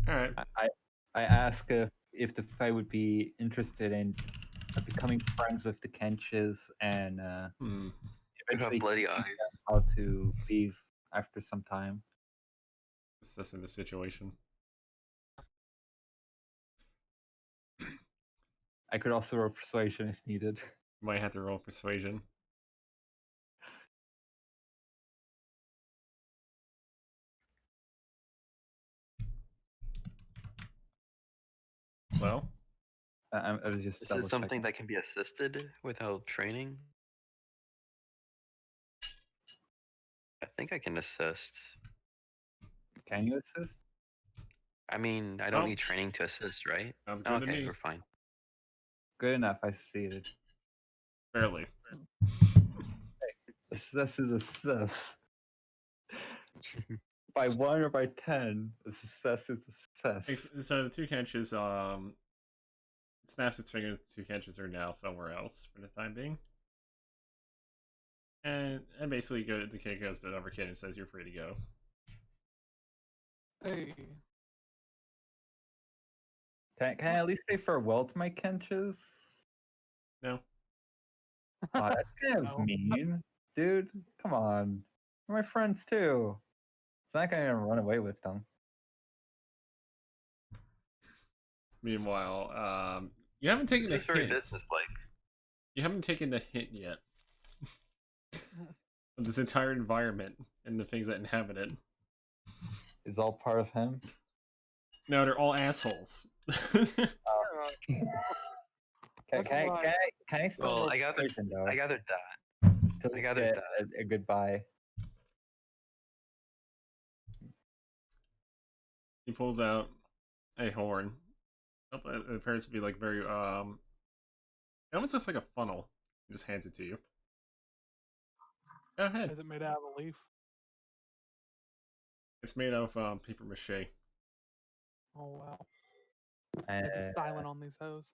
S2: All right.
S5: I ask if the Fae would be interested in becoming friends with the Kenches and
S2: Hmm.
S4: You have
S5: eventually
S4: bloody
S5: teaching them
S4: eyes.
S5: how to leave after some time.
S2: Assessing the situation.
S5: I could also roll persuasion if needed.
S2: Might have to roll persuasion. Well,
S5: I was just
S4: Is
S5: double
S4: this something
S5: checking.
S4: that can be assisted without training? I think I can assist.
S5: Can you assist?
S4: I mean, I don't
S2: Oh.
S4: need training to assist, right?
S2: Sounds good to
S4: Okay,
S2: me.
S4: we're fine.
S5: Good enough. I succeeded.
S2: Barely.
S5: This is a success. By 1 or by 10, a success is a success.
S2: So the two kenches, it snaps its finger. The two kenches are now somewhere else for the time being. And basically, the kid goes to the other kid and says, "You're free to go."
S3: Hey,
S5: Can I at least say farewell to my Kenches?
S2: No.
S5: Aw, that's kind of
S3: No.
S5: mean. Dude, come on. They're my friends too. It's not gonna run away with them.
S2: Meanwhile, you haven't taken
S4: This
S2: the
S4: is very
S2: hint.
S4: businesslike.
S2: You haven't taken the hint yet of this entire environment and the things that inhabit it.
S5: It's all part of him.
S2: No, they're all assholes.
S5: Can,
S3: That's
S5: can, I,
S3: why-
S5: can, I, can I still
S4: Well,
S5: roll
S4: I gathered.
S5: persuasion, though?
S4: I gathered that.
S5: To
S4: I gathered
S5: get
S4: that.
S5: a goodbye.
S2: He pulls out a horn. It appears to be like very it almost looks like a funnel. He just hands it to you. Go ahead.
S3: Is it made out of a leaf?
S2: It's made of paper mache.
S3: Oh wow.
S5: Uh,
S3: Get the styling on these hoes.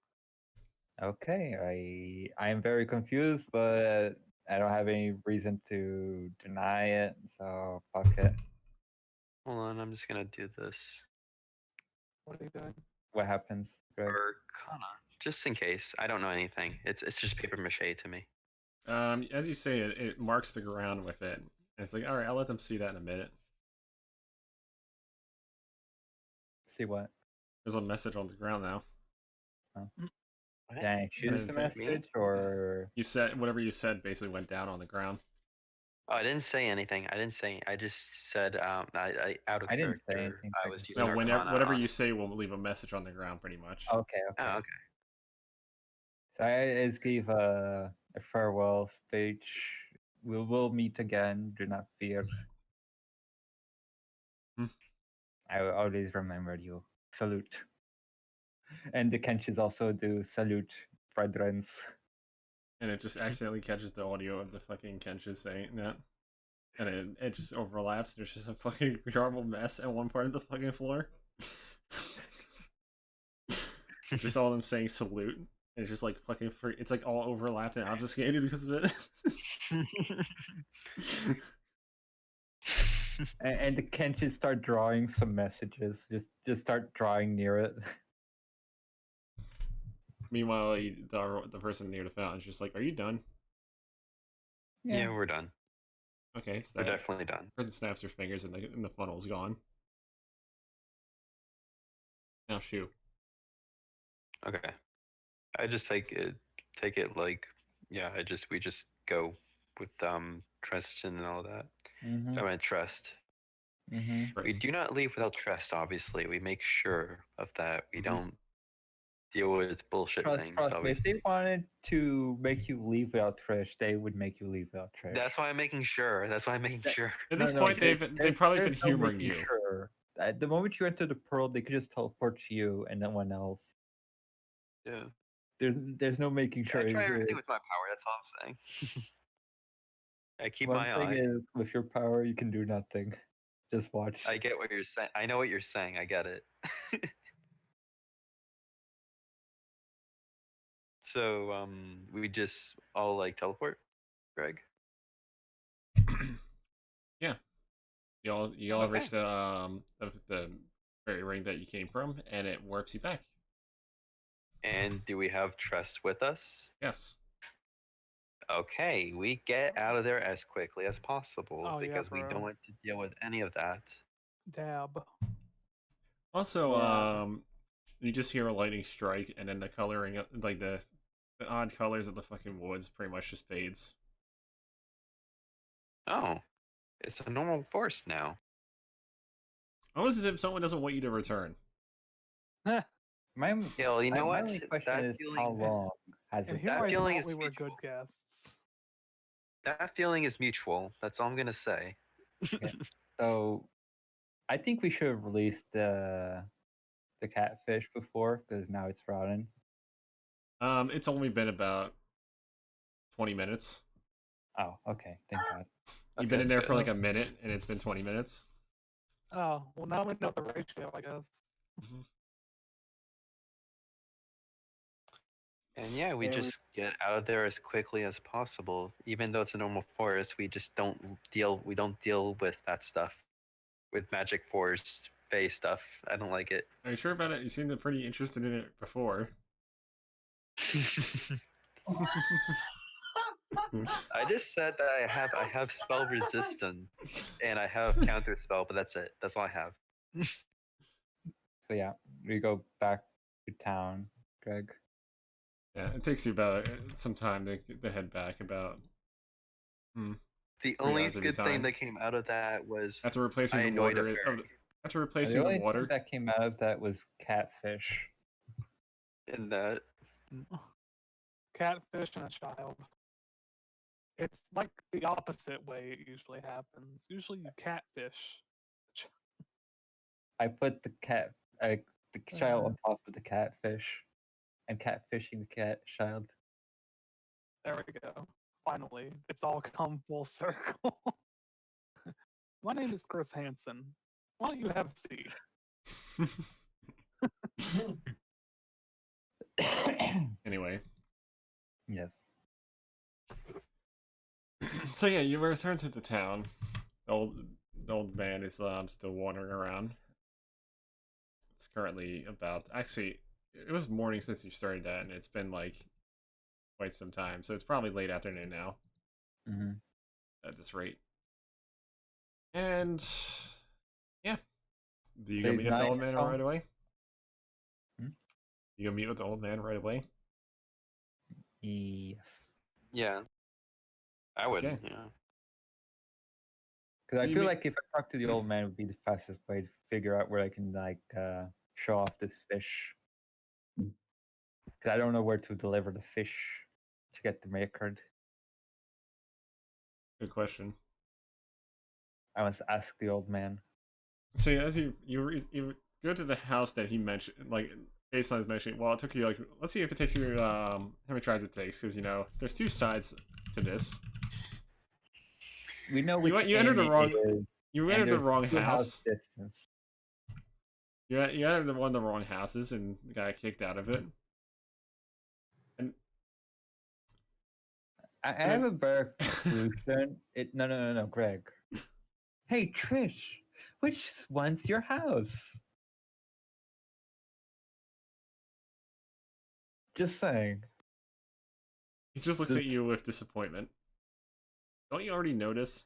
S5: okay, I am very confused, but I don't have any reason to deny it, so fuck it.
S4: Hold on, I'm just gonna do this.
S3: What are you doing?
S5: What happens, Greg?
S4: Arcana, just in case. I don't know anything. It's just paper mache to me.
S2: As you say it, it marks the ground with it. And it's like, all right, I'll let them see that in a minute.
S5: See what?
S2: There's a message on the ground now.
S4: What?
S5: Can I choose the
S2: Didn't take
S5: message, or
S2: You said whatever you said basically went down on the ground.
S4: Oh, I didn't say anything. I didn't say. I just said. I out of
S5: I didn't say
S4: character.
S5: anything
S4: I was using
S2: No,
S4: Arcana.
S2: whatever
S4: on-
S2: you say will leave a message on the ground, pretty much.
S5: okay,
S4: Oh,
S5: okay.
S4: okay.
S5: So I just gave a farewell speech. We will meet again. Do not fear.
S2: Hmm.
S5: I will always remember you. Salute. And the Kenshis also do salute, brethrens.
S2: And it just accidentally catches the audio of the fucking Kensha saying that. And it just overlaps. There's just a fucking garbled mess at one part of the fucking floor. Just all of them saying salute. And it's just like fucking it's like all overlapped and obfuscated because of it.
S5: And the Kenshis start drawing some messages. Just start drawing near it.
S2: Meanwhile, the person near the fountain is just like, "Are you done?"
S4: Yeah, we're done.
S2: Okay, so
S4: We're definitely done.
S2: person snaps their fingers and the funnel's gone. Now shoot.
S4: Okay. I just take it like, yeah. We just go with Tristan and all that.
S5: Mm-hmm.
S4: I mean trust.
S5: Mm-hmm.
S4: We do not leave without trust. Obviously, we make sure of that. We
S2: Mhm.
S4: don't deal with bullshit things.
S5: Trust me, if
S4: Obviously,
S5: they wanted to make you leave without Trish, they would make you leave without Trish.
S4: that's why I'm making sure. That's why I'm making sure.
S2: At this point, they've probably been
S5: there's no
S2: humoring
S5: making
S2: you.
S5: Sure. At the moment you enter the pearl, they could just teleport to you and no one else.
S4: Yeah.
S5: There's no making sure.
S4: I try everything with my power. That's all I'm saying. I keep
S5: One
S4: my
S5: thing
S4: eye.
S5: is, with your power, you can do nothing. Just watch.
S4: I get what you're saying. I know what you're saying. I get it. So we just all like teleport, Greg.
S2: Yeah. You all
S4: Okay.
S2: reach the fairy ring that you came from, and it warps you back.
S4: And do we have trust with us?
S2: Yes.
S4: Okay, we get out of there as quickly as possible
S3: Oh, yeah,
S4: because we
S3: bro.
S4: don't want to deal with any of that.
S3: Dab.
S2: Also,
S5: Yeah.
S2: you just hear a lightning strike, and then the coloring, like the odd colors of the fucking woods, pretty much just fades.
S4: Oh, it's a normal forest now.
S2: Almost as if someone doesn't want you to return.
S5: My,
S4: Yeah, you know
S5: my
S4: what?
S5: only question
S4: That
S5: is
S4: feeling,
S5: how long has
S3: And
S5: it
S3: here
S4: that
S3: I
S4: feeling
S3: thought
S4: is
S3: we were
S4: mutual.
S3: good guests.
S4: That feeling is mutual. That's all I'm gonna say.
S5: Yeah. So, I think we should have released the catfish before because now it's rotten.
S2: It's only been about 20 minutes.
S5: Oh, okay. Thank God.
S2: You've
S4: Okay,
S2: been in
S4: that's
S2: there
S4: good.
S2: for like a minute, and it's been 20 minutes.
S3: Oh, well, now we know the ratio, I guess.
S4: And yeah, we just get out of there as quickly as possible. Even though it's a normal forest, we just don't deal. We don't deal with that stuff, with magic forest phase stuff. I don't like it.
S2: Are you sure about it? You seemed pretty interested in it before.
S4: I just said that I have spell resistance and I have counter spell, but that's it. That's all I have.
S5: So yeah, we go back to town, Greg.
S2: Yeah, it takes you about some time to head back. About
S4: The
S2: 3
S4: only
S2: hours of your
S4: good thing
S2: time.
S4: that came out of that was
S2: After replacing
S4: I
S2: the
S4: annoyed a
S2: water,
S4: fairy.
S2: after
S5: The
S2: replacing the
S5: only
S2: water,
S5: thing that came out of that was catfish.
S4: In that,
S3: Catfish and a child. It's like the opposite way it usually happens. Usually you catfish.
S5: I put the child on top of the catfish, and catfishing the cat child.
S3: There we go. Finally, it's all come full circle. My name is Chris Hansen. Why don't you have a seat?
S2: anyway.
S5: Yes.
S2: So yeah, you return to the town. The old man is still wandering around. It's currently actually it was morning since you started that, and it's been like quite some time, so it's probably late afternoon now.
S5: Mm-hmm.
S2: At this rate. And yeah, do you
S5: So
S2: go
S5: he's
S2: meet with the
S5: not
S2: old
S5: in
S2: man
S5: town?
S2: right away?
S5: Hmm?
S2: You go meet with the old man right away?
S5: Yes.
S4: yeah, I would.
S2: Okay.
S4: Yeah.
S5: Because I
S2: You
S5: feel
S2: meet-
S5: like if I talk to the old man, would be the fastest way to figure out where I can show off this fish. Because I don't know where to deliver the fish to get the record.
S2: Good question.
S5: I must ask the old man.
S2: So as you go to the house that he mentioned, like baseline is mentioning. Well, it took you like, let's see if it takes you how many tries it takes, because there's two sides to this.
S5: We know which
S2: You entered
S5: inn
S2: the
S5: it
S2: wrong
S5: is,
S2: you
S5: and
S2: entered the
S5: there's
S2: wrong
S5: 2 house
S2: house.
S5: distance.
S2: You entered one of the wrong houses and got kicked out of it. And
S5: I have a better solution. No, Greg. Hey, Trish, which one's your house? Just saying.
S2: he just looks at you with disappointment. Don't you already notice?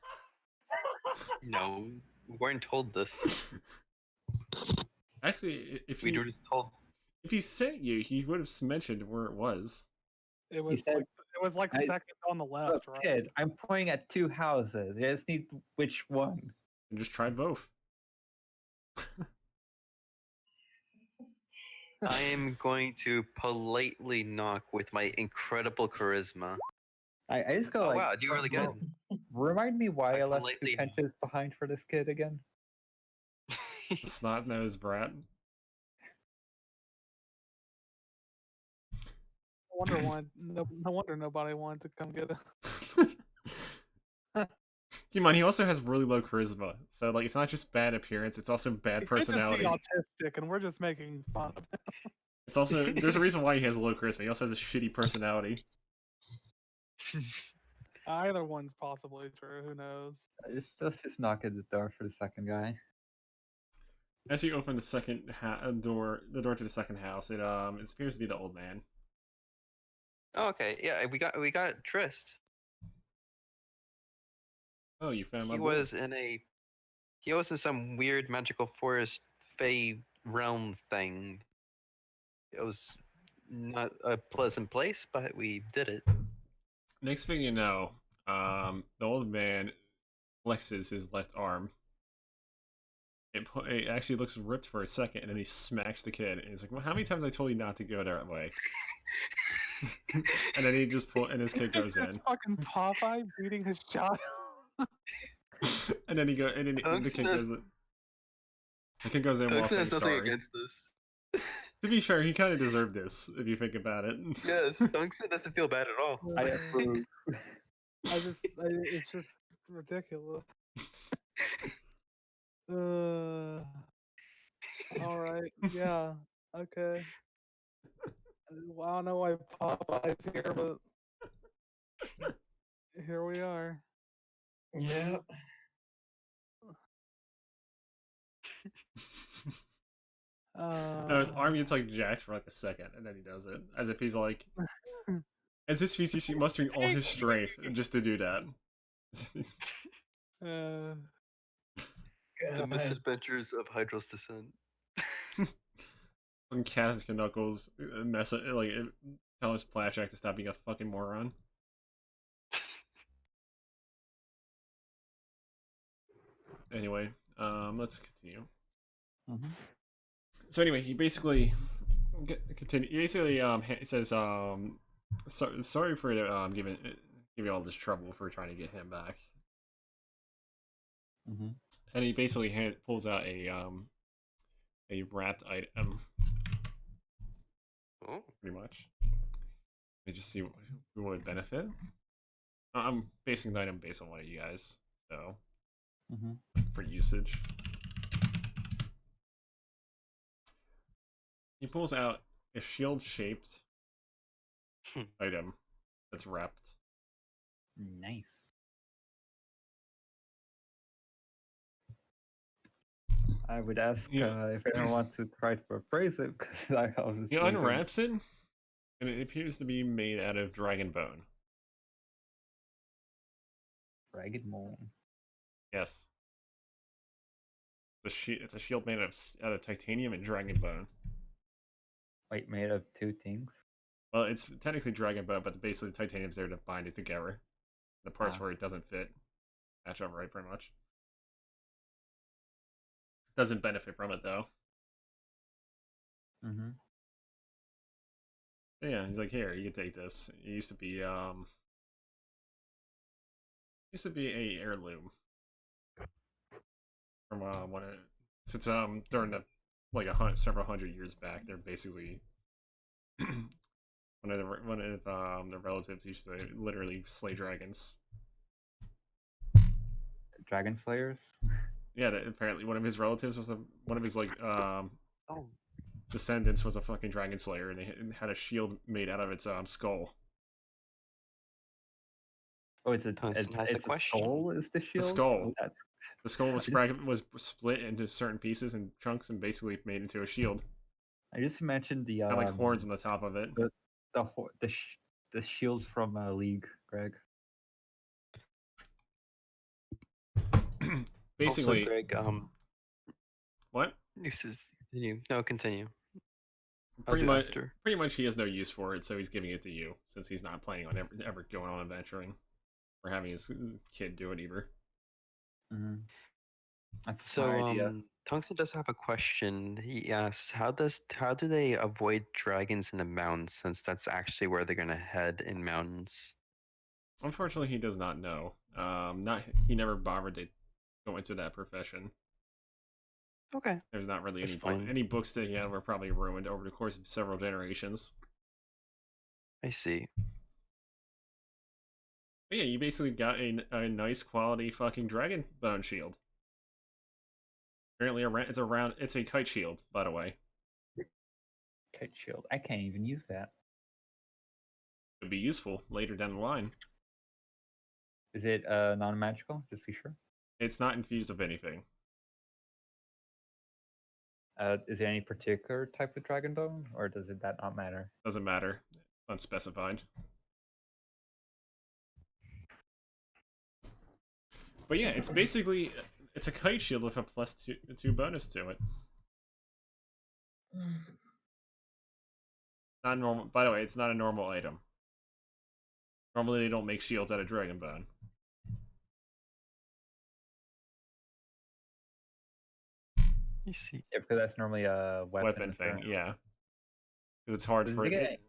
S4: No, we weren't told this.
S2: Actually, if
S4: We were just told.
S2: he sent you, he would have mentioned where it was.
S3: It was
S5: said,
S3: like
S5: I-
S3: second on the left,
S5: Look,
S3: right?
S5: kid, I'm pointing at 2 houses. You just need which one.
S2: And just try both.
S4: I am going to politely knock with my incredible charisma.
S5: I just go
S4: Oh
S5: like,
S4: wow, do really good.
S5: Remind me why I left 2
S4: politely-
S5: benches behind for this kid again.
S2: Snot nosed brat.
S3: No wonder nobody wanted to come get it.
S2: Keep in mind, he also has really low charisma, so like it's not just bad appearance; it's also bad
S3: He could
S2: personality.
S3: just be autistic, and we're just making fun of him.
S2: It's also there's a reason why he has low charisma. He also has a shitty personality.
S3: Either one's possibly true. Who knows?
S5: Let's just knock at the door for the second guy.
S2: As you open the second door, the door to the second house, it appears to be the old man.
S4: Oh, okay, yeah, we got Trist.
S2: Oh, you found my
S4: He
S2: boy.
S4: was in some weird magical forest fey realm thing. It was not a pleasant place, but we did it.
S2: Next thing you know, the old man flexes his left arm. It actually looks ripped for a second, and then he smacks the kid. And he's like, "Well, how many times I told you not to go that way?" And then he just and his kid goes in.
S3: Just fucking Popeye beating his child.
S2: And then the kid goes. The kid goes in while
S4: Tungsten
S2: saying
S4: has nothing
S2: sorry.
S4: against this.
S2: To be fair, he kind of deserved this if you think about it.
S4: Yes, Tungsten doesn't feel bad at all.
S5: I approve.
S3: It's just ridiculous. All right. Yeah. Okay. Well, I don't know why Popeye's here, but here we are.
S1: Yeah.
S2: No, his arm gets like jacked for like a second, and then he does it as if he's like, as if he's mustering all his strength just to do that.
S3: Uh,
S4: The misadventures of Hydral's descent.
S2: And Cass Knuckles mess it, like tell his Flashback to stop being a fucking moron. Anyway, let's continue.
S5: Mhm.
S2: So anyway, he basically continue. He basically says sorry for giving you all this trouble for trying to get him back.
S5: Mhm.
S2: And he basically pulls out a wrapped item.
S4: Oh,
S2: Pretty much. Let me just see who would benefit. I'm basing the item based on one of you guys, so
S5: Mhm.
S2: for usage. He pulls out a shield-shaped item that's wrapped.
S5: Nice. I would ask if anyone wants to try to appraise it, because I obviously
S2: He unwraps it, and it appears to be made out of dragon bone.
S5: Dragon Moon.
S2: Yes. It's a shield made out of titanium and dragon bone.
S5: Wait, made of 2 things?
S2: Well, it's technically dragon bone, but basically titanium's there to bind it together. The parts where it doesn't fit match up right, pretty much. Doesn't benefit from it though.
S5: Mm-hmm.
S2: Yeah, he's like, here, you can take this. It used to be a heirloom from one of Since during the like several hundred years back, they're basically one of the relatives used to literally slay dragons.
S5: Dragon Slayers.
S2: Yeah, apparently one of his relatives was one of his
S4: Oh,
S2: descendants was a fucking dragon slayer, and they had a shield made out of its skull.
S5: Oh, it's a
S4: Tungsten has a
S5: it's a
S4: question.
S5: soul. Is the
S2: The
S5: shield?
S2: skull.
S5: Oh, that's
S2: The skull was split into certain pieces and chunks, and basically made into a shield.
S5: I just mentioned the
S2: Had like horns on the top of it.
S5: the shields from League, Greg.
S2: Basically,
S4: also, Greg,
S2: what?
S4: Continue. I'll
S2: Pretty
S4: do
S2: much,
S4: after.
S2: pretty much, he has no use for it, so he's giving it to you, since he's not planning on ever going on adventuring or having his kid do it either.
S5: Mm-hmm. That's a
S4: So,
S5: smart idea.
S4: Tungsten does have a question. He asks, how do they avoid dragons in the mountains, since that's actually where they're gonna head in mountains?
S2: Unfortunately, he does not know. He never bothered to go into that profession.
S4: Okay.
S2: There's not really
S4: That's fine.
S2: any books that he had were probably ruined over the course of several generations.
S4: I see.
S2: But yeah, you basically got a nice quality fucking dragon bone shield. Apparently, it's a kite shield, by the way.
S5: Kite shield. I can't even use that.
S2: It'd be useful later down the line.
S5: Is it non-magical? Just be sure.
S2: It's not infused with anything.
S5: Is there any particular type of dragon bone, or does that not matter?
S2: Doesn't matter. Unspecified. But yeah, it's basically it's a kite shield with a +2 bonus to it. Not normal. By the way, it's not a normal item. Normally, they don't make shields out of dragon bone.
S4: You see.
S5: Yeah, because that's normally a
S2: Weapon thing,
S5: or...
S2: yeah. Because it's hard
S5: does
S2: for
S5: it.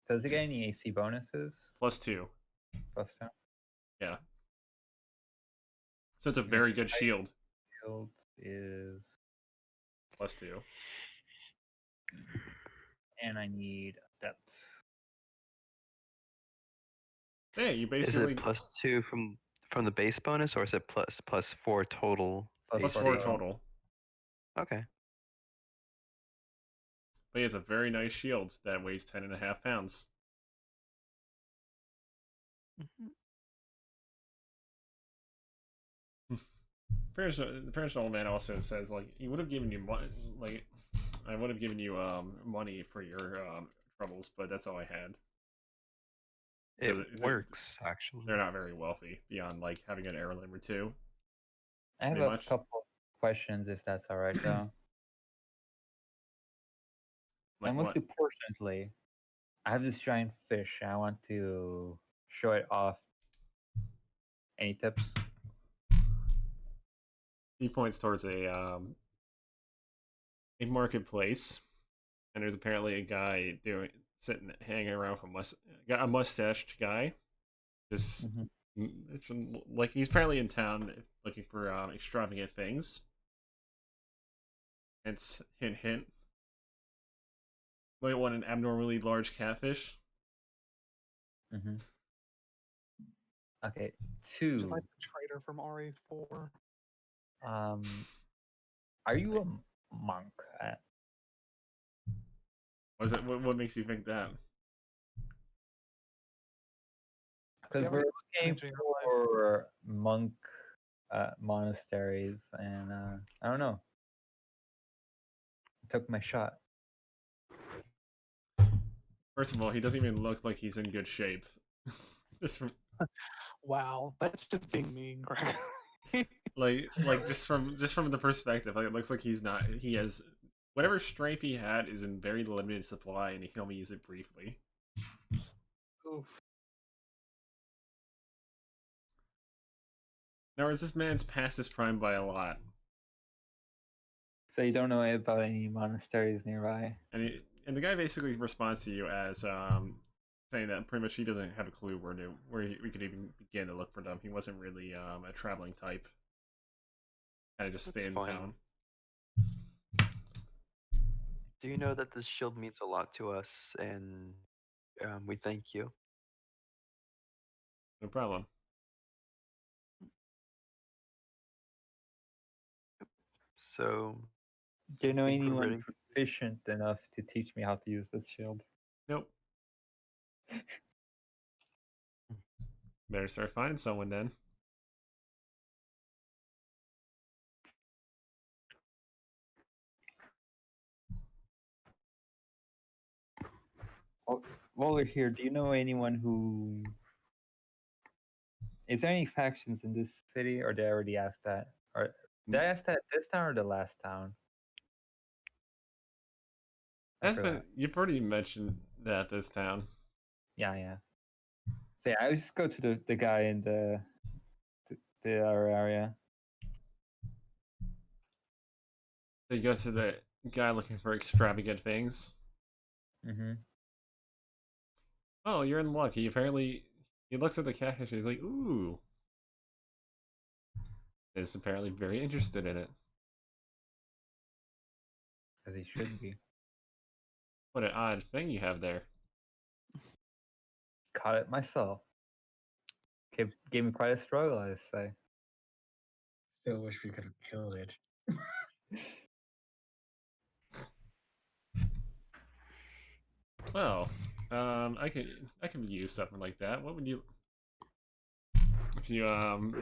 S5: Does it get any AC bonuses?
S2: +2.
S5: +2.
S2: Yeah. So it's a very good shield.
S5: Shield is
S2: +2.
S5: And I need depth.
S2: Yeah, you
S4: Is
S2: basically
S4: it +2 from the base bonus, or is it +4 total?
S2: +4 total.
S4: Okay.
S2: But yeah, it's a very nice shield that weighs 10.5 pounds.
S4: Mm-hmm.
S2: The Parrish old man also says, like, he would have given you money, like, I would have given you money for your troubles, but that's all I had.
S4: It works, actually.
S2: They're not very wealthy beyond like having an heirloom or two.
S5: I have a couple of questions, if that's all right, though.
S2: Like
S5: and most
S2: what?
S5: importantly, I have this giant fish. And I want to show it off. Any tips?
S2: He points towards a marketplace, and there's apparently a guy hanging around with a mustached guy, just like he's apparently in town looking for extravagant things. It's hint hint. Might want an abnormally large catfish.
S5: Okay, 2.
S3: Just like the trader from RE4.
S5: Are you a monk?
S2: What makes you think that?
S5: Because we're looking for monk monasteries, and I don't know. I took my shot.
S2: First of all, he doesn't even look like he's in good shape. Just from
S3: Wow, that's just being mean, Greg.
S2: like just from the perspective, like it looks like he has whatever strength he had is in very limited supply, and he can only use it briefly.
S3: Oof.
S2: Now, is this man's past his prime by a lot?
S5: So you don't know about any monasteries nearby?
S2: And the guy basically responds to you as saying that pretty much he doesn't have a clue where we could even begin to look for them. He wasn't really a traveling type. Kind of just stay in town.
S4: Do you know that this shield means a lot to us, and we thank you.
S2: No problem.
S4: So,
S5: Do you know
S4: think we're
S5: anyone
S4: ready?
S5: proficient enough to teach me how to use this shield?
S2: Nope. Better start finding someone then.
S5: While we're here, do you know anyone who... Is there any factions in this city, or did I already ask that? Or did I ask that this town or the last town? I
S2: That's
S5: forgot.
S2: been you've already mentioned that this town.
S5: Yeah. So yeah, I would just go to the guy in the our area.
S2: So you go to the guy looking for extravagant things.
S5: Mm-hmm.
S2: Oh, you're in luck. He looks at the cash and he's like, ooh. And is apparently very interested in it.
S5: As he should be.
S2: What an odd thing you have there.
S5: Caught it myself. Gave me quite a struggle, I'd say.
S1: Still wish we could have killed it.
S2: Well, I can use something like that. What would you if you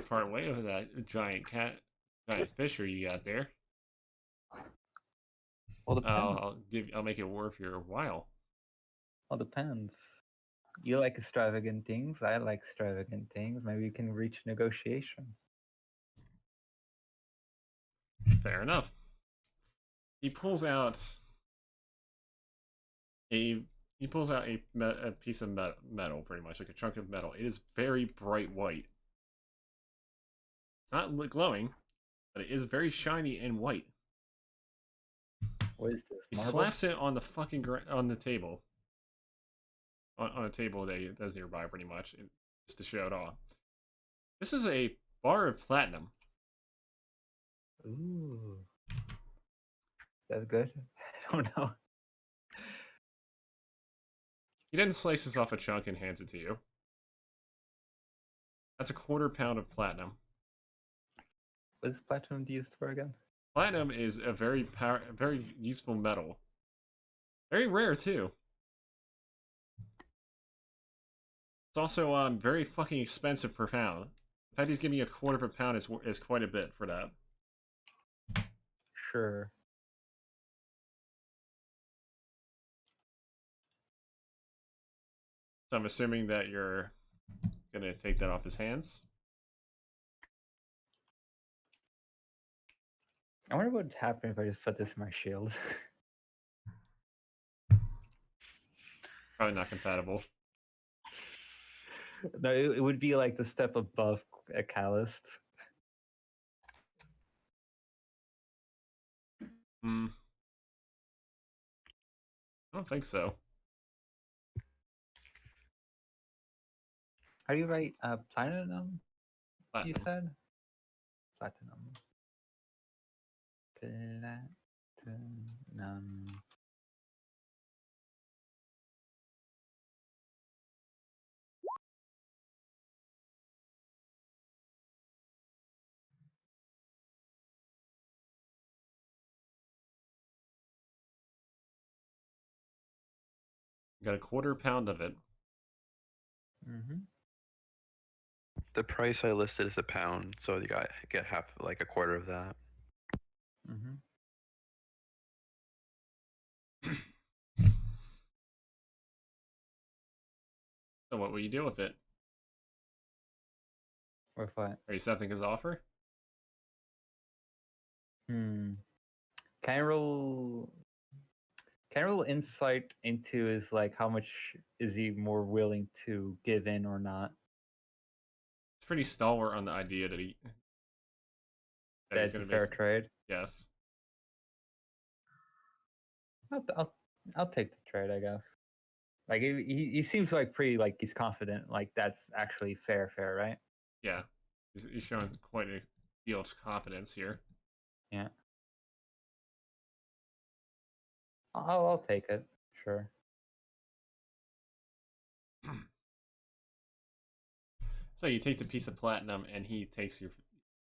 S2: part way with that giant fisher you got there?
S5: All depends.
S2: I'll make it worth your while.
S5: All depends. You like extravagant things. I like extravagant things. Maybe we can reach negotiation.
S2: Fair enough. He pulls out a a piece of metal, pretty much like a chunk of metal. It is very bright white. Not glowing, but it is very shiny and white.
S5: What is this?
S2: He
S5: Marble?
S2: slaps it on the fucking on the table. On a table that's nearby, pretty much, just to show it off. This is a bar of platinum.
S5: Ooh. That's good. I don't know.
S2: He then slices off a chunk and hands it to you. That's a quarter-pound of platinum.
S5: What is platinum used for again?
S2: Platinum is a very useful metal. Very rare too. It's also very fucking expensive per pound. The fact he's giving you a quarter of a pound is quite a bit for that.
S5: Sure.
S2: So I'm assuming that you're gonna take that off his hands.
S5: I wonder what would happen if I just put this in my shield.
S2: Probably not compatible.
S5: No, it would be like the step above a calloused.
S2: Hmm. I don't think so.
S5: How do you write platinum? You
S2: Platinum.
S5: said platinum. Platinum.
S2: Got a quarter pound of it.
S5: Mm-hmm.
S4: The price I listed is £1, so you get half, like a quarter of that.
S5: Mm-hmm.
S2: So what will you do with it?
S5: With what?
S2: Are you accepting his offer?
S5: Hmm. Can I roll? Can I roll insight into is like how much is he more willing to give in or not?
S2: It's pretty stalwart on the idea that he's
S5: That's a
S2: gonna
S5: fair trade.
S2: Yes.
S5: I'll take the trade, I guess. Like he seems like pretty like he's confident. Like that's actually fair, right?
S2: Yeah. He's showing quite a deal of confidence here.
S5: Yeah. I'll take it. Sure.
S2: So you take the piece of platinum, and he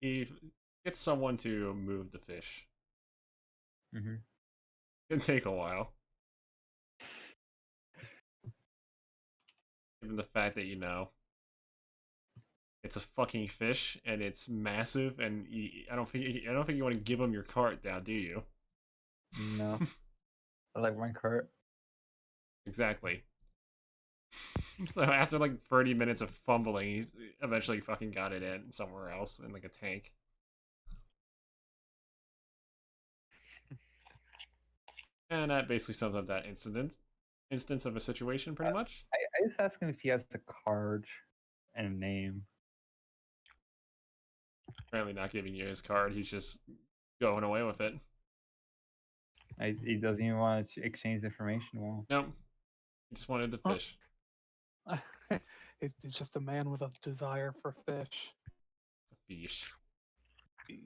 S2: gets someone to move the fish.
S5: Mm-hmm.
S2: It'll take a while, given the fact that it's a fucking fish and it's massive, and I don't think you want to give him your cart now, do you?
S5: No. I like my cart.
S2: Exactly. So after like 30 minutes of fumbling, he eventually fucking got it in somewhere else in like a tank. And that basically sums up that instance of a situation, pretty much.
S5: I just asked him if he has a card and a name.
S2: Apparently not giving you his card, he's just going away with it.
S5: He doesn't even want to exchange information. Well,
S2: Nope. He just wanted the fish.
S3: It's just a man with a desire for fish.
S2: Fish.
S3: Fish.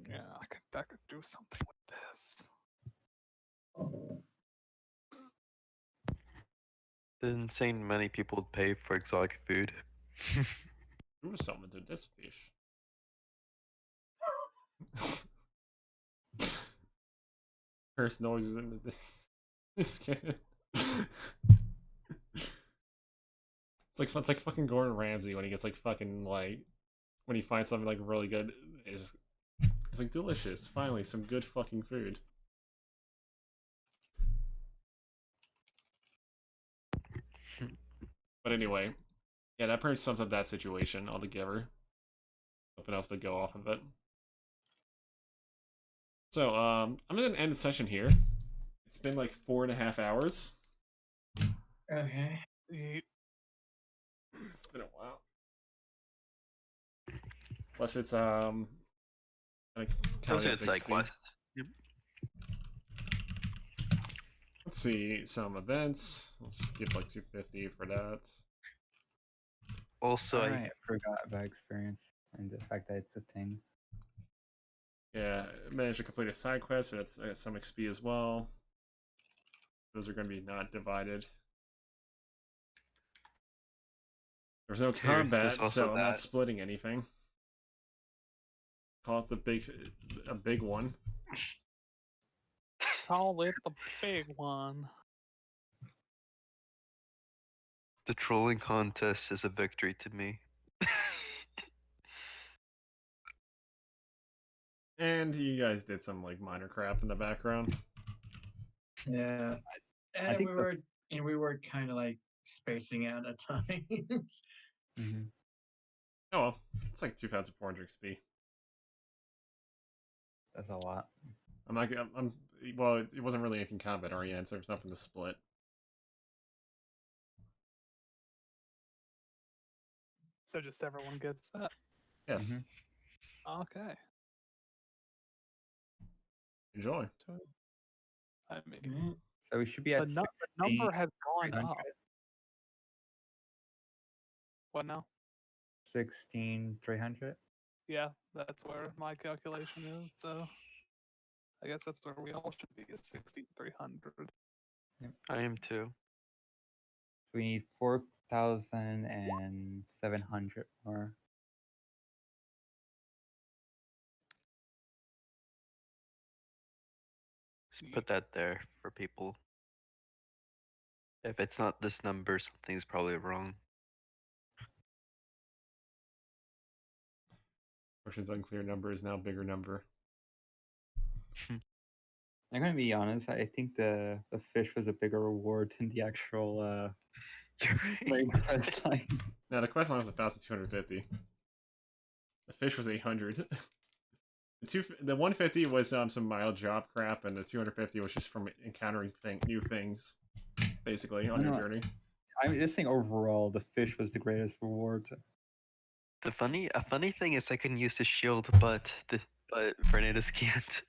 S3: Yeah, I could do something with this.
S4: Didn't say many people pay for exotic food.
S2: Do something to this fish. Curse noises in the Just kidding. It's like fucking Gordon Ramsay when he gets like fucking like when he finds something like really good. It's like delicious. Finally, some good fucking food. But anyway, yeah, that pretty much sums up that situation altogether. Nothing else to go off of it. So, I'm gonna end the session here. It's been like 4.5 hours.
S1: Okay.
S3: Eat.
S2: It's been a while. Plus, it's like
S4: Also,
S2: counting
S4: it's
S2: up
S4: like
S2: XP.
S4: quest.
S2: Let's see some events. Let's just give like 250 for that.
S4: Also,
S5: I forgot about experience and the fact that it's a thing.
S2: Yeah, managed to complete a side quest, so that's some XP as well. Those are going to be not divided. There's no
S4: Here, there's
S2: combat,
S4: also
S2: so I'm not
S4: that.
S2: splitting anything. Call it a big one.
S3: Call it the big one.
S4: The trolling contest is a victory to me.
S2: And you guys did some like minor crap in the background.
S1: Yeah.
S5: I
S1: And
S5: think
S1: we were kind of like spacing out at times.
S5: Mm-hmm.
S2: Oh well, it's like 2,400 XP.
S5: That's a lot.
S2: Well, it wasn't really in combat oriented, so there's nothing to split.
S3: So just everyone gets that.
S2: Yes,
S5: Mhm.
S3: Okay.
S2: enjoy.
S3: So, I mean,
S1: Mhm.
S5: So we should be
S3: the,
S5: at
S3: nu- the number has gone
S5: 300.
S3: up. What now?
S5: 16,300.
S3: Yeah, that's where my calculation is. So I guess that's where we all should be is 6,300.
S4: I am too.
S5: We need 4,700 more.
S4: Just put that there for people. If it's not this number, something's probably wrong.
S2: Question's unclear number is now bigger number.
S5: I'm gonna be honest. I think the fish was a bigger reward than the actual
S4: You're
S5: main
S4: right.
S5: quest line.
S2: Now the quest line was 1,250. The fish was 800. The 150 was some mild job crap, and the 250 was just from encountering new things, basically on your journey.
S5: I'm just saying overall, the fish was the greatest reward.
S4: A funny thing is I can use the shield, but Fernandez can't.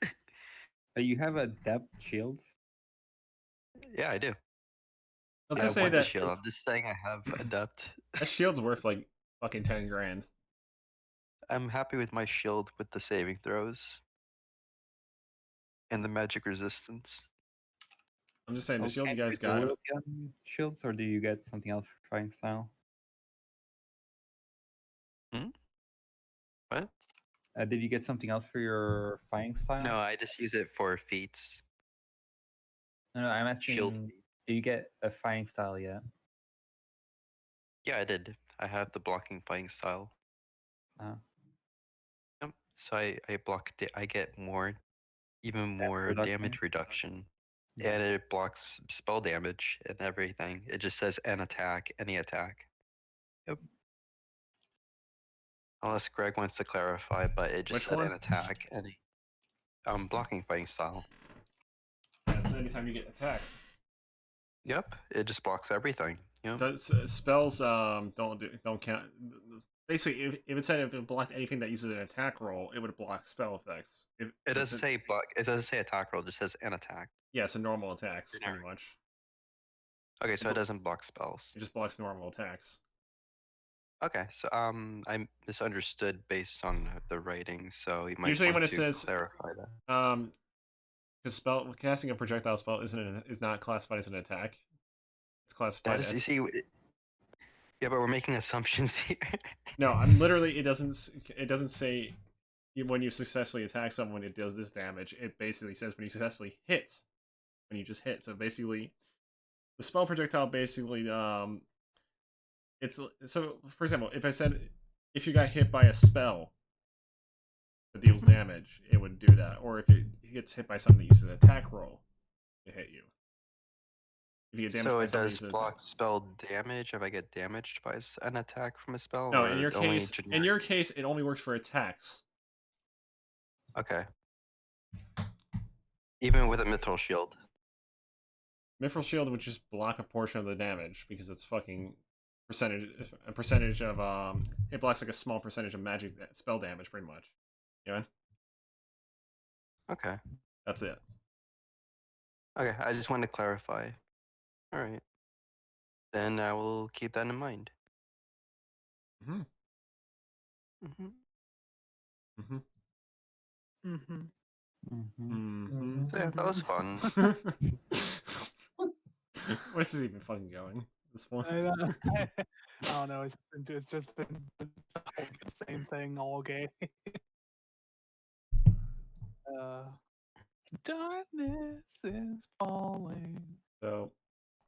S5: But you have adept shields.
S4: Yeah, I do.
S2: Let's
S4: I
S2: just say
S4: want the
S2: that
S4: shield. I'm just saying I have adept.
S2: that shield's worth like fucking 10 grand.
S4: I'm happy with my shield with the saving throws. and the magic resistance.
S2: I'm just saying, the shield you
S5: Can't
S2: guys
S5: do
S2: got.
S5: dual gun shields, or do you get something else for fighting style?
S4: What?
S5: Did you get something else for your fighting style?
S4: No, I just use it for feats.
S5: No, I'm
S4: Shield
S5: asking.
S4: feat.
S5: Do you get a fighting style yet?
S4: Yeah, I did. I have the blocking fighting style. Yep. So I block. I get even more
S5: reduction.
S4: damage reduction,
S5: Yeah.
S4: and it blocks spell damage and everything. It just says an attack, any attack. Yep. Unless Greg wants to clarify, but it just
S2: Which
S4: said
S2: one?
S4: an attack, any. Blocking fighting style.
S2: That's anytime you get attacked.
S4: Yep. It just blocks everything. Yep.
S2: Spells don't count. Basically, if it said if it blocked anything that uses an attack roll, it would block spell effects.
S4: It doesn't say block. It doesn't say attack roll. It just says an attack.
S2: Yeah, so normal attacks,
S4: Generic.
S2: pretty much.
S4: Okay, so it doesn't block spells.
S2: It just blocks normal attacks.
S4: Okay, so I misunderstood based on the writing, so you might
S2: Usually
S4: want
S2: when it
S4: to
S2: says
S4: clarify that.
S2: because casting a projectile spell is not classified as an attack. It's classified
S4: That is,
S2: as.
S4: you see, yeah, but we're making assumptions here.
S2: No, I'm literally. It doesn't say when you successfully attack someone, it does this damage. It basically says when you successfully hit, when you just hit. So basically, the spell projectile basically it's so. For example, if I said if you got hit by a spell that deals damage, it would do that. Or if it gets hit by something that uses an attack roll to hit you. If you get damaged
S4: So
S2: by
S4: it
S2: something
S4: does
S2: that uses
S4: block spell damage if I get damaged by an attack from a spell?
S2: no,
S4: or
S2: in your
S4: only
S2: case,
S4: generic?
S2: it only works for attacks.
S4: Okay. Even with a mithril shield.
S2: Mithril shield would just block a portion of the damage because it's fucking a percentage of it blocks like a small percentage of magic spell damage pretty much. You know?
S4: Okay.
S2: That's it.
S4: Okay, I just wanted to clarify. All right. Then I will keep that in mind.
S2: Mhm.
S4: Mhm.
S2: Mhm.
S3: Mm-hmm.
S2: Mhm.
S4: So yeah, that was fun.
S2: Where's this even fucking going? This one.
S3: I don't know. It's just been the same thing all game. Darkness is falling.
S2: So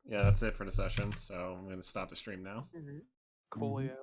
S2: yeah, that's it for the session. So I'm gonna stop the stream now.
S3: Coolio.